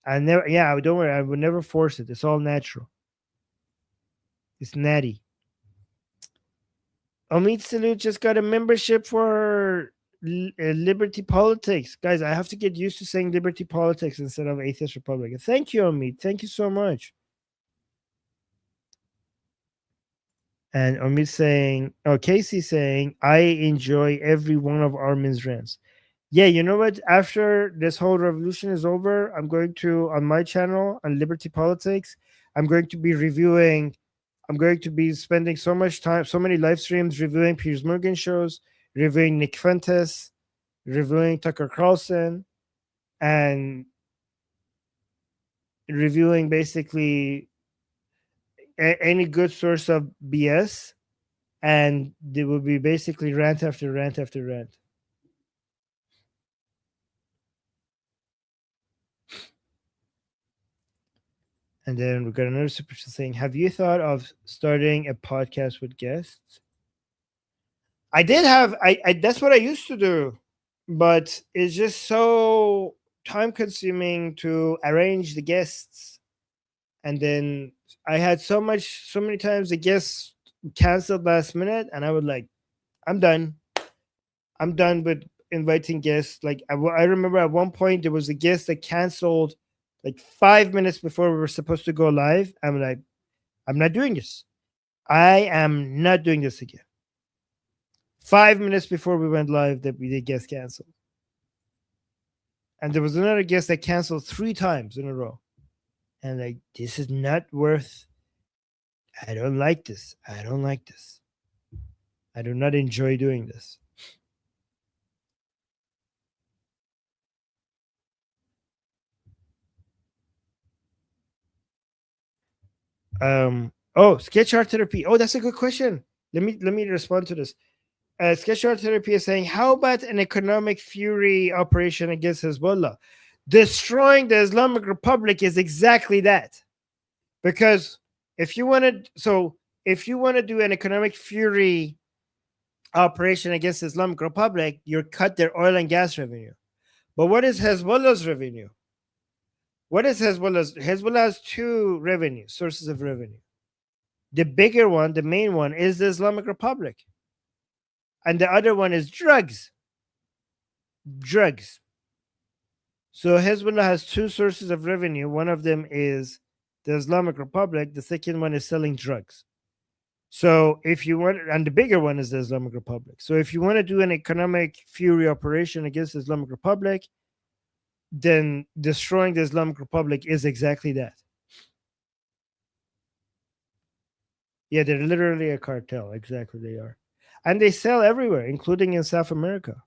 Don't worry, I would never force it. It's all natural. It's natty. Omid Salute just got a membership for Liberty Politics. Guys, I have to get used to saying Liberty Politics instead of Atheist Republic. Thank you, Omid. Thank you so much. And Omid saying, Casey saying, I enjoy every one of Armin's rants. Yeah, you know what? After this whole revolution is over, I'm going to, on my channel, on Liberty Politics, I'm going to be spending so much time, so many live streams reviewing Piers Morgan shows, reviewing Nick Fuentes, reviewing Tucker Carlson, and reviewing basically any good source of BS. And there will be basically rant after rant after rant. And then we got another super chat saying, have you thought of starting a podcast with guests? I did have, that's what I used to do, but it's just so time consuming to arrange the guests. And then I had so many times the guests canceled last minute, and I would like, I'm done with inviting guests. Like I remember at one point there was a guest that canceled like 5 minutes before we were supposed to go live. I'm like, I'm not doing this. I am not doing this again. 5 minutes before we went live, the guest canceled. And there was another guest that canceled 3 times in a row. And like, this is not worth. I don't like this. I don't like this. I do not enjoy doing this. Sketch art therapy. Oh, that's a good question. Let me respond to this. Sketch art therapy is saying, how about an economic fury operation against Hezbollah? Destroying the Islamic Republic is exactly that. Because if you want to do an economic fury operation against the Islamic Republic, you cut their oil and gas revenue. But what is Hezbollah's revenue? What is Hezbollah's? Hezbollah has 2 sources of revenue. The bigger one, the main one, is the Islamic Republic. And the other one is drugs. So Hezbollah has 2 sources of revenue. One of them is the Islamic Republic. The second one is selling drugs. So if you want, and the bigger one is the Islamic Republic. So if you want to do an economic fury operation against the Islamic Republic, then destroying the Islamic Republic is exactly that. Yeah, they're literally a cartel. Exactly, they are. And they sell everywhere, including in South America.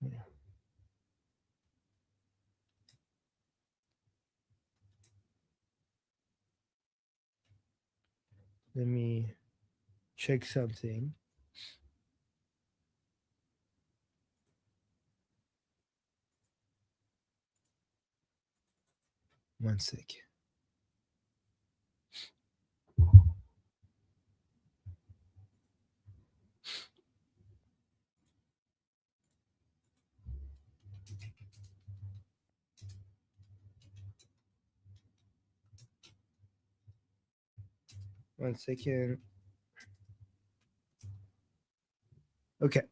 Yeah. Let me check something. One second. One second. Okay.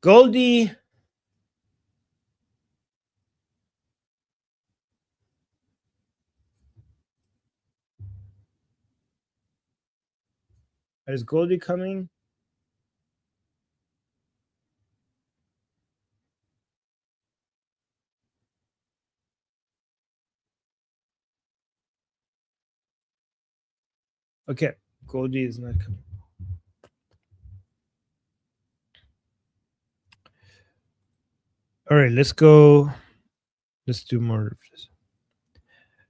Goldie. Is Goldie coming? Okay, Goldie is not coming. All right, let's go. Let's do more of this.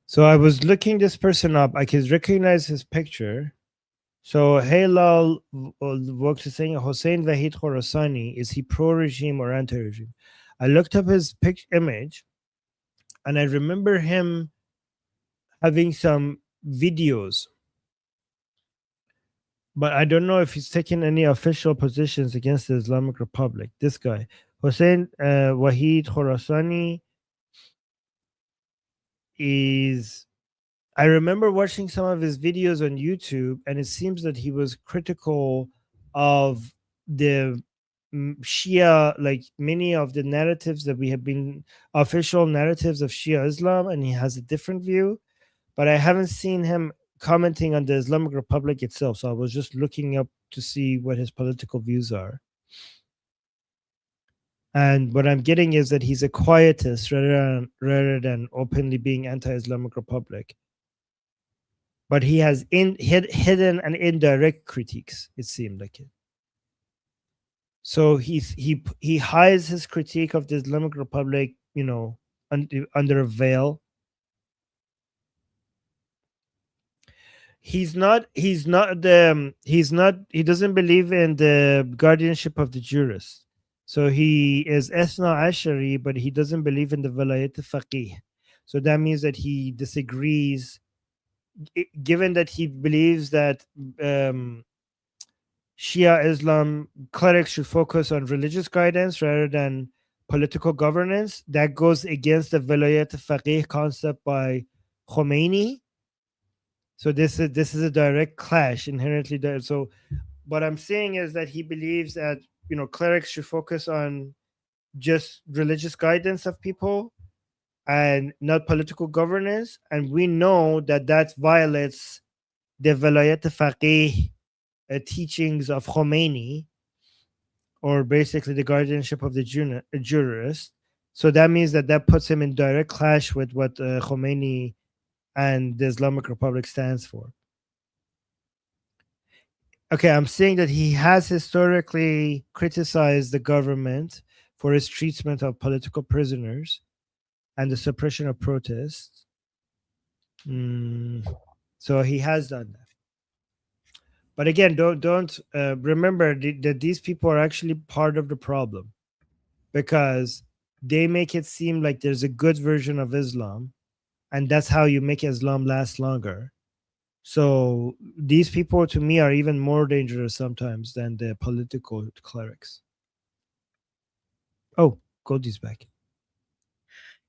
So I was looking this person up. I could recognize his picture. So Halal works is saying Hossein Vahid Khorasani, is he pro-regime or anti-regime? I looked up his image, and I remember him having some videos, but I don't know if he's taken any official positions against the Islamic Republic. This guy, Hossein Wahid Khorasani, is, I remember watching some of his videos on YouTube, and it seems that he was critical of the Shia, like many of the narratives that we have been official narratives of Shia Islam, and he has a different view. But I haven't seen him commenting on the Islamic Republic itself, so I was just looking up to see what his political views are. And what I'm getting is that he's a quietist rather than openly being anti-Islamic Republic. But he has hidden and indirect critiques, it seemed like it. So he hides his critique of the Islamic Republic, you know, under a veil. He doesn't believe in the guardianship of the jurist. So he is Ethna Ashari, but he doesn't believe in the Velayat Faqih. So that means that he disagrees, given that he believes that Shia Islam clerics should focus on religious guidance rather than political governance. That goes against the Velayat Faqih concept by Khomeini. So this is a direct clash inherently there. So what I'm saying is that he believes that, you know, clerics should focus on just religious guidance of people and not political governance. And we know that that violates the Velayat Faqih teachings of Khomeini, or basically the guardianship of the jurist. So that means that puts him in direct clash with what Khomeini and the Islamic Republic stands for. Okay, I'm saying that he has historically criticized the government for its treatment of political prisoners and the suppression of protests. So he has done that. But again, don't remember that these people are actually part of the problem, because they make it seem like there's a good version of Islam, and that's how you make Islam last longer. So these people, to me, are even more dangerous sometimes than the political clerics. Oh, Goldie's back.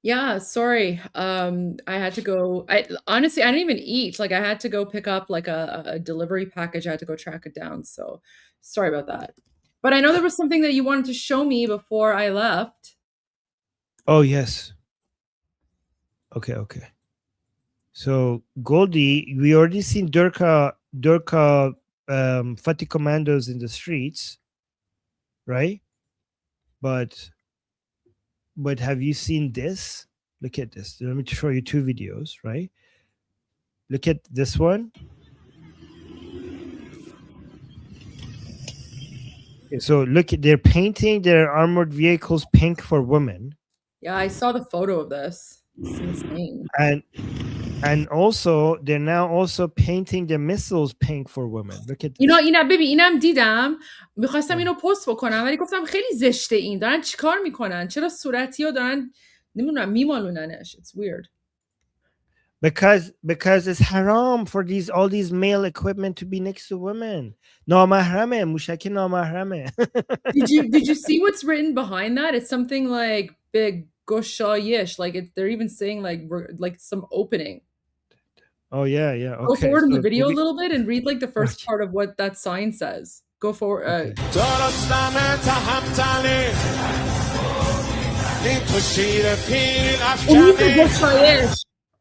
Yeah, sorry. I had to go. Honestly, I didn't even eat. Like, I had to go pick up like a delivery package. I had to go track it down. So sorry about that. But I know there was something that you wanted to show me before I left. Oh, yes. Okay. So Goldie, we already seen Durka Fatih commandos in the streets, right? But have you seen this? Look at this. Let me show you two videos, right? Look at this one. Okay, so look, they're painting their armored vehicles pink for women. Yeah, I saw the photo of this. It's insane. And also, they're now also painting the missiles pink for women. Look at this. اینا ببین، اینم دیدم، میخواستم اینو پست بکنم ولی گفتم خیلی زشته، این دارن چیکار میکنن؟ چرا صورتی ها دارن نمیدونم میمالوننش؟ It's weird. Because it's haram for all these male equipment to be next to women. نامحرمه، موشک نامحرمه. Did you see what's written behind that? It's something like big goshayish, like they're even saying like some opening. Oh yeah. Okay. Go forward in the video a little bit and read like the first part of what that sign says. Go forward.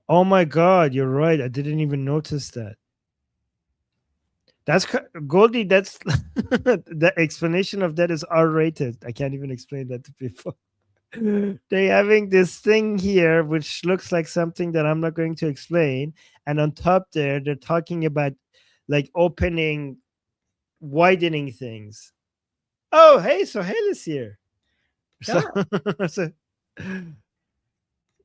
Oh my God, you're right. I didn't even notice that. That's Goldie. That's the explanation of that is R-rated. I can't even explain that to people. They're having this thing here, which looks like something that I'm not going to explain. And on top there, they're talking about like widening things. Oh, hey, Sohail is here. Yeah.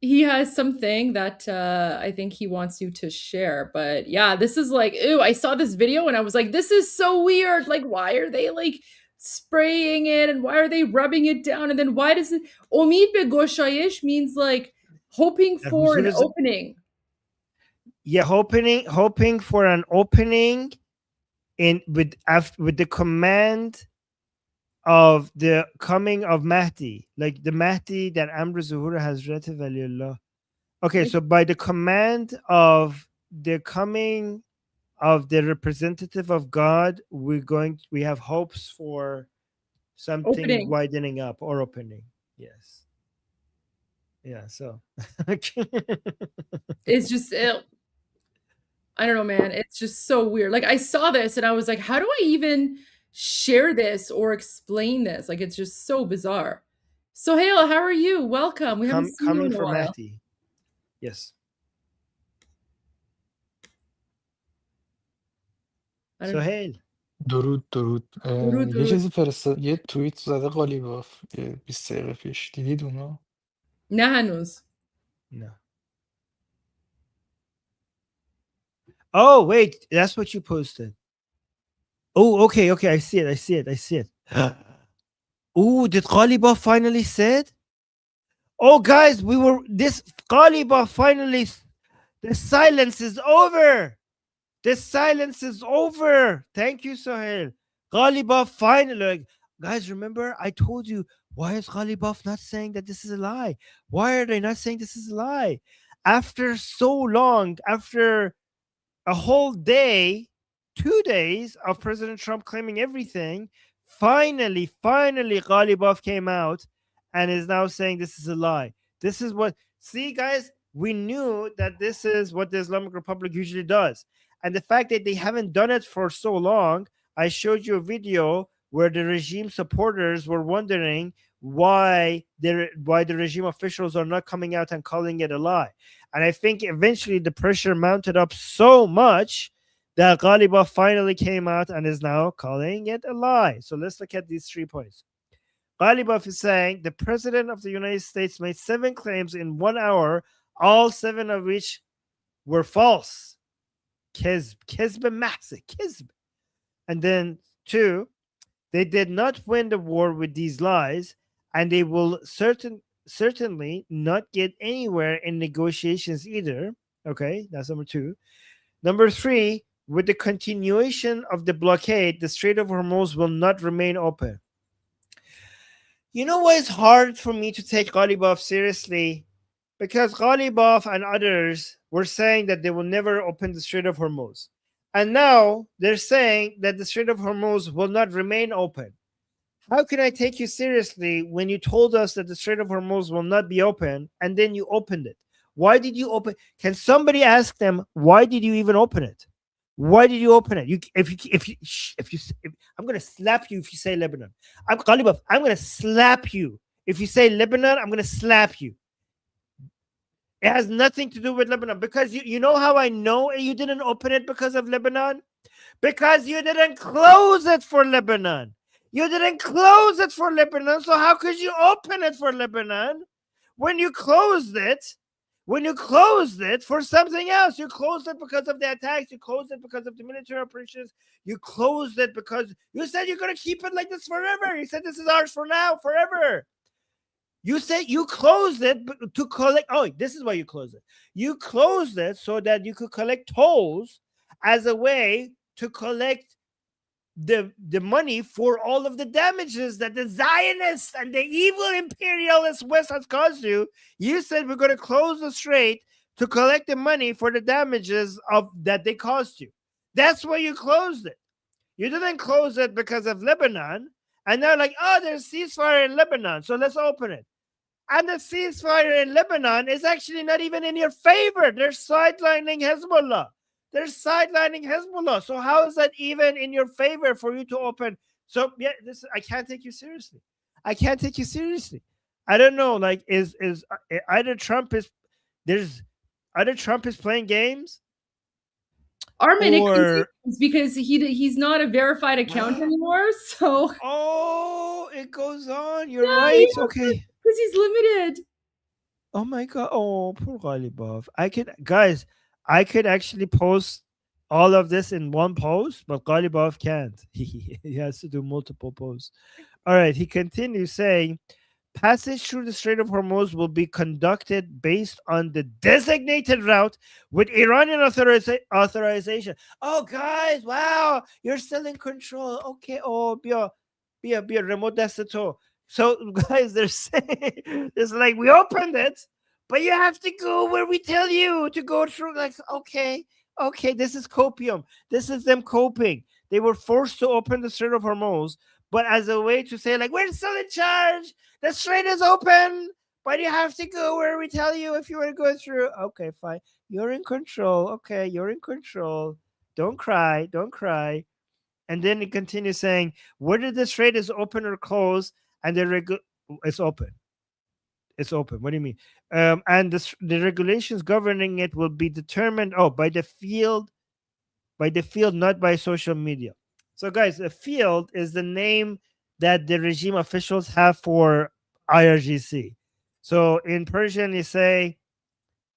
he has something that I think he wants you to share. But yeah, this is like, ew, I saw this video and I was like, this is so weird. Like, why are they like spraying it and why are they rubbing it down? And then why does it Omid be goshayish means like hoping for an opening. Yeah, hoping for an opening with the command of the coming of Mahdi, like the Mahdi that Amr Zuhur Hazrat Waliullah. Okay, so by the command of the coming of the representative of God, we have hopes for something Opening. widening up or opening. Yes. Yeah, so It's just I don't know, man. It's just so weird. Like I saw this and I was like, how do I even share this or explain this? Like it's just so bizarre. Sohail, how are you? Welcome. We haven't seen you coming in a for while. Mahdi. Yes. Sohail. درود درود، یه درود. چیزی یه توییت زده قالیباف 20 دقیقه پیش دیدید اونو؟ نه هنوز. No. Oh, wait, that's what you posted. Oh, okay, I see it. Oh, did Ghalibaf finally said? Oh, guys, this Ghalibaf finally, the silence is over. The silence is over. Thank you, Sohail. Ghalibaf finally, guys, remember I told you, why is Ghalibaf not saying that this is a lie? Why are they not saying this is a lie? After so long, after a whole day, 2 days of President Trump claiming everything, finally, Ghalibaf came out and is now saying this is a lie. This is what, see, guys, we knew that this is what the Islamic Republic usually does. And the fact that they haven't done it for so long, I showed you a video where the regime supporters were wondering why the regime officials are not coming out and calling it a lie. And I think eventually the pressure mounted up so much that Ghalibaf finally came out and is now calling it a lie. So let's look at these 3 points. Ghalibaf is saying the president of the United States made 7 claims in 1 hour, all 7 of which were false. Kizb mahsi, kizb. And then 2, they did not win the war with these lies, and they will certainly not get anywhere in negotiations either. Okay, that's number 2. Number 3, with the continuation of the blockade, the Strait of Hormuz will not remain open. You know why it's hard for me to take Ghalibaf seriously? Because Ghalibaf and others were saying that they will never open the Strait of Hormuz. And now they're saying that the Strait of Hormuz will not remain open. How can I take you seriously when you told us that the Strait of Hormuz will not be open and then you opened it? Why did you open? Can somebody ask them, why did you even open it? Why did you open it? I'm going to slap you if you say Lebanon. Ghalibaf, I'm going to slap you. If you say Lebanon, I'm going to slap you. It has nothing to do with Lebanon, because you know how I know you didn't open it because of Lebanon? Because you didn't close it for Lebanon. You didn't close it for Lebanon, so how could you open it for Lebanon when you closed it? When you closed it for something else, you closed it because of the attacks, you closed it because of the military operations, you closed it because you said you're going to keep it like this forever. You said this is ours for now, forever. You said you closed it to collect. Oh, this is why you closed it. You closed it so that you could collect tolls as a way to collect the money for all of the damages that the Zionists and the evil imperialist West has caused you. You said we're going to close the strait to collect the money for the damages that they caused you. That's why you closed it. You didn't close it because of Lebanon. And they're like, oh, there's ceasefire in Lebanon, so let's open it. And the ceasefire in Lebanon is actually not even in your favor. They're sidelining Hezbollah. So how is that even in your favor for you to open? So yeah, I can't take you seriously. I don't know. Like, is either Trump is playing games, Armin, or it continues because he's not a verified account anymore. So oh, it goes on. You're right. Okay, because he's limited. Oh my God. Oh, poor Ghalibaf. I could actually post all of this in one post, but Ghalibaf can't. He has to do multiple posts. All right. He continues saying, passage through the Strait of Hormuz will be conducted based on the designated route with Iranian authorization. Oh, guys, wow, you're still in control. Okay, oh, be a remote destato. So, guys, they're saying it's like we opened it, but you have to go where we tell you to go through. Like, okay, this is copium. This is them coping. They were forced to open the Strait of Hormuz, but as a way to say, like, we're still in charge. The strait is open, but you have to go where we tell you if you want to go through. Okay, fine. You're in control. Okay, you're in control. Don't cry. Don't cry. And then he continues saying, whether the strait is open or closed, and it's open. It's open. What do you mean? And the regulations governing it will be determined by the field, not by social media. So, guys, the field is the name that the regime officials have for IRGC. So, in Persian, you say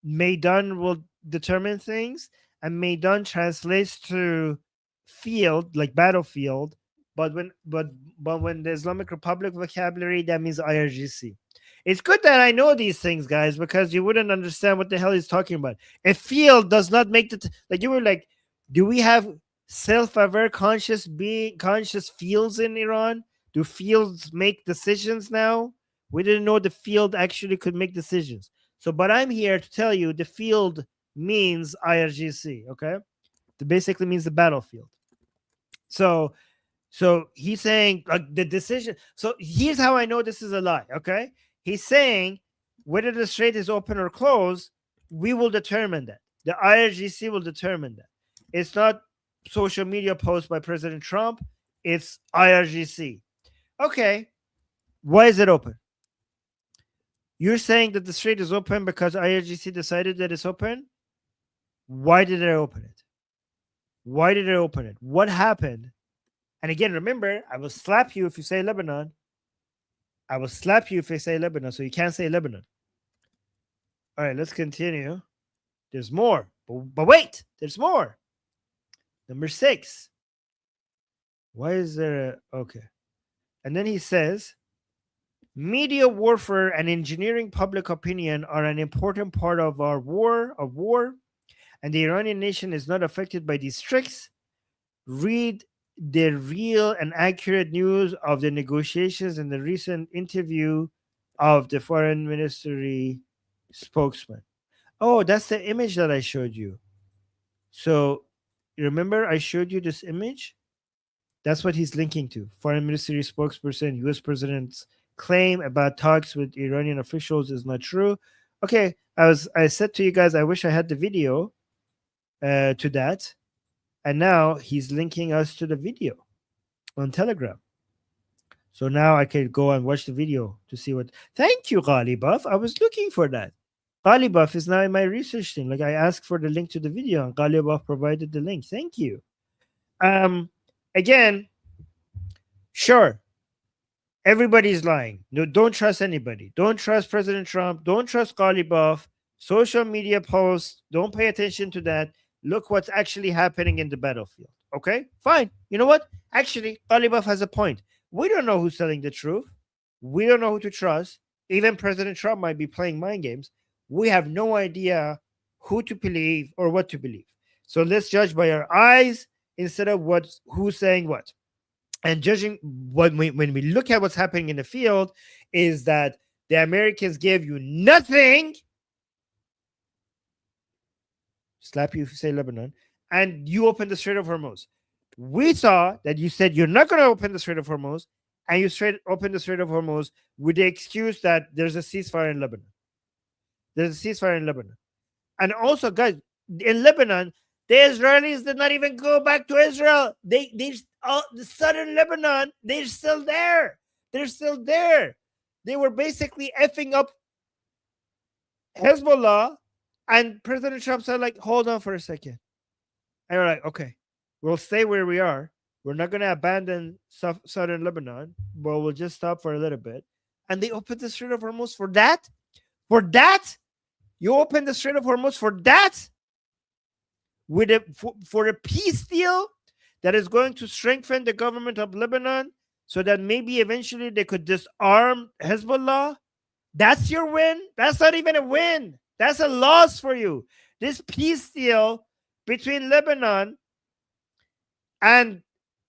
Maidan will determine things, and Maidan translates to field, like battlefield. But when the Islamic Republic vocabulary, that means IRGC. It's good that I know these things, guys, because you wouldn't understand what the hell he's talking about. A field does not make like you were like, do we have self-aware conscious fields in Iran? Do fields make decisions now? We didn't know the field actually could make decisions. So, but I'm here to tell you the field means IRGC, okay? It basically means the battlefield. So he's saying like the decision. So here's how I know this is a lie, okay? He's saying whether the strait is open or closed, we will determine that. The IRGC will determine that. It's not social media post by President Trump. It's IRGC. Okay. Why is it open? You're saying that the strait is open because IRGC decided that it's open? Why did they open it? Why did they open it? What happened? And again, remember, I will slap you if you say Lebanon. I will slap you if you say Lebanon, so you can't say Lebanon. All right, let's continue. There's more. But wait, there's more. Number 6. Why is there okay. And then he says, media warfare and engineering public opinion are an important part of our war, and the Iranian nation is not affected by these tricks. Read the real and accurate news of the negotiations in the recent interview of the foreign ministry spokesman. Oh, that's the image that I showed you. So remember I showed you this image? That's what he's linking to. Foreign ministry spokesperson, US president's claim about talks with Iranian officials is not true. Okay, I said to you guys, I wish I had the video to that. And now he's linking us to the video on Telegram. So now I can go and watch the video to see what. Thank you, Ghalibaf. I was looking for that. Ghalibaf is now in my research team. Like I asked for the link to the video and Ghalibaf provided the link. Thank you. Again, sure. Everybody's lying. No, don't trust anybody. Don't trust President Trump. Don't trust Ghalibaf. Social media posts. Don't pay attention to that. Look what's actually happening in the battlefield. Okay, fine. You know what? Actually, Ghalibaf has a point. We don't know who's telling the truth. We don't know who to trust. Even President Trump might be playing mind games. We have no idea who to believe or what to believe. So let's judge by our eyes instead of who's saying what. And judging when we look at what's happening in the field is that the Americans gave you nothing. Slap you if you say Lebanon, and you opened the Strait of Hormuz. We saw that you said you're not going to open the Strait of Hormuz, and you opened the Strait of Hormuz with the excuse that there's a ceasefire in Lebanon. There's a ceasefire in Lebanon. And also, guys, in Lebanon, the Israelis did not even go back to Israel. The southern Lebanon, they're still there. They're still there. They were basically effing up Hezbollah. And President Trump said, like, hold on for a second. And we're like, okay, we'll stay where we are. We're not going to abandon southern Lebanon, but we'll just stop for a little bit. And they opened the Strait of Hormuz for that? For that, you open the Strait of Hormuz for that? With for a peace deal that is going to strengthen the government of Lebanon so that maybe eventually they could disarm Hezbollah? That's your win? That's not even a win. That's a loss for you. This peace deal between Lebanon and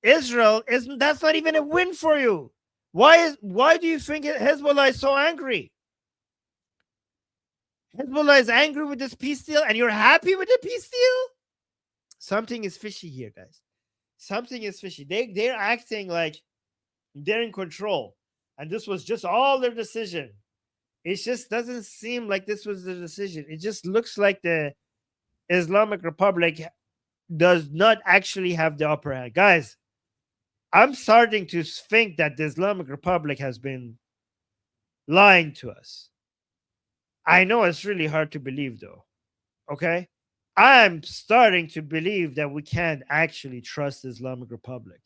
Israel that's not even a win for you. Why do you think Hezbollah is so angry? Hezbollah is angry with this peace deal and you're happy with the peace deal? Something is fishy here, guys. Something is fishy. They're acting like they're in control and this was just all their decision. It just doesn't seem like this was the decision. It just looks like the Islamic Republic does not actually have the upper hand. Guys, I'm starting to think that the Islamic Republic has been lying to us. I know it's really hard to believe, though. Okay? I'm starting to believe that we can't actually trust the Islamic Republic.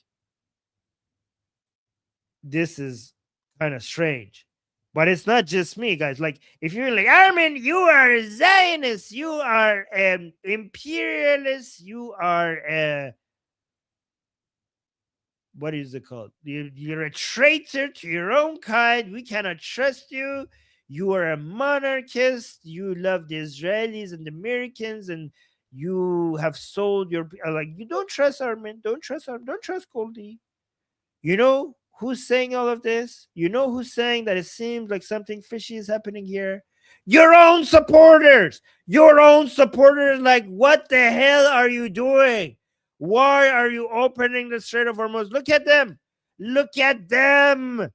This is kind of strange. But it's not just me, guys. Like, if you're like, Armin, you are a Zionist, you are an imperialist, you are what is it called? You're a traitor to your own kind. We cannot trust you. You are a monarchist. You love the Israelis and the Americans, and you have sold your like. You don't trust Armin. Don't trust Armin. Don't trust Goldie. You know who's saying all of this? You know who's saying that it seems like something fishy is happening here? Your own supporters. Your own supporters. Like, what the hell are you doing? Why are you opening the Strait of Hormuz? Look at them. Look at them.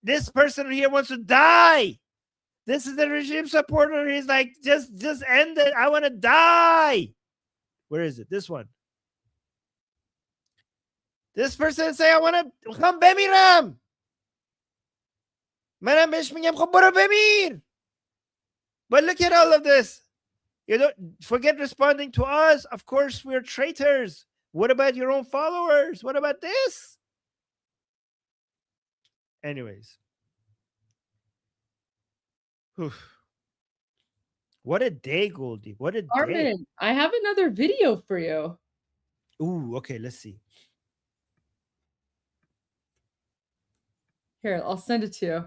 This person here wants to die. This is the regime supporter. He's like, just end it. I want to die. Where is it? This one. This person say, I want to come بمیرم. منم بهش میگم خب برو بمیر. But look at all of this. You don't forget responding to us. Of course, we're traitors. What about your own followers? What about this? Anyways. What a day, Goldie. What a day. Armin, I have another video for you. Ooh, okay, let's see. Here, I'll send it to you.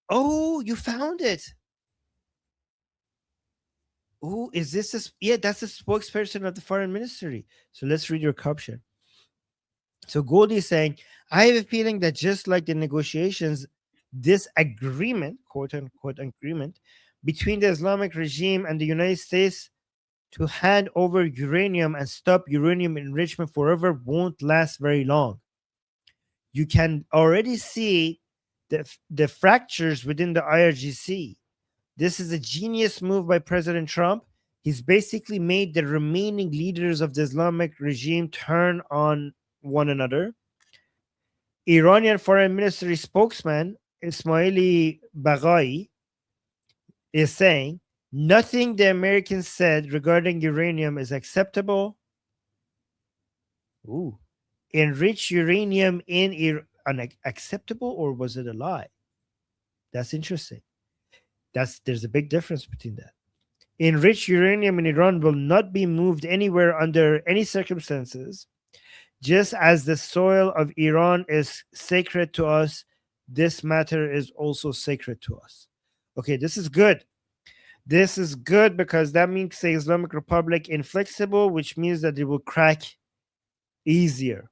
Oh, you found it. Oh, is this yeah, that's the spokesperson of the foreign ministry. So let's read your caption. So Goldie is saying, I have a feeling that just like the negotiations, this agreement, quote unquote agreement, between the Islamic regime and the United States to hand over uranium and stop uranium enrichment forever won't last very long. You can already see the fractures within the IRGC. This is a genius move by President Trump. He's basically made the remaining leaders of the Islamic regime turn on one another. Iranian Foreign Ministry spokesman Ismaili Baghai is saying, nothing the Americans said regarding uranium is acceptable. Ooh. Enrich uranium in Iran. Unacceptable, or was it a lie? That's interesting. There's a big difference between that. Enriched uranium in Iran will not be moved anywhere under any circumstances. Just as the soil of Iran is sacred to us, this matter is also sacred to us. Okay, this is good. This is good because that makes the Islamic Republic inflexible, which means that it will crack easier.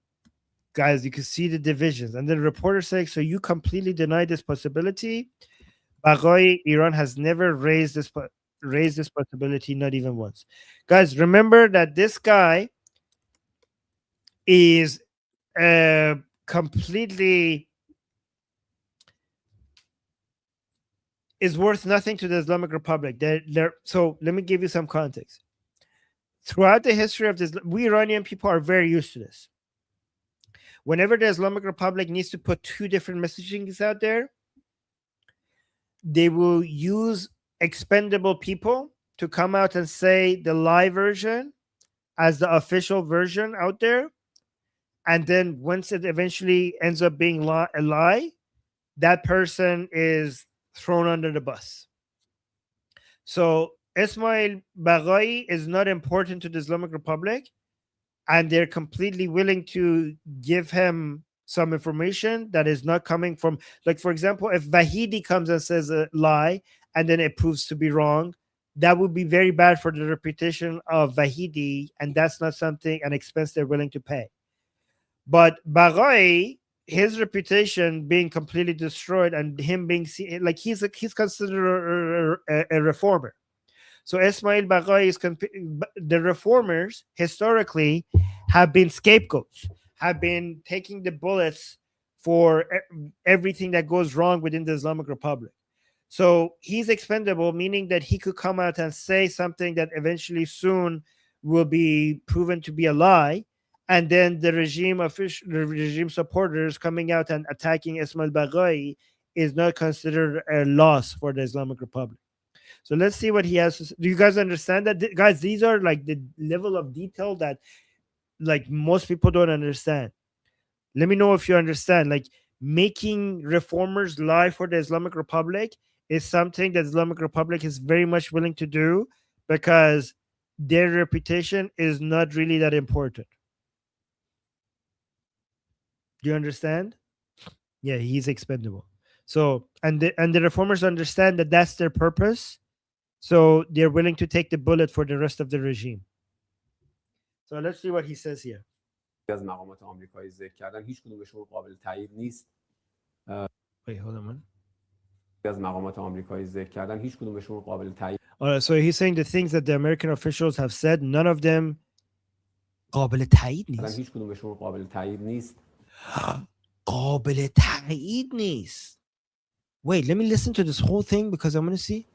Guys, you can see the divisions. And then the reporter saying, so you completely deny this possibility? Baghai, Iran has never raised this possibility, not even once. Guys, remember that this guy is completely is worth nothing to the Islamic Republic. So let me give you some context. Throughout the history of this, we Iranian people are very used to this. Whenever the Islamic Republic needs to put two different messagings out there, they will use expendable people to come out and say the lie version as the official version out there. And then once it eventually ends up being a lie, that person is thrown under the bus. So Ismail Baghai is not important to the Islamic Republic, and they're completely willing to give him some information that is not coming from, like, for example, if Vahidi comes and says a lie and then it proves to be wrong, that would be very bad for the reputation of Vahidi, and that's not an expense they're willing to pay. But Baghai, his reputation being completely destroyed and him being seen, like he's considered a reformer. So Ismail Baghai is the reformers historically have been scapegoats, have been taking the bullets for everything that goes wrong within the Islamic Republic. So he's expendable, meaning that he could come out and say something that eventually soon will be proven to be a lie. And then the regime supporters coming out and attacking Ismail Baghai is not considered a loss for the Islamic Republic. So let's see what he has to say. Do you guys understand that? Guys, these are like the level of detail that like most people don't understand. Let me know if you understand. Like making reformers lie for the Islamic Republic is something that the Islamic Republic is very much willing to do because their reputation is not really that important. Do you understand? Yeah, he's expendable. So, and the reformers understand that that's their purpose. So they're willing to take the bullet for the rest of the regime. So let's see what he says here. از مقامات آمریکایی ذکر کردن هیچ کدومشون قابل تایید نیست. Wait, hold on. از مقامات آمریکایی ذکر کردن هیچ کدومشون قابل تایید. So he's saying the things that the American officials have said, none of them قابل تایید نیست. هیچ کدومشون قابل تایید نیست. قابل تایید نیست. Wait, let me listen to this whole thing because I want to see.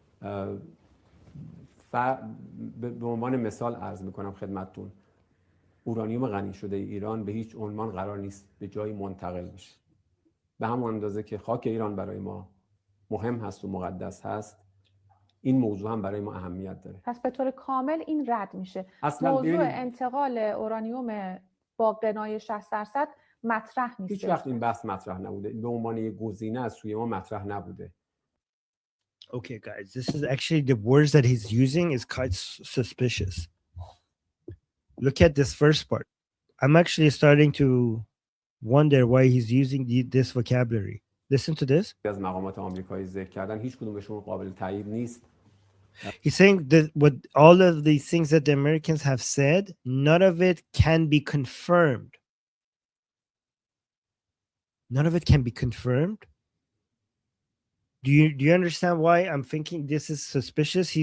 به عنوان مثال عرض میکنم خدمتتون اورانیوم غنی شده ایران به هیچ عنوان قرار نیست به جایی منتقل بشه. به همون اندازه که خاک ایران برای ما مهم هست و مقدس هست، این موضوع هم برای ما اهمیت داره. پس به طور کامل این رد میشه. اصلا موضوع انتقال اورانیوم با قنای 60% مطرح نیست. هیچ وقت این بحث مطرح نبوده. به عنوان یک گزینه از سوی ما مطرح نبوده. Okay, guys, this is actually the words that he's using is quite suspicious. Look at this first part. I'm actually starting to wonder why he's using this vocabulary. Listen to this. از مقامات آمریکایی ذکر کردن هیچ کدومشون قابل تایید نیست. He's saying that what all of these things that the Americans have said, none of it can be confirmed. None of it can be confirmed. Do you understand why I'm thinking this is suspicious?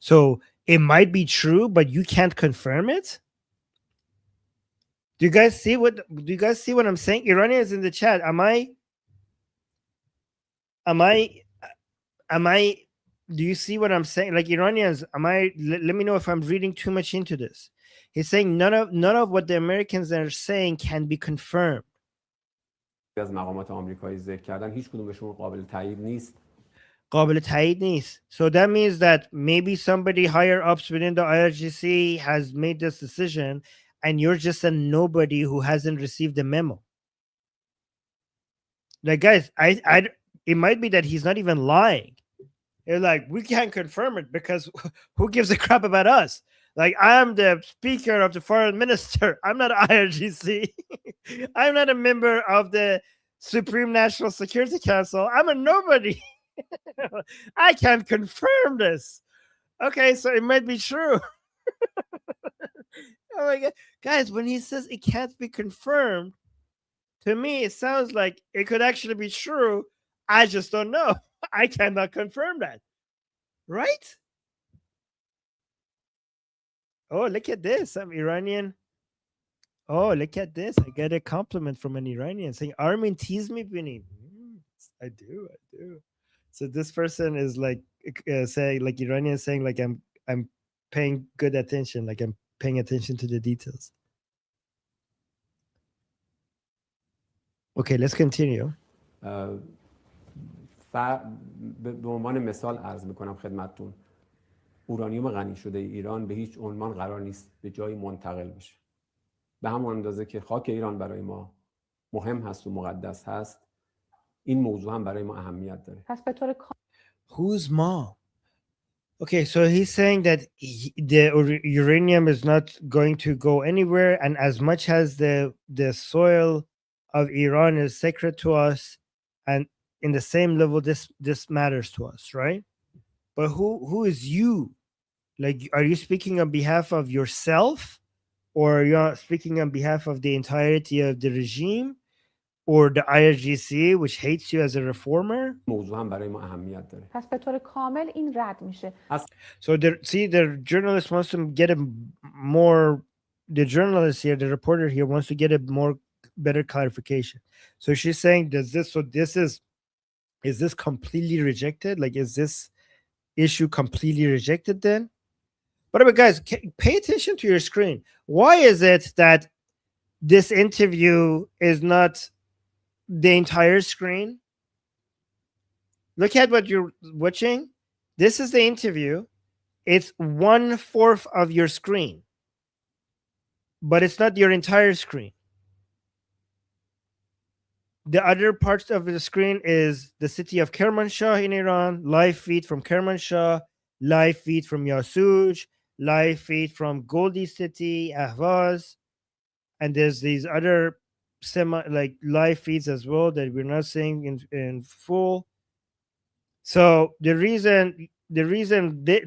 So it might be true, but you can't confirm it. Do you guys see what I'm saying? Iranians in the chat, am I do you see what I'm saying? Like Iranians, let me know if I'm reading too much into this. He's saying none of what the Americans are saying can be confirmed. از مقامات آمریکایی ذکر کردن هیچ کدومشون قابل تایید نیست. قابل تایید نیست. So that means that maybe somebody higher ups within the IRGC has made this decision and you're just a nobody who hasn't received the memo. Like guys, it might be that he's not even lying. They're like, we can't confirm it because who gives a crap about us? Like, I'm the speaker of the foreign minister. I'm not IRGC. I'm not a member of the Supreme National Security Council. I'm a nobody. I can't confirm this. Okay, so it might be true. Oh my God. Guys, when he says it can't be confirmed, to me, it sounds like it could actually be true. I just don't know. I cannot confirm that. Right? Oh, look at this. I'm Iranian. Oh, look at this. I get a compliment from an Iranian saying, Armin tease me, Bini. I do. So this person is like saying, like Iranian saying, like I'm paying good attention, like I'm paying attention to the details. Okay, let's continue. به عنوان مثال عرض میکنم خدمتتون اورانیوم غنی شده ایران به هیچ عنوان قرار نیست به جایی منتقل بشه. به همون اندازه که خاک ایران برای ما مهم هست و مقدس هست، این موضوع هم برای ما اهمیت داره. پس به طور Who's Ma? Okay, so he's saying that the uranium is not going to go anywhere, and as much as the soil of Iran is sacred to us, and in the same level, this matters to us, right? But who is you? Like, are you speaking on behalf of yourself, or are you speaking on behalf of the entirety of the regime, or the IRGC, which hates you as a reformer? موضوع هم برای ما اهمیت داره. پس به طور کامل این رد میشه. So the journalist wants to get a more, the journalist here, the reporter here wants to get a more better clarification. So she's saying, is this completely rejected? Like, is this issue completely rejected then? But guys, pay attention to your screen. Why is it that this interview is not the entire screen? Look at what you're watching. This is the interview. It's 1/4 of your screen, but it's not your entire screen. The other parts of the screen is the city of Kermanshah in Iran, live feed from Kermanshah, live feed from Yasuj, live feed from Goldie City, Ahvaz, and there's these other live feeds as well that we're not seeing in full. So the reason that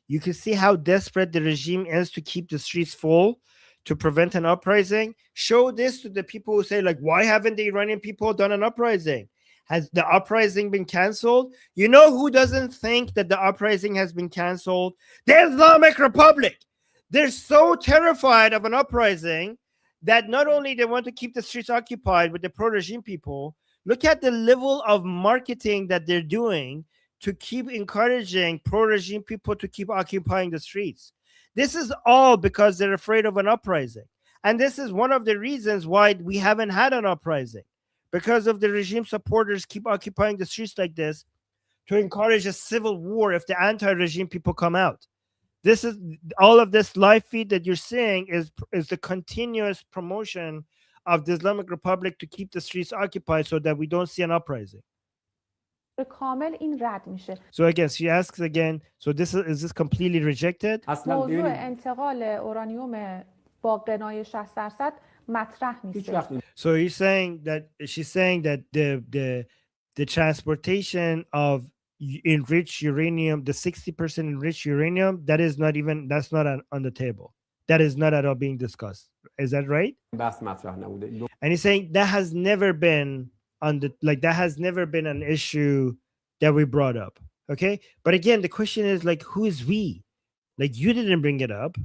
you can see how desperate the regime is to keep the streets full to prevent an uprising. Show this to the people who say, like, why haven't the Iranian people done an uprising? Has the uprising been canceled? You know who doesn't think that the uprising has been canceled? The Islamic Republic. They're so terrified of an uprising that not only they want to keep the streets occupied with the pro-regime people, look at the level of marketing that they're doing to keep encouraging pro-regime people to keep occupying the streets. This is all because they're afraid of an uprising. And this is one of the reasons why we haven't had an uprising. Because of the regime supporters keep occupying the streets like this to encourage a civil war if the anti-regime people come out. This is all of this live feed that you're seeing is the continuous promotion of the Islamic Republic to keep the streets occupied so that we don't see an uprising. کامل این رد میشه. So again, she asks again, so is this completely rejected? موضوع انتقال اورانیوم با قنای 60% مطرح نیست. So she's saying that the transportation of enriched uranium, the 60% enriched uranium, that's not on the table. That is not at all being discussed. Is that right? And he's saying that has never been an issue that we brought up. Okay. But again, the question is, like, who is we? Like, you didn't bring it up,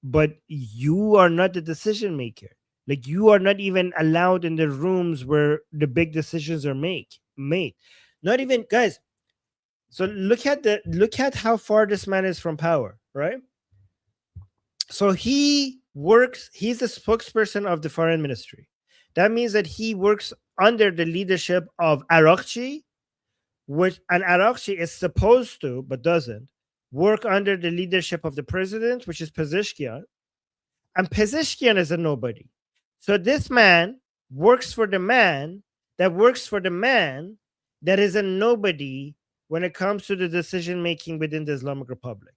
but you are not the decision maker. Like, you are not even allowed in the rooms where the big decisions are made. Not even, guys. So look at how far this man is from power, right? So he's the spokesperson of the foreign ministry. That means that he works under the leadership of Araghchi, and Araghchi is supposed to, but doesn't, work under the leadership of the president, which is Pezeshkian. And Pezeshkian is a nobody. So this man works for the man that is a nobody when it comes to the decision making within the Islamic Republic.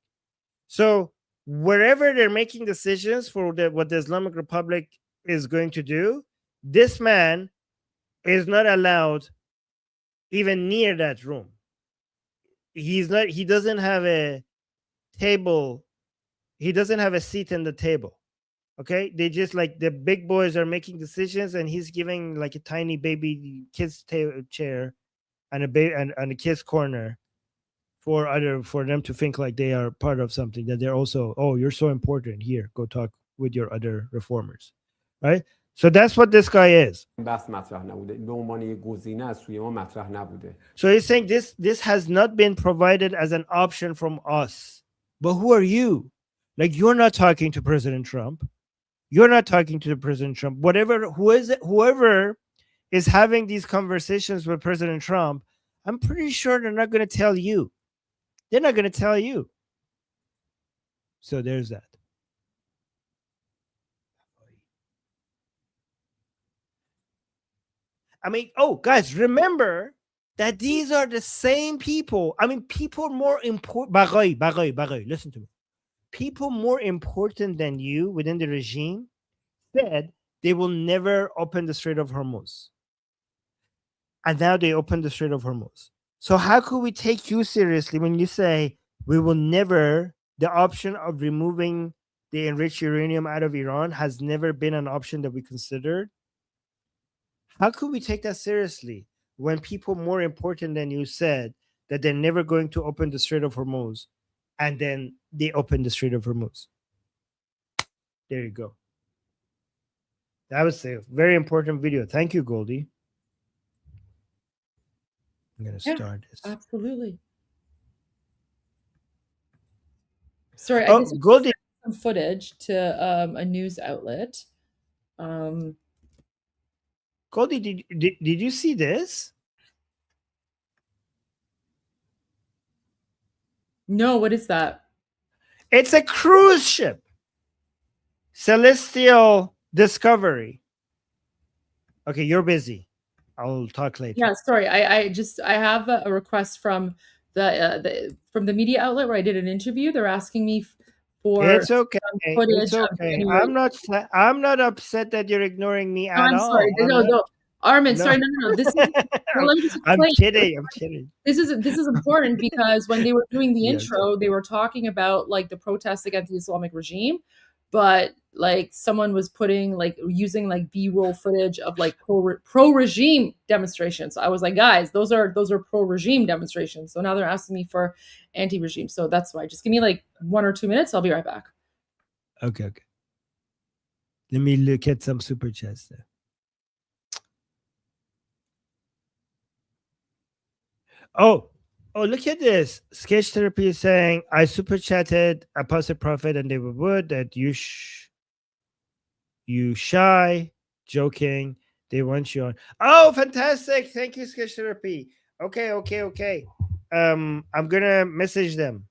So wherever they're making decisions for what the Islamic Republic is going to do, this man is not allowed even near that room. He doesn't have a table. He doesn't have a seat in the table. Okay. They just, like, the big boys are making decisions and he's giving like a tiny baby kid's chair and a kid's corner for them to think like they are part of something, that they're also, oh, you're so important, here, go talk with your other reformers, right? So that's what this guy is. So he's saying this has not been provided as an option from us. But who are you? Like, you're not talking to President Trump. You're not talking to President Trump. Whoever is having these conversations with President Trump, I'm pretty sure they're not going to tell you. They're not going to tell you. So there's that. I mean, oh, guys, remember that these are the same people. I mean, people more important. Bagay, listen to me. People more important than you within the regime said they will never open the Strait of Hormuz. And now they open the Strait of Hormuz. So how could we take you seriously when you say we will never, the option of removing the enriched uranium out of Iran has never been an option that we considered? How could we take that seriously when people more important than you said that they're never going to open the Strait of Hormuz, and then they open the Strait of Hormuz? There you go. That was a very important video. Thank you, Goldie. I'm going to start this. Absolutely. Sorry, I Oh, just Goldie. some footage to a news outlet. Goldie, did you see this? No, what is that? It's a cruise ship. Celestial Discovery. Okay, you're busy. I'll talk later. Yeah, sorry. I have a request from the media outlet where I did an interview. They're asking me for It's okay. footage It's of okay. January. I'm not upset that you're ignoring me No, at I'm all. sorry. No, Armin, sorry. No. This is well, let me just I'm explain. kidding. I'm kidding. This is important because when they were doing the Yeah, intro, they were talking about like the protests against the Islamic regime, but like someone was putting like using like B-roll footage of like pro regime demonstrations. So I was like, guys, those are pro regime demonstrations. So now they're asking me for anti-regime. So that's why. Just give me like 1 or 2 minutes. I'll be right back. Okay. Let me look at some super chats there. Oh, look at this. Sketch Therapy is saying, I super chatted Apostle Prophet and David Wood that you shy, joking. They want you on. Oh, fantastic. Thank you, Sketch Therapy. Okay. I'm going to message them.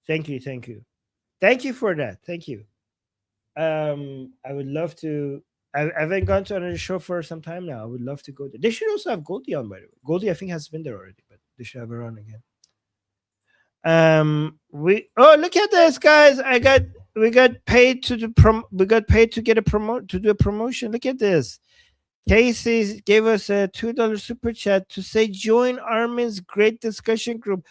Thank you. Thank you for that. Thank you. I would love to. I haven't gone to another show for some time now. I would love to go there. They should also have Goldie on, by the way. Goldie, I think, has been there already, but they should have her on again. Look at this, guys. We got paid to do a promotion. Look at this. Casey gave us a $2 super chat to say join Armin's great discussion group.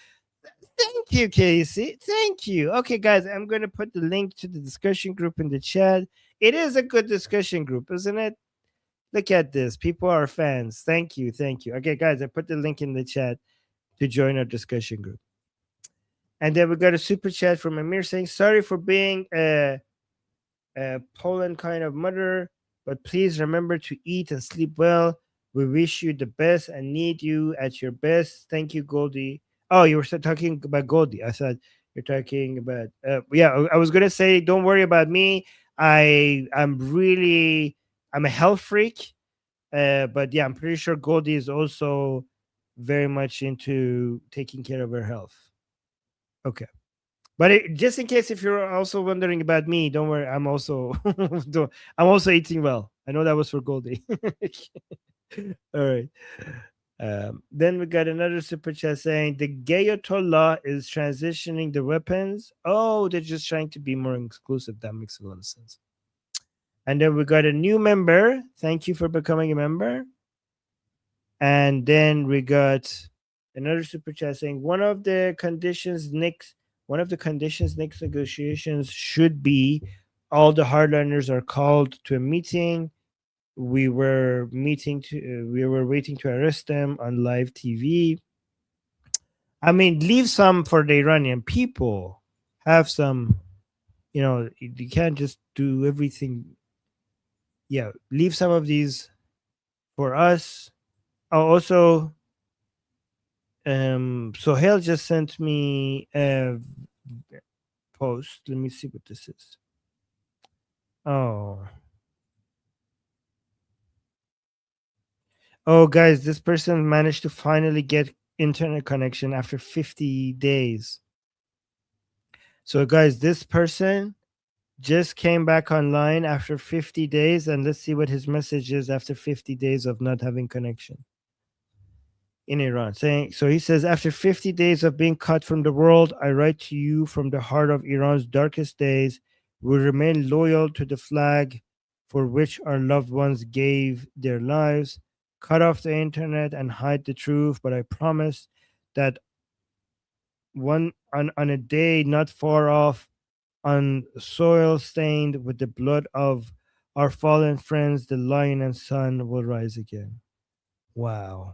Thank you, Casey. Thank you. Okay, guys, I'm going to put the link to the discussion group in the chat. It is a good discussion group, isn't it? Look at this. People are fans. Thank you. Okay, guys, I put the link in the chat to join our discussion group. And then we got a super chat from Amir saying, sorry for being a Poland kind of mother, but please remember to eat and sleep well. We wish you the best and need you at your best. Thank you, Goldie. Oh, you were talking about Goldie. I thought you're talking about I was gonna say, don't worry about me. I'm a health freak. But yeah, I'm pretty sure Goldie is also very much into taking care of her health. Okay. But just in case if you're also wondering about me, don't worry. I'm also eating well. I know that was for Goldie. All right. Then we got another super chat saying the Ayatollah is transitioning the weapons. Oh, they're just trying to be more exclusive. That makes a lot of sense. And then we got a new member. Thank you for becoming a member. And then we got another super chat saying one of the conditions next negotiations should be all the hardliners are called to a meeting. We were waiting to arrest them on live TV. I mean, leave some for the Iranian people. Have some, you can't just do everything. Yeah, leave some of these for us. Also, Sohail just sent me a post. Let me see what this is. Oh, guys, this person managed to finally get internet connection after 50 days. So, guys, this person just came back online after 50 days, and let's see what his message is after 50 days of not having connection in Iran. So he says, after 50 days of being cut from the world, I write to you from the heart of Iran's darkest days. We remain loyal to the flag for which our loved ones gave their lives. Cut off the internet and hide the truth, but I promise that on a day not far off, on soil stained with the blood of our fallen friends, the lion and sun will rise again. Wow.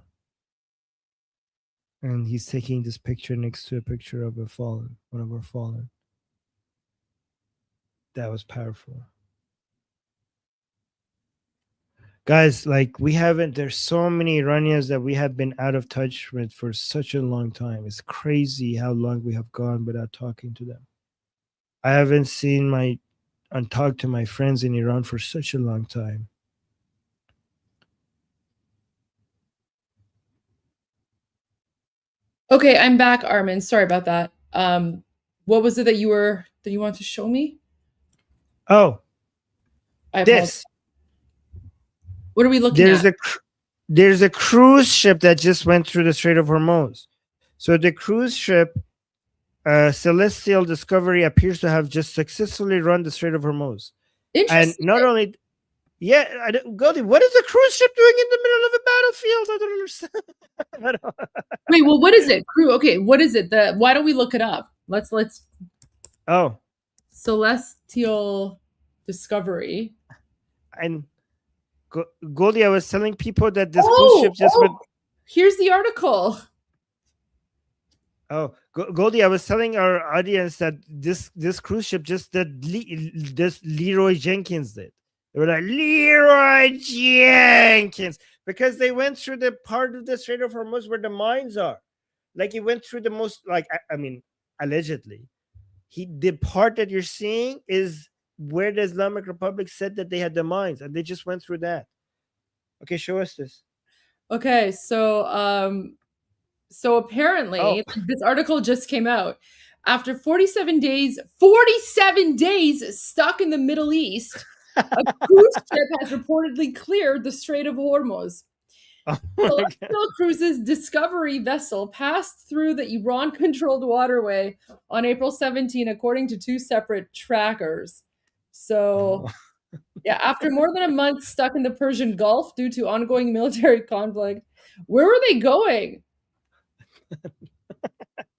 And he's taking this picture next to a picture of one of our fallen. That was powerful. Guys, like there's so many Iranians that we have been out of touch with for such a long time. It's crazy how long we have gone without talking to them. I haven't seen and talked to my friends in Iran for such a long time. Okay, I'm back, Armin. Sorry about that. What was it that you wanted to show me? Oh, this. What are we looking at? There's a cruise ship that just went through the Strait of Hormuz. So the cruise ship, Celestial Discovery, appears to have just successfully run the Strait of Hormuz. Interesting. And not only, Goldie, what is a cruise ship doing in the middle of a battlefield? I don't understand. Wait, well, what is it? Okay, what is it? Why don't we look it up? Let's. Oh, Celestial Discovery. And Goldie, I was telling people that this cruise ship just went. Here's the article. Oh, Goldie, I was telling our audience that this cruise ship just did this Leroy Jenkins did. They were like, Leroy Jenkins, because they went through the part of the Strait of Hormuz where the mines are. Like, it went through the most, allegedly. The part that you're seeing is where the Islamic Republic said that they had the mines, and they just went through that. Okay, show us this. Okay, so apparently this article just came out. After 47 days stuck in the Middle East, a cruise ship has reportedly cleared the Strait of Hormuz. Celestial Cruises Discovery vessel passed through the Iran-controlled waterway on April 17, according to two separate trackers. So, after more than a month stuck in the Persian Gulf due to ongoing military conflict, where were they going?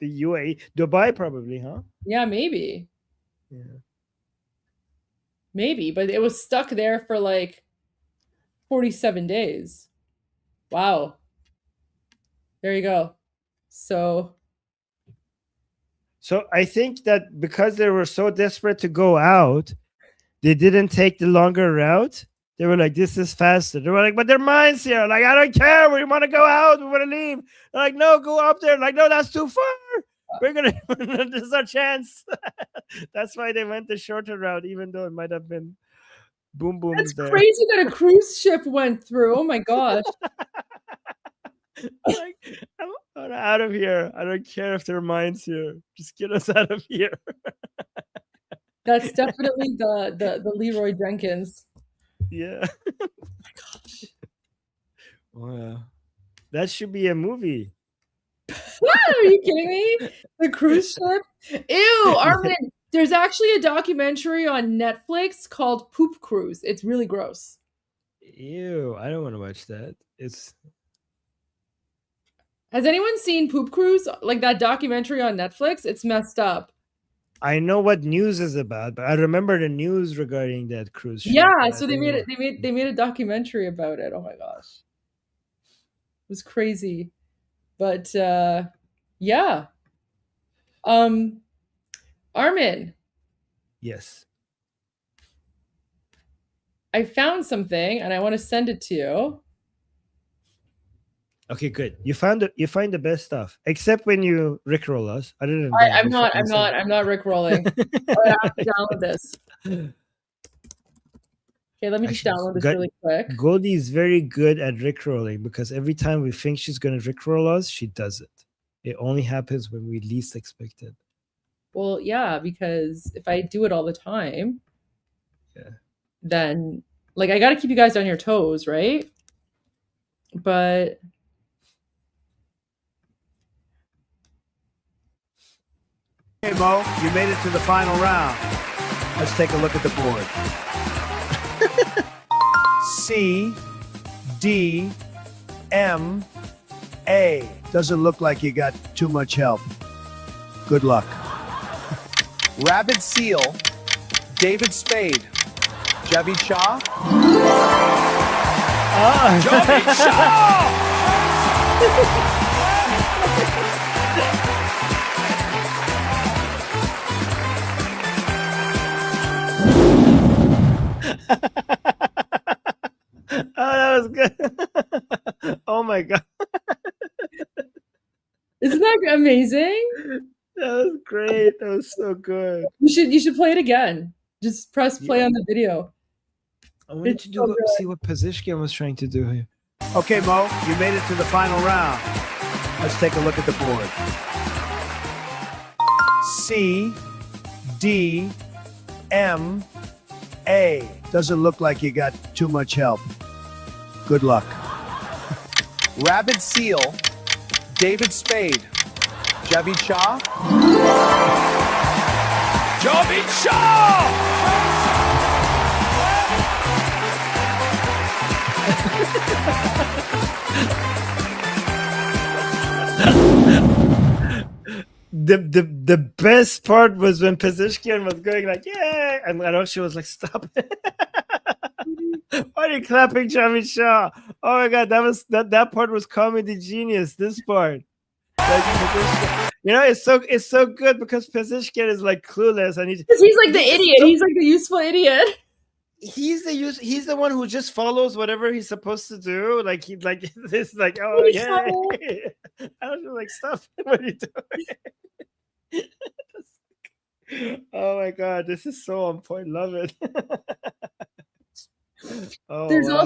The UAE, Dubai, probably, huh? Yeah, maybe. Yeah. Maybe, but it was stuck there for 47 days. Wow. There you go. So I think that because they were so desperate to go out, they didn't take the longer route. They were like, this is faster. They were like, but their minds here. Like, I don't care. We want to go out. We want to leave. They're like, no, go up there. Like, no, that's too far. This is our chance. That's why they went the shorter route, even though it might have been boom booms. That's there. crazy that a cruise ship went through. Oh my gosh. I'm out of here. I don't care if their minds here. Just get us out of here. That's definitely the Leroy Jenkins. Yeah. Oh my gosh. Wow. That should be a movie. What? Are you kidding me? The cruise ship? Ew, Armin. There's actually a documentary on Netflix called Poop Cruise. It's really gross. Ew, I don't want to watch that. Has anyone seen Poop Cruise? Like that documentary on Netflix? It's messed up. I know what news is about, but I remember the news regarding that cruise ship. Yeah, so they made a documentary about it. Oh my gosh. It was crazy. But yeah. Armin. Yes. I found something and I want to send it to you. Okay, good. You find the best stuff, except when you rickroll us. Other than I'm not rickrolling. I have to download this. Okay, let me just download this really quick. Goldie is very good at rickrolling because every time we think she's going to rickroll us, she does it. It only happens when we least expect it. well, yeah, because if I do it all the time, then like I got to keep you guys on your toes, right? But Hey, Mo, you made it to the final round. Let's take a look at the board. C, D, M, A. Doesn't look like you got too much help. Good luck. Rabid Seal, David Spade, Javid Shah. Javid Shah! Oh, that was good. Oh my god. isn't that amazing? That was great. That was so good. You should play it again. Just press play on the video. I wanted It's to so good. see what Pezeshkian was trying to do here. Okay, Mo, you made it to the final round. Let's take a look at the board. C, D, M, A. Doesn't look like you got too much help. Good luck. Rabid Seal, David Spade, Javid Shah. Javid Shah! The best part was when Pezeshkian was going like, yeah, and Anoshi was like, stop it. Why are you clapping, Javid Shah? Oh my god, that part was comedy genius. This part, like, you know, it's so good because Pezeshkian is like clueless and He's like the idiot. He's like the useful idiot. He's the one who just follows whatever he's supposed to do. Like he like this like, oh yeah. I was like, stop. What are you doing? Oh my god, this is so on point. Love it. Oh, There's wow.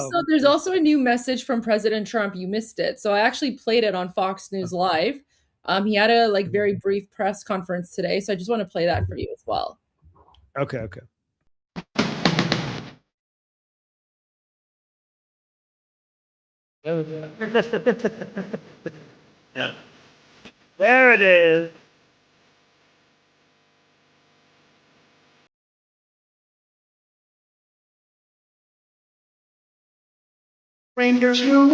also a new message from President Trump. You missed it. So I actually played it on Fox News Live. He had a like very brief press conference today. So I just want to play that for you as well. Okay. Yeah. There it is. Rangers, you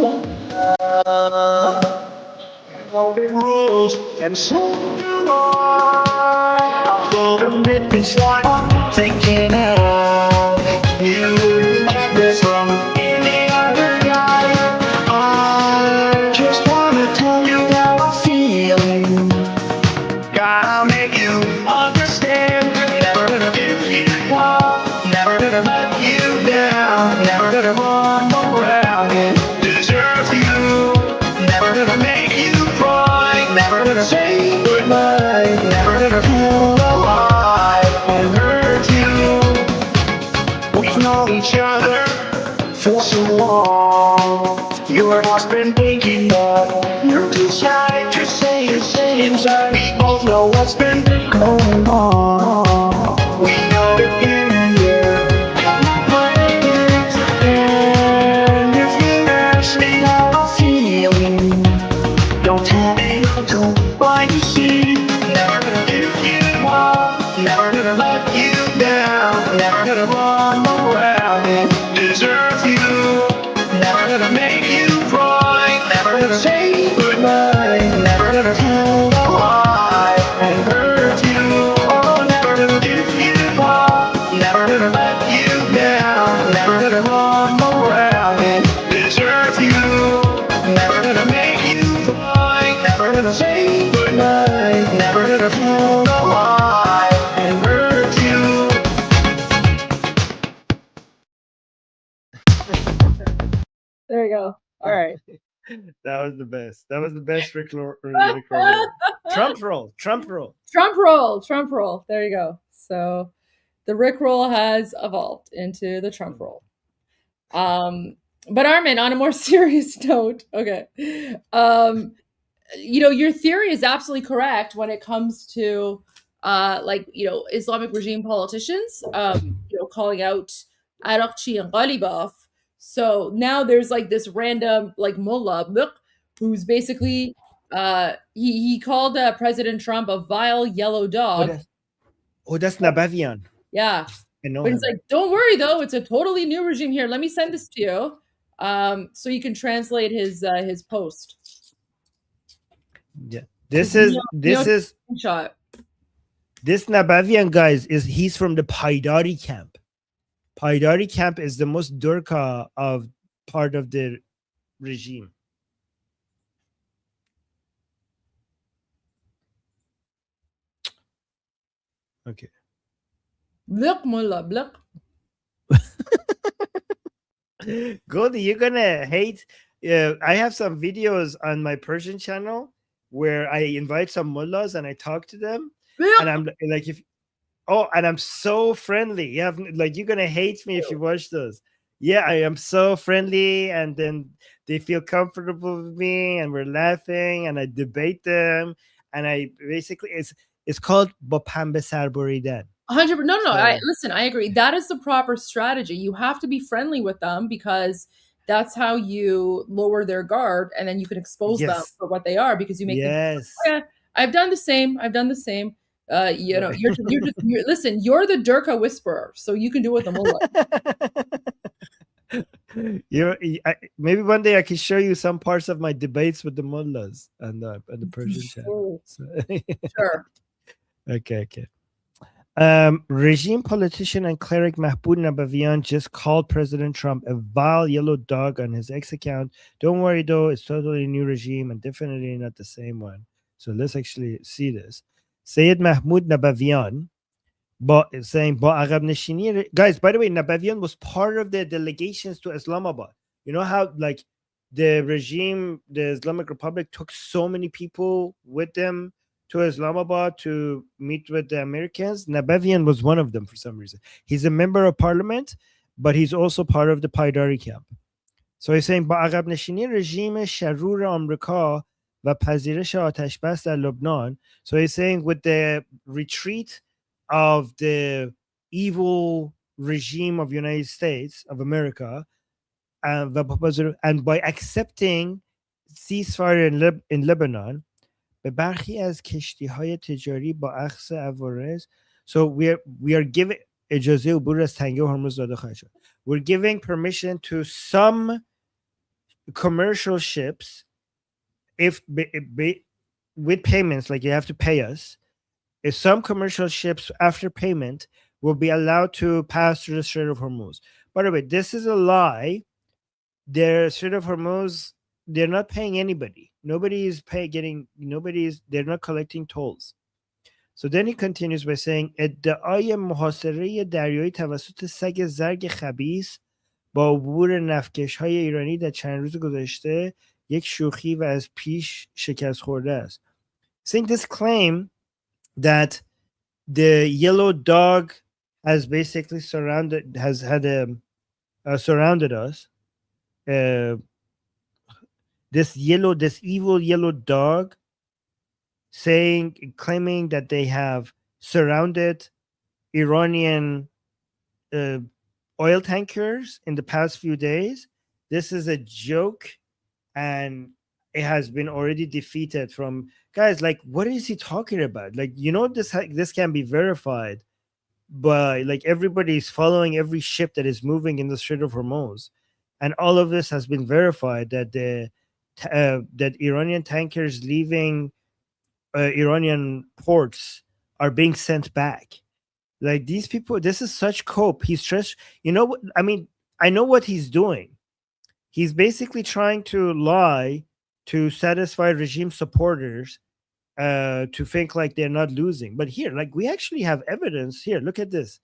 rules, and so do I. I'll commit this one, thinking of you from any other guy. I just wanna tell you how I'm feeling. Gotta make you understand. Never gonna give you up, never gonna let you down, never gonna run around and deserve you. Never gonna make you cry, never gonna say goodbye, never gonna feel alive and hurt you. We've known each other for so long. Your heart's been aching, but you're too shy to say it's inside. We both know what's been going on. We know it in here. And if you ask me how I'm feeling, don't tell me don't find you see. Never gonna give you up, never gonna let you down, never gonna run around and deserve you. Never gonna make you cry, never gonna say goodbye, never gonna tell a lie and hurt you. Oh, never gonna give you up, never gonna let you down, never gonna run around and deserve you. Never gonna make you cry, never gonna say goodbye, never gonna tell a lie and hurt you. There you go. All right. That was the best. That was the best Rick roll. Trump roll. There you go. So the Rick roll has evolved into the Trump roll. But Armin, on a more serious note, okay. You know, your theory is absolutely correct when it comes to like, Islamic regime politicians, calling out Arakchi and Ghalibaf. So now there's like this random like mullah who's basically he called President Trump a vile yellow dog. That's Nabavian. Yeah. I know But he's him. like, don't worry though, it's a totally new regime here. Let me send this to you, so you can translate his post. Yeah, this is shot. This Nabavian guys he's from the Paidari camp. Paidari camp is the most durka of part of the regime. Okay. Look, mullah, look. Goldie, you're gonna hate. I have some videos on my Persian channel where I invite some mullahs and I talk to them, and I'm like, and I'm so friendly. You have like, you're gonna hate me if you watch those. Yeah, I am so friendly, and then they feel comfortable with me, and we're laughing, and I debate them, and I basically it's called Bopambe Sarboriden. 100%. No. Listen, I agree. That is the proper strategy. You have to be friendly with them because that's how you lower their guard, and then you can expose them for what they are, because you make them, oh, yeah, I've done the same. Listen, you're the Durka whisperer, so you can do it with the mullah. Maybe one day I can show you some parts of my debates with the mullahs and the Persian channel. Sure. Okay. Regime politician and cleric Mahmoud Nabavian just called President Trump a vile yellow dog on his X account. Don't worry though, it's totally a new regime and definitely not the same one. So let's actually see this. Sayed Mahmoud Nabavian saying, guys, by the way, Nabavian was part of the delegations to Islamabad. You know how like the regime, the Islamic Republic, took so many people with them to Islamabad to meet with the Americans? Nabavian was one of them for some reason. He's a member of parliament, but he's also part of the Paidari camp. So he's saying, با عقب نشینی رژیم شرور آمریکا و پذیرش آتش بس در لبنان. So he's saying with the retreat of the evil regime of United States of America, and by accepting ceasefire in Lebanon, به برخی از کشتی‌های تجاری با اخذ عوارض. So we are giving اجازه عبور از تنگه هرمز داده خواهد شد. We're giving permission to some commercial ships, if with payments, like you have to pay us, if some commercial ships after payment will be allowed to pass through the Strait of Hormuz. By the way, this is a lie. The Strait of Hormuz, they're not paying anybody. They're not collecting tolls. So then he continues by saying, ادعای محاصره دریایی توسط سگ زرگ خبیث با عبور نفتکش‌های ایرانی در چند روز گذشته یک شوخی و از پیش شکست خورده است. Saying this claim that the yellow dog has basically surrounded us. This evil yellow dog claiming that they have surrounded Iranian oil tankers in the past few days. This is a joke, and it has been already defeated from guys. Like, what is he talking about? Like, this can be verified by like everybody's following every ship that is moving in the Strait of Hormuz, and all of this has been verified that that Iranian tankers leaving Iranian ports are being sent back. Like, these people, this is such cope. He's just, I mean, I know what he's doing. He's basically trying to lie to satisfy regime supporters, to think like they're not losing. But here, like, we actually have evidence here. Look at this.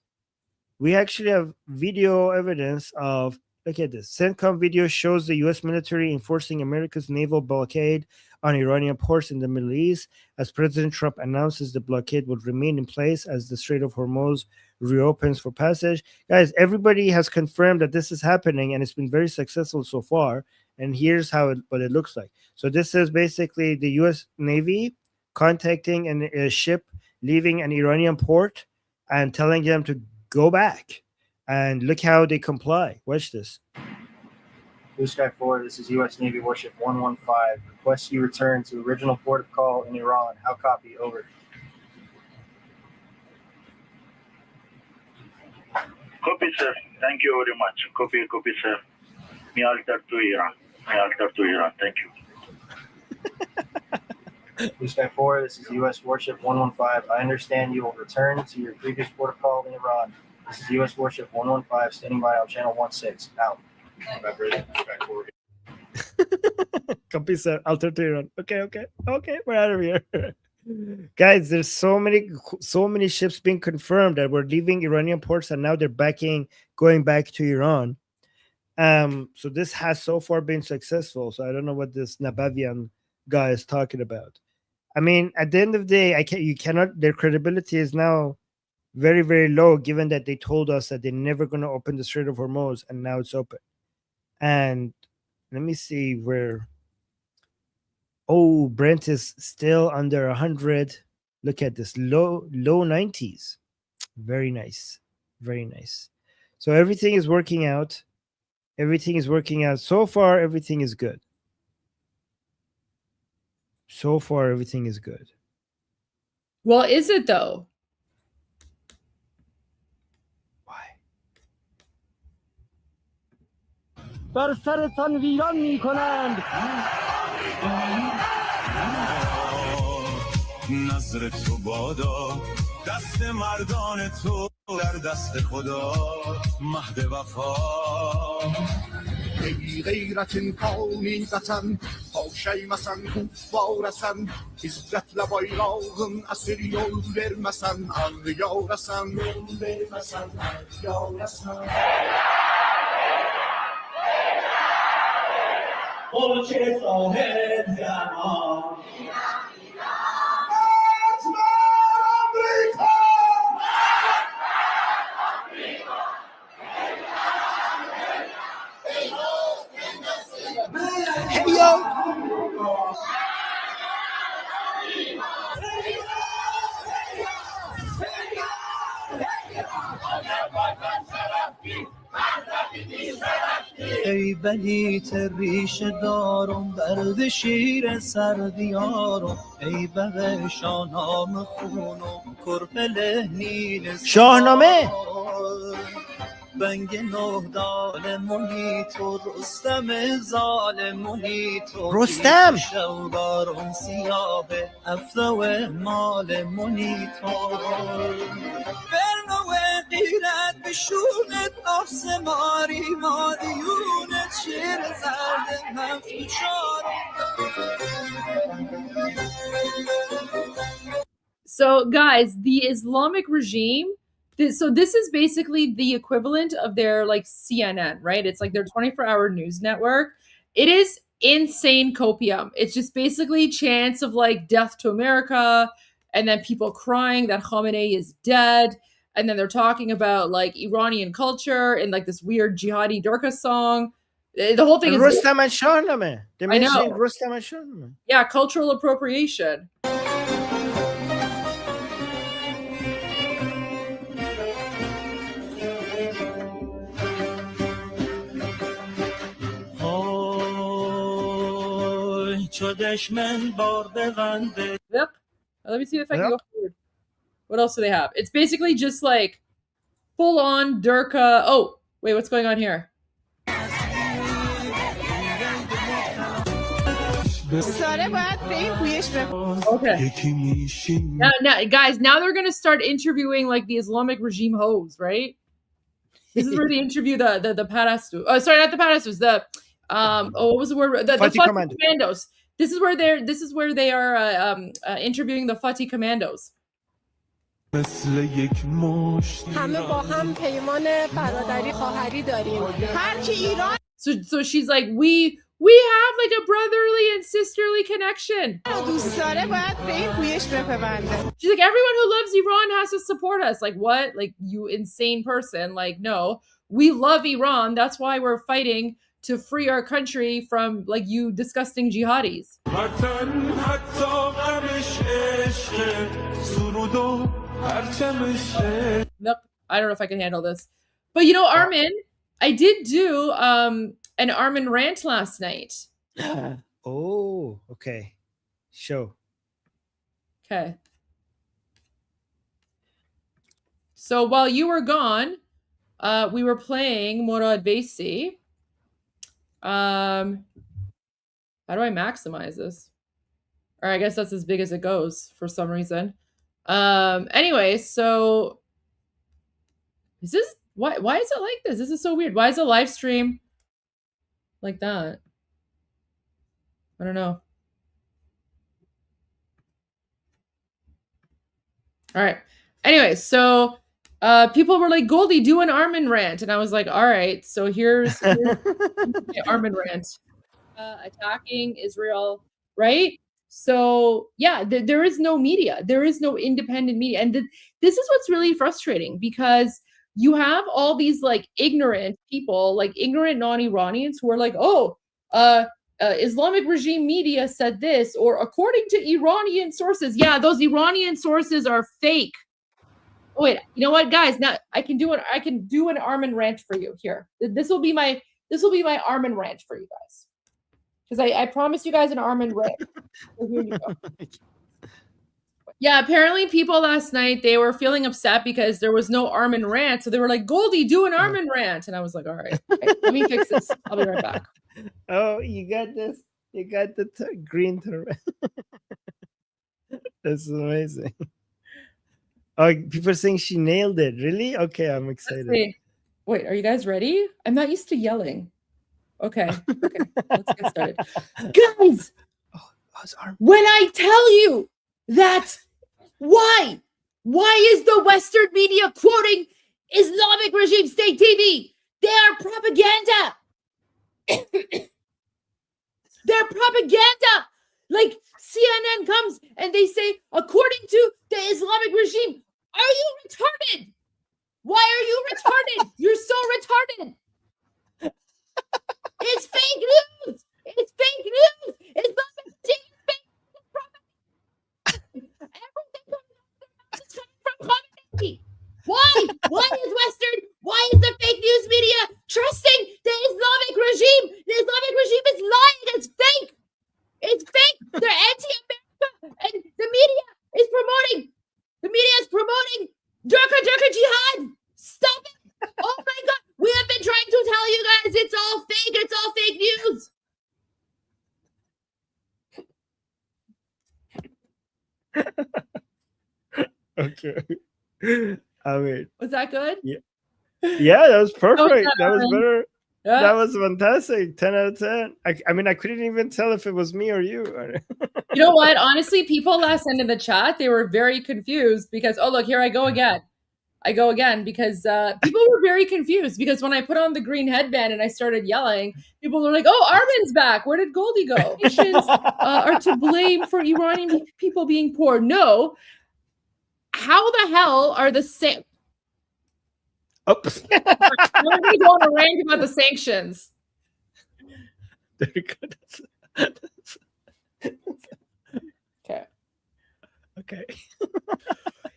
We actually have video evidence of, look at this. CENTCOM video shows the U.S. military enforcing America's naval blockade on Iranian ports in the Middle East, as President Trump announces the blockade will remain in place as the Strait of Hormuz reopens for passage. Guys, everybody has confirmed that this is happening, and it's been very successful so far. And here's what it looks like. So this is basically the U.S. Navy contacting a ship leaving an Iranian port and telling them to go back. And look how they comply. Watch this. Blue Sky 4, this is U.S. Navy Warship 115. Request you return to original port of call in Iran. How copy? Over. Copy, sir. Thank you very much. Copy, sir. Me alter to Iran. Thank you. Blue Sky 4, this is U.S. Warship 115. I understand you will return to your previous port of call in Iran. This is U.S. Warship 115, standing by on channel 16. Out. Copy, sir. Alter to Iran. Okay, we're out of here. Guys, there's so many ships being confirmed that were leaving Iranian ports and now they're going back to Iran. So this has so far been successful. So I don't know what this Nabavian guy is talking about. I mean, at the end of the day, their credibility is now very, very low, given that they told us that they're never going to open the Strait of Hormuz, and now it's open. And let me see where. Oh, Brent is still under 100. Look at this, low 90s. Very nice. So everything is working out. So far, everything is good. Well, is it though? بر سرتان ویران می‌کنند. نظر تو بادا، دست مردان تو در دست خدا، مهد وفا. ای غیرت کانی قطن، پاشیمسن خوفارسن، حضرت لبایراغın اسir yol vermesen, al yarasan, yol vermesen, al yarasan. Ol çe sahib zaman. Hey yo. ای بلیت ریش دارم برد شیر سردیارم ای به شاهنامه خونم کرپل نیل شاهنامه بنگ نه دال منیتو رستم ظالم منیتو رستم شودارم سیاه افرو مال منیتو برنو غیرت بشونت آسماری مادیونت شیر زرد هفت So, guys, the Islamic regime, this is basically the equivalent of their, like, CNN, right? It's like their 24-hour news network. It is insane copium. It's just basically chants of, like, death to America, and then people crying that Khamenei is dead, and then they're talking about, like, Iranian culture and, like, this weird jihadi Durka song. The whole thing is... Rustam and Shahnameh. They're I know. mentioning Rustam and Shahnameh. Yeah, cultural appropriation. Yep. Let me see if I can go forward. What else do they have? It's basically just like full on Durka. Oh, wait, what's going on here? Okay. Now, guys, now they're gonna start interviewing like the Islamic regime hoes, right? This is where they interview the Parastu. Oh, sorry, not the Parastus. The what was the word? The Fatih Commandos. This is where they are interviewing the Fatih Commandos. So she's like, we have like a brotherly and sisterly connection. She's like, everyone who loves Iran has to support us. Like, what? Like, you insane person. Like, no, we love Iran. That's why we're fighting to free our country from, like, you disgusting jihadis. Nope, I don't know if I can handle this. But you know, Armin, I did do an Armin rant last night. Oh, okay. Show. Okay. So while you were gone, we were playing Murad Vesi. How do I maximize this? Or I guess that's as big as it goes for some reason. Anyway, so is this why is it like this? This is so weird. Why is a live stream like that? I don't know. All right. Anyway, so people were like, Goldie, do an Armin rant. And I was like, all right, so here's my Armin rant. Attacking Israel, right? So yeah, there is no media. There is no independent media. And this is what's really frustrating, because you have all these like ignorant people, like ignorant non-Iranians who are like, oh, Islamic regime media said this, or according to Iranian sources. Yeah, those Iranian sources are fake. Oh, wait, you know what, guys? Now I can do an Armin rant for you here. This will be my Armin rant for you guys, because I promised you guys an Armin rant. So here you go. Yeah, apparently people last night, they were feeling upset because there was no Armin rant, so they were like, Goldie, do an Armin rant, and I was like, all right, let me fix this. I'll be right back. Oh, you got this. You got the green turn. That's amazing. Oh, people are saying she nailed it. Really? Okay, I'm excited. Wait, are you guys ready? I'm not used to yelling. Okay, let's get started. Guys, when I tell you that why is the Western media quoting Islamic regime state TV? They are propaganda. They're propaganda. Like CNN comes and they say, according to the Islamic regime, are you retarded? Why are you retarded? You're so retarded. It's fake news. It's fake news. It's not fake. Everything is coming from comedy. Why? Why is the fake news media trusting the Islamic regime? The Islamic regime is lying. It's fake. It's fake. They're anti-America, and the media is promoting Durka jihad. Stop it. Oh my God. We have been trying to tell you guys it's all fake. It's all fake news. Okay. I mean, was that good? Yeah, that was perfect. That was better. Yeah. That was fantastic. 10 out of 10. I mean, I couldn't even tell if it was me or you. You know what? Honestly, people last night in the chat, they were very confused because, oh, look, here I go again. Because people were very confused because when I put on the green headband and I started yelling, people were like, oh, Armin's back. Where did Goldie go? Nations are to blame for Iranian people being poor. No. How the hell are the same? Oh, I'm going to go on a rant about the sanctions. Very good. Okay.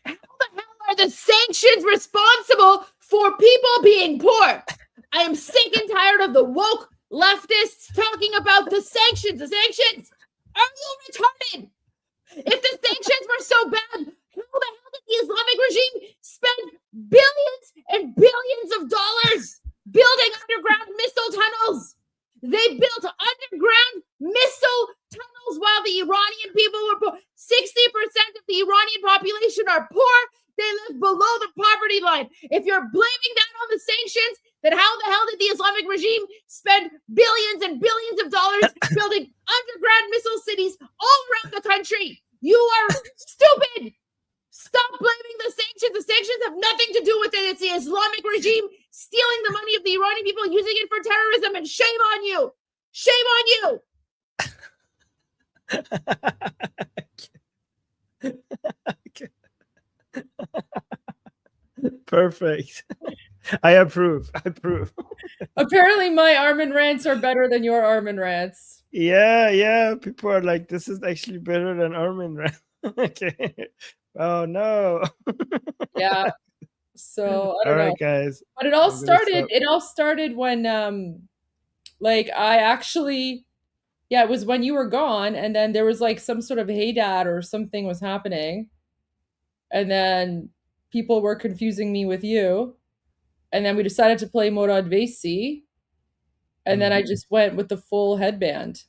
How the hell are the sanctions responsible for people being poor? I am sick and tired of the woke leftists talking about the sanctions. The sanctions. Are you retarded? If the sanctions were so bad, how the hell did the Islamic regime spend billions and billions of dollars building underground missile tunnels? They built underground missile tunnels while the Iranian people were poor. 60% of the Iranian population are poor. They live below the poverty line. If you're blaming that on the sanctions, then how the hell did the Islamic regime spend billions and billions of dollars building underground missile cities all around the country? You are stupid. Stop blaming the sanctions. The sanctions have nothing to do with it. It's the Islamic regime stealing the money of the Iranian people, using it for terrorism, and shame on you. Shame on you. Perfect. I approve. Apparently my Armin rants are better than your Armin rants. Yeah. People are like, this is actually better than Armin rant. Okay. Oh no. Yeah. So I All don't know. right, guys. But it all I'm gonna started. stop. It all started when like I actually, yeah, it was when you were gone, and then there was like some sort of hey dad or something was happening, and then people were confusing me with you, and then we decided to play Morad Vesi, and then I just went with the full headband.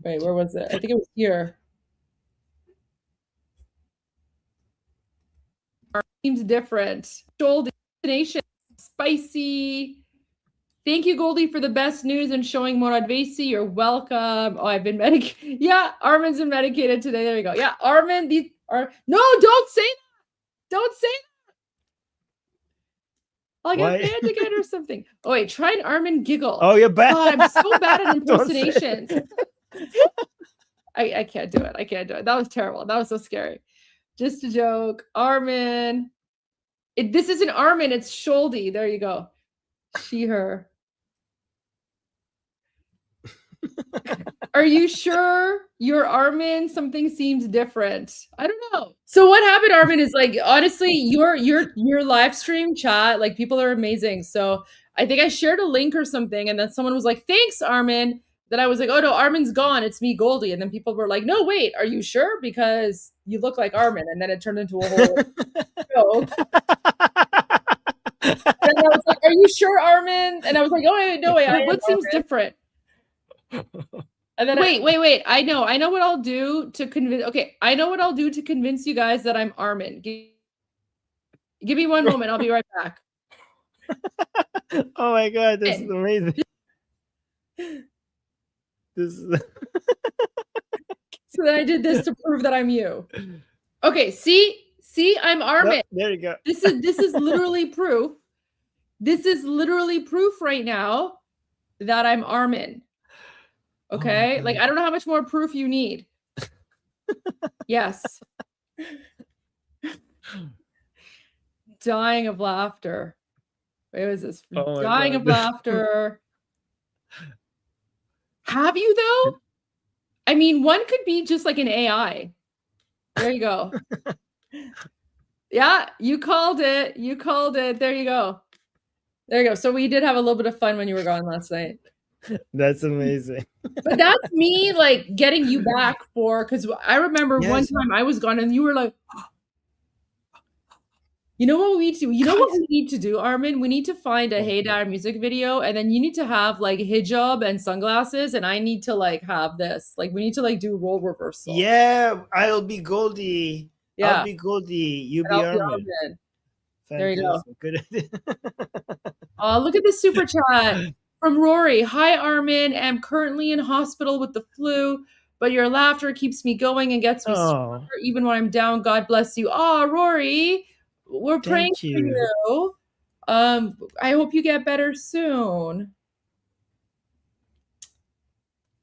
Wait, where was it? I think it was here. Seems different. Shoulder destination, spicy. Thank you, Goldie, for the best news and showing Morad Vesi. You're welcome. Oh, I've been medicated. Yeah, Armin's been medicated today. There you go. Yeah, Armin, these are no, don't say that. Don't say that. I'll get banned again or something. Oh, wait, try an Armin giggle. Oh, you're bad. God, I'm so bad at Don't say it. impersonations. I can't do it. I can't do it. That was terrible. That was so scary. Just a joke. Armin. This isn't Armin, it's Sholdy. There you go. She, her. Are you sure you're Armin? Something seems different. I don't know. So what happened, Armin, is like, honestly, your live stream chat, like people are amazing. So I think I shared a link or something, and then someone was like, thanks, Armin. Then I was like, oh no, Armin's gone. It's me, Goldie. And then people were like, no, wait, are you sure? Because you look like Armin. And then it turned into a whole joke. And I was like, are you sure, Armin? And I was like, oh, wait, no, wait, what seems different? And then wait. I know what I'll do to convince. Okay, I know what I'll do to convince you guys that I'm Armin. Give me one moment. I'll be right back. Oh my God, this is amazing. This is So then I did this to prove that I'm you. Okay, see, I'm Armin. Nope, there you go. This is literally proof. This is literally proof right now that I'm Armin. Okay? Like, I don't know how much more proof you need. Yes. Dying of laughter. Wait, what is this? Oh Dying of laughter. Have you, though? I mean, one could be just like an AI. There you go. Yeah, you called it. You called it. There you go. There you go. So we did have a little bit of fun when you were gone last night. That's amazing. But that's me like getting you back for, because I remember one time I was gone and you were like, you know what we need to do? You know what we need to do, Armin? We need to find a Hey Dad music video, and then you need to have like hijab and sunglasses, and I need to like have this. Like we need to like do role reversal. Yeah, I'll be Goldie. Yeah. I'll be Goldie. You be And I'll be Armin. Armin. There you go. Fantastic. Good idea. Oh, look at the super chat from Rory. Hi, Armin. I'm currently in hospital with the flu, but your laughter keeps me going and gets me stronger even when I'm down. God bless you. Oh, Rory, we're praying for you. I hope you get better soon.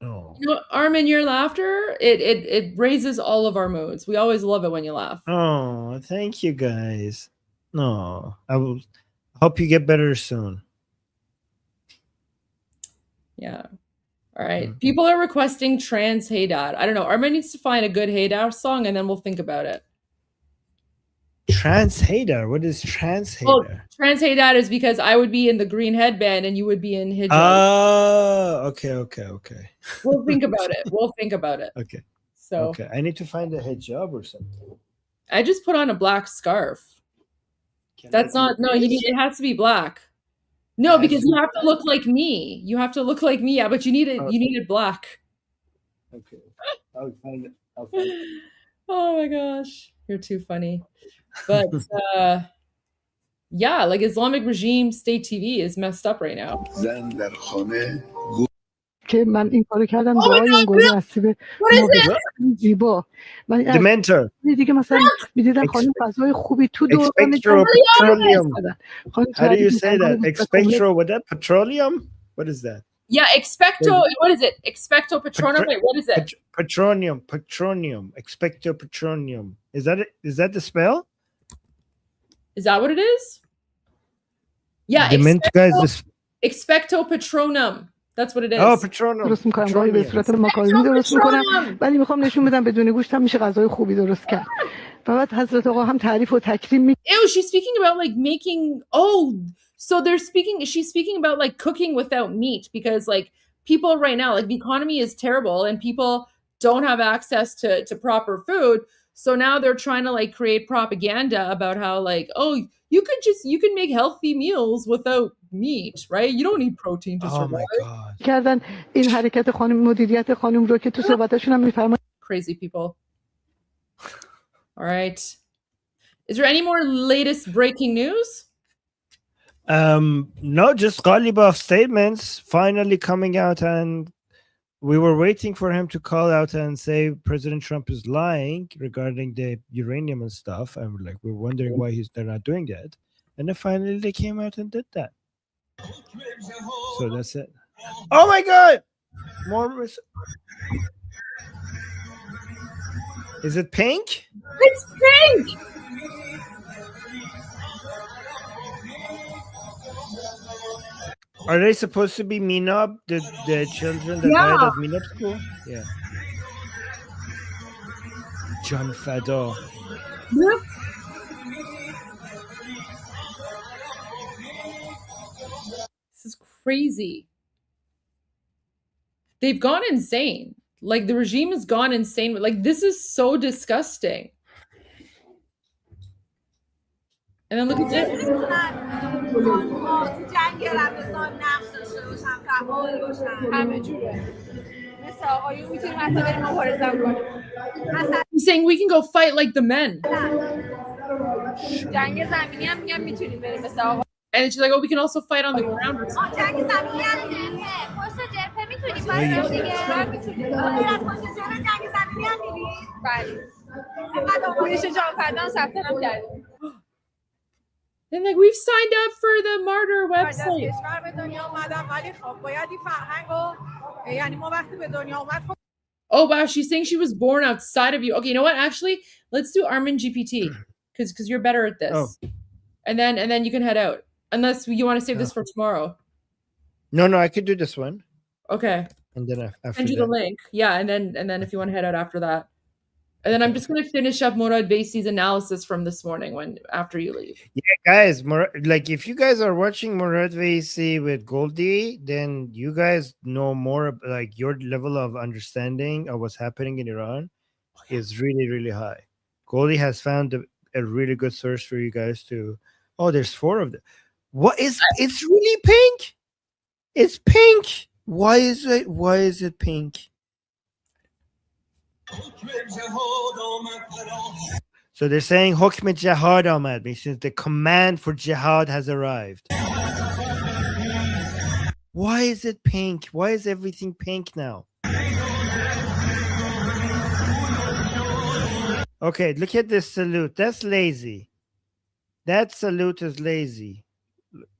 Oh. You know, Armin, your laughter, it raises all of our moods. We always love it when you laugh. Oh, thank you guys. No, I will hope you get better soon. Yeah. All right. People are requesting trans Hey Dad. I don't know. Armin needs to find a good Hey Dad song and then we'll think about it. Trans Hey Dad? What is trans Hey Oh, Dad? trans Hey Dad is because I would be in the green headband and you would be in hijab. Oh, okay. We'll think about it. We'll think about it. Okay. So Okay, I need to find a hijab or something. I just put on a black scarf. That's not, no, it has to be black. No, because you have to look like me. You have to look like me. Yeah, but you need it black. Okay. I'll find it. Oh my gosh. You're too funny. But yeah, like Islamic regime state TV is messed up right now. که من این کارو کردم دعای اون گل نصیب زیبا من Dementor. دیگه مثلا میدیدم خانم فضای خوبی تو دوران Petroleum. How do you say that? Expectro, what that? Petroleum? What is that? Yeah, expecto, what is it? Expecto Patronum? Wait, what is it? Petronium. Expecto Petronium. Is that it? Is that the spell? Is that what it is? Yeah, Guys, Expecto Patronum. That's what it is. Oh, petroleum. درست میکنم گاهی به صورت ماکارونی درست میکنم ولی میخوام نشون بدم بدون گوشت هم میشه غذای خوبی درست کرد فقط حضرت آقا هم تعریف و تکریم می Ew, she's speaking about like making so she's speaking about like cooking without meat because like people right now, like the economy is terrible and people don't have access to proper food. So now they're trying to like create propaganda about how like, oh, you can make healthy meals without meat, right? You don't need protein to survive. کردن این حرکت خانم مدیریت خانم رو که تو صحبتاشون هم میفرمایید Crazy people. All right. Is there any more latest breaking news? No, just Ghalibaf statements finally coming out, and we were waiting for him to call out and say President Trump is lying regarding the uranium and stuff. And we're wondering why they're not doing that. And then finally they came out and did that. So that's it. Oh my God! More. Is it pink? It's pink! Are they supposed to be Minab, the children that died at Minab school? Yeah. John Fado. Yep. This is crazy. They've gone insane. Like the regime has gone insane. Like this is so disgusting. And then look at this. He's saying we can go fight like the men. And she's like, oh, we can also fight on the ground. And like we've signed up for the Martyr website. Oh wow, she's saying she was born outside of you. Okay, you know what? Actually, let's do Armin GPT because you're better at this. Oh. And then you can head out. Unless you want to save this for tomorrow. No, I could do this one. Okay. And then after send you the link. Yeah, and then if you want to head out after that. And then I'm just going to finish up Murad Vaisi's analysis from this morning after you leave. Yeah, guys, like if you guys are watching Murad Vaisi with Goldie, then you guys know more. Like your level of understanding of what's happening in Iran is really, really high. Goldie has found a really good source for you guys to. Oh, there's 4 of them. What is? It's really pink. It's pink. Why is it pink? So they're saying Hukm Jihad Ahmad, which means the command for jihad has arrived. Why is it pink? Why is everything pink now? Okay, look at this salute. That's lazy. That salute is lazy.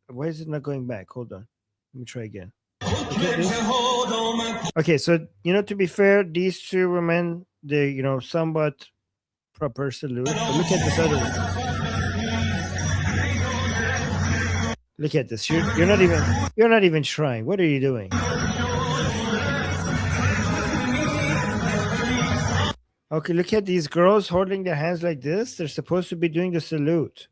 Why is it not going back? Hold on. Let me try again. Okay, so to be fair, these 2 women, they somewhat proper salute. But look at this other one. Look at this. You're not even trying. What are you doing? Okay, look at these girls holding their hands like this. They're supposed to be doing the salute.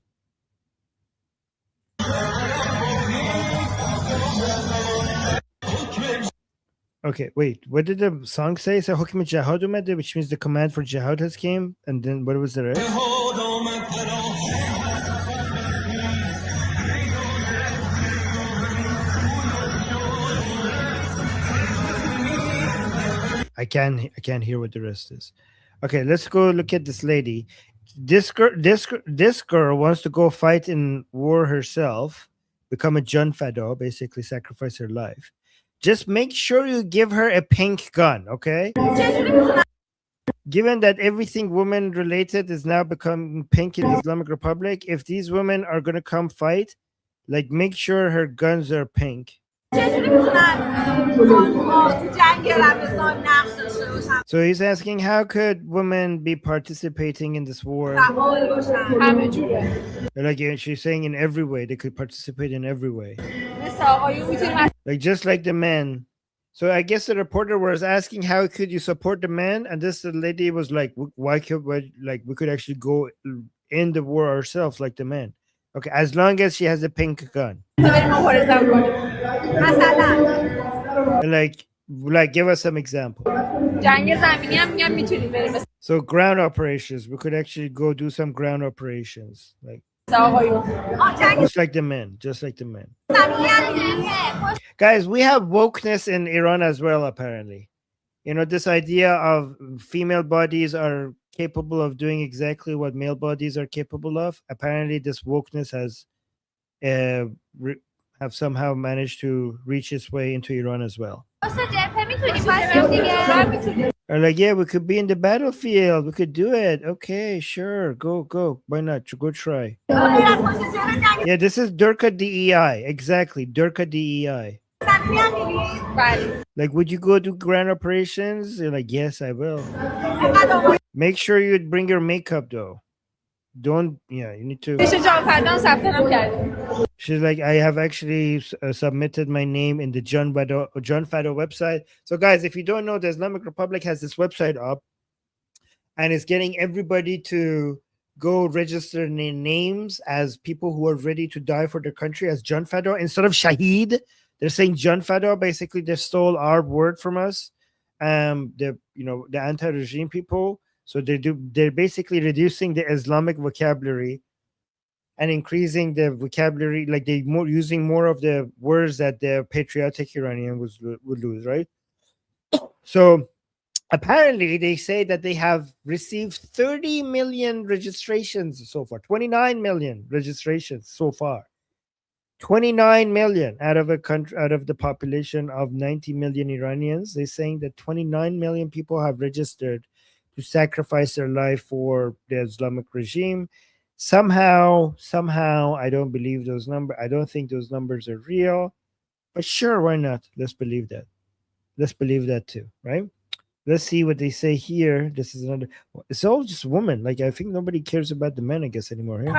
Okay, wait. What did the song say? So Hukm Jihad umade, which means the command for jihad has came, and then what was the rest? I can't hear what the rest is. Okay, let's go look at this lady. This girl wants to go fight in war herself, become a John Fado, basically sacrifice her life. Just make sure you give her a pink gun, okay? Given that everything woman related is now becoming pink in the Islamic Republic, if these women are going to come fight, like make sure her guns are pink. So he's asking, how could women be participating in this war? Like she's saying in every way, they could participate in every way. Like just like the men, So I guess the reporter was asking how could you support the man, and this lady was like, "Why could we could actually go in the war ourselves like the man? Okay, as long as she has a pink gun." Like give us some example. So ground operations, we could actually go do some ground operations, like just like the men, just like the men. Guys, we have wokeness in Iran as well, apparently. You know, this idea of female bodies are capable of doing exactly what male bodies are capable of. Apparently, this wokeness has have somehow managed to reach its way into Iran as well. Or like, yeah, we could be in the battlefield. We could do it. Okay, sure. Go. Why not? Go try. Yeah, this is Durka DEI. Exactly. Durka DEI. Like, would you go do grand operations? You're like, yes, I will. Make sure you bring your makeup, though. Don't, yeah, you need to. She's like, I have actually submitted my name in the John Fado website. So, guys, if you don't know, the Islamic Republic has this website up, and it's getting everybody to go register their names as people who are ready to die for their country as John Fado instead of Shahid. They're saying John Fado. Basically, they stole our word from us. The anti-regime people. So they're basically reducing the Islamic vocabulary and increasing the vocabulary, like they using more of the words that the patriotic Iranian would lose, right? So apparently they say that they have received 30 million registrations so far, 29 million registrations so far. 29 million out of the population of 90 million Iranians. They're saying that 29 million people have registered to sacrifice their life for the Islamic regime. Somehow, I don't believe those numbers. I don't think those numbers are real. But sure, why not? Let's believe that. Let's believe that too, right? Let's see what they say here. This is another. It's all just women. Like, I think nobody cares about the men, I guess, anymore. Here.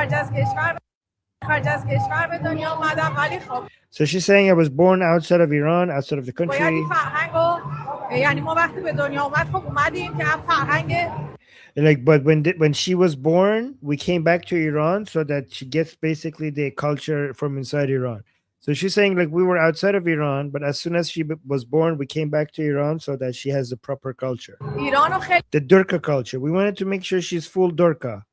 So she's saying I was born outside of Iran, outside of the country. Like, but when she was born, we came back to Iran so that she gets basically the culture from inside Iran. So she's saying, like, we were outside of Iran, but as soon as she was born, we came back to Iran so that she has the proper culture. The Durka culture. We wanted to make sure she's full Durka.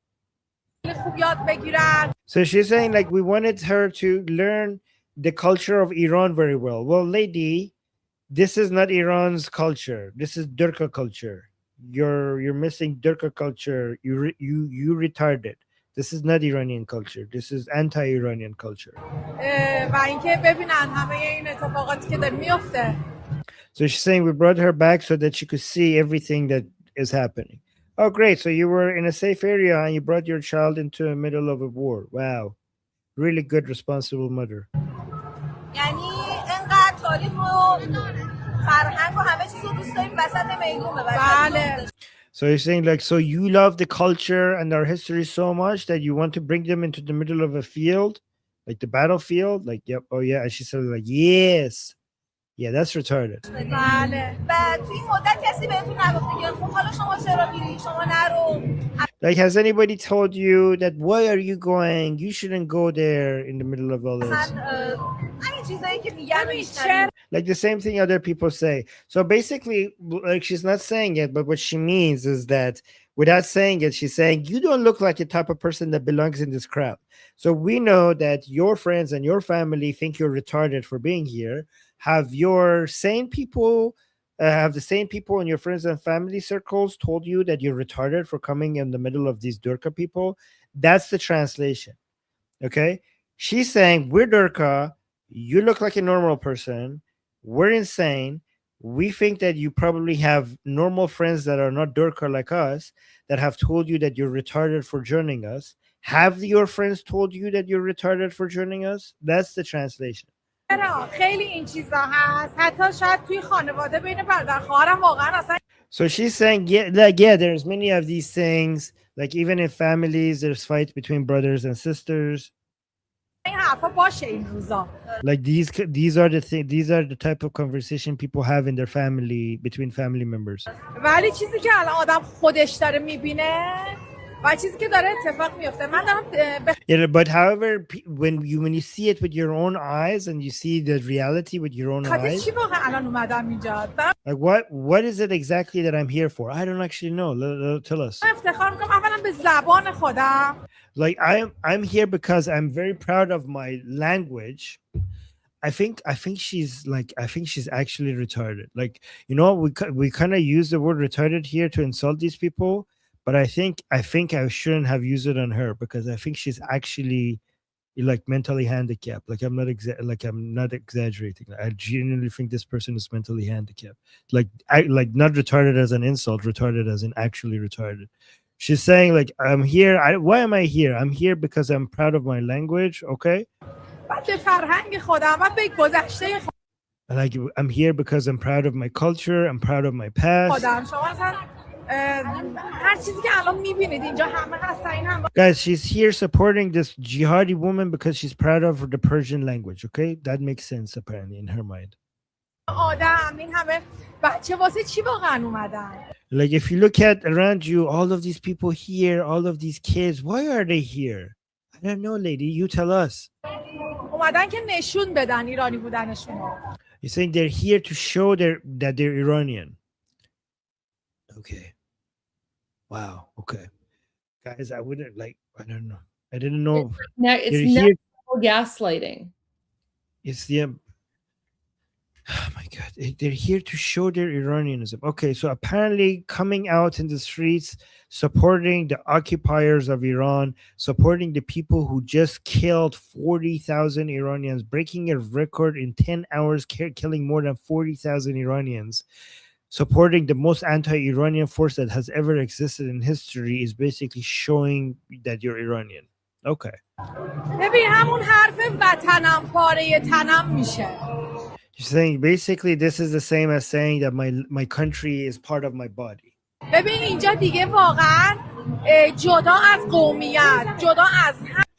So she's saying, like, we wanted her to learn the culture of Iran very well. Well, lady, this is not Iran's culture. This is Durka culture. You're missing Durka culture. You retarded. This is not Iranian culture. This is anti-Iranian culture. So she's saying we brought her back so that she could see everything that is happening. Oh, great. So you were in a safe area and you brought your child into the middle of a war. Wow. Really good, responsible mother. So you're saying, like, so you love the culture and our history so much that you want to bring them into the middle of a field, like the battlefield? Like, yep. Oh, yeah. And she said, like, yes. Yeah, that's retarded. Like, has anybody told you that, why are you going? You shouldn't go there in the middle of all this. Like the same thing other people say. So basically, like, she's not saying it, but what she means is that without saying it, she's saying, you don't look like the type of person that belongs in this crowd. So we know that your friends and your family think you're retarded for being here. Have the same people in your friends and family circles told you that you're retarded for coming in the middle of these Durka people? That's the translation. Okay? She's saying, we're Durka. You look like a normal person. We're insane. We think that you probably have normal friends that are not Durka like us that have told you that you're retarded for joining us. Have your friends told you that you're retarded for joining us? That's the translation. So she's saying, yeah, there's many of these things. Like, even in families, there's fights between brothers and sisters. Like these are the type of conversation people have in their family, between family members. ولی چیزی که الان آدم خودش داره میبینه و چیزی که داره اتفاق میفته من دارم Yeah, but however, when you see it with your own eyes and you see the reality with your own خاطر eyes, چی واقعا الان اومدم اینجا like what is it exactly that I'm here for? I don't actually know. Tell us. افتخار میکنم اولا به زبان خودم. Like I'm here because I'm very proud of my language. I think she's actually retarded. Like, you know, we kind of use the word retarded here to insult these people, but I think I shouldn't have used it on her because I think she's actually like mentally handicapped. Like I'm not exaggerating. I genuinely think this person is mentally handicapped. Like not retarded as an insult, retarded as in actually retarded. She's saying like, I'm here. Why am I here? I'm here because I'm proud of my language. Okay. Like I'm here because I'm proud of my culture. I'm proud of my past. Guys, she's here supporting this jihadi woman because she's proud of the Persian language. Okay, that makes sense apparently in her mind. Like if you look at around you, all of these people here, all of these kids, why are they here? I don't know, lady. You tell us. You're saying they're here to show that they're Iranian. Okay. Wow. Okay. Guys, I wouldn't I don't know. I didn't know. It's next level gaslighting. It's the oh my God. They're here to show their Iranianism. Okay, so apparently coming out in the streets, supporting the occupiers of Iran, supporting the people who just killed 40,000 Iranians, breaking a record in 10 hours, killing more than 40,000 Iranians, supporting the most anti-Iranian force that has ever existed in history is basically showing that you're Iranian. Okay. You're saying basically this is the same as saying that my country is part of my body.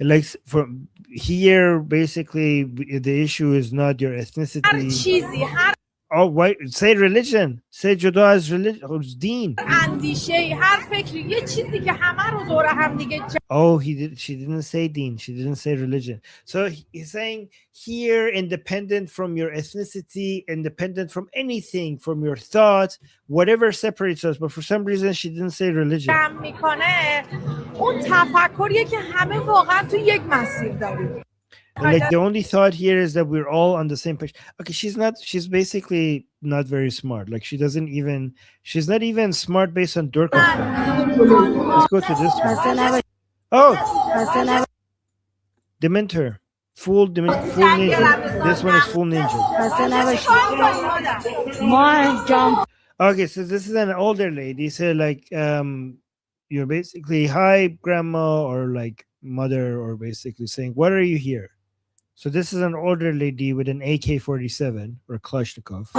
Like from here, basically the issue is not your ethnicity. Oh, wait, say religion. Say juda as religion, deen. Oh, she didn't say deen. She didn't say religion. So he's saying here, independent from your ethnicity, independent from anything, from your thoughts, whatever separates us. But for some reason, she didn't say religion. Like the only thought here is that we're all on the same page. Okay, she's basically not very smart. Like she's not even smart based on Durkheim. Let's go to this one. Oh, Dementor. Full ninja. This one is full ninja. Okay, so this is an older lady. So like you're basically hi grandma or like mother, or basically saying, what are you here? So this is an older lady with an AK-47 or Kalashnikov.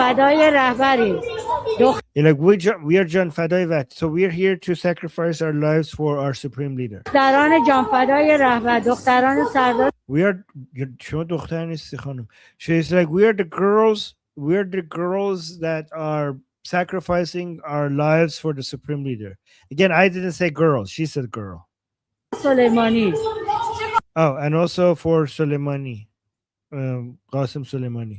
You're like, we are John Fadai Vat. So we are here to sacrifice our lives for our supreme leader. We are. She's like, we are the girls that are sacrificing our lives for the supreme leader. Again, I didn't say girls. She said girl. Soleimani. Oh, and also for Soleimani, Qasem Soleimani.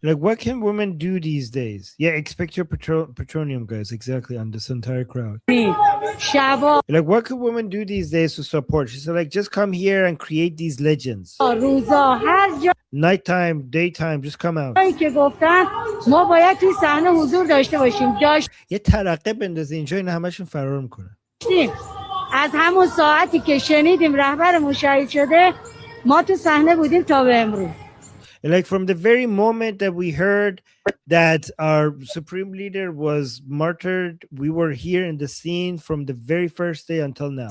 Like, what can women do these days? Yeah, expect your petroleum, guys. Exactly, on this entire crowd. Like, what can women do these days to support? She said, like, just come here and create these legends. Nighttime, daytime, just come out. یه ترقه بندازه اینجا این همشون فرار میکنن. از همون ساعتی که شنیدیم رهبرمون شهید شده ما تو صحنه بودیم تا به امروز. Like from the very moment that we heard that our supreme leader was martyred, we were here in the scene from the very first day until now.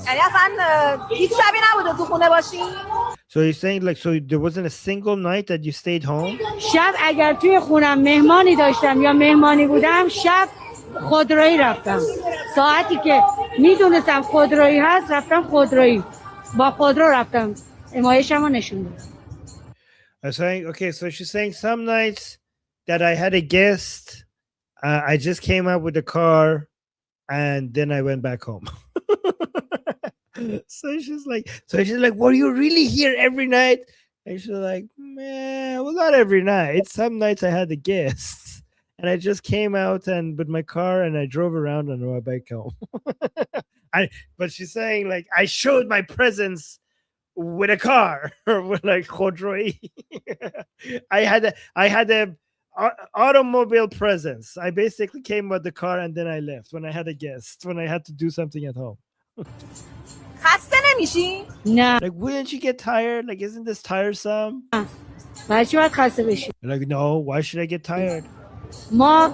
So you're saying like, so there wasn't a single night that you stayed home? شب اگر توی خونم مهمانی داشتم یا مهمانی بودم شب خودرویی رفتم. ساعتی که میدونستم خودرویی هست رفتم خودرویی با خودرو رفتم نمایشمو نشون دادم. I'm saying, okay, so she's saying some nights that I had a guest, I just came out with the car and then I went back home. So she's like, were you really here every night? And she's like, man, well, not every night. Some nights I had a guest and I just came out and with my car and I drove around and went back home. But she's saying like, I showed my presence with a car or with like Khodroi. I had a automobile presence. I basically came with the car and then I left when I had a guest, when I had to do something at home. خسته نمیشی؟ نه. Like, wouldn't you get tired? Like, isn't this tiresome? برای چی باید خسته بشی؟ Like, no, why should I get tired? ما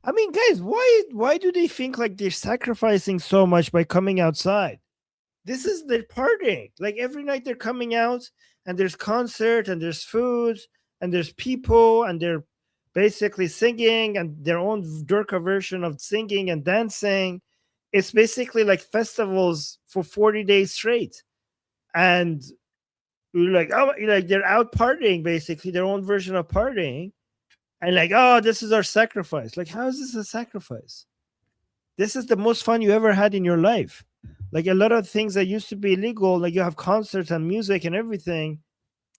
I mean, guys, why do they think like they're sacrificing so much by coming outside? This is their partying. Like every night they're coming out and there's concert and there's food and there's people and they're basically singing and their own Durka version of singing and dancing. It's basically like festivals for 40 days straight. And you're like, oh, like they're out partying, basically their own version of partying. And like, oh, this is our sacrifice. Like, how is this a sacrifice? This is the most fun you ever had in your life. Like a lot of things that used to be illegal, like you have concerts and music and everything,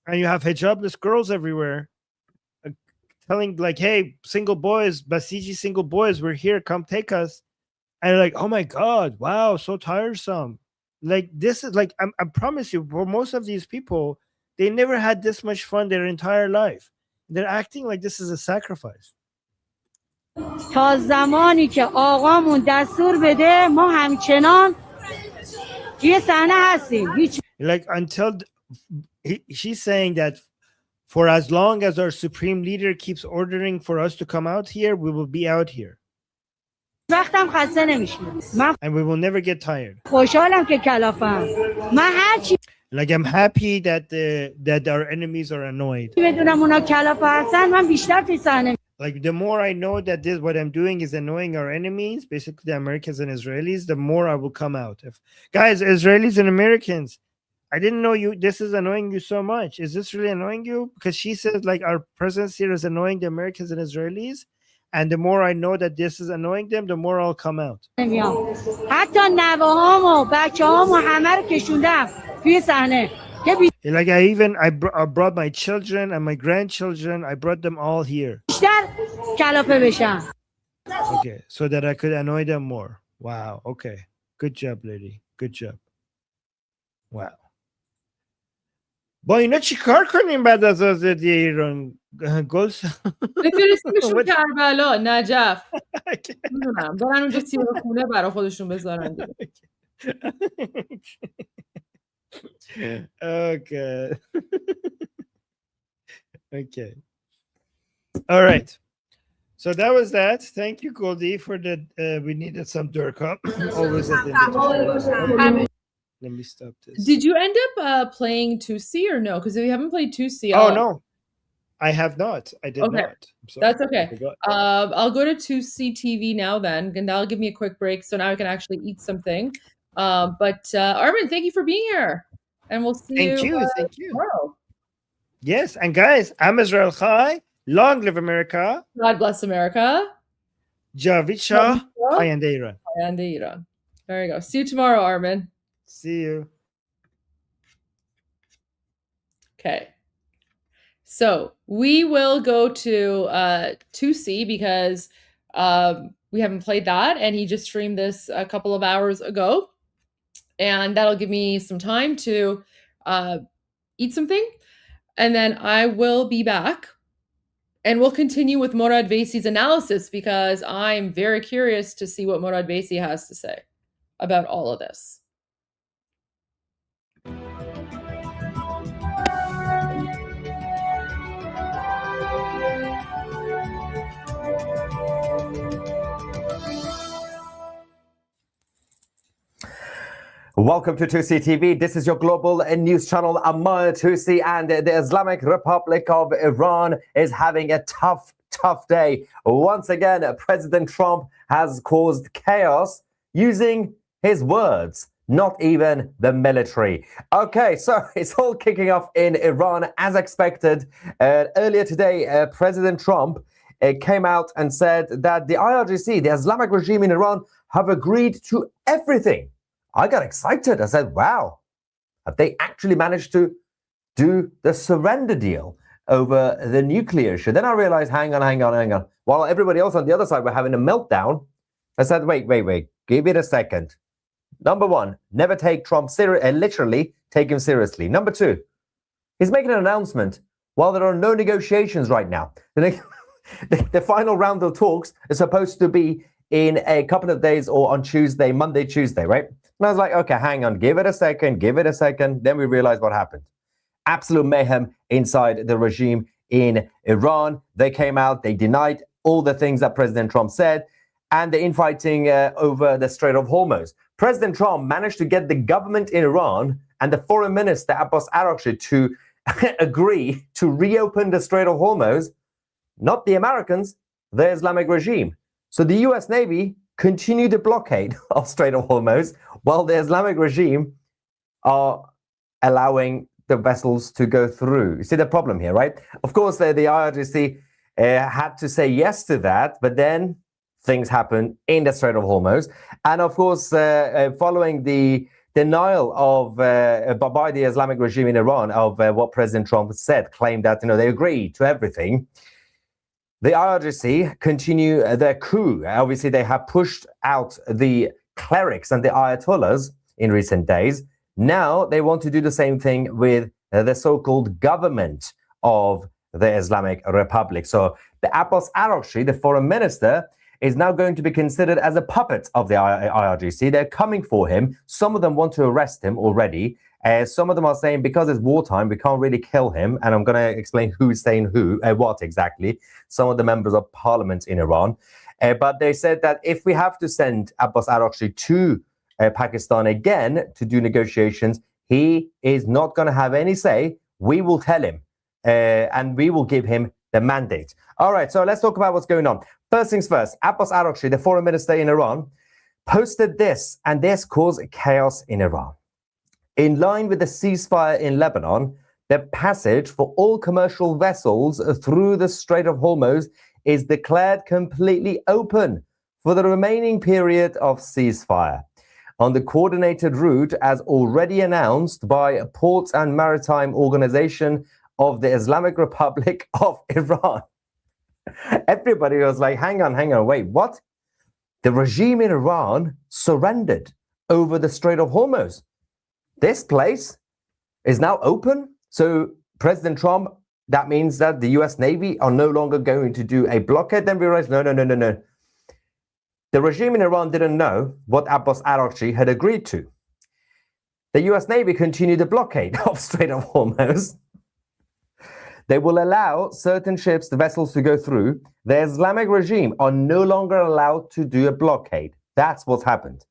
and you have hijabless girls everywhere telling like, hey, single boys, Basiji single boys, we're here, come take us. And you're like, oh my God, wow, so tiresome. Like this is like, I promise you, for most of these people, they never had this much fun their entire life. They're acting like this is a sacrifice. تا زمانی که آقامون دستور بده ما همچنان توی صحنه هستیم. Like until she's saying that for as long as our supreme leader keeps ordering for us to come out here, we will be out here. وقتم خسته نمیشیم. And we will never get tired. خوشحالم که کلافم. من هر چی Like I'm happy that our enemies are annoyed. بدونم اونا کلافه هستن من بیشتر توی صحنه. Like the more I know that this what I'm doing is annoying our enemies, basically the Americans and Israelis, the more I will come out. If guys, Israelis and Americans, I didn't know this is annoying you so much. Is this really annoying you? Because she says like our presence here is annoying the Americans and Israelis, and the more I know that this is annoying them, the more I'll come out. حتی نوه‌هامو بچه‌هامو همه رو کشوندم توی صحنه. Like I brought my children and my grandchildren. I brought them all here. Okay, so that I could annoy them more. Wow. Okay. Good job, lady. Good job. Wow. با اینا چی کار کنیم بعد از آزادی ایران؟ گل بفرستیمشون کربلا، نجف. میدونم برن اونجا سیاه خونه برای خودشون بذارن. Okay. Okay. All right. So that was that. Thank you, Goldie, for the. We needed some Durka. Always at the end. Let me stop this. Did you end up playing 2C or no? Because we haven't played 2C. Oh no, I have not. I did okay. not. That's okay. I'll go to 2C TV now then, and that'll give me a quick break. So now I can actually eat something. But Armin, thank you for being here. And we'll see you. Thank you. Tomorrow. Yes, and guys, I'm Israel Chai. Long live America. God bless America. Javid Shah. Ayande Iran. Ayande Iran. There you go. See you tomorrow, Armin. See you. Okay. So we will go to 2C because we haven't played that, and he just streamed this a couple of hours ago. And that'll give me some time to eat something. And then I will be back. And we'll continue with Morad Vesi's analysis because I'm very curious to see what Morad Vesi has to say about all of this. Welcome to 2C TV. This is your global news channel. I'm 2C, and the Islamic Republic of Iran is having a tough day. Once again, President Trump has caused chaos using his words, not even the military. Okay, so it's all kicking off in Iran as expected. Earlier today, President Trump came out and said that the IRGC, the Islamic regime in Iran, have agreed to everything. I got excited. I said, wow, have they actually managed to do the surrender deal over the nuclear issue? Then I realized, hang on. While everybody else on the other side were having a meltdown, I said, wait, give it a second. Number one, never take Trump literally take him seriously. Number two, he's making an announcement while there are no negotiations right now. The final round of talks is supposed to be in a couple of days or on Monday, Tuesday, right? And I was like, okay, hang on, give it a second. Then we realized what happened. Absolute mayhem inside the regime in Iran. They came out, they denied all the things that President Trump said, and the infighting over the Strait of Hormuz. President Trump managed to get the government in Iran and the foreign minister, Abbas Araghchi, to agree to reopen the Strait of Hormuz. Not the Americans, the Islamic regime. So the US Navy continued the blockade of Strait of Hormuz while the Islamic regime are allowing the vessels to go through. You see the problem here, right? Of course, the IRGC had to say yes to that, but then things happened in the Strait of Hormuz. And of course, following the denial of by the Islamic regime in Iran of what President Trump said, claimed that they agreed to everything. The IRGC continue their coup. Obviously, they have pushed out the clerics and the Ayatollahs in recent days. Now they want to do the same thing with the so-called government of the Islamic Republic. So the Abbas Araghchi, the foreign minister, is now going to be considered as a puppet of the IRGC. They're coming for him. Some of them want to arrest him already. Some of them are saying because it's wartime, we can't really kill him. And I'm going to explain who's saying what exactly. Some of the members of parliament in Iran. But they said that if we have to send Abbas Araghchi to Pakistan again to do negotiations, he is not going to have any say. We will tell him and we will give him the mandate. All right, so let's talk about what's going on. First things first, Abbas Araghchi, the foreign minister in Iran, posted this, and this caused chaos in Iran. In line with the ceasefire in Lebanon, the passage for all commercial vessels through the Strait of Hormuz is declared completely open for the remaining period of ceasefire on the coordinated route as already announced by Ports and Maritime Organization of the Islamic Republic of Iran. Everybody was like, hang on, wait, what? The regime in Iran surrendered over the Strait of Hormuz. This place is now open. So President Trump, that means that the US Navy are no longer going to do a blockade. Then we realized, no. The regime in Iran didn't know what Abbas Araghchi had agreed to. The US Navy continued the blockade of Strait of Hormuz. They will allow certain ships, the vessels, to go through. The Islamic regime are no longer allowed to do a blockade. That's what's happened.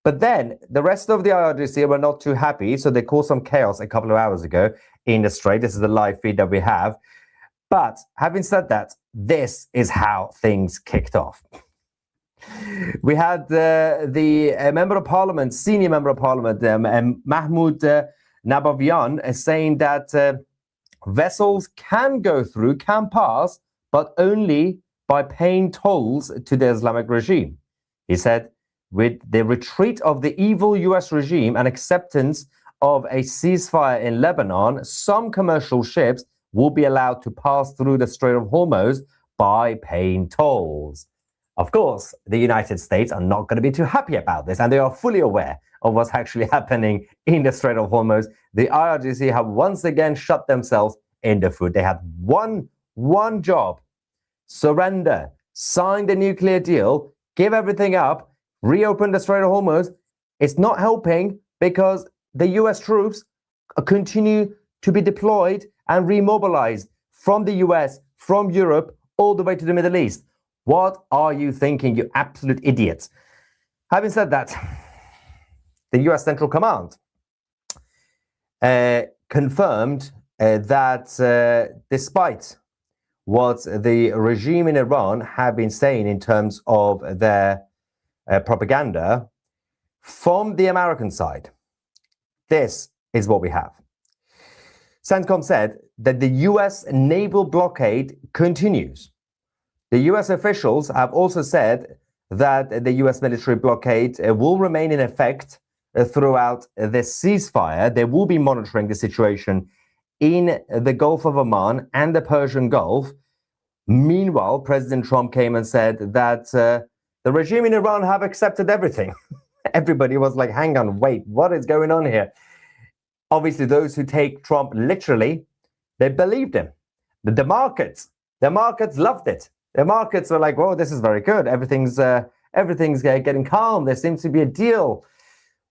But then the rest of the IRGC were not too happy, so they caused some chaos a couple of hours ago in the Strait. This is the live feed that we have. But having said that, this is how things kicked off. We had the member of parliament, senior member of parliament, Mahmoud Nabavian, saying that vessels can go through, can pass, but only by paying tolls to the Islamic regime. He said, with the retreat of the evil US regime and acceptance of a ceasefire in Lebanon, some commercial ships will be allowed to pass through the Strait of Hormuz by paying tolls. Of course, the United States are not going to be too happy about this, and they are fully aware of what's actually happening in the Strait of Hormuz. The IRGC have once again shot themselves in the foot. They had one job: surrender, sign the nuclear deal, give everything up, reopen the Strait of Hormuz. It's not helping because the US troops continue to be deployed and remobilized from the US, from Europe, all the way to the Middle East. What are you thinking, you absolute idiots? Having said that, the US Central Command confirmed that despite what the regime in Iran have been saying in terms of their propaganda, From the American side, this is what we have. CENTCOM said that the US naval blockade continues. The US officials have also said that the US military blockade will remain in effect throughout the ceasefire. They will be monitoring the situation in the Gulf of Oman and the Persian Gulf. Meanwhile, President Trump came and said that the regime in Iran have accepted everything. Everybody was like, hang on, wait, what is going on here? Obviously, those who take Trump literally, they believed him. The markets loved it. The markets were like, whoa, this is very good. Everything's getting calm. There seems to be a deal.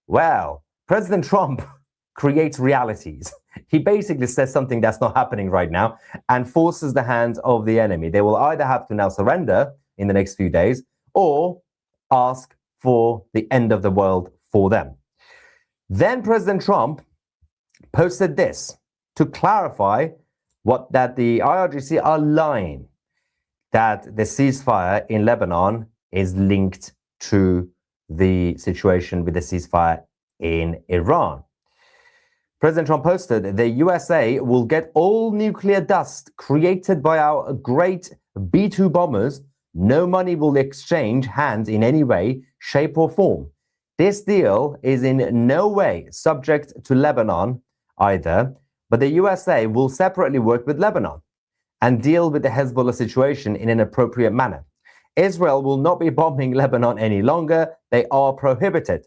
Well, President Trump creates realities. He basically says something that's not happening right now and forces the hand of the enemy. They will either have to now surrender in the next few days or ask for the end of the world for them. Then President Trump posted this to clarify that the IRGC are lying, that the ceasefire in Lebanon is linked to the situation with the ceasefire in Iran. President Trump posted, the USA will get all nuclear dust created by our great B-2 bombers. No money will exchange hands in any way, shape or form. This deal is in no way subject to Lebanon either, but the USA will separately work with Lebanon and deal with the Hezbollah situation in an appropriate manner. Israel will not be bombing Lebanon any longer. They are prohibited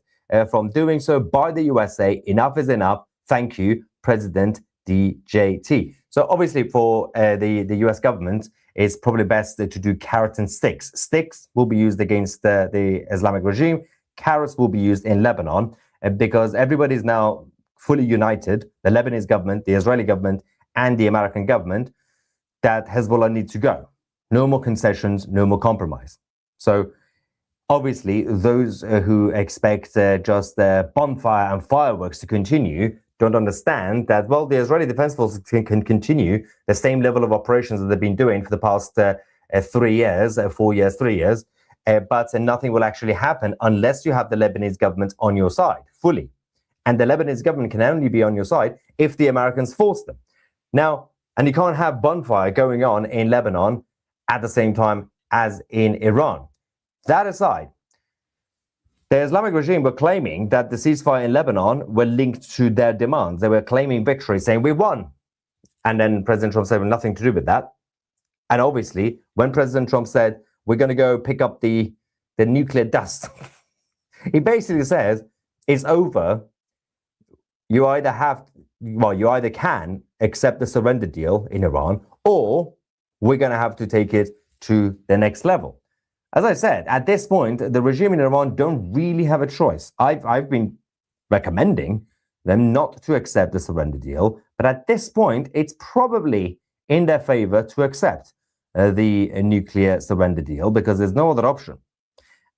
from doing so by the USA. Enough is enough. Thank you, President DJT. So obviously for the US government, it's probably best to do carrot and sticks. Sticks will be used against the Islamic regime. Carrots will be used in Lebanon because everybody is now fully united, the Lebanese government, the Israeli government, and the American government, that Hezbollah needs to go. No more concessions, no more compromise. So obviously those who expect just bonfire and fireworks to continue don't understand that, well, the Israeli Defense Forces can continue the same level of operations that they've been doing for the past 3 years, 4 years, 3 years, but nothing will actually happen unless you have the Lebanese government on your side fully. And the Lebanese government can only be on your side if the Americans force them. Now, and you can't have bonfire going on in Lebanon at the same time as in Iran. That aside, the Islamic regime were claiming that the ceasefire in Lebanon were linked to their demands. They were claiming victory, saying we won. And then President Trump said, well, nothing to do with that. And obviously, when President Trump said, we're going to go pick up the nuclear dust, he basically says, it's over. You either can accept the surrender deal in Iran, or we're going to have to take it to the next level. As I said, at this point, the regime in Iran don't really have a choice. I've been recommending them not to accept the surrender deal, but at this point, it's probably in their favor to accept the nuclear surrender deal because there's no other option.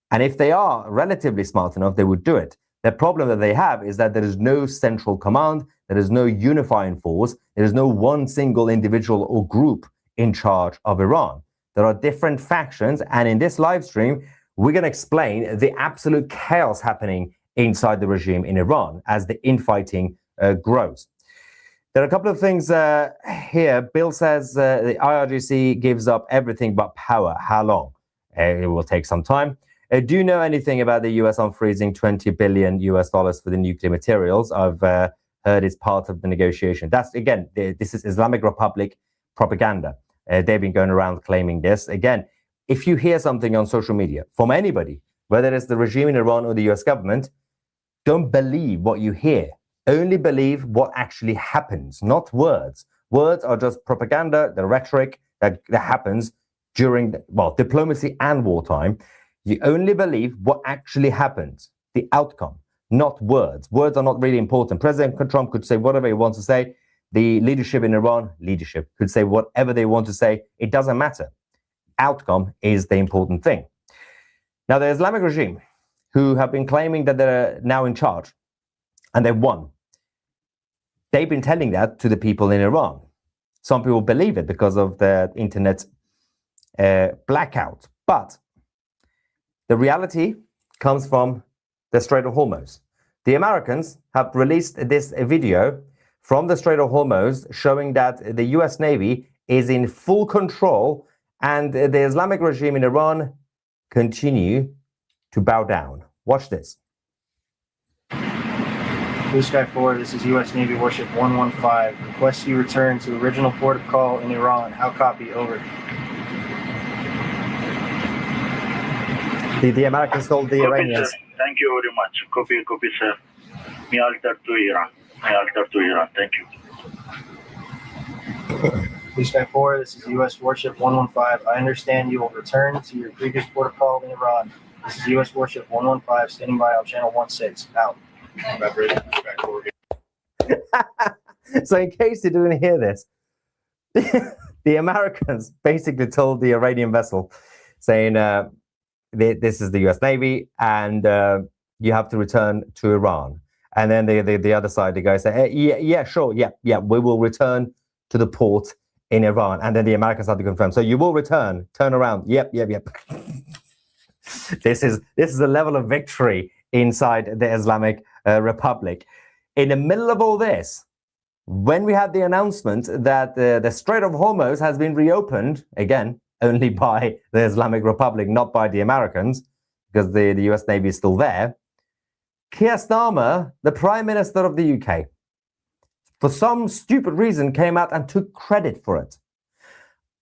And if they are relatively smart enough, they would do it. The problem that they have is that there is no central command, there is no unifying force, there is no one single individual or group in charge of Iran. There are different factions, and in this live stream, we're going to explain the absolute chaos happening inside the regime in Iran as the infighting grows. There are a couple of things here. Bill says the IRGC gives up everything but power. How long? It will take some time. Do you know anything about the US unfreezing $20 billion for the nuclear materials? I've heard it's part of the negotiation. That's, again, this is Islamic Republic propaganda. They've been going around claiming this. Again, if you hear something on social media from anybody, whether it's the regime in Iran or the US government, don't believe what you hear. Only believe what actually happens, not words. Words are just propaganda, the rhetoric that happens during, diplomacy and wartime. You only believe what actually happens, the outcome, not words. Words are not really important. President Trump could say whatever he wants to say. The leadership in Iran, could say whatever they want to say. It doesn't matter. Outcome is the important thing. Now, the Islamic regime, who have been claiming that they're now in charge and they've won, they've been telling that to the people in Iran. Some people believe it because of the internet blackout. But the reality comes from the Strait of Hormuz. The Americans have released this video from the Strait of Hormuz showing that the US Navy is in full control and the Islamic regime in Iran continue to bow down. Watch this. Blue Sky 4, this is U.S. Navy Warship 115. Request you return to original port of call in Iran. How copy? Over. The Americans told the Copy, Iranians. sir. Thank you very much. Copy, sir. Me alter to Iran. Thank you. Blue Sky 4, this is U.S. Warship 115. I understand you will return to your previous port of call in Iran. This is U.S. Warship 115, standing by on channel 16. Out. So in case you didn't hear this, the Americans basically told the Iranian vessel, saying, this is the US Navy, and you have to return to Iran. And then the other side, the guy said, hey, yeah, sure, yeah, we will return to the port in Iran. And then the Americans had to confirm, so you will return, turn around, yep. This is a level of victory inside the Islamic Republic. In the middle of all this, when we had the announcement that the Strait of Hormuz has been reopened, again, only by the Islamic Republic, not by the Americans, because the US Navy is still there, Keir Starmer, the Prime Minister of the UK, for some stupid reason came out and took credit for it.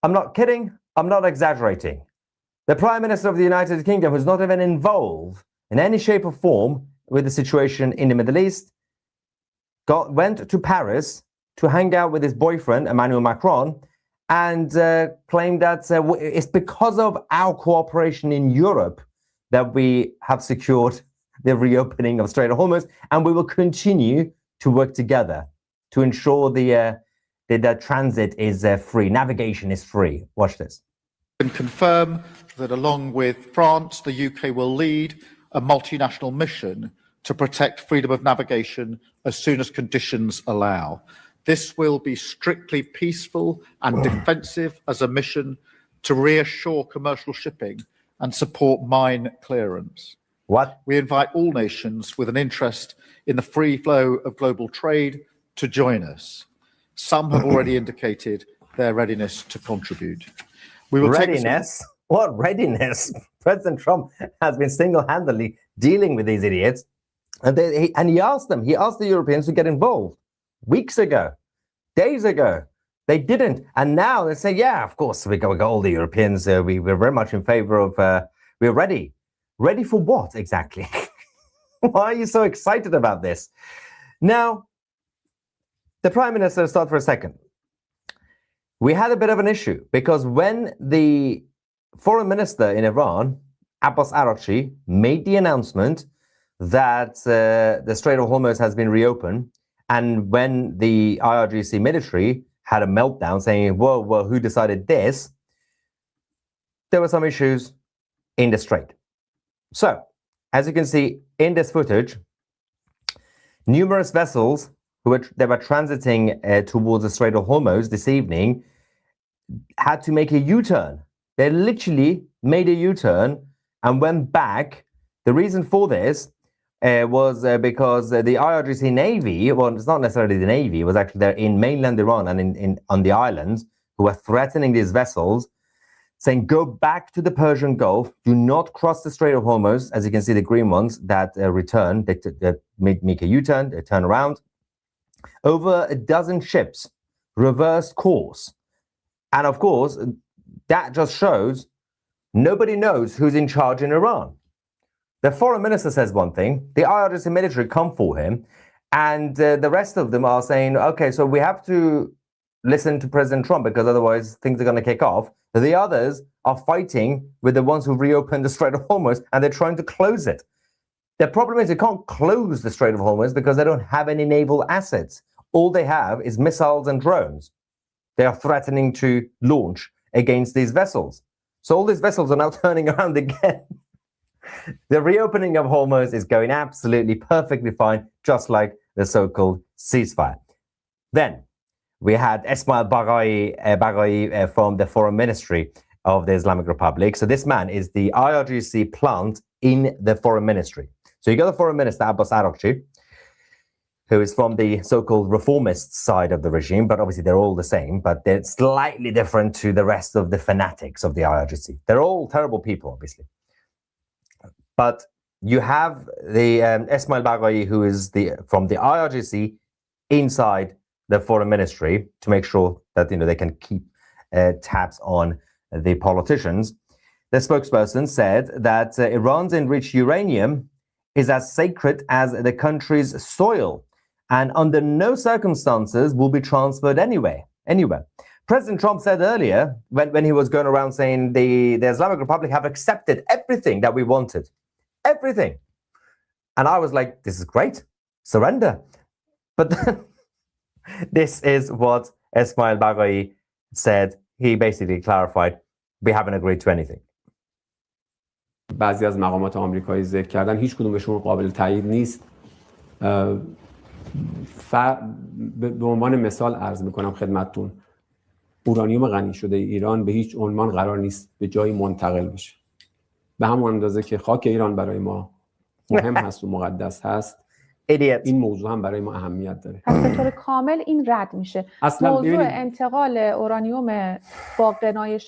I'm not kidding, I'm not exaggerating. The Prime Minister of the United Kingdom, who's not even involved in any shape or form with the situation in the Middle East, went to Paris to hang out with his boyfriend, Emmanuel Macron, and claimed that it's because of our cooperation in Europe that we have secured the reopening of Strait of Hormuz, and we will continue to work together to ensure the transit is free, navigation is free. Watch this. And confirm that along with France, the UK will lead a multinational mission to protect freedom of navigation as soon as conditions allow. This will be strictly peaceful and defensive as a mission to reassure commercial shipping and support mine clearance. What? We invite all nations with an interest in the free flow of global trade to join us. Some have already indicated their readiness to contribute. We will readiness? What readiness? President Trump has been single-handedly dealing with these idiots, and he asked them. He asked the Europeans to get involved weeks ago, days ago. They didn't, and now they say, "Yeah, of course, we got all the Europeans. We're very much in favor of. We're ready. Ready for what exactly? Why are you so excited about this?" Now, the Prime Minister. Start for a second. We had a bit of an issue because when the Foreign Minister in Iran, Abbas Araghchi, made the announcement that the Strait of Hormuz has been reopened, and when the IRGC military had a meltdown saying, whoa, who decided this? There were some issues in the strait. So, as you can see in this footage, numerous vessels they were transiting towards the Strait of Hormuz this evening had to make a U-turn. They literally made a U-turn and went back. The reason for this was because the IRGC Navy, well, it's not necessarily the Navy, it was actually there in mainland Iran and on the islands, who were threatening these vessels, saying, go back to the Persian Gulf, do not cross the Strait of Hormuz. As you can see, the green ones that return, they make a U-turn, they turn around. Over a dozen ships reversed course. And of course, that just shows nobody knows who's in charge in Iran. The foreign minister says one thing, the IRGC military come for him, and the rest of them are saying, okay, so we have to listen to President Trump because otherwise things are going to kick off. The others are fighting with the ones who reopened the Strait of Hormuz, and they're trying to close it. The problem is they can't close the Strait of Hormuz because they don't have any naval assets. All they have is missiles and drones. They are threatening to launch against these vessels. So all these vessels are now turning around again. The reopening of Hormuz is going absolutely perfectly fine, just like the so-called ceasefire. Then we had Ismail Baghai from the Foreign Ministry of the Islamic Republic. So this man is the IRGC plant in the Foreign Ministry. So So you got the foreign minister, Abbas Araghchi, who is from the so-called reformist side of the regime, but obviously they're all the same, but they're slightly different to the rest of the fanatics of the IRGC. They're all terrible people, obviously. But you have the Esmail Baghai, who is from the IRGC inside the foreign ministry to make sure that they can keep tabs on the politicians. The spokesperson said that Iran's enriched uranium is as sacred as the country's soil and under no circumstances will be transferred anywhere. President Trump said earlier, when he was going around saying the Islamic Republic have accepted everything that we wanted. Everything. And I was like, this is great. Surrender. But then, this is what Esmail Baghai said. He basically clarified, we haven't agreed to anything. بعضی از مقامات آمریکایی ذکر کردن هیچ کدومشون قابل تایید نیست. به عنوان مثال عرض میکنم خدمتتون، اورانیوم غنی شده ایران به هیچ عنوان قرار نیست به جایی منتقل بشه. به همون اندازه که خاک ایران برای ما مهم هست و مقدس هست، این موضوع هم برای ما اهمیت داره. پس به طور کامل این رد میشه. موضوع انتقال اورانیوم با غنای 60%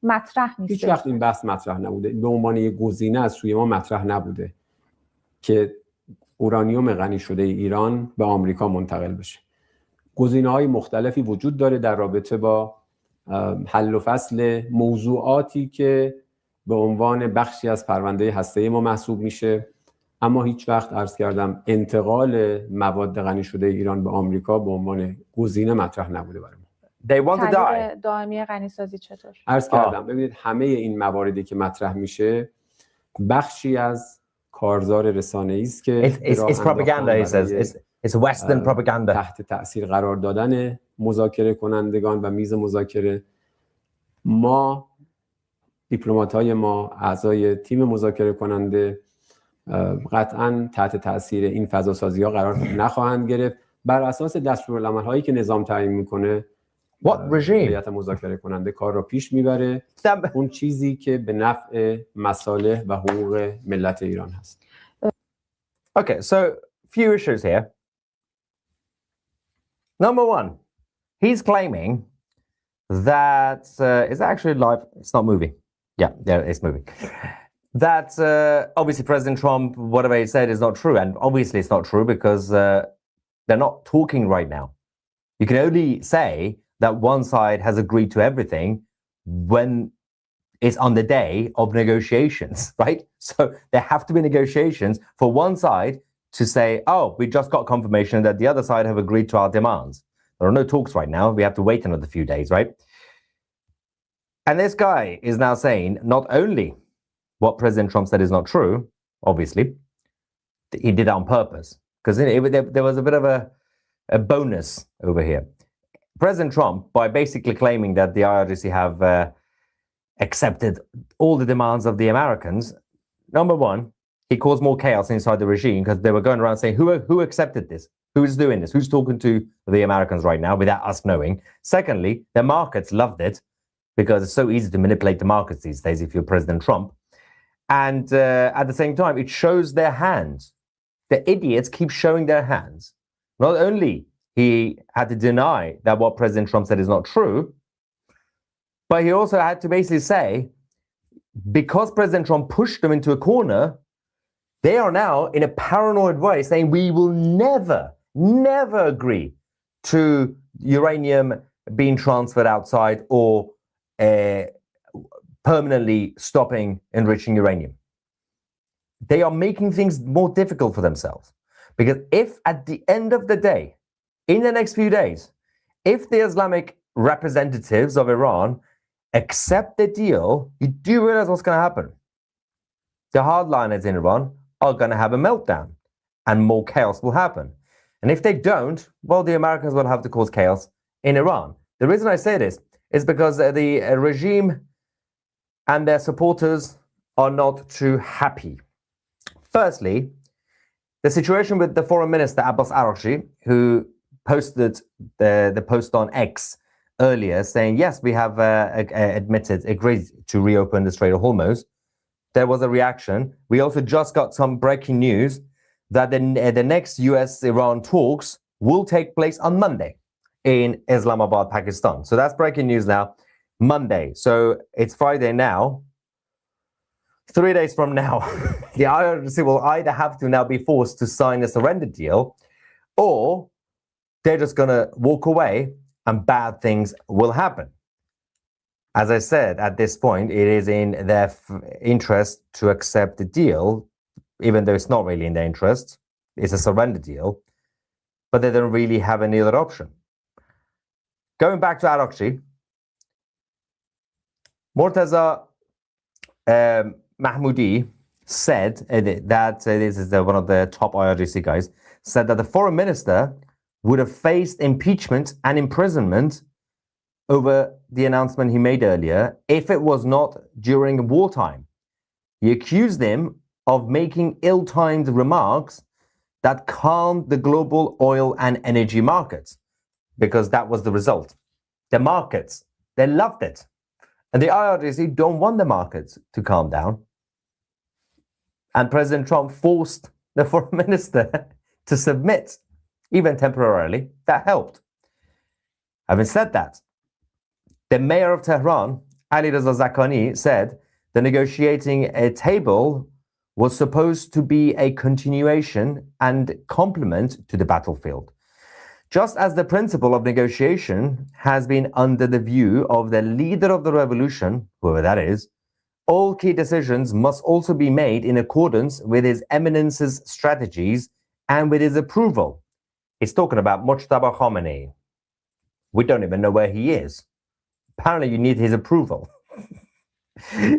مطرح نیست. هیچ وقت این بحث مطرح نبوده. به عنوان یک گزینه از سوی ما مطرح نبوده که اورانیوم غنی شده ایران به آمریکا منتقل بشه. گزینه‌های مختلفی وجود داره در رابطه با حل و فصل موضوعاتی که به عنوان بخشی از پرونده هسته‌ای ما محسوب میشه، اما هیچ وقت عرض کردم انتقال مواد غنی شده ایران به آمریکا به عنوان گزینه مطرح نبوده برای ما. They want to die. دائمی غنی‌سازی چطور؟ عرض کردم ببینید همه این مواردی که مطرح میشه بخشی از کارزار رسانه‌ای است که it's propaganda, he says. It's Western propaganda. تحت تأثیر قرار دادن مذاکره کنندگان و میز مذاکره. ما دیپلمات‌های ما اعضای تیم مذاکره کننده قطعاً تحت تأثیر این فضاسازی‌ها قرار نخواهند گرفت. بر اساس دستورالعمل‌هایی که نظام تعیین میکنه هیئت مذاکره کننده کار را پیش میبره، اون چیزی که به نفع مصالح و حقوق ملت ایران هست. Okay, so few issues here. Number one, he's claiming that it's actually live. It's not moving. Yeah, it's moving. That obviously President Trump, whatever he said, is not true, and obviously it's not true because they're not talking right now. You can only say that one side has agreed to everything when it's on the day of negotiations, right? So there have to be negotiations for one side to say, oh, we just got confirmation that the other side have agreed to our demands. There are no talks right now. We have to wait another few days, right? And this guy is now saying not only what President Trump said is not true, obviously, he did it on purpose, because there was a bit of a bonus over here. President Trump, by basically claiming that the IRGC have accepted all the demands of the Americans, number one, he caused more chaos inside the regime because they were going around saying, who accepted this? Who is doing this? Who's talking to the Americans right now without us knowing? Secondly, the markets loved it because it's so easy to manipulate the markets these days if you're President Trump. And at the same time, it shows their hands. The idiots keep showing their hands. Not only he had to deny that what President Trump said is not true, but he also had to basically say, because President Trump pushed them into a corner, they are now in a paranoid way saying we will never agree to uranium being transferred outside or permanently stopping enriching uranium. They are making things more difficult for themselves. Because if at the end of the day, in the next few days, if the Islamic representatives of Iran accept the deal, you do realize what's going to happen. The hardliners in Iran are going to have a meltdown and more chaos will happen. And if they don't, well, the Americans will have to cause chaos in Iran. The reason I say this is because the regime and their supporters are not too happy. Firstly, the situation with the foreign minister, Abbas Araghchi, who posted the post on X earlier saying, yes, we have agreed to reopen the Strait of Hormuz. there was a reaction. We also just got some breaking news that the next US-Iran talks will take place on Monday in Islamabad, Pakistan. So that's breaking news now, Monday. So it's Friday now. 3 days from now, the IRGC will either have to now be forced to sign a surrender deal, or they're just going to walk away and bad things will happen. As I said, at this point, it is in their interest to accept the deal, even though it's not really in their interest. It's a surrender deal, but they don't really have any other option. Going back to IRGC, Mortaza Mahmoudi said that, this is one of the top IRGC guys, said that the foreign minister would have faced impeachment and imprisonment over the announcement he made earlier if it was not during wartime. He accused him of making ill-timed remarks that calmed the global oil and energy markets, because that was the result. The markets, they loved it. And the IRGC don't want the markets to calm down. And President Trump forced the foreign minister to submit, even temporarily. That helped. Having said that, the mayor of Tehran, Ali Reza Zakani, said the negotiating table was supposed to be a continuation and complement to the battlefield. Just as the principle of negotiation has been under the view of the leader of the revolution, whoever that is, all key decisions must also be made in accordance with His Eminence's strategies and with his approval. He's talking about Mujtaba Khamenei. We don't even know where he is. Apparently you need his approval.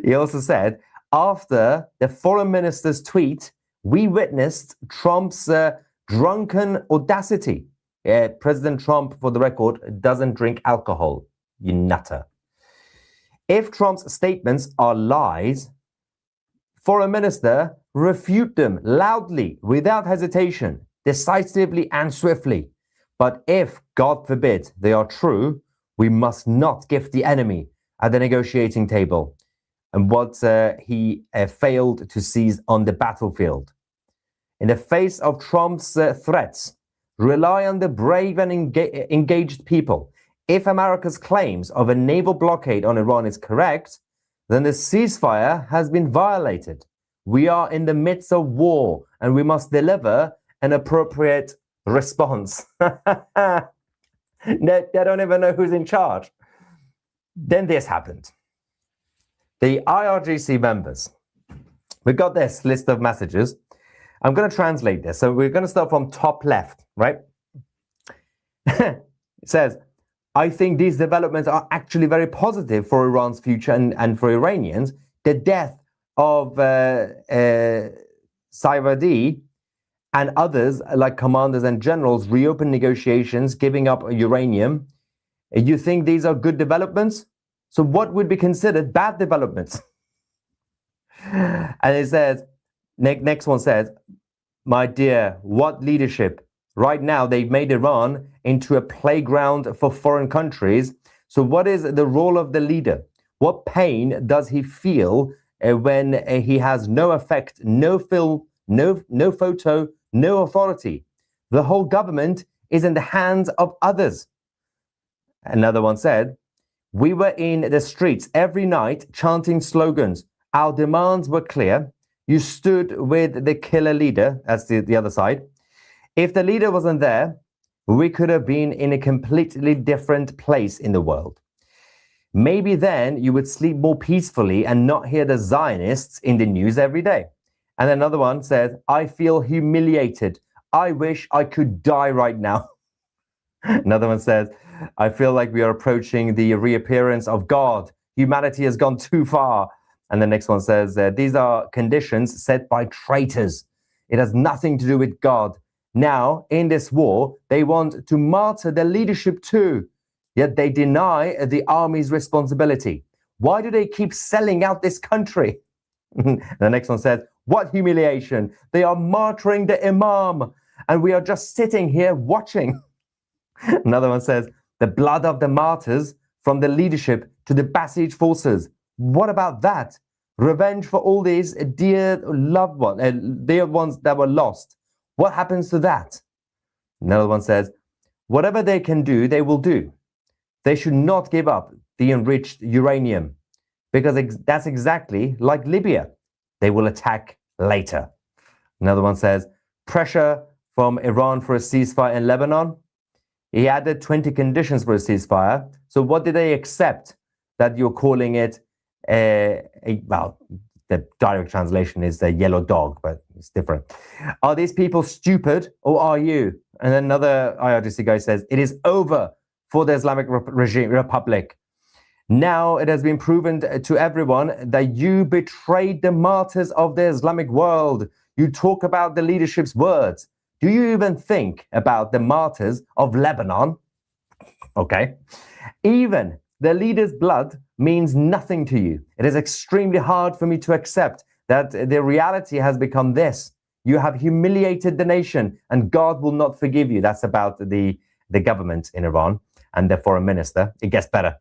He also said, after the foreign minister's tweet, we witnessed Trump's drunken audacity. President Trump, for the record, doesn't drink alcohol, you nutter. If Trump's statements are lies, foreign minister, refute them loudly, without hesitation, decisively and swiftly. But if, God forbid, they are true, we must not gift the enemy at the negotiating table and what he failed to seize on the battlefield. In the face of Trump's threats, rely on the brave and engaged people. If America's claims of a naval blockade on Iran is correct, then the ceasefire has been violated. We are in the midst of war and we must deliver an appropriate response. They don't even know who's in charge. Then this happened. The IRGC members, we got this list of messages. I'm going to translate this. So we're going to start from top left, right? It says, I think these developments are actually very positive for Iran's future and for Iranians. The death of Saivadi and others, like commanders and generals, reopen negotiations, giving up uranium. You think these are good developments? So what would be considered bad developments? And it says, next one says, my dear, what leadership? Right now, they've made Iran into a playground for foreign countries. So what is the role of the leader? What pain does he feel when he has no effect, no film, no photo, no authority? The whole government is in the hands of others. Another one said, we were in the streets every night chanting slogans. Our demands were clear. You stood with the killer leader, that's the other side. If the leader wasn't there, we could have been in a completely different place in the world. Maybe then you would sleep more peacefully and not hear the Zionists in the news every day. And another one said, I feel humiliated. I wish I could die right now. Another one says, I feel like we are approaching the reappearance of God. Humanity has gone too far. And the next one says, these are conditions set by traitors. It has nothing to do with God. Now, in this war, they want to martyr their leadership too. Yet they deny the army's responsibility. Why do they keep selling out this country? The next one says, what humiliation. They are martyring the imam. And we are just sitting here watching. Another one says, the blood of the martyrs from the leadership to the Basij forces. What about that? Revenge for all these dear loved ones, dear ones that were lost. What happens to that? Another one says, whatever they can do, they will do. They should not give up the enriched uranium, because that's exactly like Libya. They will attack later. Another one says, pressure from Iran for a ceasefire in Lebanon. He added 20 conditions for a ceasefire. So what did they accept that you're calling it well, the direct translation is a yellow dog, but it's different. Are these people stupid or are you? And another IRGC guy says, it is over for the Islamic Republic. Now it has been proven to everyone that you betrayed the martyrs of the Islamic world. You talk about the leadership's words. Do you even think about the martyrs of Lebanon? Okay. Even the leader's blood means nothing to you. It is extremely hard for me to accept that the reality has become this. You have humiliated the nation and God will not forgive you. That's about the government in Iran and the foreign minister. It gets better.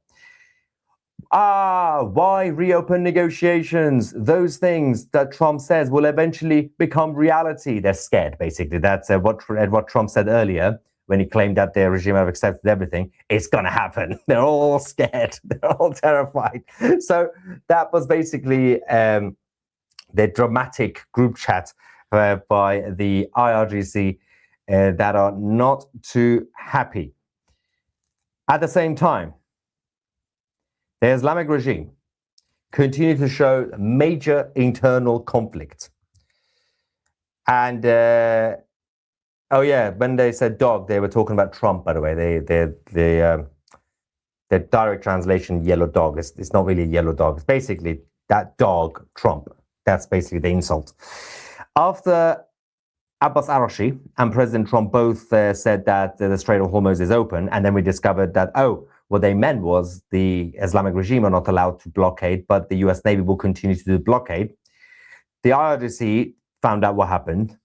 Why reopen negotiations? Those things that Trump says will eventually become reality. They're scared, basically. That's what Trump said earlier when he claimed that their regime have accepted everything. It's going to happen. They're all scared. They're all terrified. So that was basically the dramatic group chat by the IRGC that are not too happy. At the same time, the Islamic regime continued to show major internal conflict. And, oh yeah, when they said dog, they were talking about Trump, by the way. The direct translation, yellow dog, it's not really a yellow dog. It's basically that dog, Trump. That's basically the insult. After Abbas Araghchi and President Trump both said that the Strait of Hormuz is open, and then we discovered that, what they meant was the Islamic regime are not allowed to blockade, but the US Navy will continue to do the blockade. The IRGC found out what happened.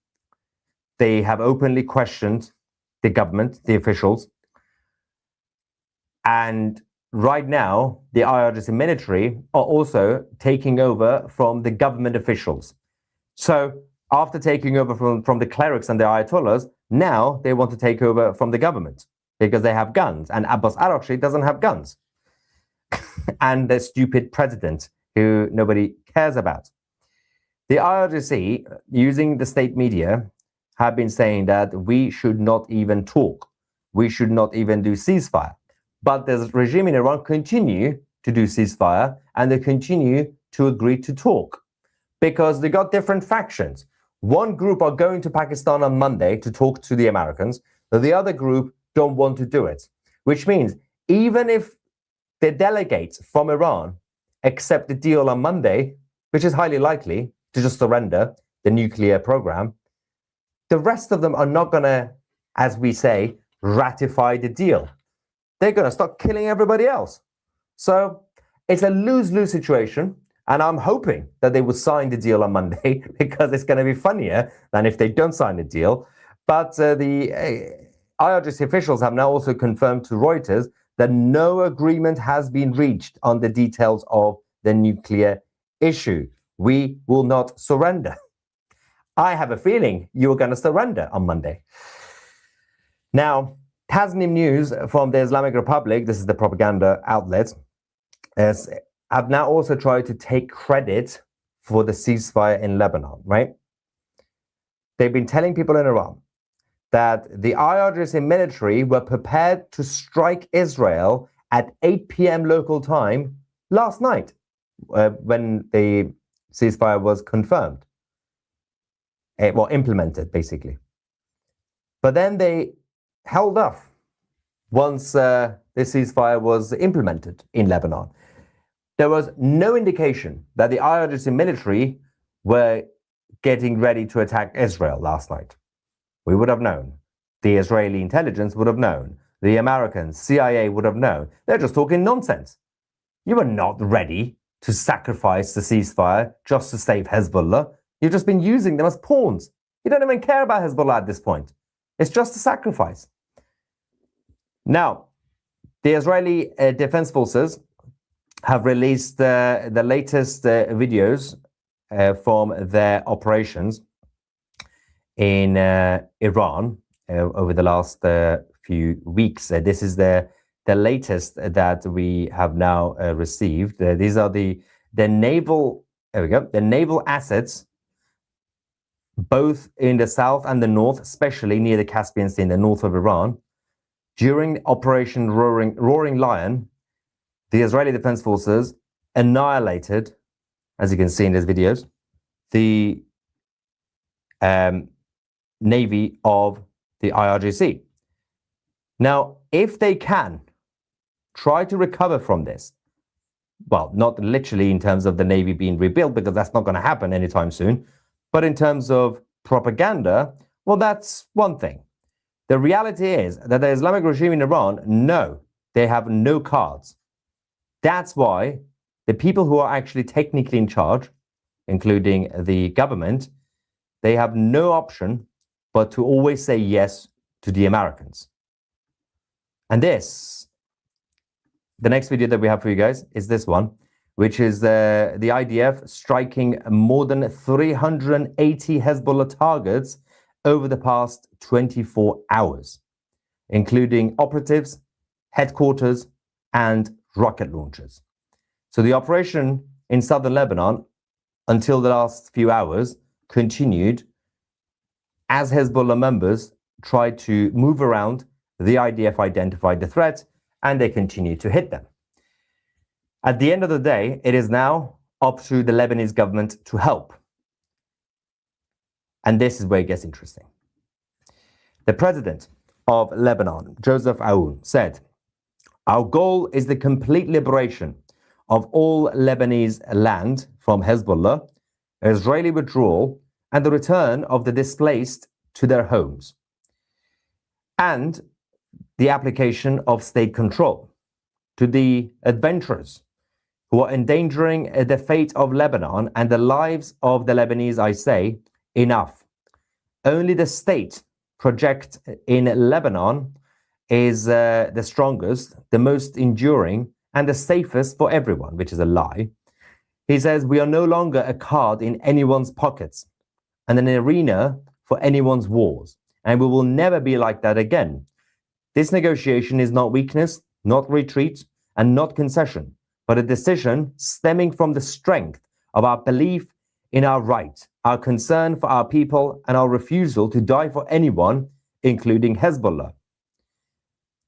They have openly questioned the government, the officials. And right now, the IRGC military are also taking over from the government officials. So after taking over from the clerics and the Ayatollahs, now they want to take over from the government, because they have guns, and Abbas Araghchi doesn't have guns. And the stupid president who nobody cares about. The IRGC, using the state media, have been saying that we should not even talk. We should not even do ceasefire. But the regime in Iran continue to do ceasefire, and they continue to agree to talk, because they got different factions. One group are going to Pakistan on Monday to talk to the Americans. The other group don't want to do it, which means even if the delegates from Iran accept the deal on Monday, which is highly likely to just surrender the nuclear program, the rest of them are not going to, as we say, ratify the deal. They're going to start killing everybody else. So it's a lose-lose situation, and I'm hoping that they will sign the deal on Monday, because it's going to be funnier than if they don't sign the deal. But the IRGC officials have now also confirmed to Reuters that no agreement has been reached on the details of the nuclear issue. We will not surrender. I have a feeling you are going to surrender on Monday. Now, Tasnim News from the Islamic Republic, this is the propaganda outlet, have now also tried to take credit for the ceasefire in Lebanon, right? They've been telling people in Iran that the IRGC military were prepared to strike Israel at 8 p.m. local time last night, when the ceasefire was confirmed. Well, implemented, basically. But then they held off once the ceasefire was implemented in Lebanon. There was no indication that the IRGC military were getting ready to attack Israel last night. We would have known. The Israeli intelligence would have known. The American CIA would have known. They're just talking nonsense. You were not ready to sacrifice the ceasefire just to save Hezbollah. You've just been using them as pawns. You don't even care about Hezbollah at this point. It's just a sacrifice. Now, the Israeli Defense Forces have released the latest videos from their operations in Iran over the last few weeks. This is the latest that we have now received. These are the naval, there we go, the naval assets, both in the south and the north, especially near the Caspian Sea in the north of Iran. During Operation Roaring Lion, the Israeli Defense Forces annihilated, as you can see in these videos, the navy of the IRGC. Now, if they can try to recover from this, well, not literally in terms of the navy being rebuilt, because that's not going to happen anytime soon, but in terms of propaganda, well, that's one thing. The reality is that the Islamic regime in Iran, no, they have no cards. That's why the people who are actually technically in charge, including the government, they have no option but to always say yes to the Americans. And this, the next video that we have for you guys is this one, which is the IDF striking more than 380 Hezbollah targets over the past 24 hours, including operatives, headquarters, and rocket launchers. So the operation in southern Lebanon, until the last few hours, continued as Hezbollah members tried to move around. The IDF identified the threat, and they continue to hit them. At the end of the day, it is now up to the Lebanese government to help. And this is where it gets interesting. The president of Lebanon, Joseph Aoun, said, "Our goal is the complete liberation of all Lebanese land from Hezbollah, Israeli withdrawal, and the return of the displaced to their homes, and the application of state control to the adventurers who are endangering the fate of Lebanon and the lives of the Lebanese. I say, enough. Only the state project in Lebanon is the strongest, the most enduring, and the safest for everyone," which is a lie. He says, "We are no longer a card in anyone's pockets and an arena for anyone's wars, and we will never be like that again. This negotiation is not weakness, not retreat, and not concession, but a decision stemming from the strength of our belief in our right, our concern for our people, and our refusal to die for anyone, including Hezbollah.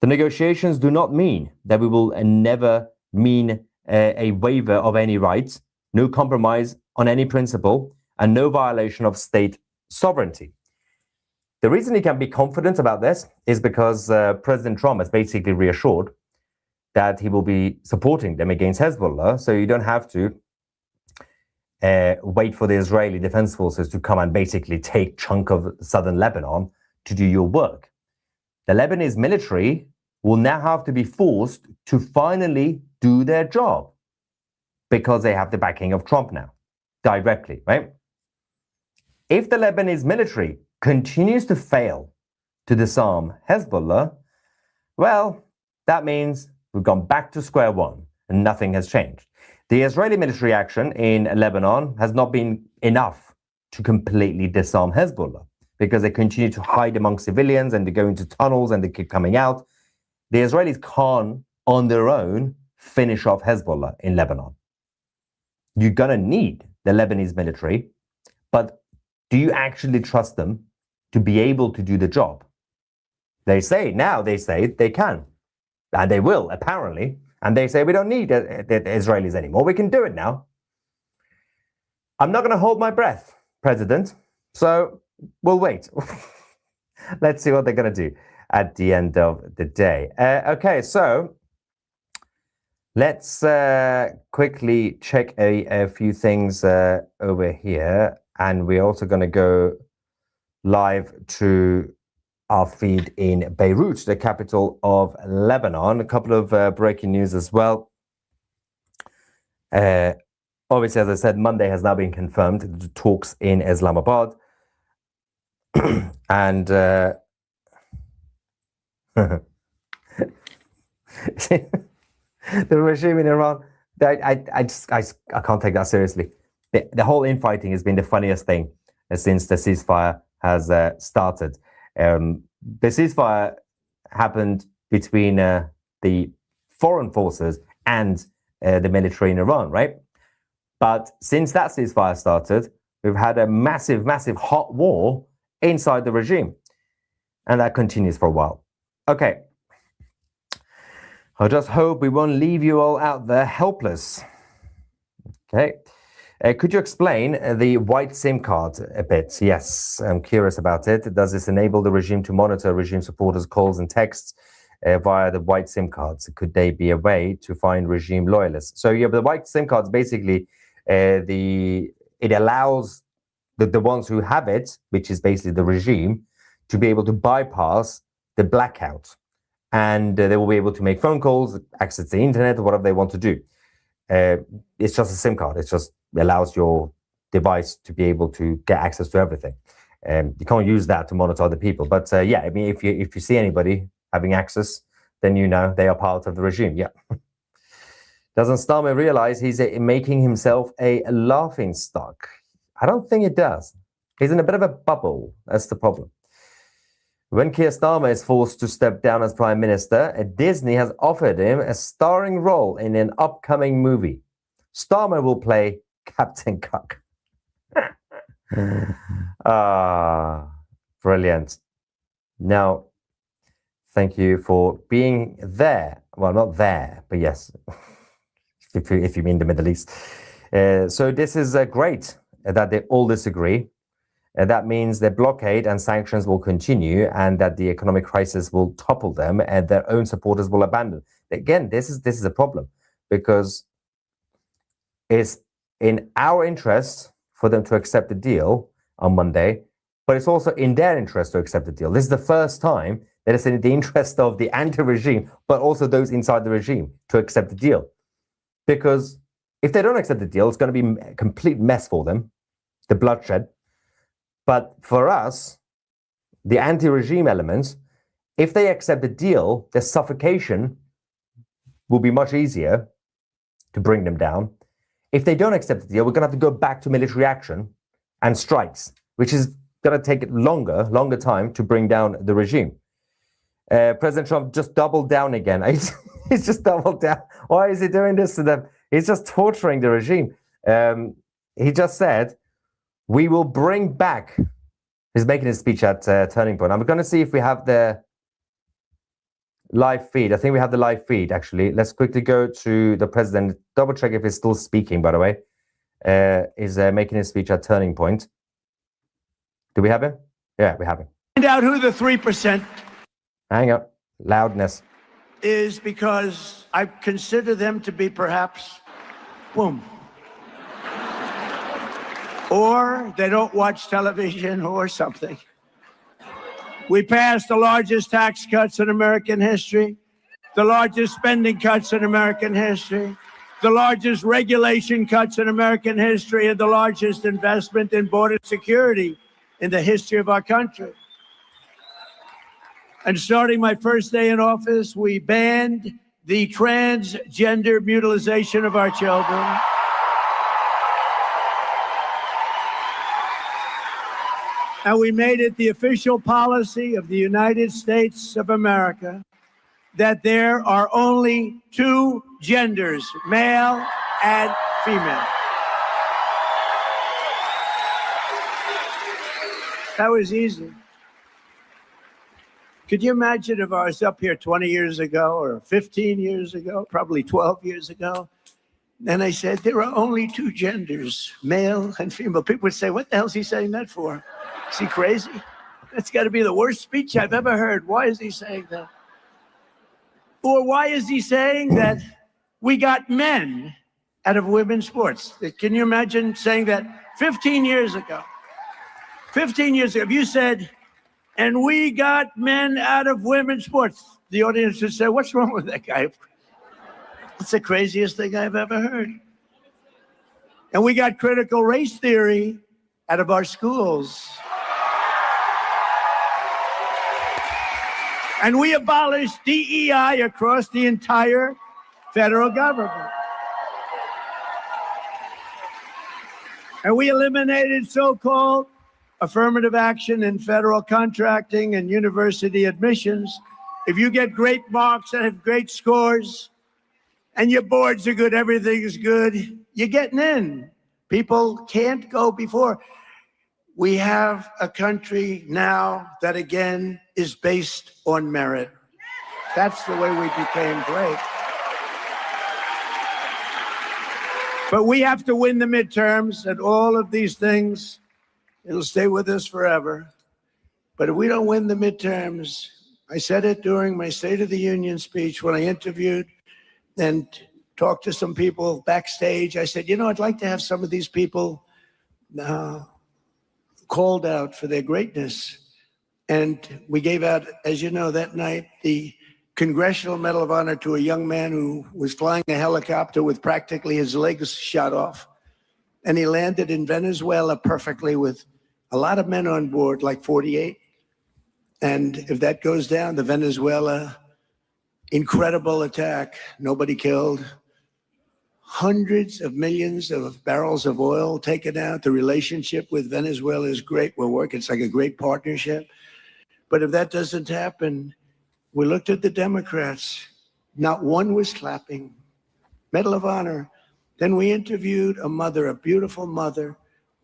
The negotiations do not mean that we will never mean a waiver of any rights, no compromise on any principle, and no violation of state sovereignty." The reason he can be confident about this is because President Trump has basically reassured that he will be supporting them against Hezbollah, so you don't have to wait for the Israeli Defense Forces to come and basically take chunk of southern Lebanon to do your work. The Lebanese military will now have to be forced to finally do their job because they have the backing of Trump now, directly, right? If the Lebanese military continues to fail to disarm Hezbollah, well, that means we've gone back to square one and nothing has changed. The Israeli military action in Lebanon has not been enough to completely disarm Hezbollah because they continue to hide among civilians and they go into tunnels and they keep coming out. The Israelis can't, on their own, finish off Hezbollah in Lebanon. You're going to need the Lebanese military, but do you actually trust them to be able to do the job? They say they can, and they will, apparently. And they say, we don't need the Israelis anymore. We can do it now. I'm not going to hold my breath, President. So we'll wait. Let's see what they're going to do at the end of the day. Okay, so let's quickly check a few things over here. And we're also going to go live to our feed in Beirut, the capital of Lebanon. A couple of breaking news as well. Obviously, as I said, Monday has now been confirmed, the talks in Islamabad. And the regime in Iran, I can't take that seriously. The whole infighting has been the funniest thing since the ceasefire has started. The ceasefire happened between the foreign forces and the military in Iran, right? But since that ceasefire started, we've had a massive, massive hot war inside the regime. And that continues for a while. Okay. I just hope we won't leave you all out there helpless. Okay. Could you explain the white SIM card a bit? Yes, I'm curious about it. Does this enable the regime to monitor regime supporters' calls and texts via the white SIM cards? Could they be a way to find regime loyalists? So yeah, the white SIM cards basically, it allows the ones who have it, which is basically the regime, to be able to bypass the blackout. And they will be able to make phone calls, access the internet, or whatever they want to do. It's just a SIM card. It just allows your device to be able to get access to everything. You can't use that to monitor other people. But yeah, I mean, if you see anybody having access, then you know they are part of the regime. Yeah. Doesn't Starmer realize he's making himself a laughing stock? I don't think it does. He's in a bit of a bubble. That's the problem. When Keir Starmer is forced to step down as Prime Minister, Disney has offered him a starring role in an upcoming movie. Starmer will play Captain Cook. Brilliant. Now, thank you for being there. Well, not there, but yes, if you mean the Middle East. So this is great that they all disagree. That means the blockade and sanctions will continue and that the economic crisis will topple them and their own supporters will abandon. Again, this is a problem because it's in our interest for them to accept the deal on Monday, but it's also in their interest to accept the deal. This is the first time that it's in the interest of the anti-regime, but also those inside the regime to accept the deal. Because if they don't accept the deal, it's going to be a complete mess for them, the bloodshed. But for us, the anti-regime elements, if they accept the deal, the suffocation will be much easier to bring them down. If they don't accept the deal, we're going to have to go back to military action and strikes, which is going to take longer time to bring down the regime. President Trump just doubled down again. He's just doubled down. Why is he doing this to them? He's just torturing the regime. He just said, we will bring back. He's making his speech at Turning Point. I'm going to see if we have the live feed. I think we have the live feed, actually. Let's quickly go to the president. Double check if he's still speaking, by the way. He's making his speech at Turning Point. Do we have him? Yeah, we have him. Find out who the 3% Hang on. Loudness. is, because I consider them to be perhaps, boom. Or they don't watch television or something. We passed the largest tax cuts in American history, the largest spending cuts in American history, the largest regulation cuts in American history, and the largest investment in border security in the history of our country. And starting my first day in office, we banned the transgender mutilization of our children. And we made it the official policy of the United States of America that there are only two genders, male and female. That was easy. Could you imagine if I was up here 20 years ago or 15 years ago, probably 12 years ago, and I said there are only two genders, male and female? People would say, what the hell is he saying that for? Is he crazy? That's got to be the worst speech I've ever heard. Why is he saying that? Or why is he saying that we got men out of women's sports? Can you imagine saying that 15 years ago? 15 years ago, if you said, and we got men out of women's sports, the audience would say, what's wrong with that guy? It's the craziest thing I've ever heard. And we got critical race theory out of our schools. And we abolished DEI across the entire federal government. And we eliminated so-called affirmative action in federal contracting and university admissions. If you get great marks and have great scores and your boards are good, everything is good, you're getting in. People can't go before. We have a country now that, again, is based on merit. That's the way we became great. But we have to win the midterms and all of these things. It'll stay with us forever. But if we don't win the midterms, I said it during my State of the Union speech when I interviewed and talked to some people backstage. I said, you know, I'd like to have some of these people called out for their greatness. And we gave out, as you know, that night, the Congressional Medal of Honor to a young man who was flying a helicopter with practically his legs shot off. And he landed in Venezuela perfectly with a lot of men on board, like 48. And if that goes down, the Venezuela incredible attack, nobody killed, hundreds of millions of barrels of oil taken out. The relationship with Venezuela is great. We're working, it's like a great partnership. But if that doesn't happen, we looked at the Democrats, not one was clapping. Medal of Honor. Then we interviewed a mother, a beautiful mother,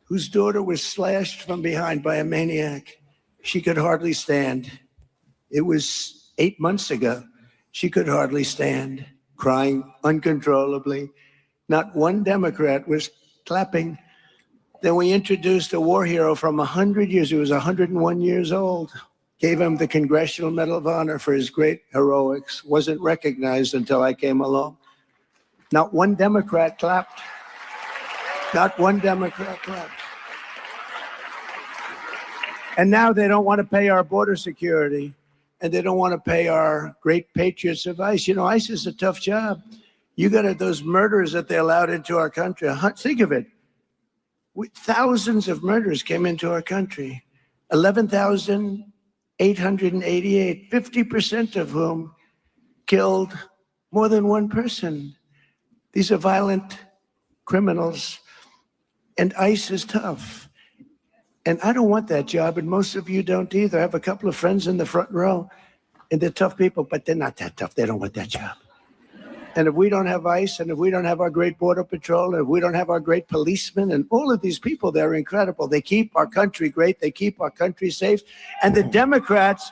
whose daughter was slashed from behind by a maniac. She could hardly stand. It was 8 months ago. She could hardly stand, crying uncontrollably. Not one Democrat was clapping. Then we introduced a war hero from 100 years. He was 101 years old. Gave him the Congressional Medal of Honor for his great heroics. Wasn't recognized until I came along. Not one Democrat clapped. Not one Democrat clapped. And now they don't want to pay our border security, and they don't want to pay our great patriots of ICE. You know, ICE is a tough job. You got those murders that they allowed into our country. Think of it. Thousands of murders came into our country. 11,888, 50% of whom killed more than one person. These are violent criminals, and ICE is tough. And I don't want that job, and most of you don't either. I have a couple of friends in the front row, and they're tough people, but they're not that tough. They don't want that job. And if we don't have ICE, and if we don't have our great Border Patrol, and if we don't have our great policemen, and all of these people, they're incredible. They keep our country great. They keep our country safe. And the Democrats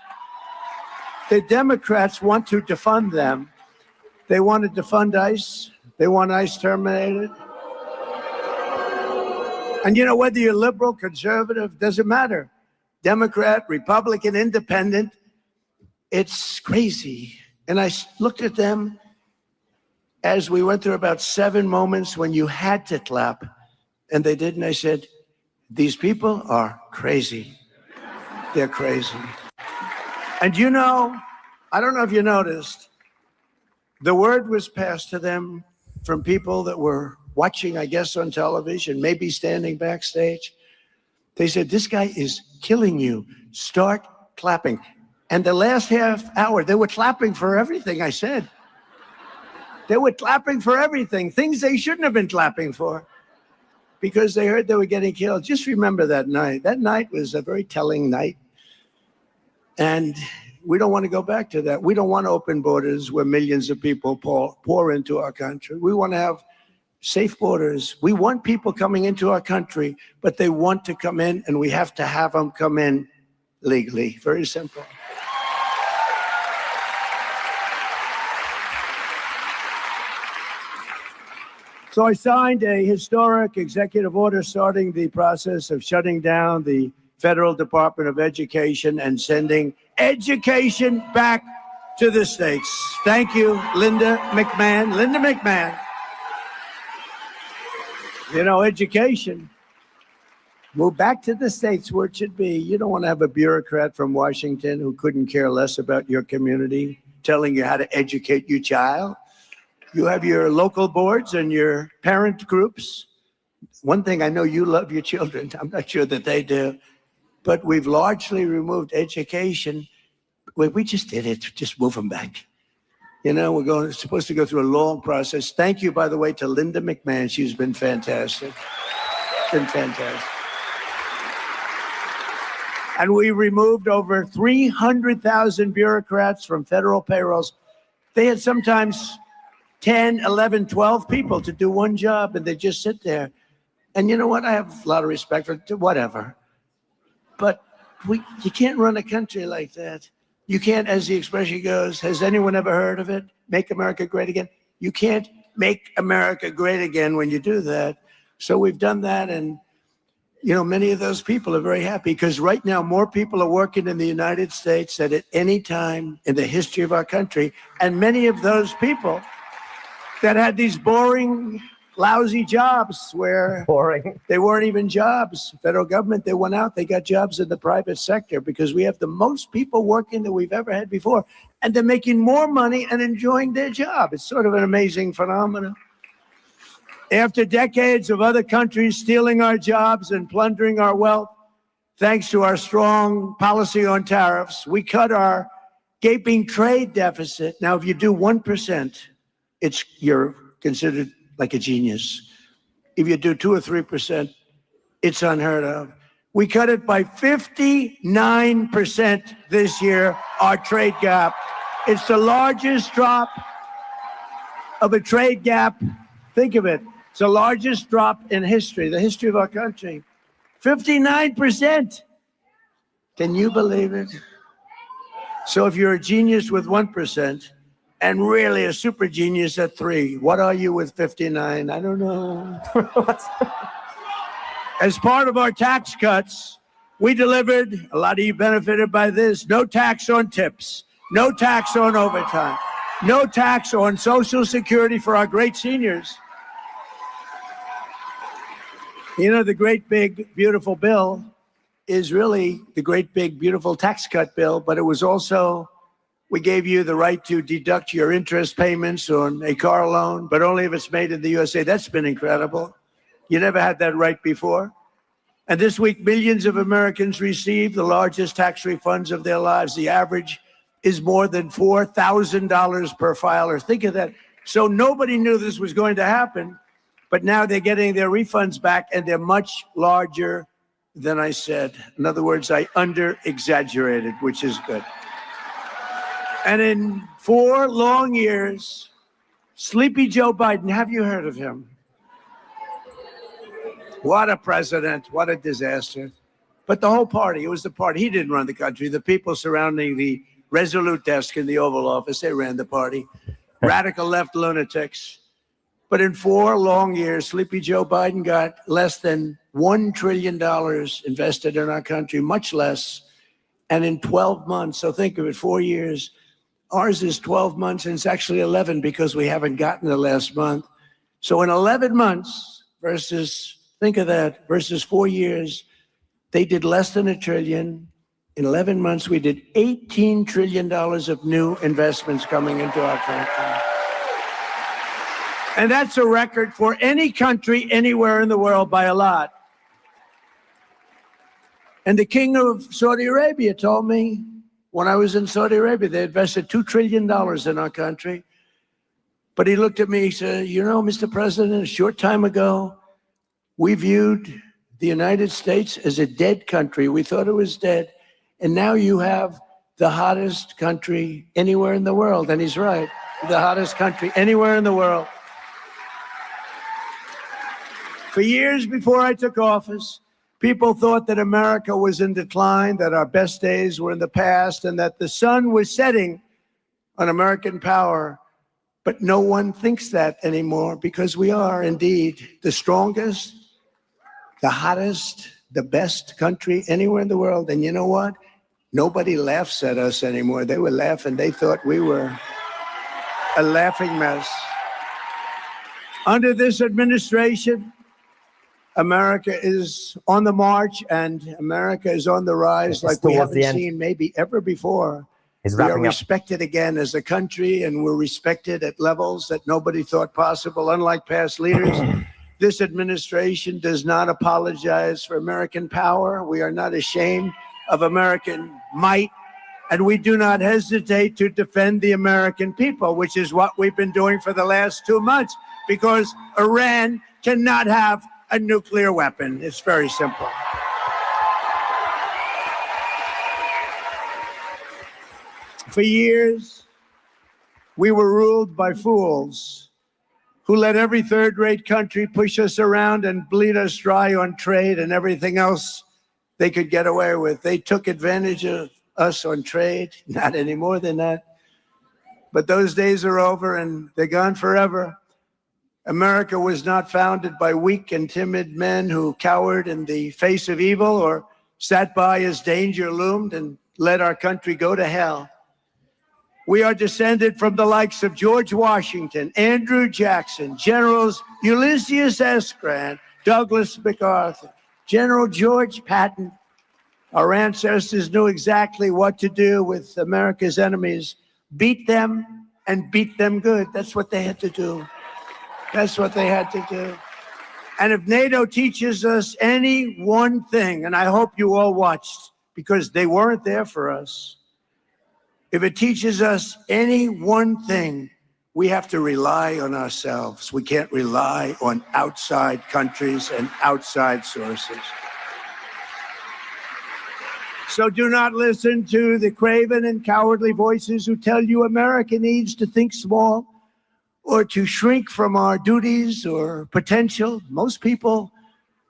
want to defund them. They want to defund ICE. They want ICE terminated. And you know, whether you're liberal, conservative, doesn't matter. Democrat, Republican, independent, it's crazy. And I looked at them as we went through about 7 moments when you had to clap, and they didn't. I said, these people are crazy. They're crazy. And you know, I don't know if you noticed, the word was passed to them from people that were watching, I guess, on television, maybe standing backstage. They said, this guy is killing you. Start clapping. And the last half hour, they were clapping for everything I said. They were clapping for everything, things they shouldn't have been clapping for, because they heard they were getting killed. Just remember that night. That night was a very telling night. And we don't want to go back to that. We don't want open borders where millions of people pour into our country. We want to have safe borders. We want people coming into our country, but they want to come in, and we have to have them come in legally. Very simple. So I signed a historic executive order starting the process of shutting down the Federal Department of Education and sending education back to the states. Thank you, Linda McMahon. Linda McMahon. You know, education, move back to the states where it should be. You don't want to have a bureaucrat from Washington who couldn't care less about your community telling you how to educate your child. You have your local boards and your parent groups. One thing, I know you love your children. I'm not sure that they do. But we've largely removed education. We just did it. Just move them back. You know, we're supposed to go through a long process. Thank you, by the way, to Linda McMahon. She's been fantastic. been fantastic. And we removed over 300,000 bureaucrats from federal payrolls. They had sometimes 10, 11, 12 people to do one job, and they just sit there. And you know what? I have a lot of respect for whatever. But you can't run a country like that. You can't, as the expression goes, has anyone ever heard of it? Make America great again. You can't make America great again when you do that. So we've done that, and you know, many of those people are very happy because right now more people are working in the United States than at any time in the history of our country. And many of those people that had these boring, lousy jobs where they weren't even jobs, federal government, they went out, they got jobs in the private sector because we have the most people working that we've ever had before. And they're making more money and enjoying their job. It's sort of an amazing phenomenon. After decades of other countries stealing our jobs and plundering our wealth, thanks to our strong policy on tariffs, we cut our gaping trade deficit. Now, if you do 1%, you're considered like a genius. If you do 2 or 3%, it's unheard of. We cut it by 59% this year, our trade gap. It's the largest drop of a trade gap. Think of it. It's the largest drop in history, the history of our country. 59%. Can you believe it? So if you're a genius with 1% and really a super genius at 3, what are you with 59? I don't know. As part of our tax cuts, we delivered, a lot of you benefited by this, no tax on tips, no tax on overtime, no tax on Social Security for our great seniors. You know, the great big beautiful bill is really the great big beautiful tax cut bill, but it was also, we gave you the right to deduct your interest payments on a car loan, but only if it's made in the USA. That's been incredible. You never had that right before. And this week, millions of Americans received the largest tax refunds of their lives. The average is more than $4,000 per filer. Think of that. So nobody knew this was going to happen. But now they're getting their refunds back, and they're much larger than I said. In other words, I under-exaggerated, which is good. And in 4 long years, Sleepy Joe Biden, have you heard of him? What a president, what a disaster. But the whole party, it was the party. He didn't run the country. The people surrounding the Resolute desk in the Oval Office, they ran the party. Radical left lunatics. But in 4 long years, Sleepy Joe Biden got less than $1 trillion invested in our country, much less. And in 12 months, so think of it, 4 years, ours is 12 months, and it's actually 11 because we haven't gotten the last month. So in 11 months versus, think of that, versus 4 years, they did less than $1 trillion. In 11 months, we did $18 trillion of new investments coming into our country. And that's a record for any country anywhere in the world by a lot. And the king of Saudi Arabia told me when I was in Saudi Arabia, they invested $2 trillion in our country. But he looked at me, he said, you know, Mr. President, a short time ago, we viewed the United States as a dead country. We thought it was dead. And now you have the hottest country anywhere in the world. And he's right, the hottest country anywhere in the world. For years before I took office, people thought that America was in decline, that our best days were in the past, and that the sun was setting on American power. But no one thinks that anymore because we are indeed the strongest, the hottest, the best country anywhere in the world. And you know what? Nobody laughs at us anymore. They were laughing. They thought we were a laughing mess. Under this administration, America is on the march and America is on the rise like we haven't seen maybe ever before. We are respected again as a country, and we're respected at levels that nobody thought possible. Unlike past leaders, this administration does not apologize for American power. We are not ashamed of American might, and we do not hesitate to defend the American people, which is what we've been doing for the last 2 months, because Iran cannot have a nuclear weapon. It's very simple. For years, we were ruled by fools who let every third-rate country push us around and bleed us dry on trade and everything else they could get away with. They took advantage of us on trade, not any more than that. But those days are over and they're gone forever. America was not founded by weak and timid men who cowered in the face of evil or sat by as danger loomed and let our country go to hell. We are descended from the likes of George Washington, Andrew Jackson, Generals Ulysses S. Grant, Douglas MacArthur, General George Patton. Our ancestors knew exactly what to do with America's enemies. Beat them and beat them good. That's what they had to do. That's what they had to do. And if NATO teaches us any one thing, and I hope you all watched because they weren't there for us, if it teaches us any one thing, we have to rely on ourselves. We can't rely on outside countries and outside sources. So do not listen to the craven and cowardly voices who tell you America needs to think small or to shrink from our duties or potential. Most people,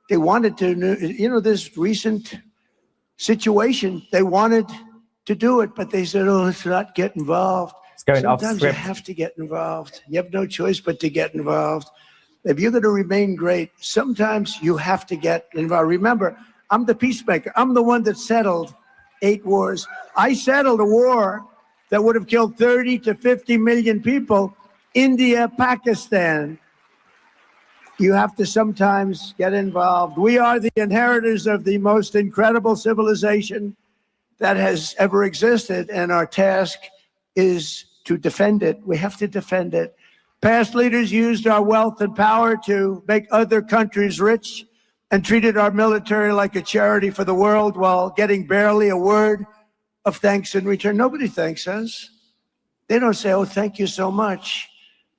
they wanted to, this recent situation, they wanted to do it, but they said, oh, let's not get involved. Sometimes you have to get involved. You have no choice but to get involved. If you're going to remain great, sometimes you have to get involved. Remember, I'm the peacemaker. I'm the one that settled 8 wars. I settled a war that would have killed 30 to 50 million people. India, Pakistan. You have to sometimes get involved. We are the inheritors of the most incredible civilization that has ever existed, and our task is to defend it. We have to defend it. Past leaders used our wealth and power to make other countries rich and treated our military like a charity for the world while getting barely a word of thanks in return. Nobody thanks us. They don't say, oh, thank you so much.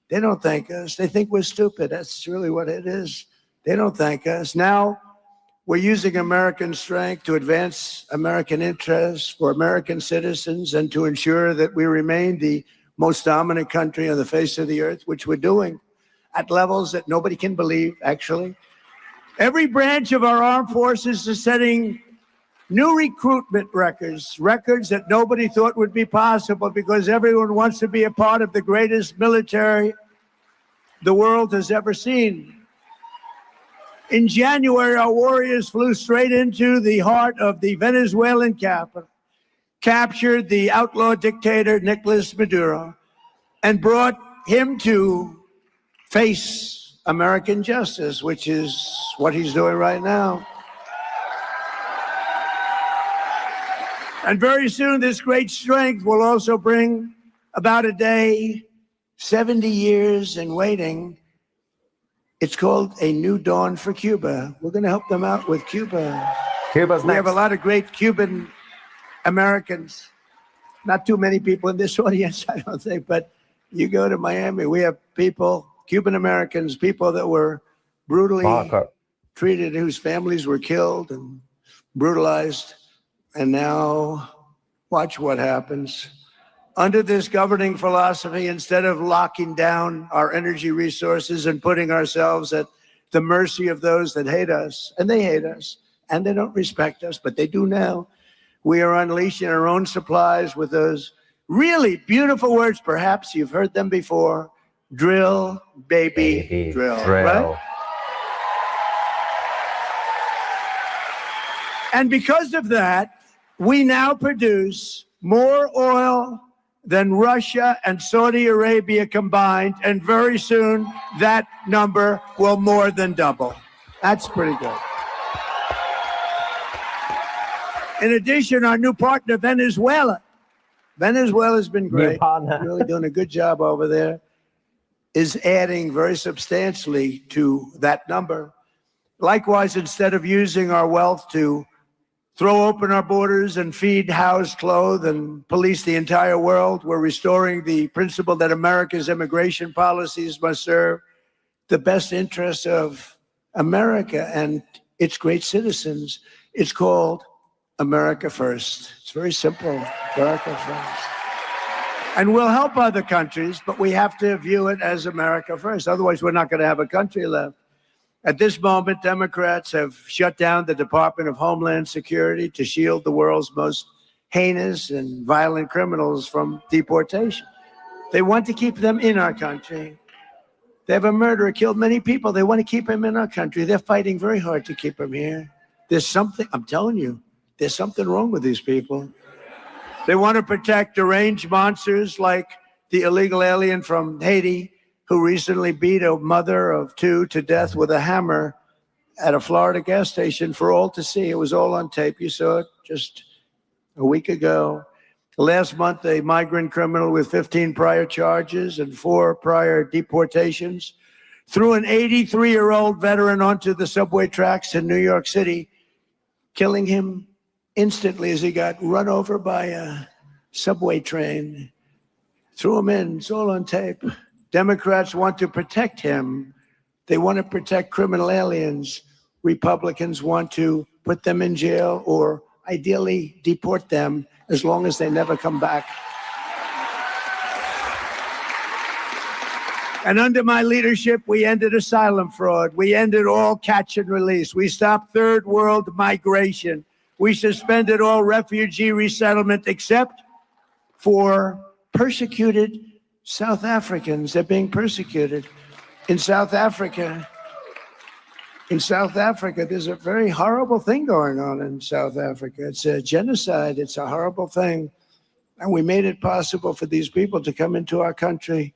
They don't thank us. They think we're stupid. That's really what it is. They don't thank us. Now, we're using American strength to advance American interests for American citizens and to ensure that we remain the most dominant country on the face of the earth, which we're doing at levels that nobody can believe, actually. Every branch of our armed forces is setting new recruitment records that nobody thought would be possible because everyone wants to be a part of the greatest military the world has ever seen. In January, our warriors flew straight into the heart of the Venezuelan capital, captured the outlaw dictator Nicolas Maduro, and brought him to face American justice, which is what he's doing right now. And very soon, this great strength will also bring about a day, 70 years in waiting. It's called A New Dawn for Cuba. We're going to help them out with Cuba. Cuba's We next. have a lot of great Cuban Americans. Not too many people in this audience, I don't think, but you go to Miami, we have people, Cuban Americans, people that were brutally treated, whose families were killed and brutalized. And now watch what happens. Under this governing philosophy, instead of locking down our energy resources and putting ourselves at the mercy of those that hate us, and they hate us, and they don't respect us, but they do now, we are unleashing our own supplies with those really beautiful words. Perhaps you've heard them before. Drill, baby, drill. Right? And because of that, we now produce more oil than Russia and Saudi Arabia combined, and very soon that number will more than double. That's pretty good. In addition, our new partner, Venezuela. Venezuela's been great, really doing a good job over there, is adding very substantially to that number. Likewise, instead of using our wealth to throw open our borders and feed, house, clothe, and police the entire world, we're restoring the principle that America's immigration policies must serve the best interests of America and its great citizens. It's called America First. It's very simple, America First. And we'll help other countries, but we have to view it as America First. Otherwise, we're not going to have a country left. At this moment, Democrats have shut down the Department of Homeland Security to shield the world's most heinous and violent criminals from deportation. They want to keep them in our country. They have a murderer, killed many people. They want to keep him in our country. They're fighting very hard to keep him here. There's something, I'm telling you, there's something wrong with these people. They want to protect deranged monsters like the illegal alien from Haiti who recently beat a mother of 2 to death with a hammer at a Florida gas station for all to see. It was all on tape. You saw it just a week ago. Last month, a migrant criminal with 15 prior charges and 4 prior deportations threw an 83-year-old veteran onto the subway tracks in New York City, killing him instantly as he got run over by a subway train. Threw him in. It's all on tape. Democrats want to protect him. They want to protect criminal aliens. Republicans want to put them in jail or ideally deport them as long as they never come back. And under my leadership, we ended asylum fraud. We ended all catch and release. We stopped third world migration. We suspended all refugee resettlement except for persecuted South Africans. They're being persecuted. In South Africa, there's a very horrible thing going on in South Africa. It's a genocide. It's a horrible thing. And we made it possible for these people to come into our country.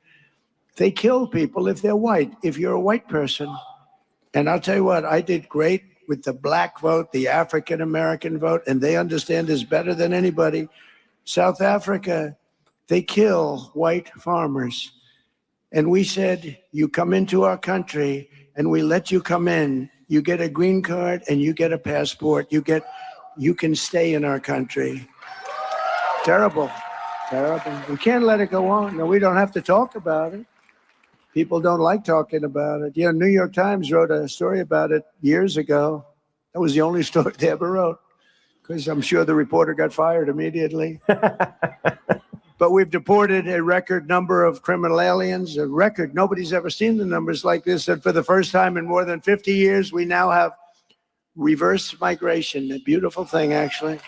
They kill people if they're white, if you're a white person. And I'll tell you what, I did great with the black vote, the African-American vote, and they understand this better than anybody. South Africa, they kill white farmers. And we said, you come into our country and we let you come in. You get a green card and you get a passport. You can stay in our country. Terrible, terrible. We can't let it go on. No, we don't have to talk about it. People don't like talking about it. You know, New York Times wrote a story about it years ago. That was the only story they ever wrote, because I'm sure the reporter got fired immediately. But we've deported a record number of criminal aliens, a record. Nobody's ever seen the numbers like this. And for the first time in more than 50 years, we now have reverse migration, a beautiful thing, actually.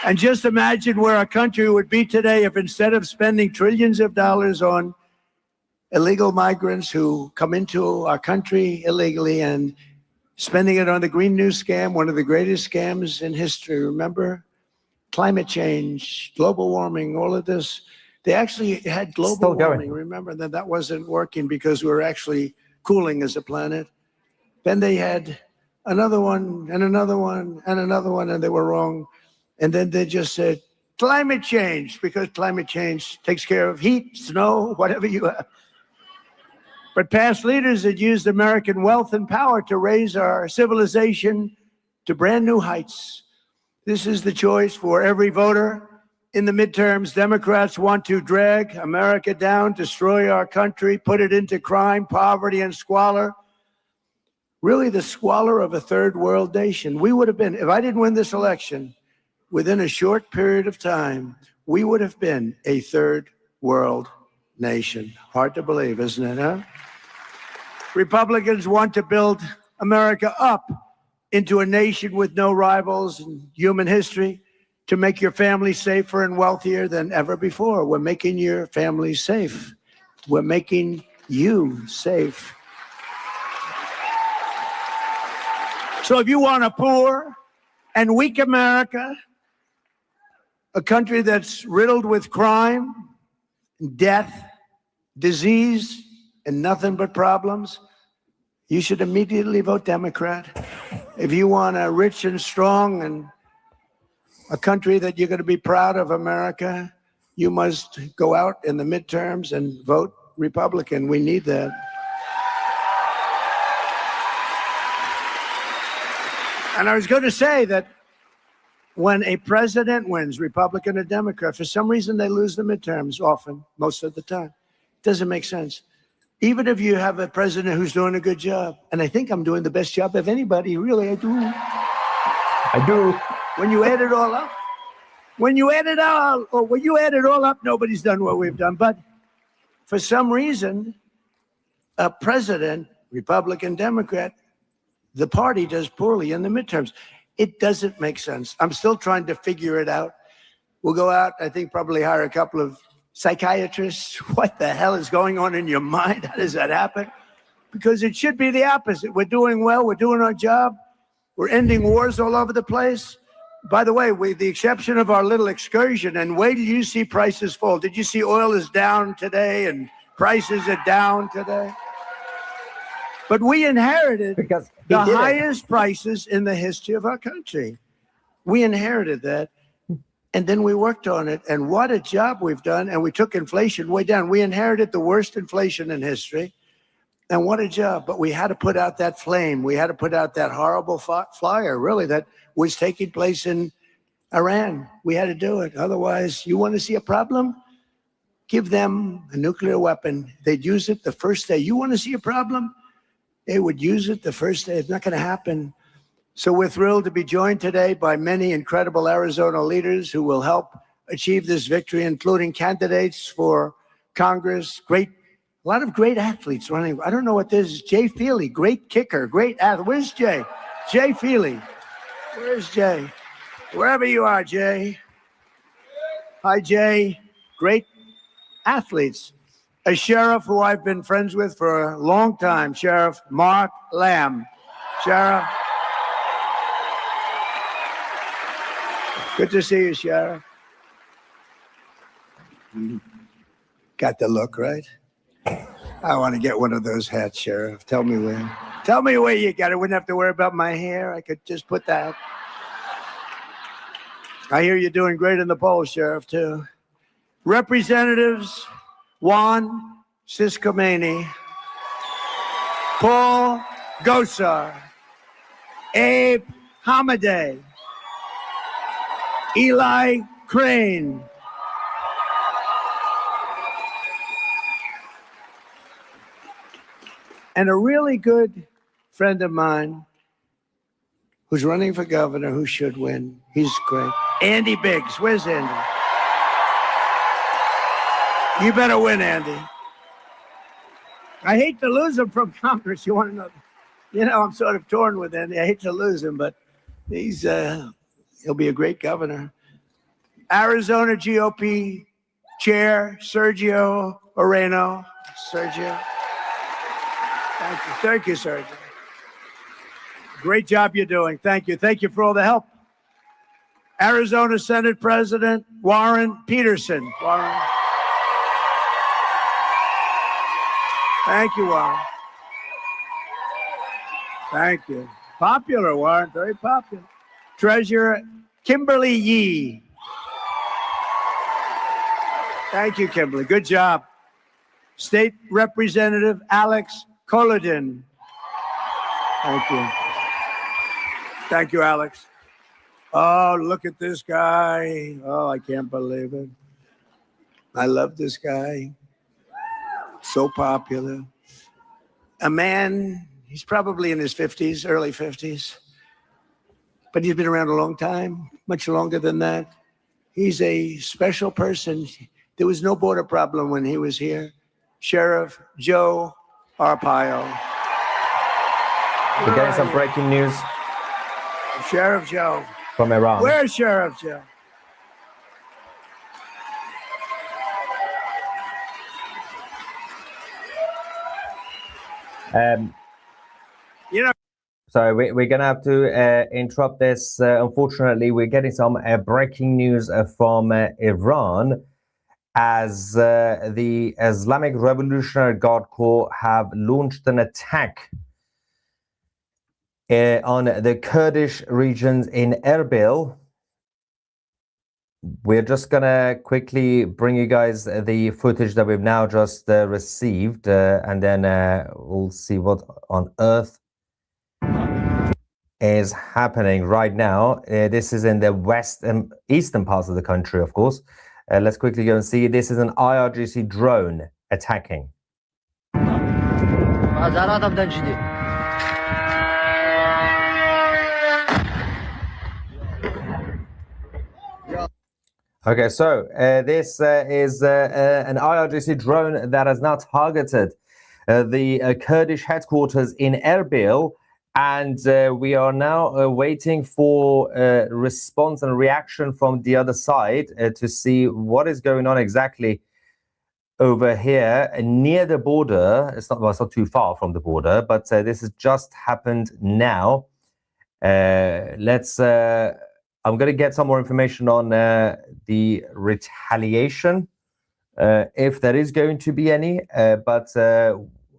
And just imagine where our country would be today if instead of spending trillions of dollars on illegal migrants who come into our country illegally and spending it on the Green New Scam, one of the greatest scams in history, remember? Climate change, global warming, all of this. They actually had global warming. Remember that wasn't working because we were actually cooling as a planet. Then they had another one and another one and another one, and they were wrong. And then they just said, climate change, because climate change takes care of heat, snow, whatever you have. But past leaders had used American wealth and power to raise our civilization to brand new heights. This is the choice for every voter. In the midterms, Democrats want to drag America down, destroy our country, put it into crime, poverty, and squalor. Really the squalor of a third world nation. We would have been, if I didn't win this election, within a short period of time, we would have been a third world nation. Hard to believe, isn't it, huh? Republicans want to build America up into a nation with no rivals in human history, to make your family safer and wealthier than ever before. We're making your family safe. We're making you safe. So if you want a poor and weak America, a country that's riddled with crime, death, disease, and nothing but problems, you should immediately vote Democrat. If you want a rich and strong and a country that you're going to be proud of, America, you must go out in the midterms and vote Republican. We need that. And I was going to say that when a president wins, Republican or Democrat, for some reason they lose the midterms often, most of the time. It doesn't make sense. Even if you have a president who's doing a good job, and I think I'm doing the best job of anybody, really, I do. I do. When you add it all up, when you add it all up, nobody's done what we've done. But for some reason, a president, Republican, Democrat, the party does poorly in the midterms. It doesn't make sense. I'm still trying to figure it out. We'll go out, I think probably hire a couple of psychiatrists. What the hell is going on in your mind? How does that happen? Because it should be the opposite. We're doing well. We're doing our job. We're ending wars all over the place. By the way, with the exception of our little excursion, and wait till you see prices fall. Did you see oil is down today and prices are down today? But we inherited the highest prices in the history of our country. We inherited that, and then we worked on it. And what a job we've done. And we took inflation way down. We inherited the worst inflation in history. And what a job. But we had to put out that flame. We had to put out that horrible fire, really, that was taking place in Iran. We had to do it. Otherwise, you want to see a problem? Give them a nuclear weapon. They'd use it the first day. You want to see a problem? They would use it the first day. It's not going to happen. So we're thrilled to be joined today by many incredible Arizona leaders who will help achieve this victory, including candidates for Congress, a lot of great athletes running. I don't know what this is. Jay Feely, great kicker, great athlete. Where's Jay? Jay Feely. Where's Jay? Wherever you are, Jay. Hi, Jay. Great athletes. A sheriff who I've been friends with for a long time, Sheriff Mark Lamb. Sheriff. Good to see you, Sheriff. Got the look, right? I want to get one of those hats, Sheriff. Tell me where. Tell me where you got it. Wouldn't have to worry about my hair. I could just put that. I hear you're doing great in the polls, Sheriff, too. Representatives Juan Ciscomani, Paul Gosar, Abe Hamadeh, Eli Crane, and a really good friend of mine who's running for governor, who should win. He's great. Andy Biggs. Where's Andy? You better win, Andy. I hate to lose him from Congress. You want to know? You know, I'm sort of torn with Andy. I hate to lose him, but he'll be a great governor. Arizona GOP Chair Sergio Moreno. Sergio. Thank you. Thank you, Sergio. Great job you're doing. Thank you. Thank you for all the help. Arizona Senate President Warren Peterson. Warren. Thank you, Warren. Thank you. Popular, Warren. Very popular. Treasurer Kimberly Yee. Thank you, Kimberly. Good job. State Representative Alex Collodin. Thank you. Thank you, Alex. Oh, look at this guy. Oh, I can't believe it. I love this guy. So popular. A man, he's probably in his 50s, early 50s, but he's been around a long time, much longer than that. He's a special person. There was no border problem when he was here. Sheriff Joe Arpaio. We're getting some breaking news. Sheriff Joe. From Iran. Where's Sheriff Joe? You know. So we're going to have to interrupt this. Unfortunately, we're getting some breaking news from Iran as the Islamic Revolutionary Guard Corps have launched an attack on the Kurdish regions in Erbil. We're just going to quickly bring you guys the footage that we've now just received, and then we'll see what on earth is happening right now. This is in the west and eastern parts of the country, of course. Let's quickly go and see. This is an IRGC drone attacking. Okay, so this is an IRGC drone that has now targeted the Kurdish headquarters in Erbil, and we are now waiting for response and reaction from the other side to see what is going on exactly over here near the border. It's not too far from the border, but this has just happened now. I'm going to get some more information on the retaliation, if there is going to be any, but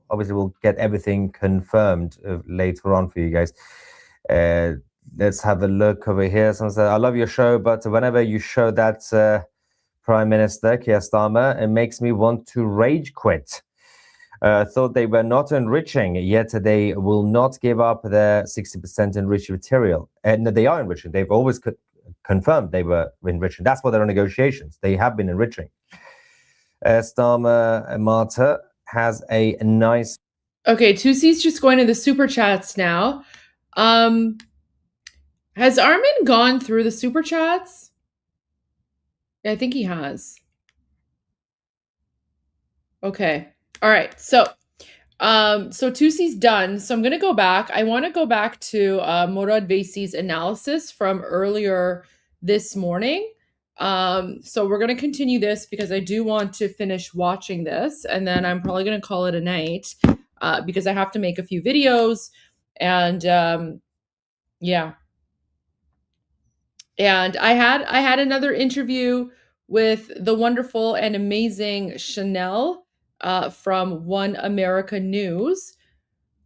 obviously we'll get everything confirmed later on for you guys. Let's have a look over here. Someone said, I love your show, but whenever you show that Prime Minister Keir Starmer, it makes me want to rage quit. Thought they were not enriching, yet they will not give up their 60% enriched material. And they are enriching. They've always confirmed they were enriching. That's what they're on negotiations. They have been enriching. Starmer Marta has a nice... Okay, Tusi's just going to the super chats now. Has Armin gone through the super chats? Yeah, I think he has. Okay. All right. So Tusi's done. So I'm going to go back. I want to go back to Morad Veysi's analysis from earlier this morning. So we're going to continue this because I do want to finish watching this, and then I'm probably going to call it a night because I have to make a few videos, and yeah. And I had another interview with the wonderful and amazing Chanel from One America News.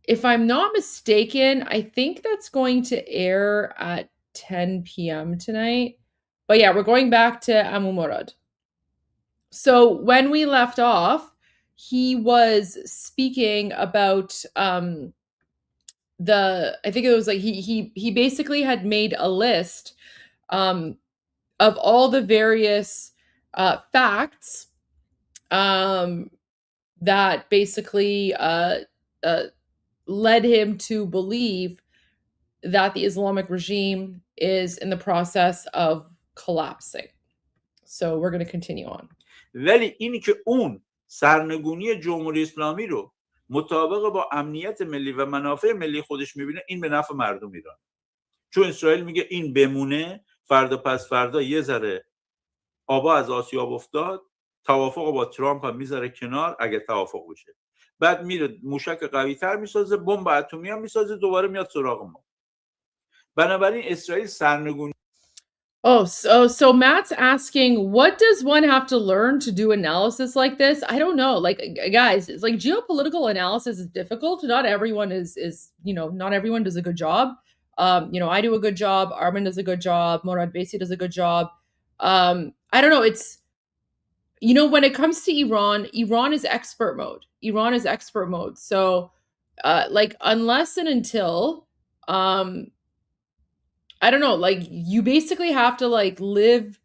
If I'm not mistaken, I think that's going to air at 10 p.m. tonight. But yeah, we're going back to Amu Morad. So when we left off, he was speaking about I think it was like he basically had made a list of all the various facts that basically led him to believe that the Islamic regime is in the process of collapsing. So we're going to continue on. ولی اینی که اون سرنگونی جمهوری اسلامی رو مطابق با امنیت ملی و منافع ملی خودش میبینه، این به نفع مردم ایران. چون اسرائیل میگه این بمونه، فردا پس فردا یه ذره آبا از آسیاب افتاد، توافق با ترامپ هم میذاره کنار اگه توافق بشه. بعد میره موشک قوی تر میسازه، بمب اتمی هم میسازه، دوباره میاد سراغ ما. بنابراین اسرائیل سرنگونی. So Matt's asking, what does one have to learn to do analysis like this? I don't know. Like, guys, it's like geopolitical analysis is difficult. Not everyone not everyone does a good job. I do a good job. Armin does a good job. Morad Veysi does a good job. I don't know. It's, when it comes to Iran is expert mode. Iran is expert mode. So, unless and until, I don't know, like, you basically have to live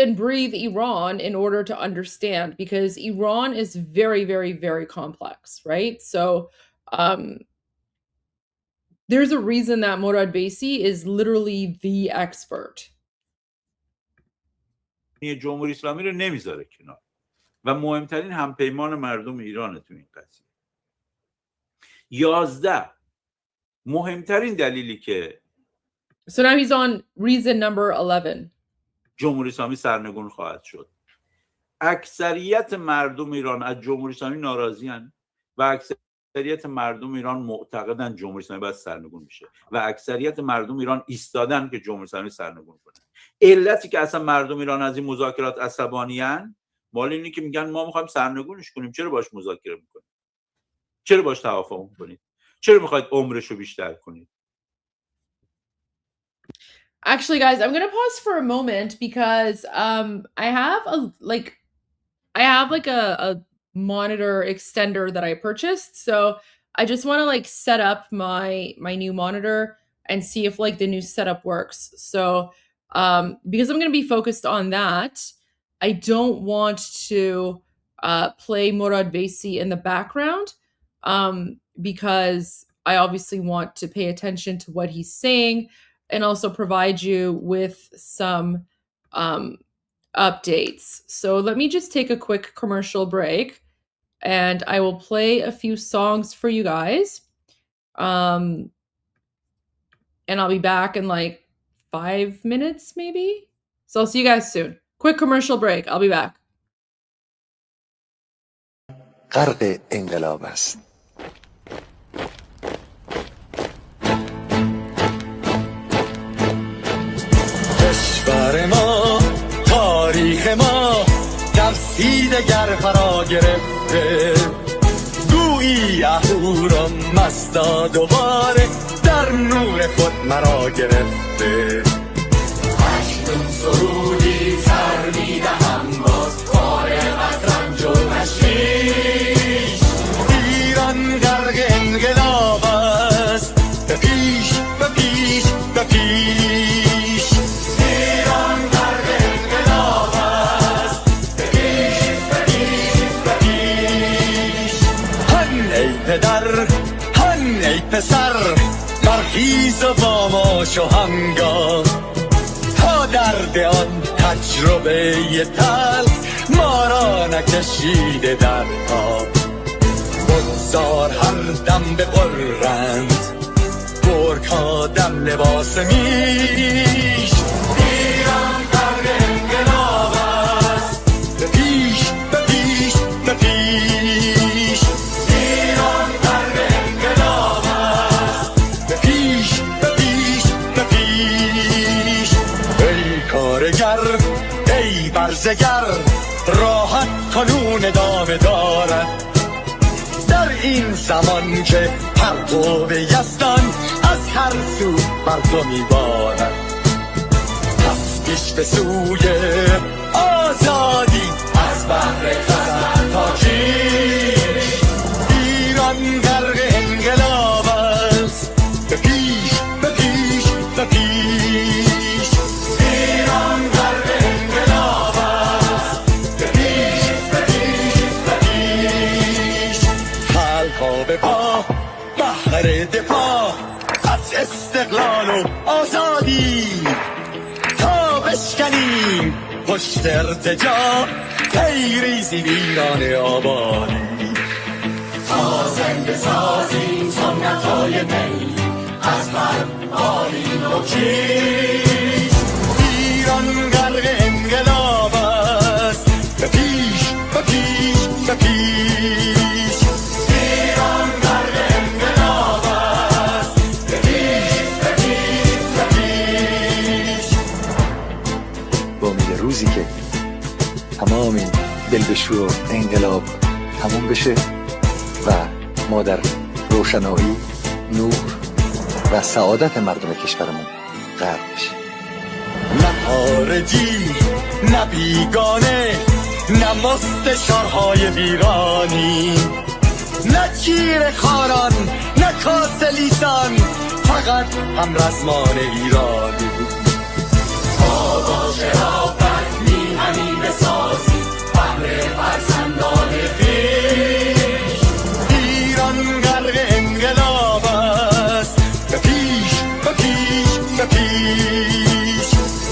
and breathe Iran in order to understand, because Iran is very, very, very complex, right? So there's a reason that Morad Veysi is literally the expert. جمهوری اسلامی رو نمیذاره کنار و مهمترین همپیمان مردم ایران تو این قضیه. 11 مهمترین دلیلی که So now he's on reason number 11. جمهوری اسلامی سرنگون خواهد شد. اکثریت مردم ایران از جمهوری اسلامی ناراضی‌اند و اکثریت مردم ایران معتقدن جمهوری اسلامی باید سرنگون بشه و اکثریت مردم ایران ایستادن که جمهوری اسلامی سرنگون کنه. علتی که اصلا مردم ایران از این مذاکرات عصبانی‌اند مال اینه که میگن ما می‌خوایم سرنگونش کنیم، چرا باش مذاکره می‌کنید؟ چرا باش توافق می‌کنید؟ چرا می‌خواید عمرشو بیشتر کنید؟ Actually, guys, I'm going to pause for a moment because I have a monitor extender that I purchased. So I just want to set up my new monitor and see if the new setup works. So because I'm going to be focused on that, I don't want to play Murad Vaisi in the background because I obviously want to pay attention to what he's saying and also provide you with some updates. So let me just take a quick commercial break and I will play a few songs for you guys. And I'll be back in like 5 minutes maybe. So I'll see you guys soon. Quick commercial break. I'll be back. غرق انقلاب است. کشور ما تاریخ ما ترسید گر فرا گرفته گویی اهورا مستا دوباره در نور خود مرا گرفته هشتم سرودی سر میدهم باز فارغ از رنج و تشویش ایران غرق انقلاب است به پیش به پیش به پیش ایران غرق انقلاب است به پیش به پیش به پیش هن ای پدر هن ای پسر برخیز و باماش و هنگام تا درد آن تجربه تلخ ما را نکشیده در آب بگذار هر دم ببرند گرگ‌ها در لباس میش ایران غرق انقلاب است به پیش به پیش به پیش ایران غرق انقلاب است به پیش به پیش به پیش ای کارگر ای برزگر راحت کنون ادامه دارد در این زمان که پرتو یزدان از هر سو بر تو میبارد پس پیش به سوی آزادی از بحر خزر تا کیش ایران غرق انقلاب است به پیش به پیش به پیش ایران غرق انقلاب است به پیش به پیش به پیش خلقا به پا بحر دفاع از استقلال و آزادی تا بشکنیم پشت ارتجاع تیریزی ویران آبادی تا زنده سازیم سنت‌های می از بالین و کیش ایران غرق انقلاب است به پیش به پیش به پیش ایران غرق انقلاب است به پیش به پیش به پیش با امید روزی که تمام این دلبشو و انقلاب تموم بشه و ما در روشنایی نور و سعادت مردم کشورمون غرق بشیم نه خارجی نه بیگانه نه مستشارهای ویرانی نه چیر خاران نه کاسلیسان فقط هم رزمان ایرانی با شرافت میهنی بسازی بهر فرزندان خویش ایران غرق انقلاب است به پیش به پیش به پیش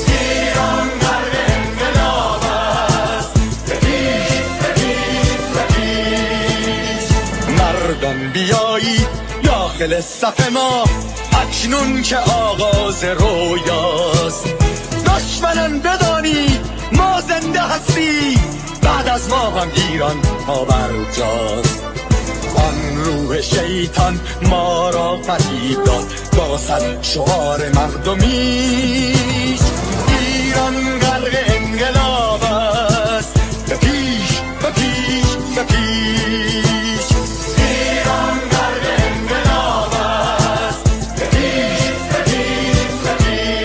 ایران غرق انقلاب است به پیش به پیش به پیش مردان بیایی داخل صف ما اکنون که آغاز رویاست دشمنان بدانید ما زنده هستیم بعد از ما هم ایران پابرجاست آن روح شیطان ما را فریب داد با صد شعار مردمیش ایران غرق انقلاب است به پیش به پیش به پیش ایران غرق انقلاب است به پیش به پیش به پیش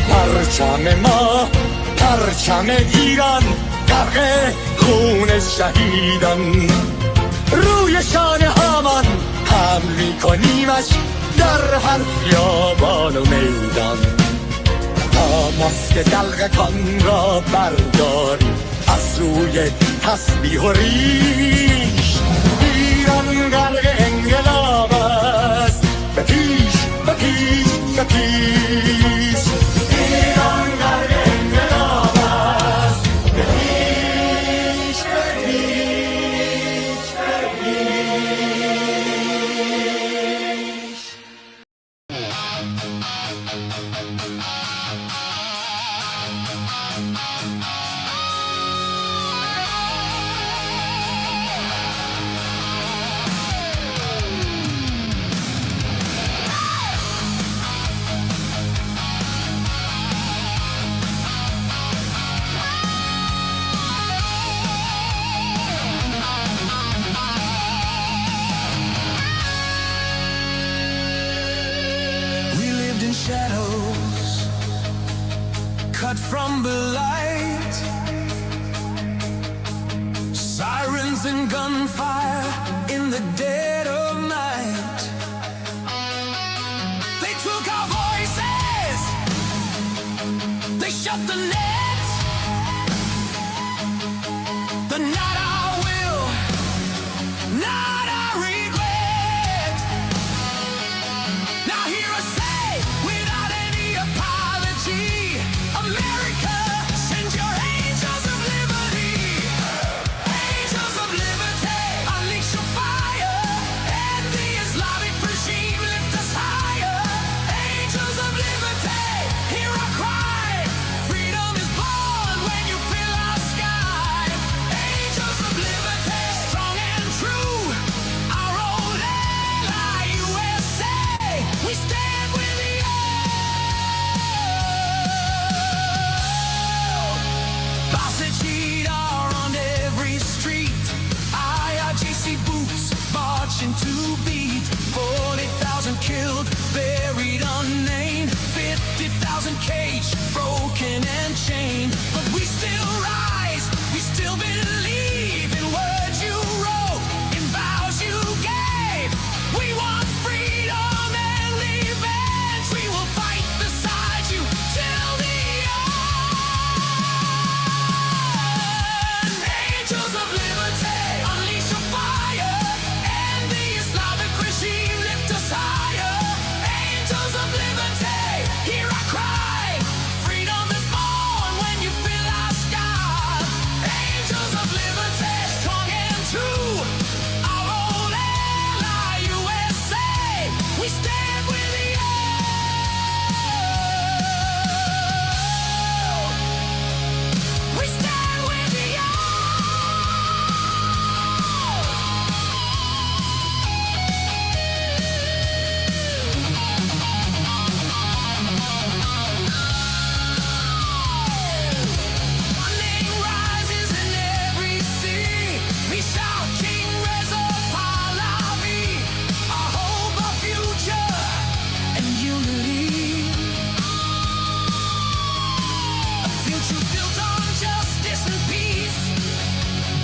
پرچم ما پرچم ایران غرق خون شهیدان روی شانه هامان حمل میکنیمش در هر خیابان و میدان بیا ماسک دلقکان را برداریم از روی تسبیح و ریش. ایران غرق انقلاب است، به پیش به پیش به پیش. ایران غرق انقلاب است، به پیش به پیش به پیش. Shadows cut from the light, sirens and gunfire in the dead of night. They took our voices, they shut the net, but not our will, not our regret. Now hear us say, without any apology, America, send your angels of liberty. Angels of liberty, unleash your fire, and the Islamic regime lift us higher. Angels of liberty, hear our cry. Freedom is born when you fill our sky. Angels of liberty, strong and true, our old ally USA. We stand with you. Basset are on every street. IRGC boots marching to beat. 40,000 killed, buried unnamed. 50,000 caged, broken and chained. But we still rise, we still believe in words you wrote, in vows you gave. We want freedom and revenge. We will fight beside you till the end. Angels of liberty, unleash your fire, and the Islamic regime lift us higher. Angels of liberty, hear our cry. Freedom is born when you fill our sky. Angels of liberty, strong and true, our old ally USA. We stand with you. We stand with you. Morning rises in every sea. We shout King Reza Pahlavi, our hope, our future, and unity. A future built on justice and peace,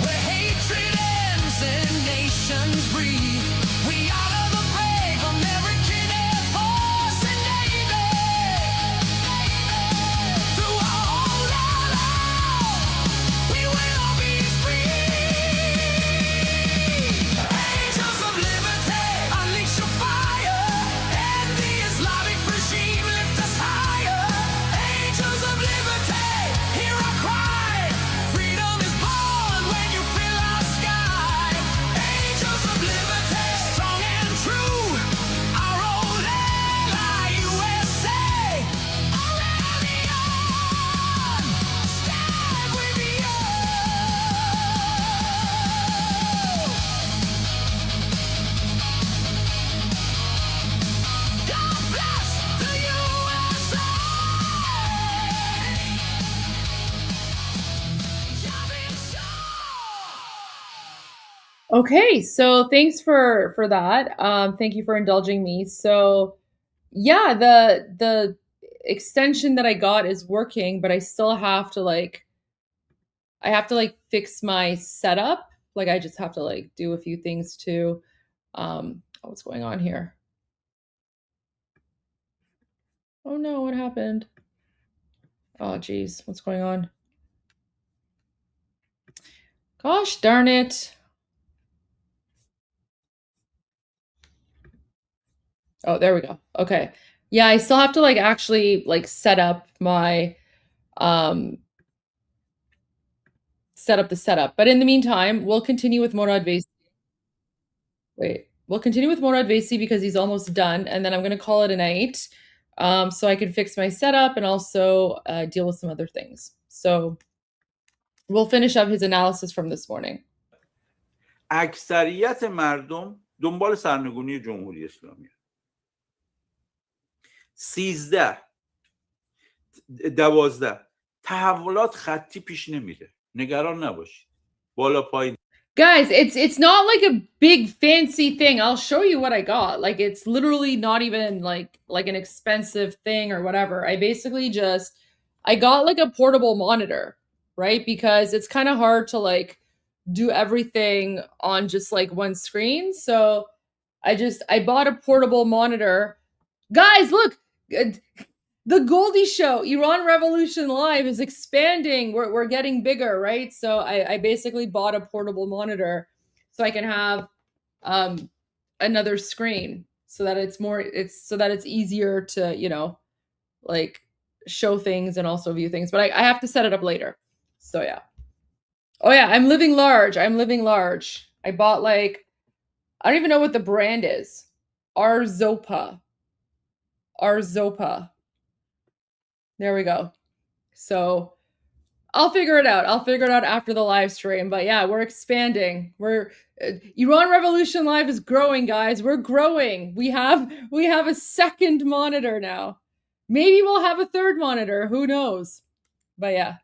where hatred ends and nations breathe. We honor the brave American Air Force and Navy. Through all our lives, we will be free. Angels of liberty, unleash your fire, and the Islamic regime lift us higher. Angels of liberty, hear our cry. Freedom is born when you fill our sky. Angels of liberty, strong and true, our old ally USA. Aurelian, stand with you. God bless the USA. Okay, so thanks for that. Thank you for indulging me. So yeah, the extension that I got is working, but I still have to fix my setup. Like I just have to do a few things to what's going on here? Oh no, what happened? Oh, geez. What's going on? Gosh darn it. Oh, there we go. Okay. Yeah, I still have to like actually like set up my set up the setup. But in the meantime, we'll continue with Morad Vesi. Wait, we'll continue with Morad Vesi because he's almost done, and then I'm going to call it a night, so I can fix my setup and also deal with some other things. So we'll finish up his analysis from this morning. اکثریت مردم دنبال سرنگونی جمهوری اسلامی. 12 تحولات خطی پیش نمیره. نگران نباشید. بالا پایین. Guys, it's not like a big fancy thing. I'll show you what I got. Like it's literally not even like an expensive thing or whatever. I basically I got like a portable monitor, right? Because it's kind of hard to like do everything on just like one screen. So I bought a portable monitor. Guys, look, the Goldie Show, Iran Revolution Live is expanding. We're getting bigger, right? So I basically bought a portable monitor so I can have another screen so that it's easier to, you know, like show things and also view things. But I have to set it up later. So yeah. Oh yeah, I'm living large. I bought like, I don't even know what the brand is. Arzopa. There we go. So I'll figure it out. After the live stream. But yeah, we're expanding. Iran Revolution Live is growing, guys. We're growing. We have a second monitor now. Maybe we'll have a third monitor. Who knows? But yeah.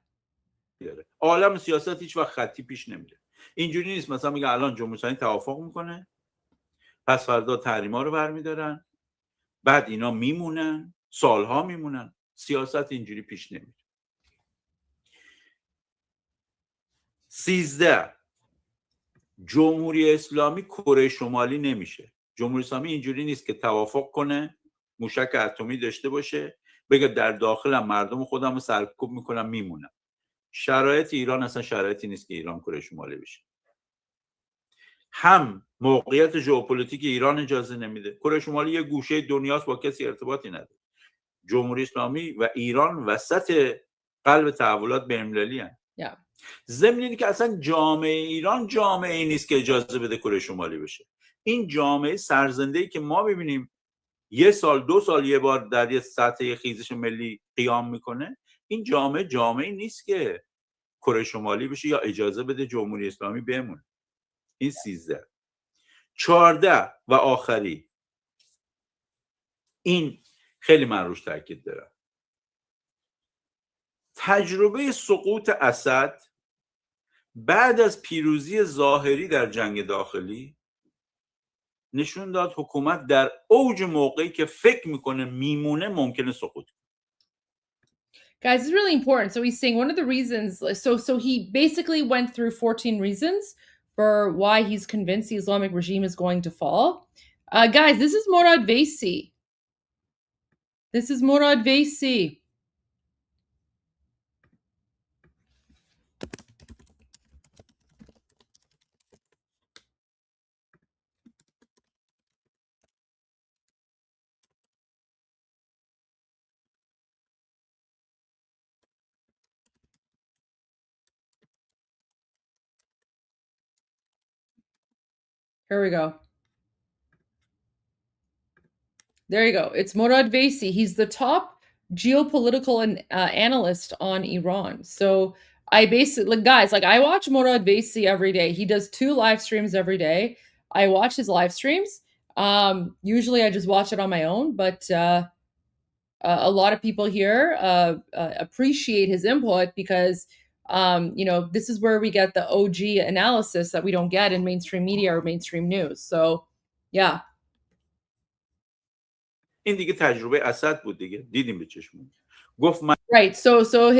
عالم سیاست هیچ وقت خطی پیش نمیره. اینجوری نیست مثلا میگه الان جمهوری اسلامی توافق میکنه. پس فردا تحریما رو برمیدارن. بعد اینا میمونن. سالها میمونن. سیاست اینجوری پیش نمیره. 13 جمهوری اسلامی کره شمالی نمیشه. جمهوری اسلامی اینجوری نیست که توافق کنه، موشک اتمی داشته باشه، بگه در داخلم مردم خودم رو سرکوب میکنم میمونم. شرایط ایران اصلا شرایطی نیست که ایران کره شمالی بشه. هم موقعیت ژئوپلیتیک ایران اجازه نمیده. کره شمالی یه گوشه دنیاست، با کسی ارتباطی نداره. جمهوری اسلامی و ایران وسط قلب تحولات بین‌المللی هستند. ضمن اینکه اصلا جامعه ایران جامعه نیست که اجازه بده کره شمالی بشه. این جامعه سرزنده‌ای که ما ببینیم یه سال 2 سال یه بار در یه سطح خیزش ملی قیام میکنه، این جامعه نیست که کره شمالی بشه یا اجازه بده جمهوری اسلامی بمونه. این 13. 14 و آخری، این خیلی من روش تاکید دارم. تجربه سقوط اسد بعد از پیروزی ظاهری در جنگ داخلی نشون داد حکومت در اوج موقعی که فکر میکنه میمونه ممکنه سقوط. Guys, it's really important. So he's saying one of the reasons, so he basically went through 14 reasons for why he's convinced the Islamic regime is going to fall. Guys, this is Morad Vesi. Here we go. There you go. It's Morad Vesi. He's the top geopolitical analyst on Iran. So I basically, guys, like I watch Morad Vesi every day. He does 2 live streams every day. I watch his live streams. Usually I just watch it on my own, but a lot of people here appreciate his input because you know, this is where we get the OG analysis that we don't get in mainstream media or mainstream news. So yeah. این دیگه تجربه اسد بود دیگه. دیدیم به چشمون. گفت من Right. So so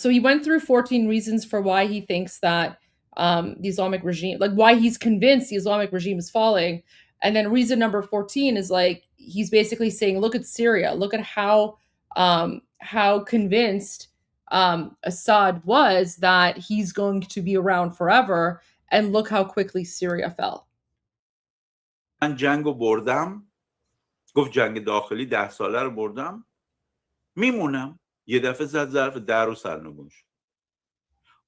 he went through 14 reasons for why he thinks that the Islamic regime, like why he's convinced the Islamic regime is falling. And then reason number 14 is like he's basically saying, look at Syria, look at how convinced Assad was that he's going to be around forever, and look how quickly Syria fell. من جنگو بردم، گفت جنگ داخلی 10 ساله رو بردم، میمونم. یه دفعه زد ظرف در و سرنگون شد.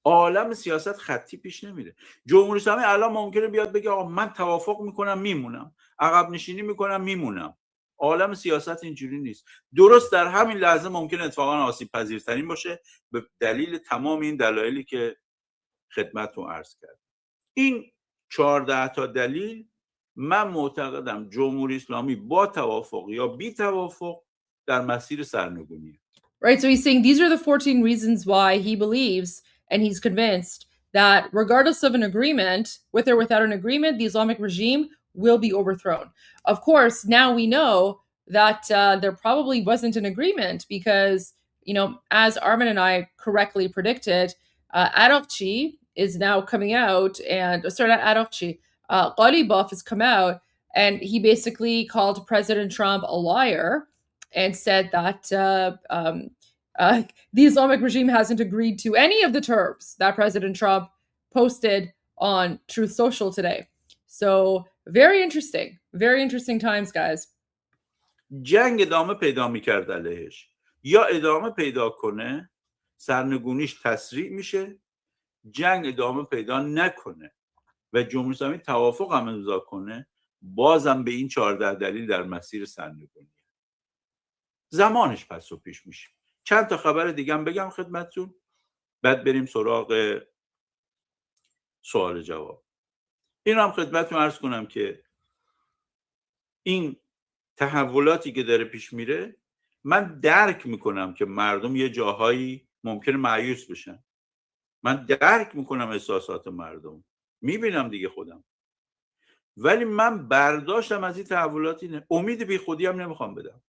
عالم سیاست خطی پیش نمیره. جمهوری اسلامی الان ممکنه بیاد بگه آقا من توافق میکنم میمونم، عقب نشینی میکنم میمونم. عالم سیاست اینجوری نیست. درست در همین لحظه ممکنه اتفاقا آسیب پذیرترین باشه به دلیل تمام این دلایلی که خدمتتون عرض کردم. این 14 تا دلیل من معتقدم جمهوری اسلامی با توافق یا بی توافق در مسیر سرنگونیه. Right, so he's saying these are the 14 reasons why he believes and he's convinced that regardless of an agreement, with or without an agreement, the Islamic regime will be overthrown. Of course, now we know that there probably wasn't an agreement because, you know, as Armin and I correctly predicted, IRGC is now coming out and, sorry, not IRGC, Ghalibaf has come out and he basically called President Trump a liar and said that the Islamic regime hasn't agreed to any of the terms that President Trump posted on Truth Social today. So very interesting times, guys. جنگ ادامه پیدا میکرد علیهش، یا ادامه پیدا کنه سرنگونیش تسریع میشه، جنگ ادامه پیدا نکنه و جمهوری اسلامی توافق هم امضا کنه، بازم به این 14 دلیل در مسیر سرنگونی زمانش پس و پیش میشه. چند تا خبر دیگه هم بگم خدمتتون، بعد بریم سراغ سوال جواب. این هم خدمتتون عرض کنم که این تحولاتی که داره پیش میره، من درک میکنم که مردم یه جاهایی ممکنه مایوس بشن. من درک میکنم احساسات مردم، میبینم دیگه خودم، ولی من برداشتم از این تحولات اینه، امید بی خودی هم نمیخوام بدم.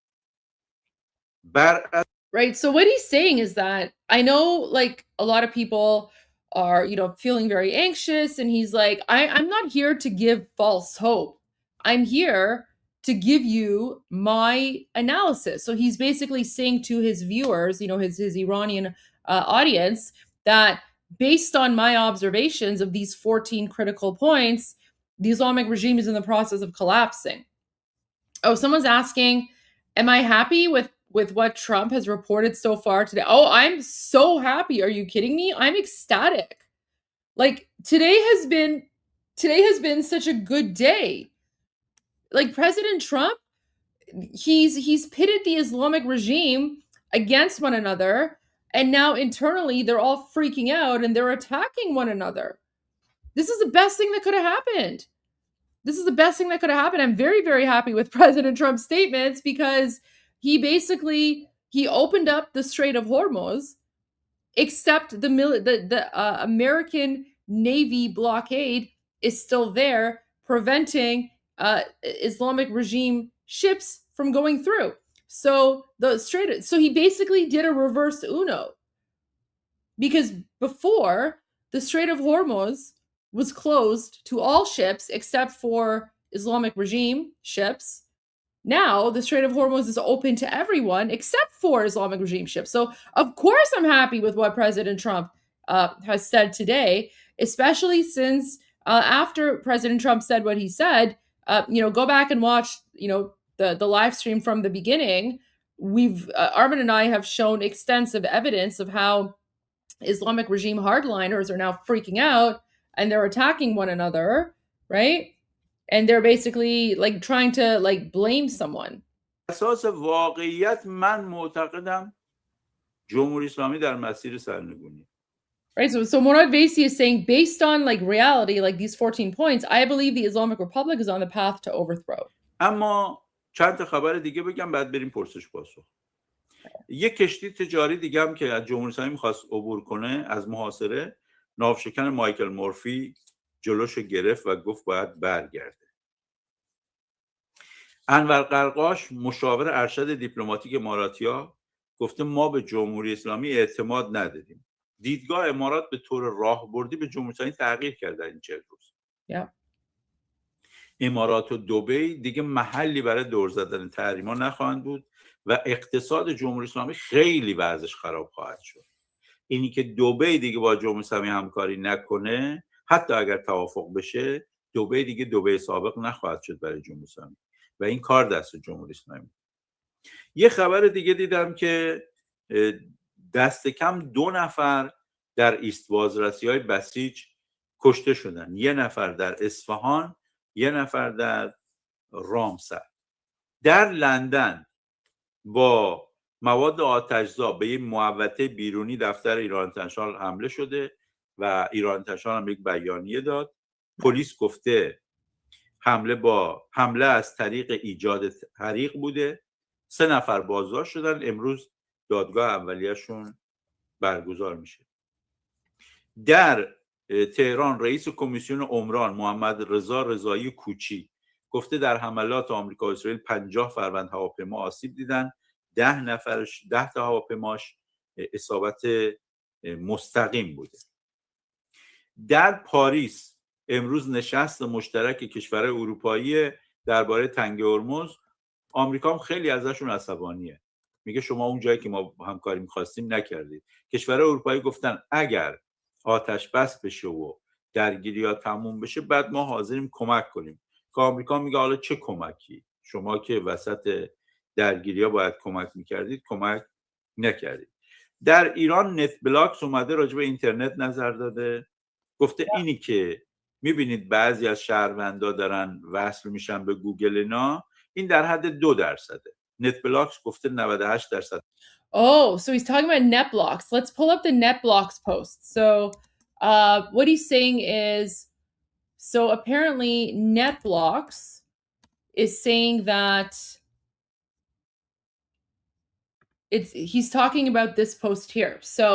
Right, so what he's saying is that I know like a lot of people are, you know, feeling very anxious, and he's like, I'm not here to give false hope. I'm here to give you my analysis. So he's basically saying to his viewers, you know, his Iranian audience, that based on my observations of these 14 critical points, the Islamic regime is in the process of collapsing. Oh, someone's asking, am I happy with what Trump has reported so far today? Oh, I'm so happy. Are you kidding me? I'm ecstatic. Like today has been such a good day. Like President Trump, he's pitted the Islamic regime against one another, and now internally they're all freaking out and they're attacking one another. This is the best thing that could have happened. I'm very, very happy with President Trump's statements because he opened up the Strait of Hormuz, except the American Navy blockade is still there, preventing Islamic regime ships from going through. So he basically did a reverse Uno, because before the Strait of Hormuz was closed to all ships except for Islamic regime ships. Now the Strait of Hormuz is open to everyone except for Islamic regime ships. So of course I'm happy with what President Trump has said today, especially since after President Trump said what he said, you know, go back and watch, you know, the live stream from the beginning. Armin and I have shown extensive evidence of how Islamic regime hardliners are now freaking out and they're attacking one another, right? And they're basically like trying to like blame someone. اساس واقعیت من معتقدم جمهوری اسلامی در مسیر سرنگونی. Right, so Morad Vaisi is saying, based on like reality, like these 14 points, I believe the Islamic Republic is on the path to overthrow. اما چند تا خبر دیگه بگم بعد بریم پرسش پاسخ. یک کشتی تجاری دیگه هم که از جمهوری اسلامی می‌خواست عبور کنه از محاصره، ناوشکن مایکل مورفی جلوشو گرفت و گفت باید برگرده. انور قرقاش مشاور ارشد دیپلماتیک اماراتیا گفته ما به جمهوری اسلامی اعتماد نداریم. دیدگاه امارات به طور راهبردی به جمهوری اسلامی تغییر کرده این 40 روز. امارات و دبی دیگه محلی برای دور زدن تحریما نخواهند بود و اقتصاد جمهوری اسلامی خیلی وضعش خراب خواهد شد. اینی که دبی دیگه با جمهوری اسلامی همکاری نکنه، حتی اگر توافق بشه، دبی دیگه دبی سابق نخواهد شد برای جمهوری اسلامی و این کار دست جمهوری اسلامی. یه خبر دیگه دیدم که دست کم 2 نفر در ایست بازرسی‌های بسیج کشته شدن. 1 نفر در اصفهان، 1 نفر در رامسر. در لندن با مواد آتش‌زا به یک محوطه بیرونی دفتر ایران اینترنشنال حمله شده و ایران اینترنشنال هم یک بیانیه داد. پلیس گفته حمله از طریق ایجاد حریق بوده. 3 نفر بازداشت شدن. امروز دادگاه اولیه‌شون برگزار میشه. در تهران رئیس کمیسیون عمران محمد رضا رضایی کوچی گفته در حملات آمریکا و اسرائیل 50 فروند هواپیما آسیب دیدن. 10 تا هواپیماش اصابت مستقیم بوده. در پاریس امروز نشست مشترک کشورهای اروپایی درباره تنگه هرمز. آمریکا هم خیلی ازشون عصبانیه. میگه شما اون جایی که ما همکاری می‌خواستیم نکردید. کشورهای اروپایی گفتن اگر آتش بس بشه و درگیری‌ها تموم بشه بعد ما حاضریم کمک کنیم. که آمریکا میگه حالا چه کمکی؟ شما که وسط درگیری‌ها باید کمک می‌کردید، کمک نکردید. در ایران نت بلاکس اومده راجع به اینترنت نظر داده. گفته اینی که می‌بینید بعضی از شهروندا دارن وصل میشن به گوگل اینا، این در حد 2%. نت بلاکس گفته 98%. Oh, so he's talking about net blocks. Let's pull up the net blocks post. So what he's saying is, so apparently net blocks is saying that he's talking about this post here. So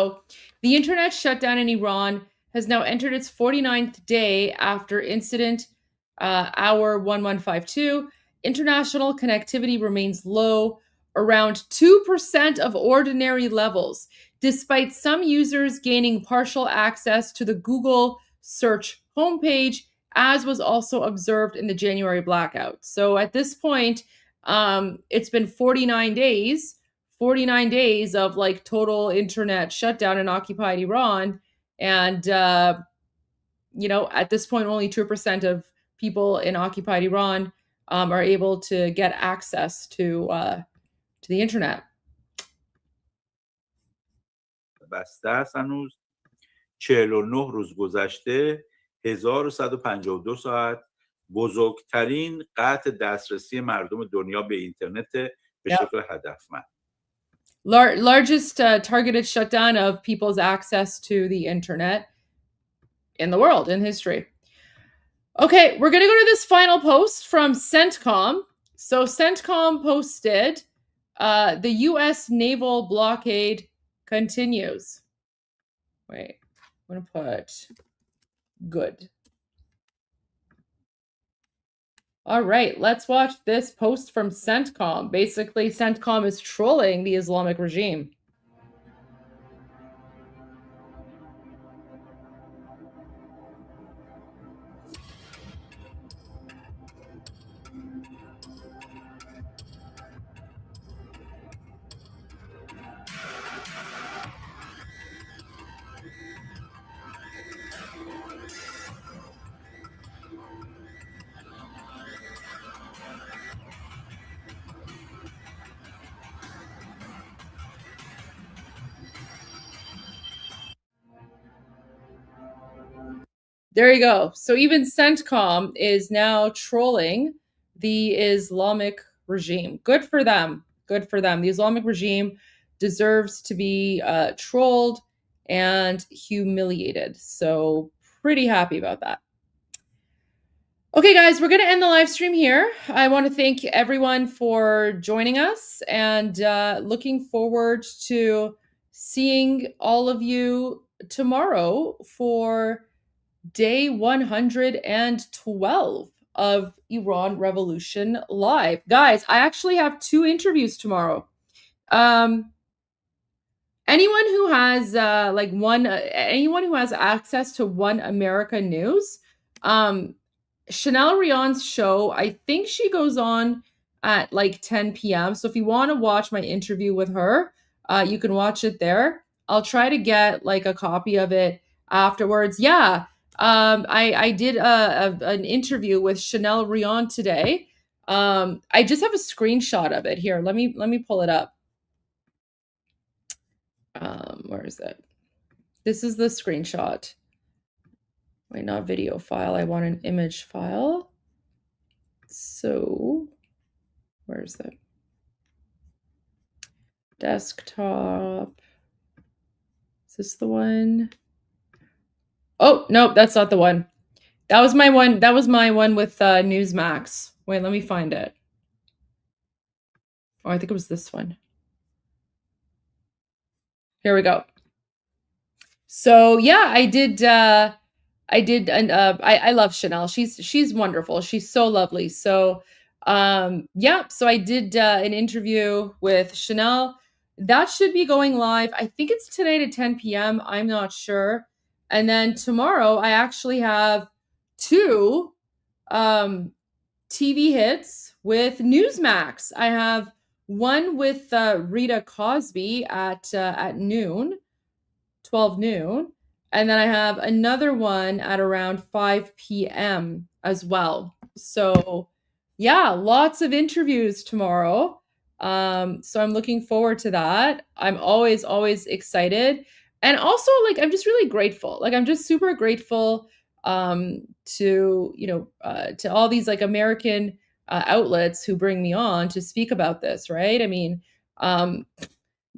the internet shutdown in Iran has now entered its 49th day after incident hour 1152. International connectivity remains low, around 2% of ordinary levels, despite some users gaining partial access to the Google search homepage, as was also observed in the January blackout. So at this point, it's been 49 days of like total internet shutdown in occupied Iran. And, you know, at this point, only 2% of people in occupied Iran are able to get access to the internet. بسته است هنوز. 49 روز گذشته، 1152 ساعت، بزرگترین قطع دسترسی مردم دنیا به اینترنت به شکل هدفمند. Largest targeted shutdown of people's access to the internet in the world, in history. Okay, we're going to go to this final post from CENTCOM. So CENTCOM posted, the U.S. naval blockade continues. Wait, I'm going to put good. All right, let's watch this post from CENTCOM. Basically, CENTCOM is trolling the Islamic regime. There you go. So even CENTCOM is now trolling the Islamic regime. Good for them. Good for them. The Islamic regime deserves to be trolled and humiliated. So pretty happy about that. Okay, guys, we're going to end the live stream here. I want to thank everyone for joining us and looking forward to seeing all of you tomorrow for day 112 of Iran Revolution Live. Guys, I actually have 2 interviews tomorrow. Anyone who has anyone who has access to One America News, Chanel Rion's show, I think she goes on at like 10 p.m. So if you want to watch my interview with her, you can watch it there. I'll try to get like a copy of it afterwards. Yeah, I did an interview with Chanel Rion today. I just have a screenshot of it here. Let me pull it up. Where is it? This is the screenshot. Wait, not video file. I want an image file. So, where is it? Desktop. Is this the one? Oh, nope, that's not the one. That was my one. That was my one with Newsmax. Wait, let me find it. Oh, I think it was this one. Here we go. So yeah, I did, and I love Chanel. She's wonderful. She's so lovely. So yeah, so I did an interview with Chanel. That should be going live. I think it's tonight at 10 p.m. I'm not sure. And then tomorrow I actually have 2 TV hits with Newsmax. I have one with Rita Cosby at noon. 12 noon. And then I have another one at around 5 p.m. as well. So yeah, lots of interviews tomorrow. So I'm looking forward to that. I'm always excited. And also like, I'm just really grateful. Like, I'm just super grateful to, to all these like American outlets who bring me on to speak about this, right? I mean,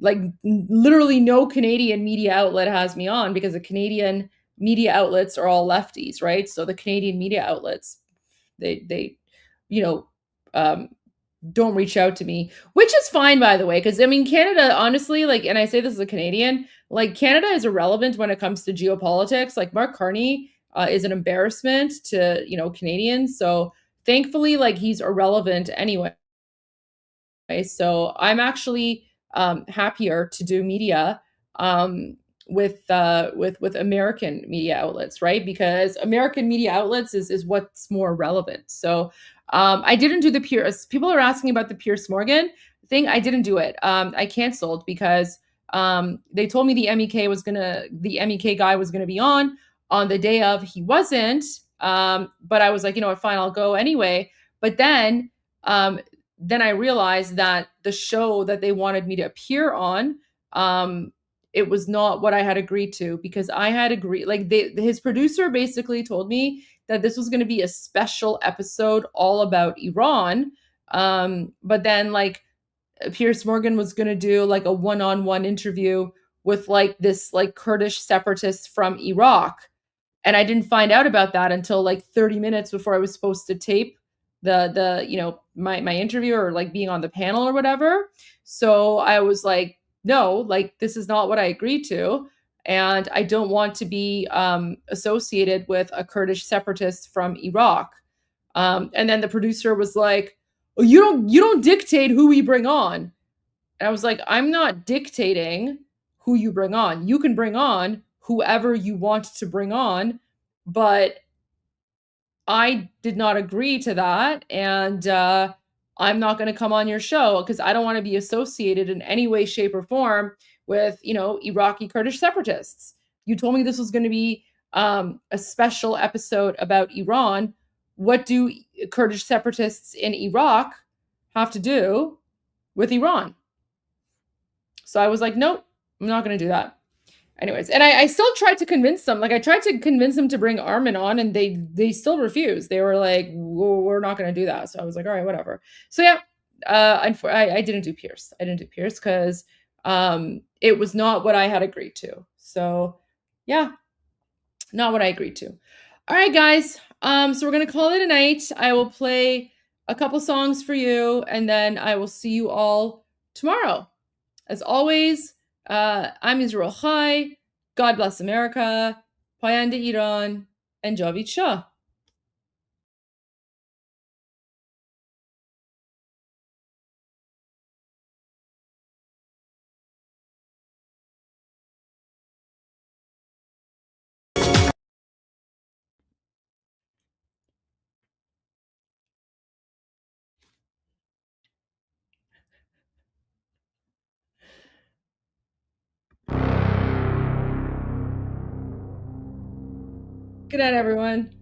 like literally no Canadian media outlet has me on because the Canadian media outlets are all lefties, right? So the Canadian media outlets, they don't reach out to me, which is fine, by the way, because I mean, Canada, honestly, like, and I say this as a Canadian, like Canada is irrelevant when it comes to geopolitics. Like Mark Carney is an embarrassment to, Canadians. So thankfully, like he's irrelevant anyway. So I'm actually happier to do media with American media outlets, right? Because American media outlets is what's more relevant. So I didn't do the Pierce. People are asking about the Pierce Morgan thing. I didn't do it. I canceled because they told me the MEK guy was gonna be on the day of. He wasn't. But I was like, you know what, fine, I'll go anyway. But then I realized that the show that they wanted me to appear on, it was not what I had agreed to, because I had agreed, like his producer basically told me that this was going to be a special episode all about Iran. But then like Pierce Morgan was going to do like a one-on-one interview with like this like Kurdish separatist from Iraq. And I didn't find out about that until like 30 minutes before I was supposed to tape my interview or like being on the panel or whatever. So I was like, no, like this is not what I agreed to. And I don't want to be associated with a Kurdish separatist from Iraq. And then the producer was like, oh, you don't dictate who we bring on. And I was like, I'm not dictating who you bring on. You can bring on whoever you want to bring on, but I did not agree to that, and I'm not going to come on your show because I don't want to be associated in any way, shape, or form with, Iraqi Kurdish separatists. You told me this was going to be a special episode about Iran. What do Kurdish separatists in Iraq have to do with Iran? So I was like, nope, I'm not going to do that. Anyways, and I still tried to convince them. Like I tried to convince them to bring Armin on, and they still refused. They were like, we're not going to do that. So I was like, all right, whatever. So yeah, I didn't do Pierce. I didn't do Pierce because it was not what I had agreed to. So yeah, not what I agreed to. All right, guys. So we're gonna call it a night. I will play a couple songs for you, and then I will see you all tomorrow. As always, I'm Israel Chai. God bless America. Payande Iran, and Javid Shah. Good night, everyone.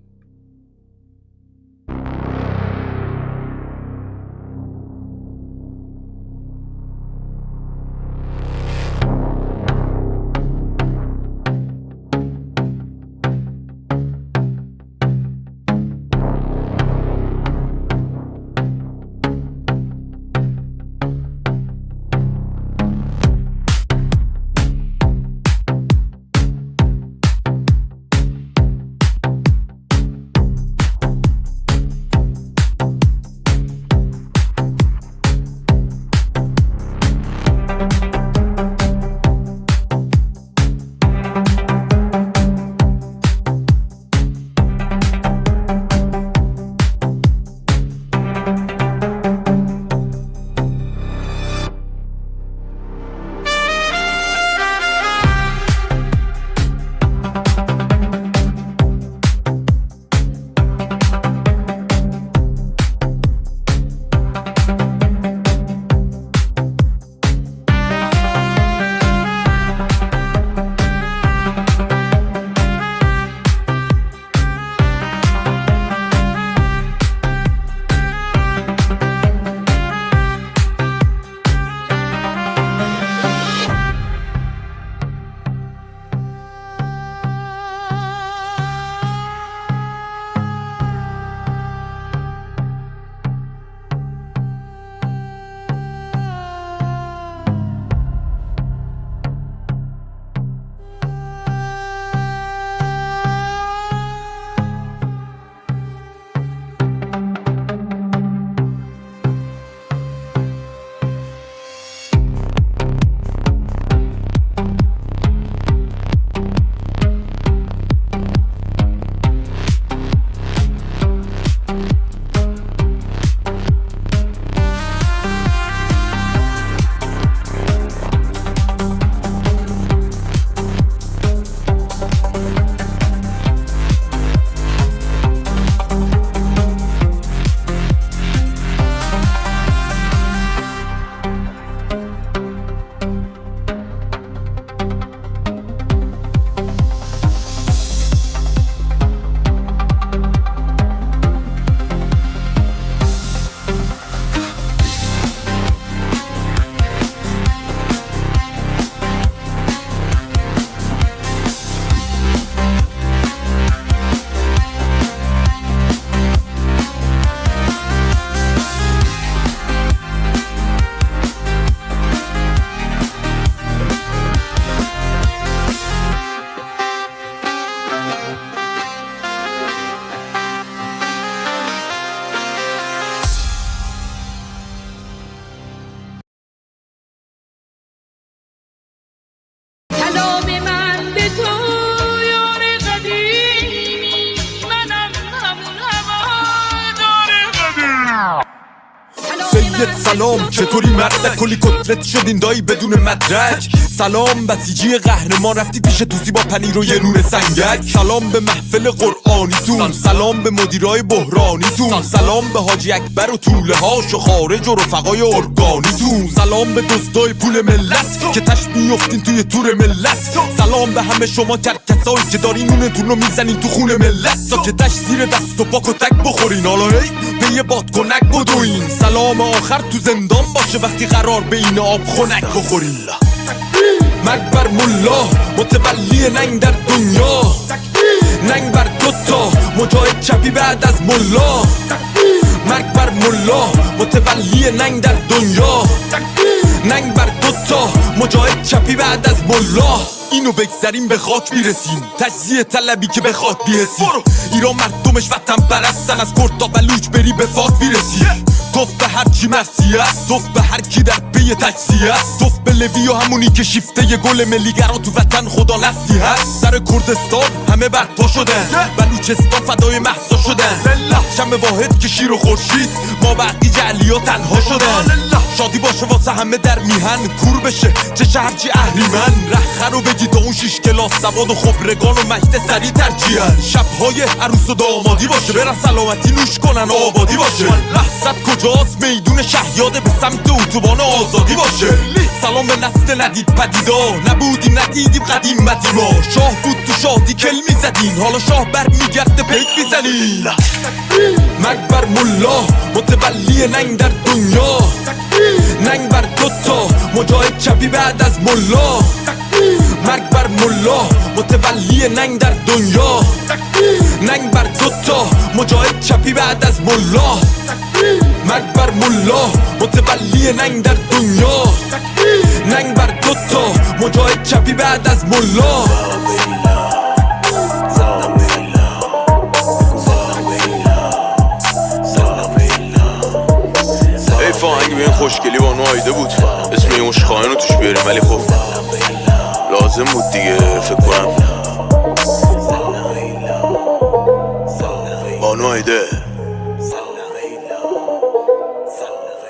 سلام چطوری مرد کلی کتلت شدین دایی بدون مدرک سلام بسیجی قهرمان رفتی پیش توسی با پنیر و یه نون سنگک سلام به محفل قرآنیتون سلام به مدیرای بحرانیتون سلام به حاجی اکبر و طوله هاش و خارج و رفقای ارگانیتون سلام به دزدای پول ملت که تش میافتین توی تور ملت سلام به همه شما کرکسایی که دارین نونتون رو میزنین تو خون ملت ساکتش زیر دست و پاک و تک بخورین حالا هی به یه بادکنک بدوین سلام آخر تو زندان باشه وقتی قرار به این آب خنک بخورین مرگ بر ملا متولی ننگ در دنیا ننگ بر دوتا مجاهد چپی بعد از ملا مرگ بر ملا متولی ننگ در دنیا ننگ بر دوتا مجاهد چپی بعد از ملا اینو بگذاریم به خاک میرسیم تجزیه طلبی که به خاک بیرسیم ایران مردمش وطن پرستن از کرد تا بلوچ بری به فاک میرسی توف به هر کی مرسی است توف به هر کی در پی تجزیه است توف به لوی و همونی که شیفته ی گل ملیگرا تو وطن خدا نفسی هست سر کردستان همه برپا شدن بلوچستان فدای مهسا شدن شم واحد که شیر و خورشید ما بقی جعلی ها تنها شدن شادی باشه واسه همه در میهن کور بشه چه شهرچی اهریمن رخه رو بگی تا اون 6 کلاس سواد و خبرگان و مجد سریع ترجیحن شبهای عروس و دامادی باشه برن سلامتی نوش کنن و آبادی باشه لحظت کجاست میدون شهیاده به سمت اتوبان آزادی باشه سلام به نسل ندید پدیدا نبودیم ندیدیم قدیمتی ما شاه بود تو شادی کل میزدین حالا شاه بر میگرده پیک میزنین مرگ بر ملا متولی ننگ در دنیا ننگ بر دوتا مجاهد چپی بعد از ملا مرگ بر ملا متولی ننگ در دنیا ننگ بر دوتا مجاهد چپی بعد از ملا مرگ بر ملا متولی ننگ در دنیا ننگ بر دوتا مجاهد چپی بعد از ملا فاهنگ به این خوشگلی با نایده بود اسم یه مشخانه رو توش بیاریم ولی خب لازم بود دیگه فکر کنم